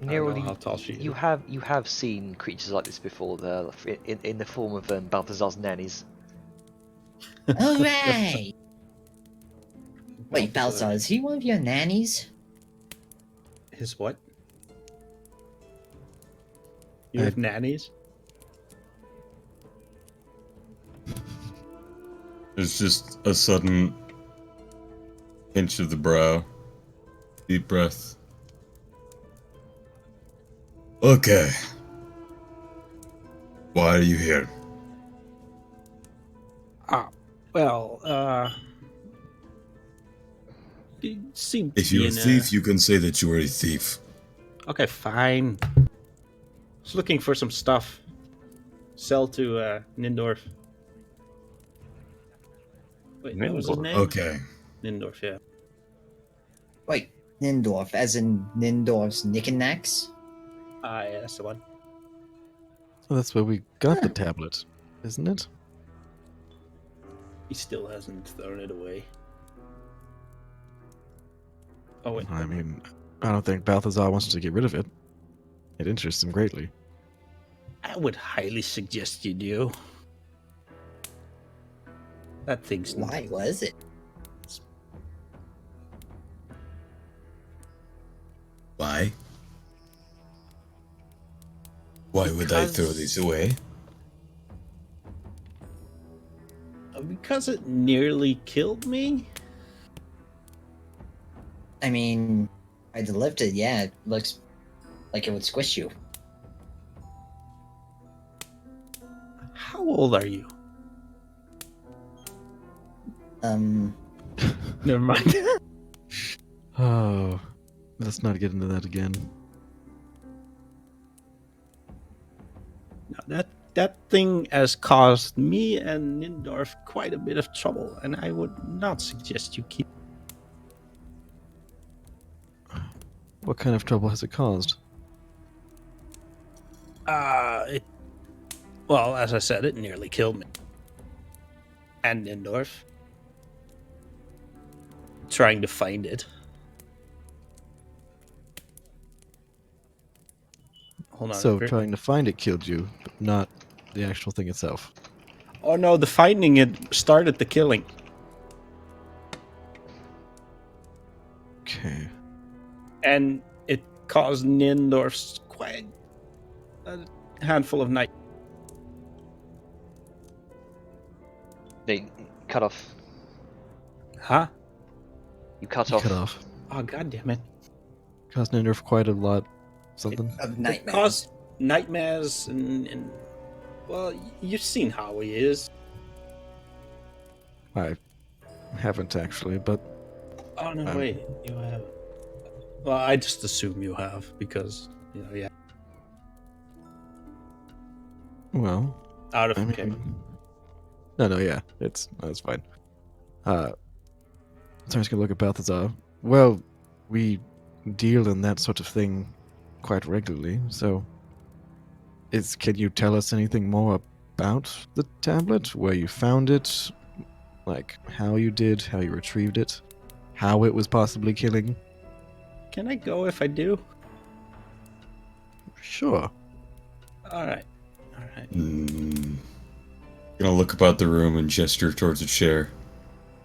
I don't Nearly, know how tall she is. you have seen creatures like this before, in the form of Balthazar's nannies. Oh, right! Wait, Balthazar, is he one of your nannies? His what? You have nannies? It's just a sudden pinch of the brow. Deep breath. Okay. Why are you here? Well, you seem to If you're be a in thief, you can say that you are a thief. Okay, fine. Was looking for some stuff. Sell to Nindorf. Wait, that was his name? Okay. Nindorf, yeah. Wait, Nindorf, as in Nindorf's knickknacks? Yeah, that's the one. So that's where we got the tablet, isn't it? He still hasn't thrown it away. Oh, wait. I mean, I don't think Balthazar wants to get rid of it. It interests him greatly. I would highly suggest you do. That thing's Why was it? Why? Why would I throw these away? Because it nearly killed me? I mean, I had to lift it, yeah, it looks like it would squish you. How old are you? Never mind. Oh, let's not get into that again. Now that thing has caused me and Nindorf quite a bit of trouble, and I would not suggest you keep. What kind of trouble has it caused? Well, as I said, it nearly killed me. And Nindorf. Trying to find it. Hold on. So trying to find it killed you, but not the actual thing itself. Oh no, the finding it started the killing. Okay. And it caused Nindorf's quite a handful of night. They cut off. Huh? You cut You off. cut off. Oh god damn it. Caused Nindorf quite a lot. Something. Of It nightmares. caused nightmares and well, you've seen how he is. I haven't actually, but Oh no, wait, you have. Well, I just assume you have because yeah. well, Out of I okay. mean, no, yeah, that's fine. So I'm just gonna look at Balthazar. Well, we deal in that sort of thing quite regularly, so can you tell us anything more about the tablet? Where you found it? Like how you retrieved it? How it was possibly killing? Can I go if I do? Sure. Alright. Gonna look about the room and gesture towards a chair.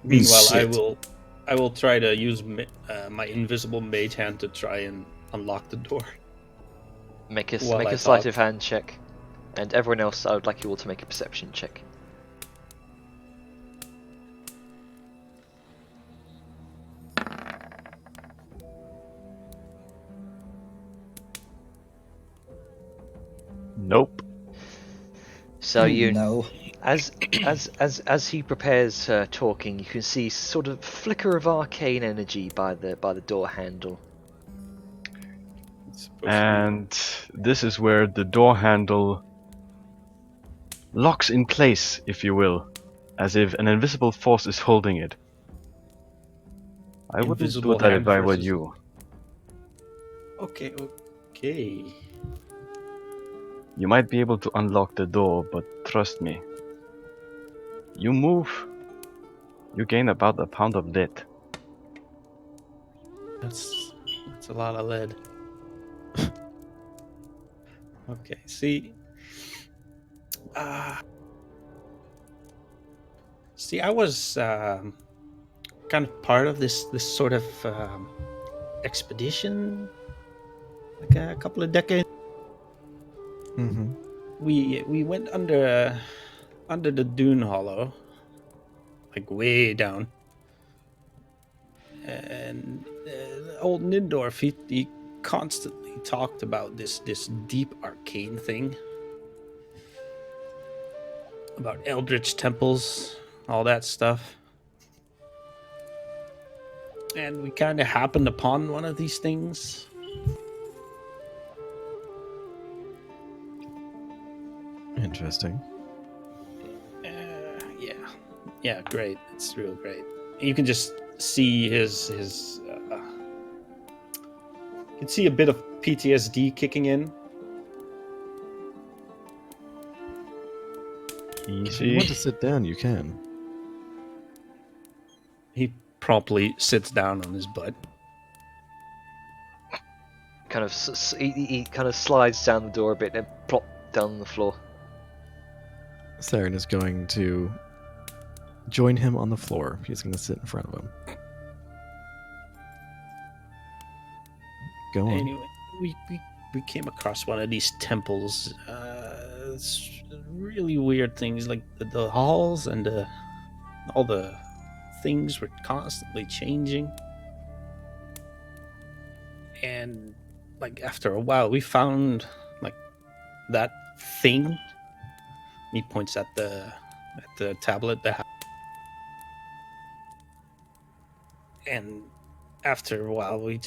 Meanwhile, Sit. I will try to use my invisible mage hand to try and unlock the door. Make a Well, make I a sleight thought- of hand check, and everyone else, I would like you all to make a perception check. Nope. So you, No. as he prepares talking, you can see sort of flicker of arcane energy by the door handle. And this is where the door handle locks in place, if you will, as if an invisible force is holding it. I wouldn't Invisible do that hand if I were versus- you. Okay. You might be able to unlock the door, but trust me. You move, you gain about a pound of lead. That's a lot of lead. Okay, see. See, I was kind of part of this sort of expedition, like a couple of decades. Mm-hmm. We went under the Dune Hollow, like way down. And old Nindorf, he constantly talked about this deep arcane thing. About eldritch temples, all that stuff. And we kind of happened upon one of these things. Interesting. Yeah, great. It's real great. You can just see his you can see a bit of PTSD kicking in. If you want to sit down, you can. He promptly sits down on his butt. Kind of, he kind of slides down the door a bit and then plop down on the floor. Saren is going to join him on the floor. He's going to sit in front of him. Go on. Anyway, we came across one of these temples. It's really weird things, like the halls and all the things were constantly changing. And like after a while, we found like that thing. He points at the tablet. And after a while, we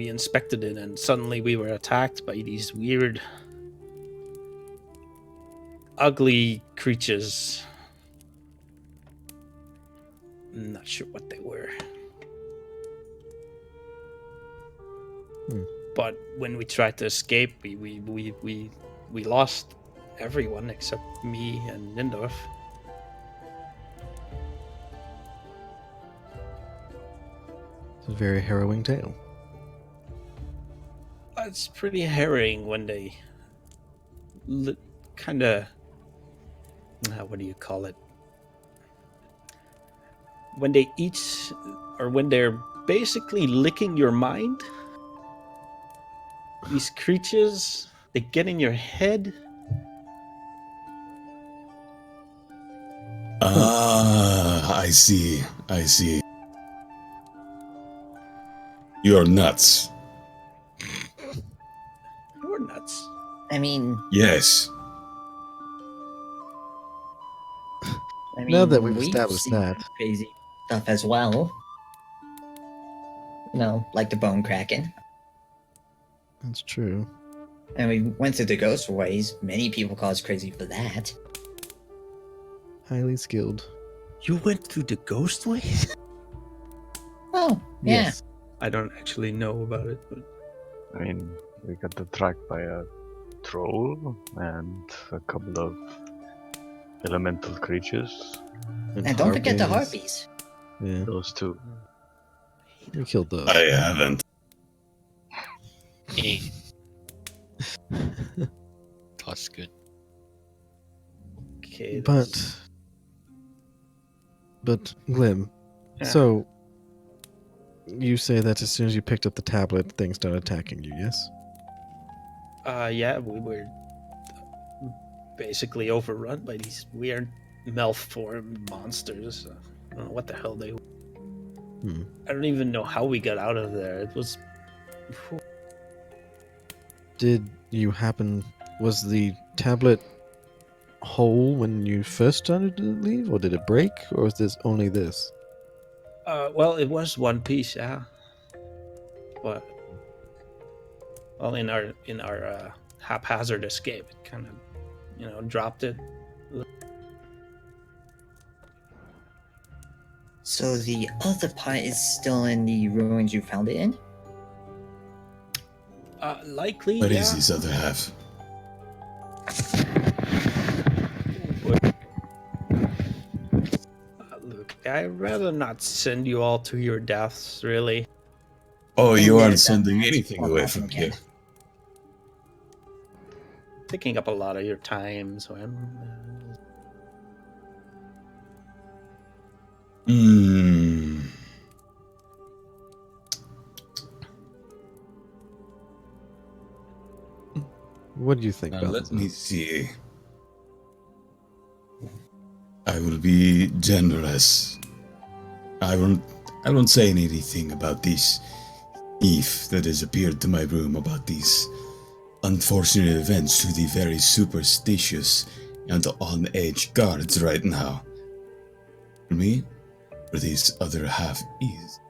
inspected it, and suddenly we were attacked by these weird, ugly creatures. I'm not sure what they were. But when we tried to escape, we lost everyone except me and Nindorf. It's a very harrowing tale. It's pretty harrowing when they kind of, what do you call it? When they each, or when they're basically licking your mind. These creatures, they get in your head. I see. You're nuts. You're nuts. I mean, Yes. Now that we've we've established seen that. crazy stuff as well. You know, like the bone cracking. That's true. And we went through the ghost ways. Many people call us crazy for that. Highly skilled. You went through the ghost ways? Oh, yeah. Yes. I don't actually know about it, but I mean, we got attacked by a troll and a couple of elemental creatures. And don't forget the harpies. harpies. Yeah, Those two. we killed those. I haven't. Eh. That's good. okay. But Glim, Yeah. so you say that as soon as you picked up the tablet, things started attacking you, yes? Yeah, we were basically overrun by these weird malformed monsters. I don't know what the hell they were. I don't even know how we got out of there. It was... Did you was the tablet whole when you first started to leave, or did it break, or was this only this? well, it was one piece, yeah. But well, in our haphazard escape, it kind of, dropped it. So the other part is still in the ruins you found it in? Likely, What yeah. is this other half? Look, I'd rather not send you all to your deaths, really. Oh, you Yeah, aren't that- sending that's anything what away happened from here. again. Taking up a lot of your time, so I'm... Hmm. What do you think, Let Balthazar? me see. I I will be generous. I won't say anything about this thief that has appeared to my room, about these unfortunate events to the very superstitious and on-edge guards right now. For me, for these other half is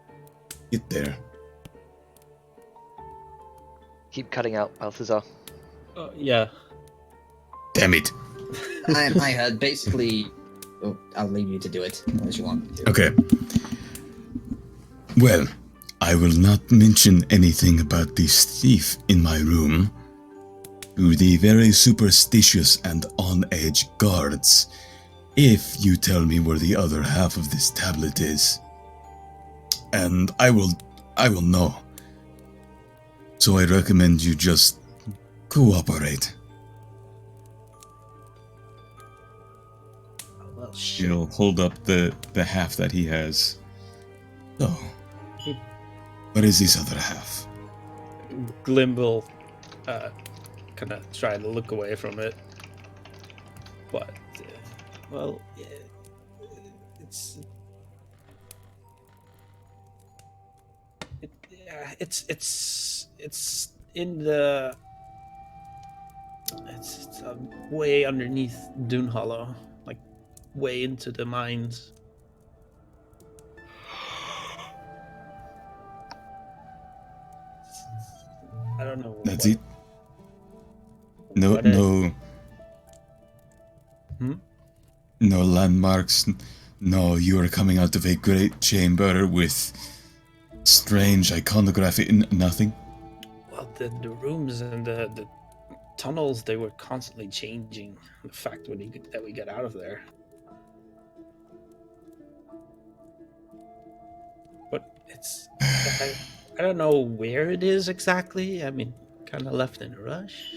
get there. Keep cutting out, Balthazar. Yeah. Damn it. I heard basically. Oh, I'll leave you to do it unless you want me to. Okay. Well, I will not mention anything about this thief in my room to the very superstitious and on-edge guards if you tell me where the other half of this tablet is. And I will know. So I recommend you just cooperate. Well, shit. He'll hold up the half that he has. So, what is this other half? Glim will kind of try to look away from it. But, well, it's in the... It's way underneath Dune Hollow. Like, way into the mines. I don't know. That's it? No. No landmarks. No, you are coming out of a great chamber with strange iconography. Nothing. Well, the rooms and the tunnels, they were constantly changing. The fact that we get out of there. But it's... I don't know where it is exactly. I mean, kind of left in a rush.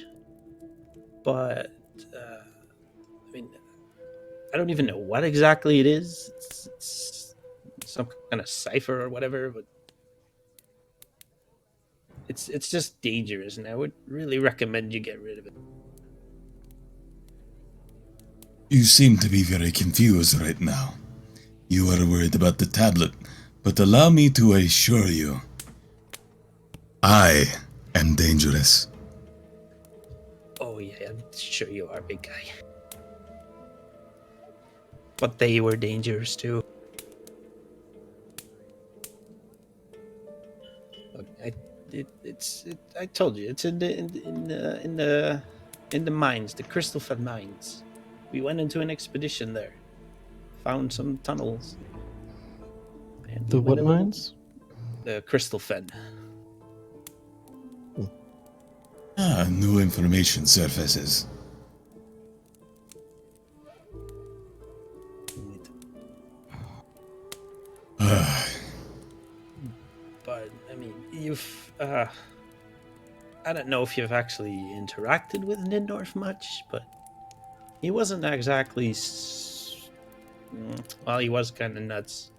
But, I mean, I don't even know what exactly it is. It's some kind of cipher or whatever, but it's just dangerous, and I would really recommend you get rid of it. You seem to be very confused right now. You are worried about the tablet, but allow me to assure you, I am dangerous. Oh yeah, I'm sure you are, big guy. But they were dangerous too. Look, I told you, it's in the mines, the Crystal-fed mines. We went into an expedition there, found some tunnels. And The what mines? The Crystal-fed. New information surfaces. But, I mean, you've... I don't know if you've actually interacted with Nindorf much, but he wasn't exactly... Well, he was kind of nuts.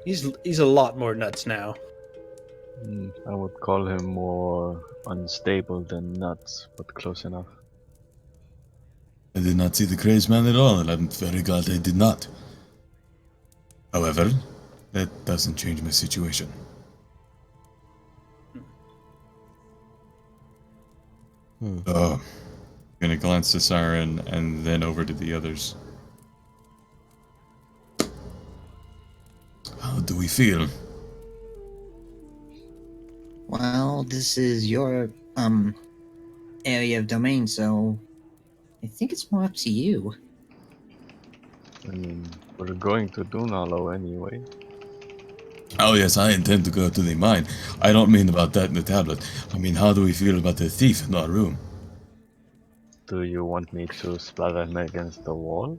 He's a lot more nuts now. I would call him more unstable than nuts, but close enough. I did not see the crazed man at all, and I'm very glad I did not. However, that doesn't change my situation. I'm gonna glance to Siren and then over to the others. How do we feel? Well, this is your area of domain, so I think it's more up to you. I mean, we're going to Dune Hollow anyway. Oh yes, I intend to go to the mine. I don't mean about that in the tablet. I mean, how do we feel about the thief in our room? Do you want me to splatter him against the wall?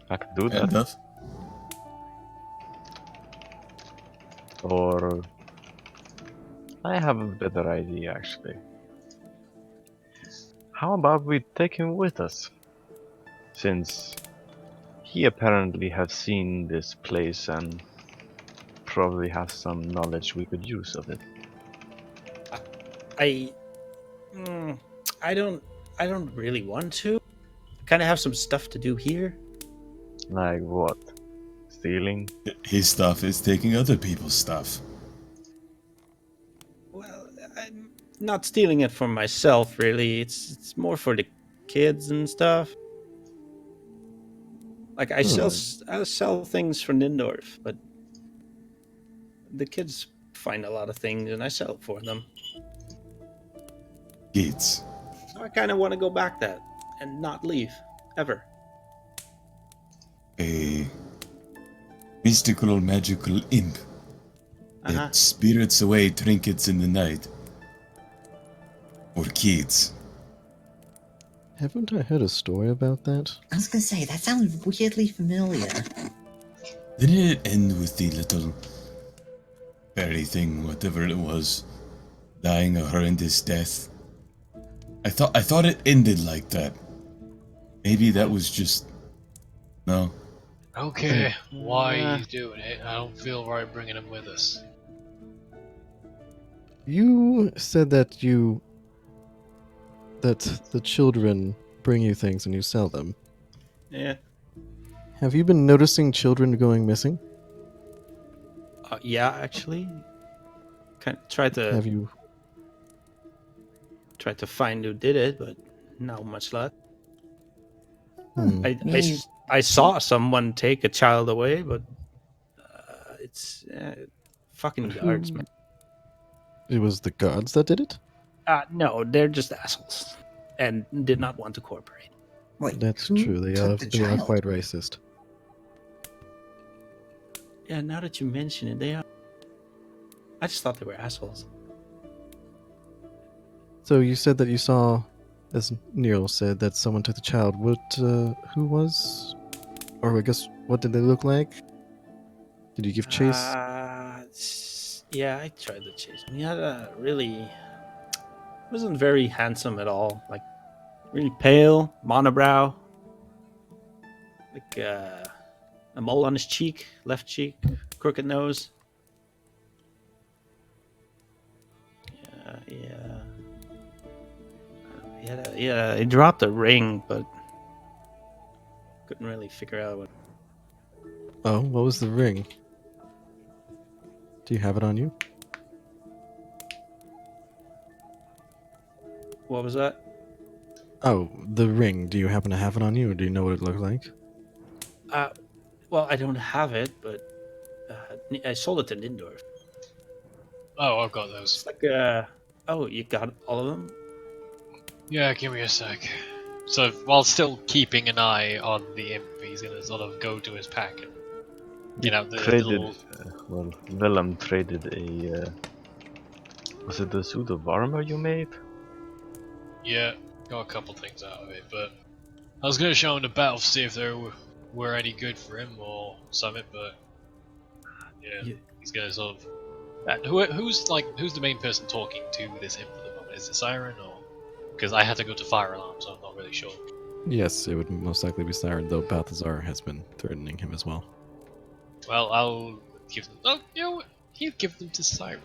I could do that. Enough. Or... I have a better idea, actually. How about we take him with us? Since he apparently has seen this place and probably has some knowledge we could use of it. I don't really want to, kind of have some stuff to do here. Like what? Stealing? His stuff is taking other people's stuff. Well, I'm not stealing it for myself, really. It's more for the kids and stuff. Like I sell things for Nindorf, but the kids find a lot of things, and I sell it for them. Kids. So I kind of want to go back that and not leave ever. A mystical, magical imp that spirits away trinkets in the night for kids. Haven't I heard a story about that? I was gonna say, that sounds weirdly familiar. Didn't it end with the little fairy thing, whatever it was, dying a horrendous death? I thought it ended like that. Maybe that was just... No. Okay, why are you doing it? I don't feel right bringing him with us. You said that the children bring you things and you sell them. Yeah. Have you been noticing children going missing? Yeah, actually. Tried to find who did it, but not much luck. I saw someone take a child away, but it's fucking guards, man. It was the guards that did it? No, they're just assholes and did not want to cooperate. Wait, That's who true. They took are the child? quite racist. Yeah, now that you mention it, they are. I just thought they were assholes. So you said that you saw, as Neil said, that someone took the child. Who was? Or I guess, what did they look like? Did you give chase? Yeah, I tried to chase him. He had wasn't very handsome at all. Like, really pale, monobrow. Like, a mole on his cheek, left cheek, crooked nose. He dropped a ring, but couldn't really figure out what. Oh, what was the ring? Do you have it on you? What was that? Oh, the ring. Do you happen to have it on you, or do you know what it looked like? Well, I don't have it, but I sold it to Nindorf. Oh, I've got those. It's like, oh, you got all of them? Yeah, give me a sec. So, while still keeping an eye on the imp, he's gonna sort of go to his pack and get out the little... Willem traded a... was it the suit of armor you made? Yeah, got a couple things out of it, but I was gonna show him the battle to see if they were any good for him or something, but yeah, he's gonna sort of. Who's the main person talking to this imp at the moment? Is it Siren or? Because I had to go to fire alarm, so I'm not really sure. Yes, it would most likely be Siren, though Balthazar has been threatening him as well. Well, I'll give them. Oh, you know what? He'll give them to Siren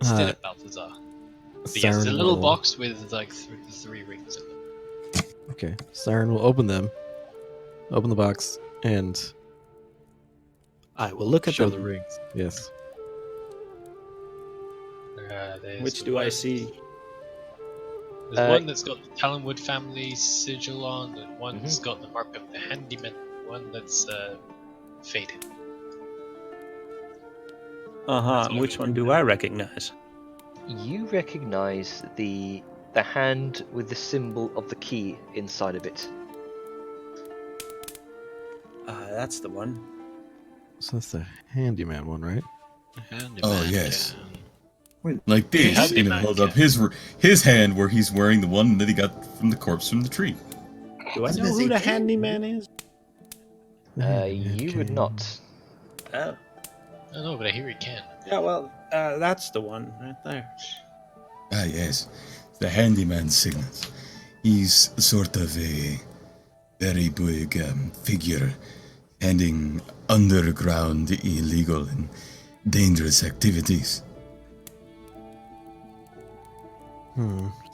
instead of Balthazar. But yes, the little box with like the three rings in them. Okay, Siren will open the box, and I will look at show them. the rings. Yes. Which do I see? There's one that's got the Talonwood family sigil on, and one that's got the mark of the handyman, one that's faded. Which one do I recognize? You recognize the hand with the symbol of the key inside of it. That's the one. So that's the handyman one, right? Oh yes. Like this, and it holds up his hand where he's wearing the one that he got from the corpse from the tree. Do I know who the handyman is? You would not. Oh. I don't know, but I hear he can. Yeah, well, that's the one right there. Ah yes, the handyman signet. He's sort of a very big figure, handing underground illegal and dangerous activities.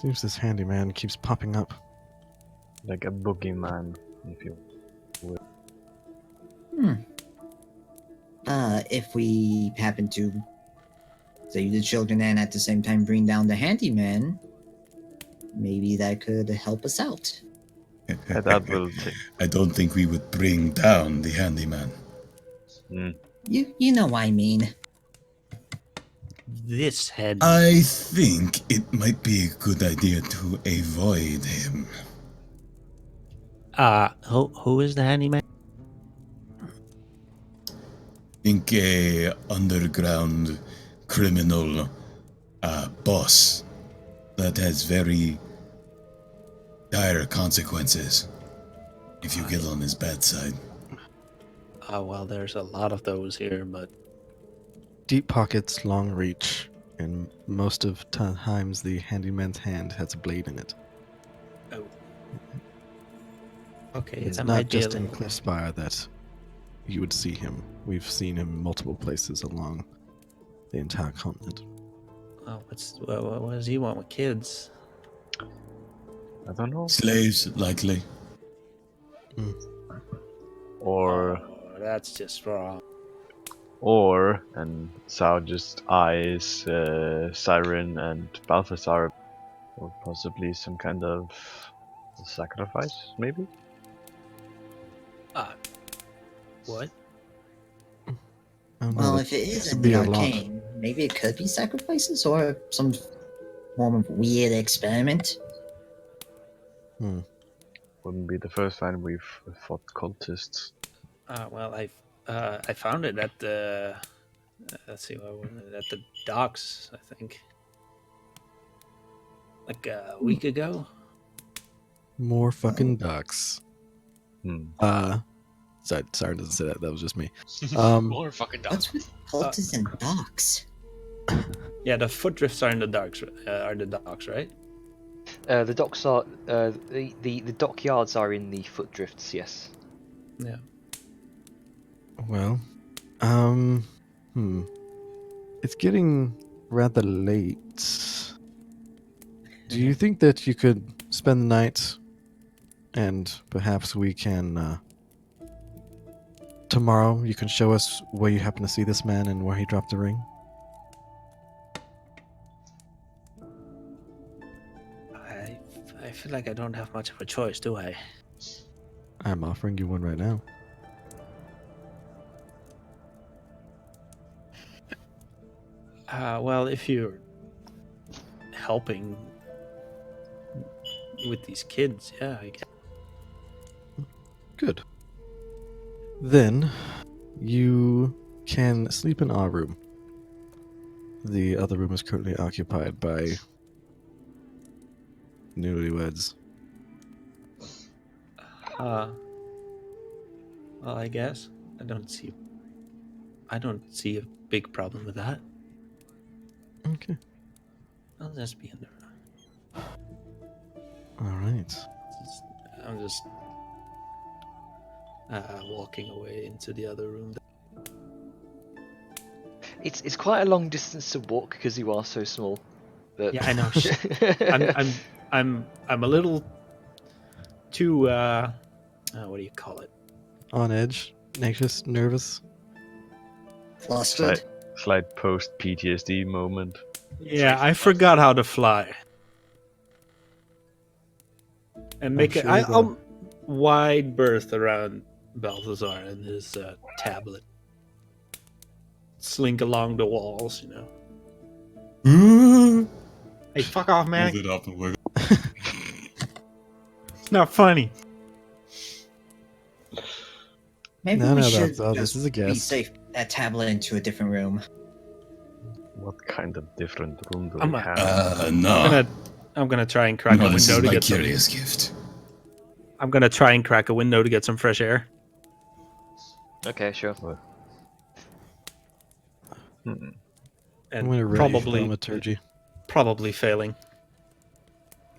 Seems this handyman keeps popping up. Like a boogeyman, if you would. If we happen to save the children and at the same time bring down the handyman, maybe that could help us out. That will take. I don't think we would bring down the handyman. You know what I mean. This head. I think it might be a good idea to avoid him. Who is the handyman? Think a underground criminal boss that has very dire consequences if you get on his bad side. Well, there's a lot of those here, but Deep pockets, long reach, and most of times the handyman's hand has a blade in it. oh. Okay, It's that not might be just a in little- Cliffspire that you would see him. We've seen him multiple places along the entire continent. Oh, what does he want with kids? I don't know. Slaves, likely. Or, Oh, that's just wrong. and Sao just eyes Siren and Balthazar, or possibly some kind of sacrifice, maybe? What? I don't know, Well, that if it is could in be the a lot. arcane, maybe it could be sacrifices or some form of weird experiment. Wouldn't be the first time we've fought cultists. Well, I found it at the let's see, at the docks, I think, like a week ago. More fucking ducks. Hmm. Sorry, doesn't say that. That was just me. More fucking dumb. What's with cultists and docks? Yeah, the foot drifts are in the docks. Are the docks, right? The docks are the dockyards are in the foot drifts. Yes. Yeah. Well, it's getting rather late. Do you think that you could spend the night, and perhaps we can tomorrow you can show us where you happen to see this man and where he dropped the ring? I feel like I don't have much of a choice, do I? I'm offering you one right now. Well, if you're helping with these kids, yeah, I guess. Good. Then you can sleep in our room. The other room is currently occupied by newlyweds. Well, I guess I don't see a big problem with that. Okay. I'll just be in the room. All right. I'm just walking away into the other room. It's quite a long distance to walk because you are so small. But... Yeah, I know. I'm a little too what do you call it? On edge, anxious, nervous. Flustered. Slight post PTSD moment. Yeah, I forgot how to fly. And make sure I'll wide berth around Balthazar and his tablet. Slink along the walls, you know. Hold Hey, fuck off, man! it up and wiggle. It's not funny. Maybe No, we no, should this just is a be guess. safe that tablet into a different room. What kind of different room do I'm we a- have? No. I'm gonna try and crack a No, this window is to my get some. curious gift. I'm gonna try and crack a window to get some fresh air. Okay, sure. And I'm going to ready thaumaturgy. probably failing.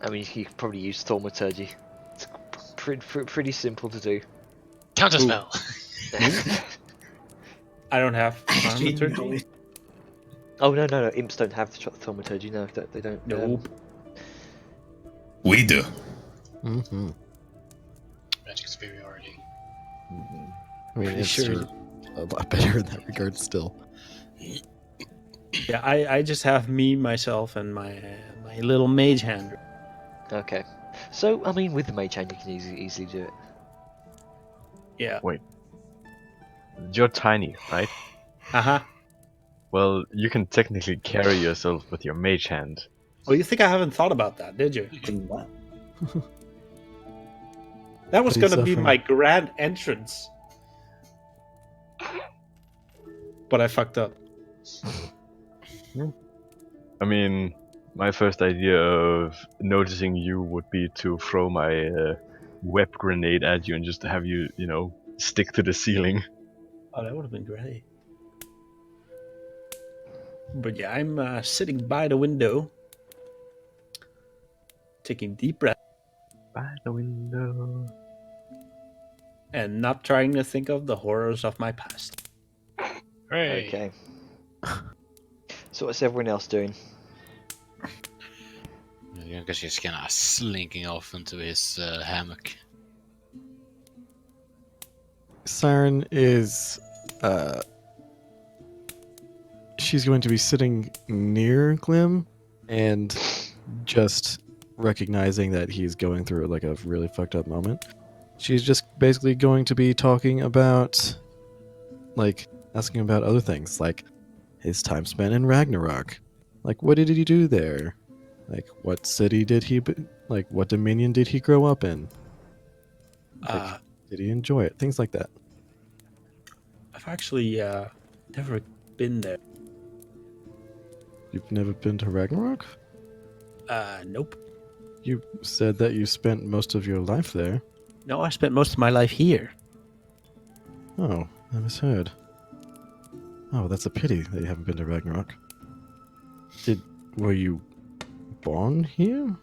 I mean, you could probably use thaumaturgy. It's pretty simple to do. Counterspell. I don't have Actually, no. thaumaturgy. Oh no! Imps don't have thaumaturgy. No, they don't. Nope. We do. Mm-hmm. superiority. I mean, Pretty it's sure- a lot better in that regard still. Yeah, I just have me, myself, and my little mage hand. Okay. So, I mean, with the mage hand, you can easily do it. Yeah. Wait. You're tiny, right? Uh-huh. Well, you can technically carry yourself with your mage hand. Oh, you think I haven't thought about that, did you? Do what? That was Are you going to be suffering? my grand entrance. But I fucked up. I mean, my first idea of noticing you would be to throw my web grenade at you and just have you, stick to the ceiling. Oh, that would have been great. But yeah, I'm sitting by the window, taking deep breath, By the window. and not trying to think of the horrors of my past. Hooray! Okay. So what's everyone else doing? Because he's kind of slinking off into his hammock. Siren is she's going to be sitting near Glim and just recognizing that he's going through like a really fucked up moment. She's just basically going to be talking about, like, asking about other things, like his time spent in Ragnarok. Like, what did he do there? Like, what city did he, like, what dominion did he grow up in? Like, did he enjoy it? Things like that. I've actually never been there. You've never been to Ragnarok? Nope. You said that you spent most of your life there. No, I spent most of my life here. Oh, I misheard. Oh, that's a pity that you haven't been to Ragnarok. Were you born here?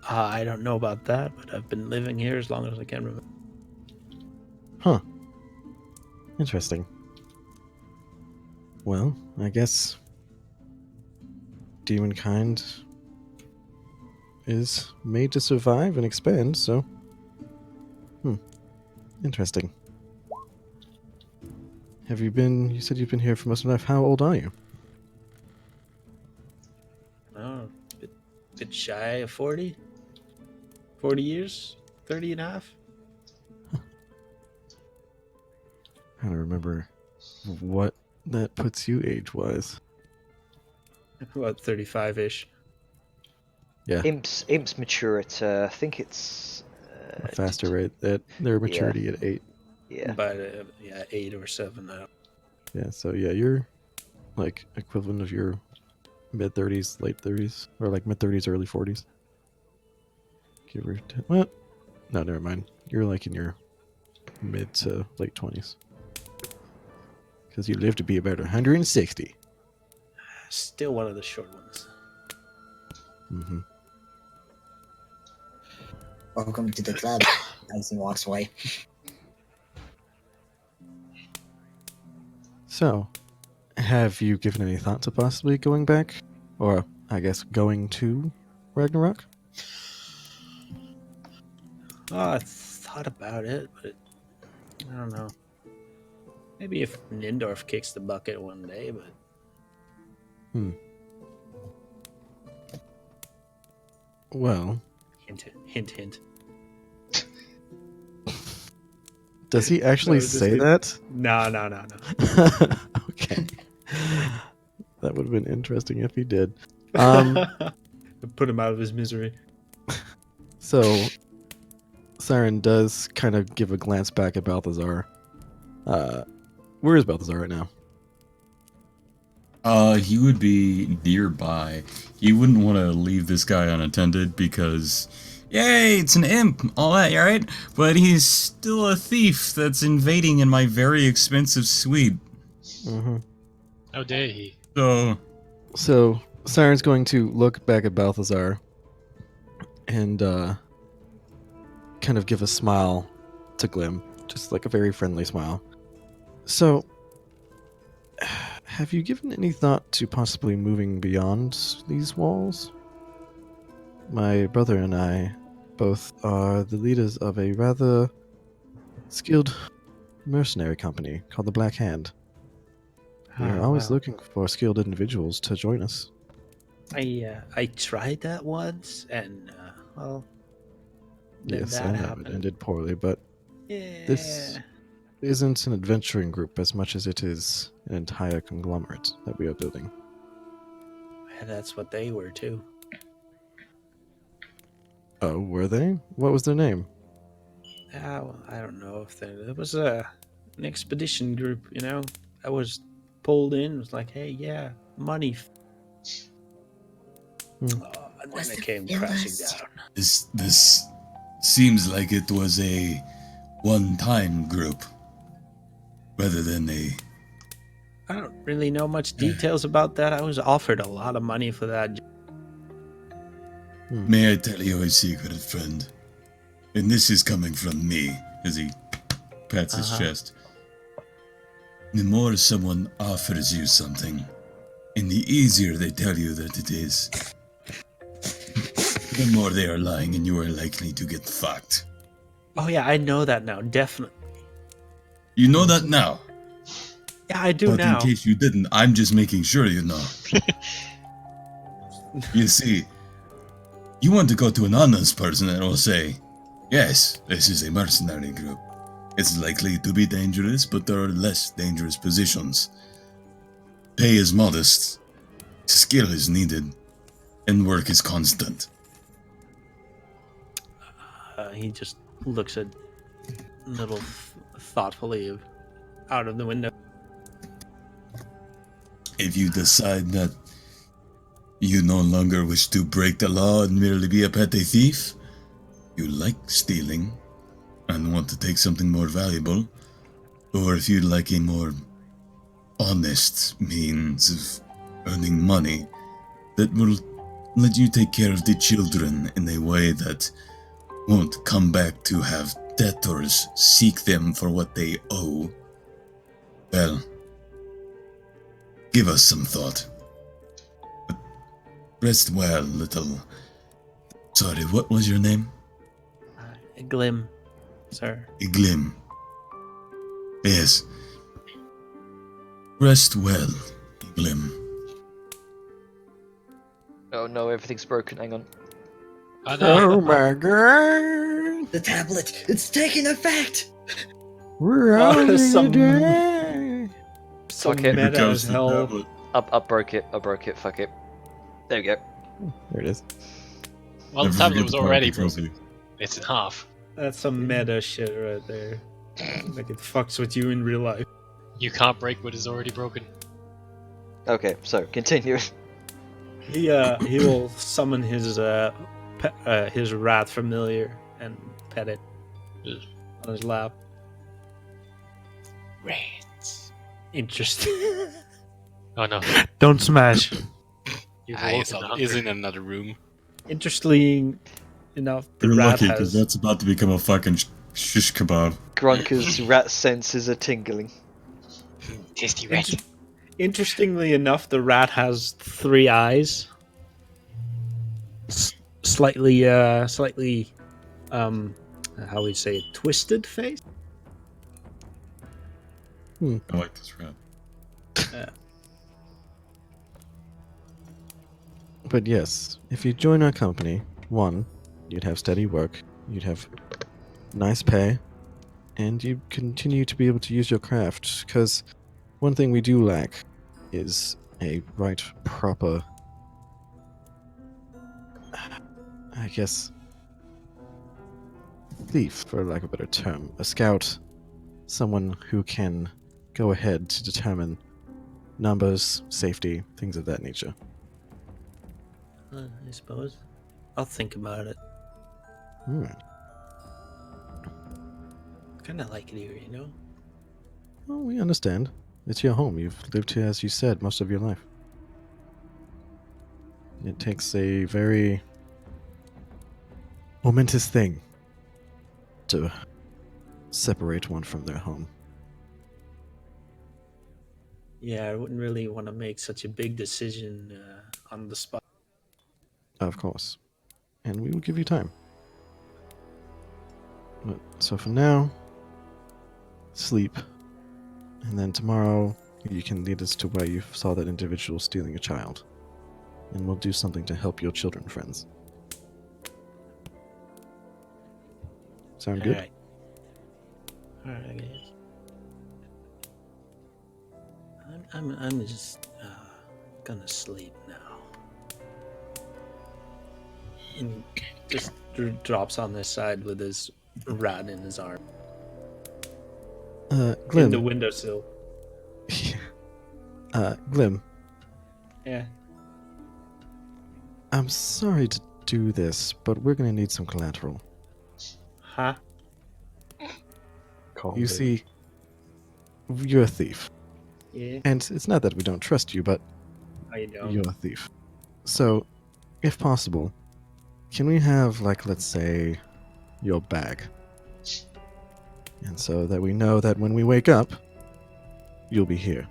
I don't know about that, but I've been living here as long as I can remember. Huh. Interesting. Well, I guess Demonkind is made to survive and expand, so... Interesting. You said you've been here for most of your life. How old are you? Oh, bit shy of 40? 40 years? 30 and a half? I don't remember what that puts you age-wise. About 35-ish. Yeah, Imps mature at, I think it's... a faster rate. At their maturity at 8. Yeah. But, 8 or 7 now. Yeah, so yeah, you're like equivalent of your mid-30s, late 30s, or like mid-30s, early 40s. Give or take. Well, no, never mind. You're like in your mid to late 20s. Because you live to be about 160. Still one of the short ones. Mm-hmm. Welcome to the club. Dyson walks away. So, have you given any thought to possibly going back? Or, I guess, going to Ragnarok? Oh, I thought about it, but I don't know. Maybe if Nindorf kicks the bucket one day, but... Well... Hint, hint, hint. Does he actually just say kidding. that? No. Okay. That would have been interesting if he did. Put him out of his misery. So, Siren does kind of give a glance back at Balthazar. Where is Balthazar right now? He would be nearby. He wouldn't want to leave this guy unattended because, yay, it's an imp, all that, right? But he's still a thief that's invading in my very expensive suite. Mm-hmm. How dare he? So, Siren's going to look back at Balthazar and kind of give a smile to Glim, just like a very friendly smile. So, have you given any thought to possibly moving beyond these walls? My brother and I both are the leaders of a rather skilled mercenary company called the Black Hand. We are always Well, looking for skilled individuals to join us. I tried that once, and well, then Yes, that I know happened. it ended poorly, but Yeah. this isn't an adventuring group as much as it is an entire conglomerate that we are building. And that's what they were too. Oh, were they? What was their name? Well, I don't know if there was an expedition group, you know. I was pulled in. It was like, hey, yeah, money. Hmm. And Was then it it came Phyllis? crashing down. This seems like it was a one-time group rather than a. I don't really know much details about that. I was offered a lot of money for that. May I tell you a secret, friend? And this is coming from me, as he pats his chest. The more someone offers you something, and the easier they tell you that it is, the more they are lying and you are likely to get fucked. Oh yeah, I know that now. Definitely. You know that now. Yeah, I do But now. in case you didn't, I'm just making sure you know. You see, you want to go to an honest person that will say, yes, this is a mercenary group. It's likely to be dangerous, but there are less dangerous positions. Pay is modest, skill is needed, and work is constant. He just looks at little thoughtfully out of the window. If you decide that you no longer wish to break the law and merely be a petty thief, you like stealing and want to take something more valuable, or if you'd like a more honest means of earning money that will let you take care of the children in a way that won't come back to have debtors seek them for what they owe, well, give us some thought. But rest well, little... Sorry, what was your name? Glim, sir. Iglim. Yes. Rest well, Iglim. Oh no, everything's broken. Hang on. I know. Oh my god! The tablet, it's taking effect! We're Oh, all some- gonna die! So Okay. meta as hell. I broke it. Fuck it. There we go. There it is. Well, the Never tablet forget was the part already that tells broken. It's in half. That's some meta shit right there. Like it fucks with you in real life. You can't break what is already broken. Okay, so continue. He will summon his rat familiar and pet it on his lap. Rats. Interesting. Oh no. Don't smash. You've Is woken in hungry. another room. Interesting enough, the You're rat lucky, because has. that's about to become a fucking shish kebab. Grunker's rat senses are tingling. Tasty Inter- Interestingly enough, the rat has 3 eyes. Slightly, how we say it, twisted face. I like this rat. But yes, if you join our company, 1, you'd have steady work, you'd have nice pay, and you'd continue to be able to use your craft, because one thing we do lack is a right proper, I guess, thief, for lack of a better term. A scout, someone who can go ahead to determine numbers, safety, things of that nature. I suppose. I'll think about it. Kind of like it here, you know? Well, we understand. It's your home. You've lived here, as you said, most of your life. It takes a very momentous thing to separate one from their home. Yeah, I wouldn't really want to make such a big decision on the spot. Of course. And we will give you time. So for now, sleep. And then tomorrow, you can lead us to where you saw that individual stealing a child. And we'll do something to help your children, friends. Sound good? Alright. Alright, I guess. I'm just gonna sleep now. And just drops on this side with his rat in his arm. Glim. In the windowsill. Glim. Yeah. I'm sorry to do this, but we're gonna need some collateral. Huh? You see, you're a thief. Yeah. And it's not that we don't trust you, but I don't. you're a thief. So, if possible, can we have, like, let's say, your bag? And so that we know that when we wake up, you'll be here.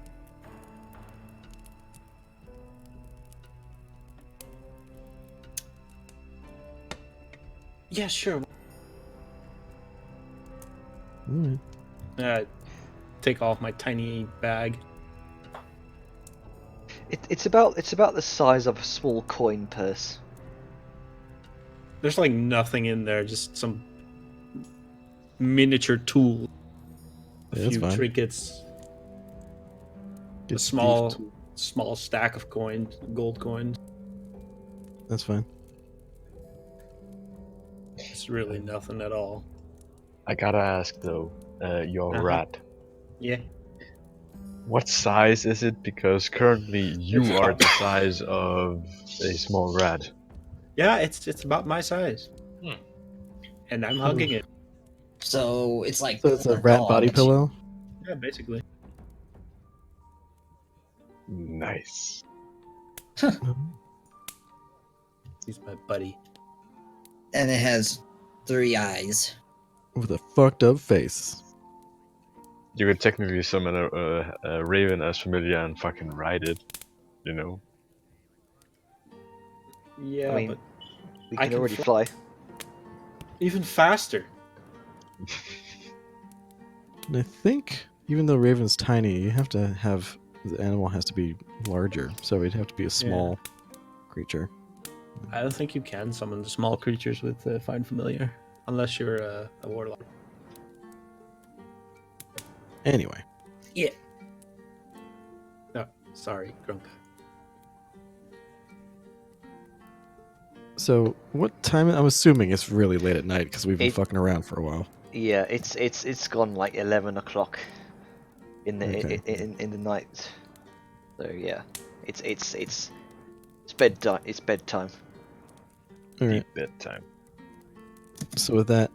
Yeah, sure. Alright. Take off my tiny bag. It's about the size of a small coin purse. There's like nothing in there, just some miniature tool. A Yeah, that's few fine. trinkets. Get A small stack of coins, gold coins. That's fine. It's really nothing at all. I gotta ask though, your Uh-huh. rat. Yeah. What size is it? Because currently you are the size of a small rat. Yeah, it's about my size. And I'm hugging it. So it's like So it's a rat body pillow? Yeah, basically. Nice. He's my buddy. And it has 3 eyes. With a fucked up face. You could technically summon a raven as familiar and fucking ride it, you know? Yeah, I mean, but we I can can already fly. fly. even faster. And I think, even though Raven's tiny, you have to have... The animal has to be larger, so it'd have to be a small creature. I don't think you can summon the small creatures with Find Familiar. Unless you're a warlock. Anyway. Yeah. No, sorry, Grunk. So, what time? I'm assuming it's really late at night because we've been It- fucking around for a while. Yeah, it's gone like 11 o'clock in the Okay. in the night. So yeah, it's bedtime. It's bedtime. Alright, Deep bedtime. so with that,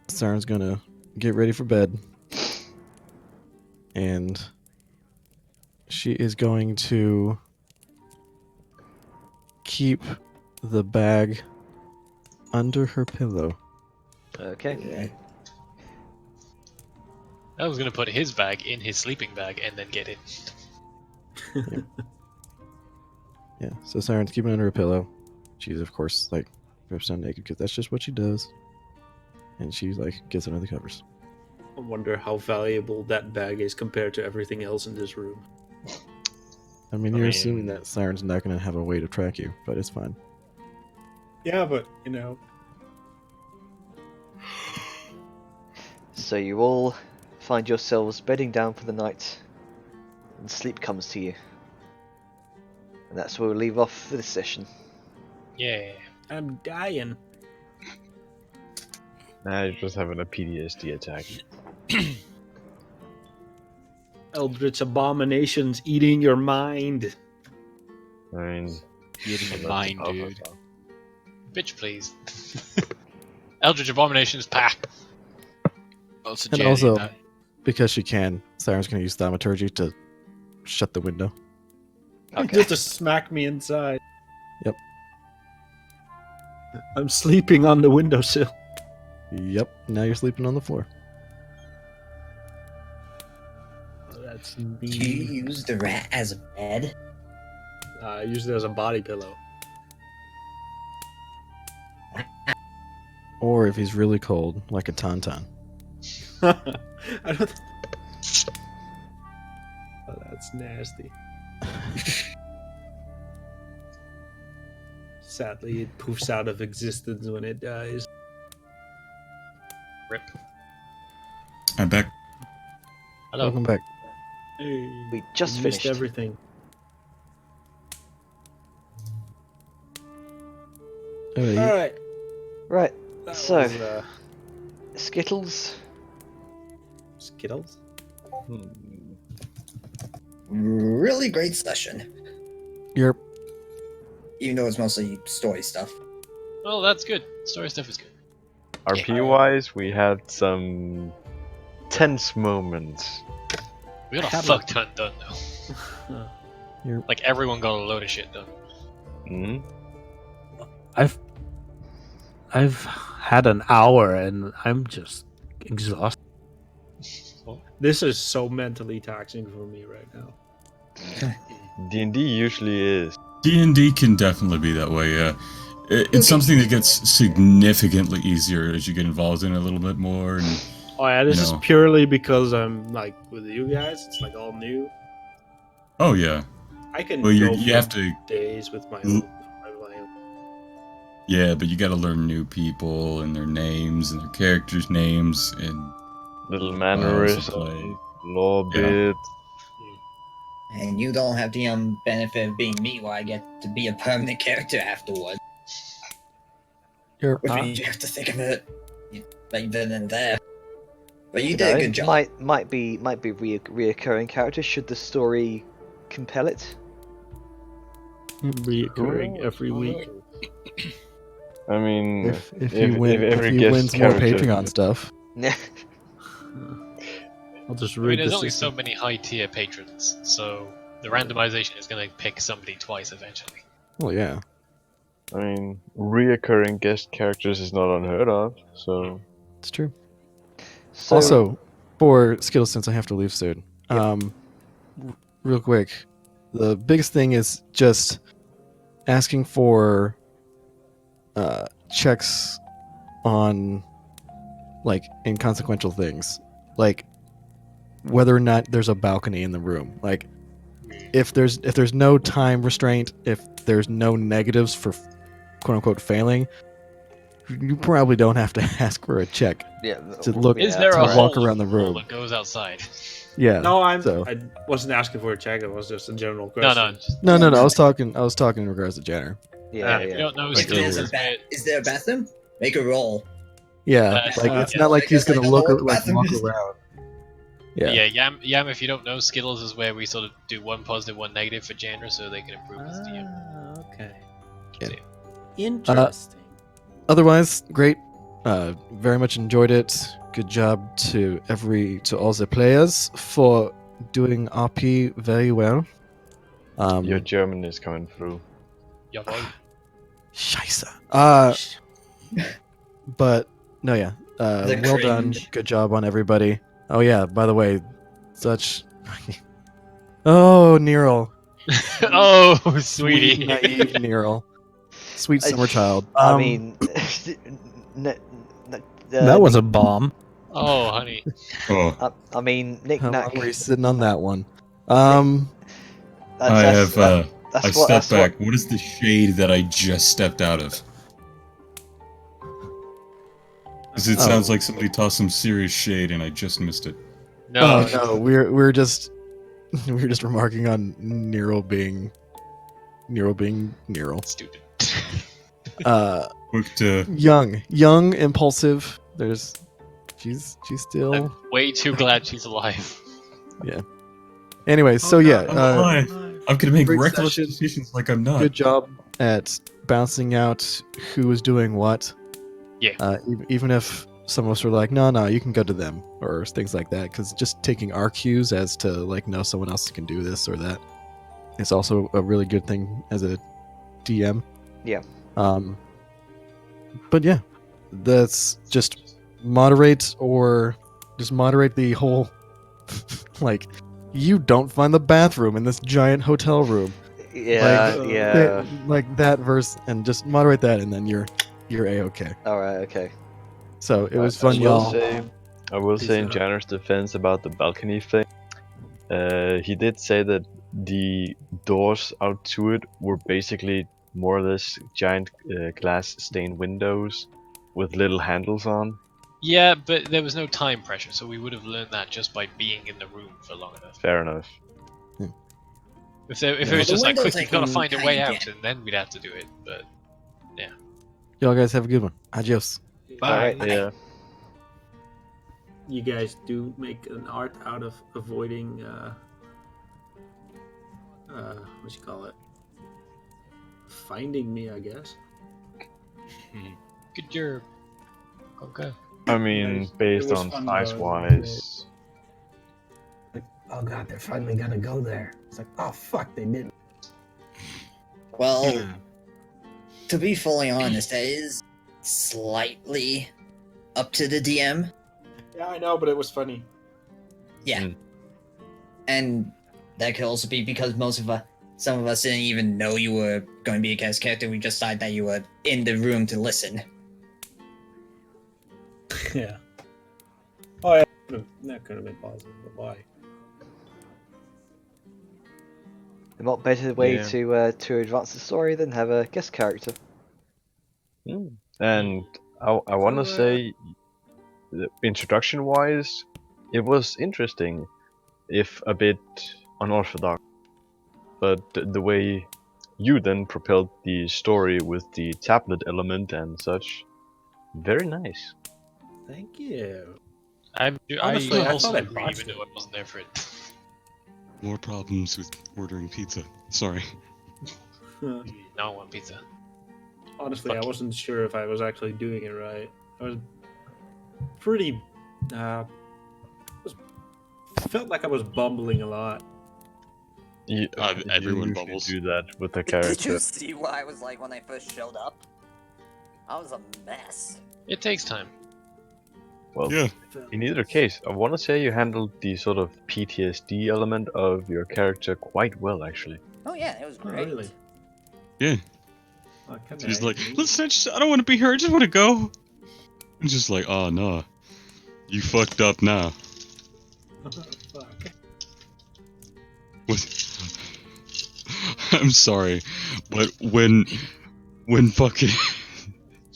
Siren's gonna get ready for bed. And she is going to keep the bag under her pillow. Okay. I was gonna put his bag in his sleeping bag and then get it. Yeah, so Siren's keeping it under her pillow. She's, of course, like, rips down naked because that's just what she does. And she, like, gets under the covers. I wonder how valuable that bag is compared to everything else in this room. I mean, I you're mean- assuming that Siren's not going to have a way to track you, but it's fine. Yeah, but, you know. So you all find yourselves bedding down for the night, and sleep comes to you. And that's where we'll leave off for this session. Yeah. I'm dying. Nah, you're just having a PTSD attack. Eldritch abominations eating your mind. I mean, Eating that's your mind, awful dude. stuff. Bitch, please. Eldritch Abominations, pah! Also, And Jenny, also, that- because she can, Siren's going to use thaumaturgy to shut the window. Okay. Just to smack me inside. Yep. I'm sleeping on the windowsill. Yep, now you're sleeping on the floor. Oh, that's Do you mean. use the rat as a bed? I use it as a body pillow. or if he's really cold, like a tauntaun. I don't. Oh, that's nasty. Sadly, it poofs out of existence when it dies. Rip. I'm back. Hello. Welcome back. Hey, We just you finished. missed everything. Oh, you- All right. Right. That So- was, Skittles. Skittles. Really great session. You're Even though it's mostly story stuff. Well, that's good. Story stuff is good. RP wise, we had some tense moments. We got a How do- fuck ton done though. You're- Like everyone got a load of shit done. Hmm? I've had an hour and I'm just exhausted. This is so mentally taxing for me right now. D&D usually is. D&D can definitely be that way, yeah. It's something that gets significantly easier as you get involved in it a little bit more. And Oh yeah, this You is know. purely because I'm like with you guys. It's like all new. oh yeah, I can well go you for have to, days with my L- own. my own. yeah, but you got to learn new people and their names and their characters' names and Little play. mannerisms, law Yeah. bits. And you don't have the benefit of being me, where I get to be a permanent character afterward. you're Which means you have to think of it like then and there. But you did know, a good job. Might be reoccurring characters should the story compel it. Reoccurring every week. I mean, if you win, if every you guest wins more character- Patreon stuff. I'll just I mean, read there's the only system. so many high tier patrons, so the randomization is going to pick somebody twice eventually. Well, yeah. I mean, reoccurring guest characters is not unheard of, so It's true. So, Also, for Skittles, since I have to leave soon, Yep. real quick, the biggest thing is just asking for checks on like inconsequential things, like whether or not there's a balcony in the room. Like if there's no time restraint, if there's no negatives for quote unquote failing, you probably don't have to ask for a check yeah, to look Is there to a walk hole around the room. that goes outside? Yeah. No, I wasn't asking for a check. It was just a general No, question. no. Just, No. I was talking in regards to Jenner. Yeah, if you yeah. don't know If skills, there's is there a bathroom? Make a roll. Yeah, like it's not like he's gonna Like, look the whole like bathroom walk is- around. yeah, Yeah. Yam. If you don't know, Skittles is where we sort of do one positive, one negative for genre, so they can improve as DM. Ah, okay. Yeah. Interesting. Otherwise, great. Very much enjoyed it. Good job to all the players for doing RP very well. your German is coming through. Jawohl. Scheisse. But no, yeah. The Well done. cringe. Good job on everybody. Oh yeah. By the way, such. Oh, Nero. Oh, Sweet, sweetie. naive Nero. Sweet summer child. I mean, that was a bomb. Oh, honey. oh, I mean, Nick How Knack. long were you sitting on that one? I have I stepped that's back. What is the shade that I just stepped out of? Because it Oh. sounds like somebody tossed some serious shade and I just missed it. No, Oh no, we're just remarking on Nero being Nero. stupid. Quick to Young, impulsive. She's still. I'm way too glad she's alive. Anyway, so yeah, I'm alive. I'm gonna make great reckless session. decisions like I'm not. good job at bouncing out who was doing what. Yeah. Even if some of us were like, no, you can go to them or things like that, because just taking our cues as to like, no, someone else can do this or that, is also a really good thing as a DM. Yeah. But yeah, that's just moderate the whole like, you don't find the bathroom in this giant hotel room. Yeah, Like, yeah. like that verse, and just moderate that, and then you're a-okay. All right, okay. So it was fun, y'all. I will say in Janner's defense about the balcony thing. He did say that the doors out to it were basically more or less giant glass stained windows with little handles on. Yeah, but there was no time pressure, so we would have learned that just by being in the room for long enough. Fair enough. If it was just like, quick, you've got to find a way out, and then we'd have to do it. But yeah. Y'all guys have a good one. Adios. Bye. Yeah. You guys do make an art out of avoiding what you call it? Finding me, I guess. Good job. Okay. I mean, Nice. based It was on fun, size-wise, Like, oh god, they're finally gonna go there. It's like, oh fuck, they didn't. Well, to be fully honest, that is slightly up to the DM. Yeah, I know, but it was funny. Yeah. And that could also be because some of us didn't even know you were going to be a guest character. We just decided that you were in the room to listen. Yeah. Oh, yeah. That could have been positive, but why? And what better way Yeah. to advance the story than have a guest character? and I want to say, introduction-wise, it was interesting, if a bit unorthodox. But the way you then propelled the story with the tablet element and such, very nice. Thank you. Honestly, I also thought I agree, botched even though I wasn't there for it. More problems with ordering pizza. Sorry. Now I want pizza. Honestly, Fuck. I wasn't sure if I was actually doing it right. I was pretty. Felt like I was bumbling a lot. You Everyone usually bubbles. do that with a Did you character. see what I was like when I first showed up? I was a mess. It takes time. Well, Yeah. in either case, I want to say you handled the sort of PTSD element of your character quite well, actually. Oh yeah, it was Oh, great. really? Yeah. Oh, kinda He's like, angry. listen, I don't want to be here. I just want to go. I'm just like, oh no, you fucked up now. Fuck. What? I'm sorry, but when fucking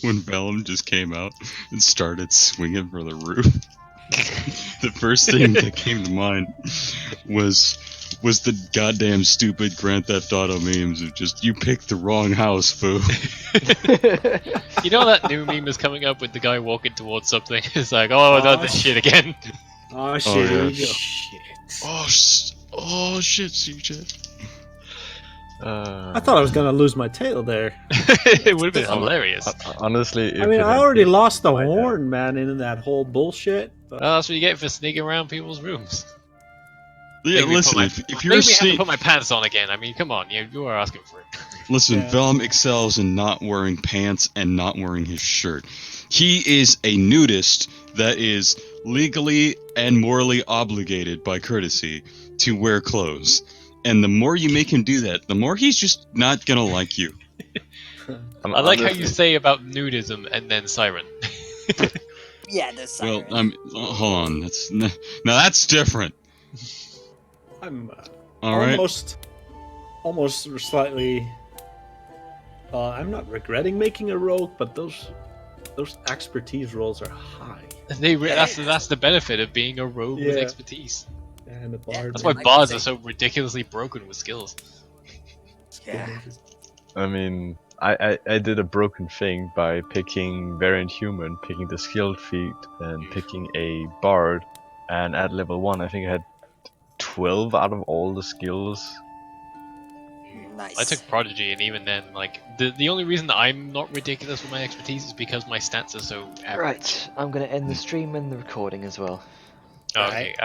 when Vellum just came out and started swinging for the roof, the first thing that came to mind was the goddamn stupid Grand Theft Auto memes of just, you picked the wrong house, foo. You know that new meme is coming up with the guy walking towards something? It's like, oh, I done this shit again. Oh shit! yeah. Here we go. Shit. Oh shit, CJ. I thought I was gonna lose my tail there. It would have been hilarious. Honestly, if I mean, it I had already been lost the by now- horn, man, in that whole bullshit. But Well, that's what you get for sneaking around people's rooms. Yeah, Maybe listen, put my- if you're Maybe a I have to sneak, put my pants on again. I mean, come on, you are asking for it. listen, Yeah. Vellum excels in not wearing pants and not wearing his shirt. He is a nudist that is legally and morally obligated by courtesy to wear clothes. And the more you make him do that, the more he's just not gonna like you. I like how you say about nudism and then siren. Yeah, the Well, siren. hold on, now that's different. I'm All right. almost slightly. I'm not regretting making a rogue, but those expertise rolls are high. That's the benefit of being a rogue with Yeah. expertise. And the Yeah, bard. That's I why can bards say- are so ridiculously broken with skills. Yeah. I mean, I did a broken thing by picking Variant Human, picking the skilled feat, and picking a bard. And at level 1, I think I had 12 out of all the skills. Nice. I took prodigy, and even then, like the only reason that I'm not ridiculous with my expertise is because my stats are so average. Right, I'm going to end the stream and the recording as well. Okay.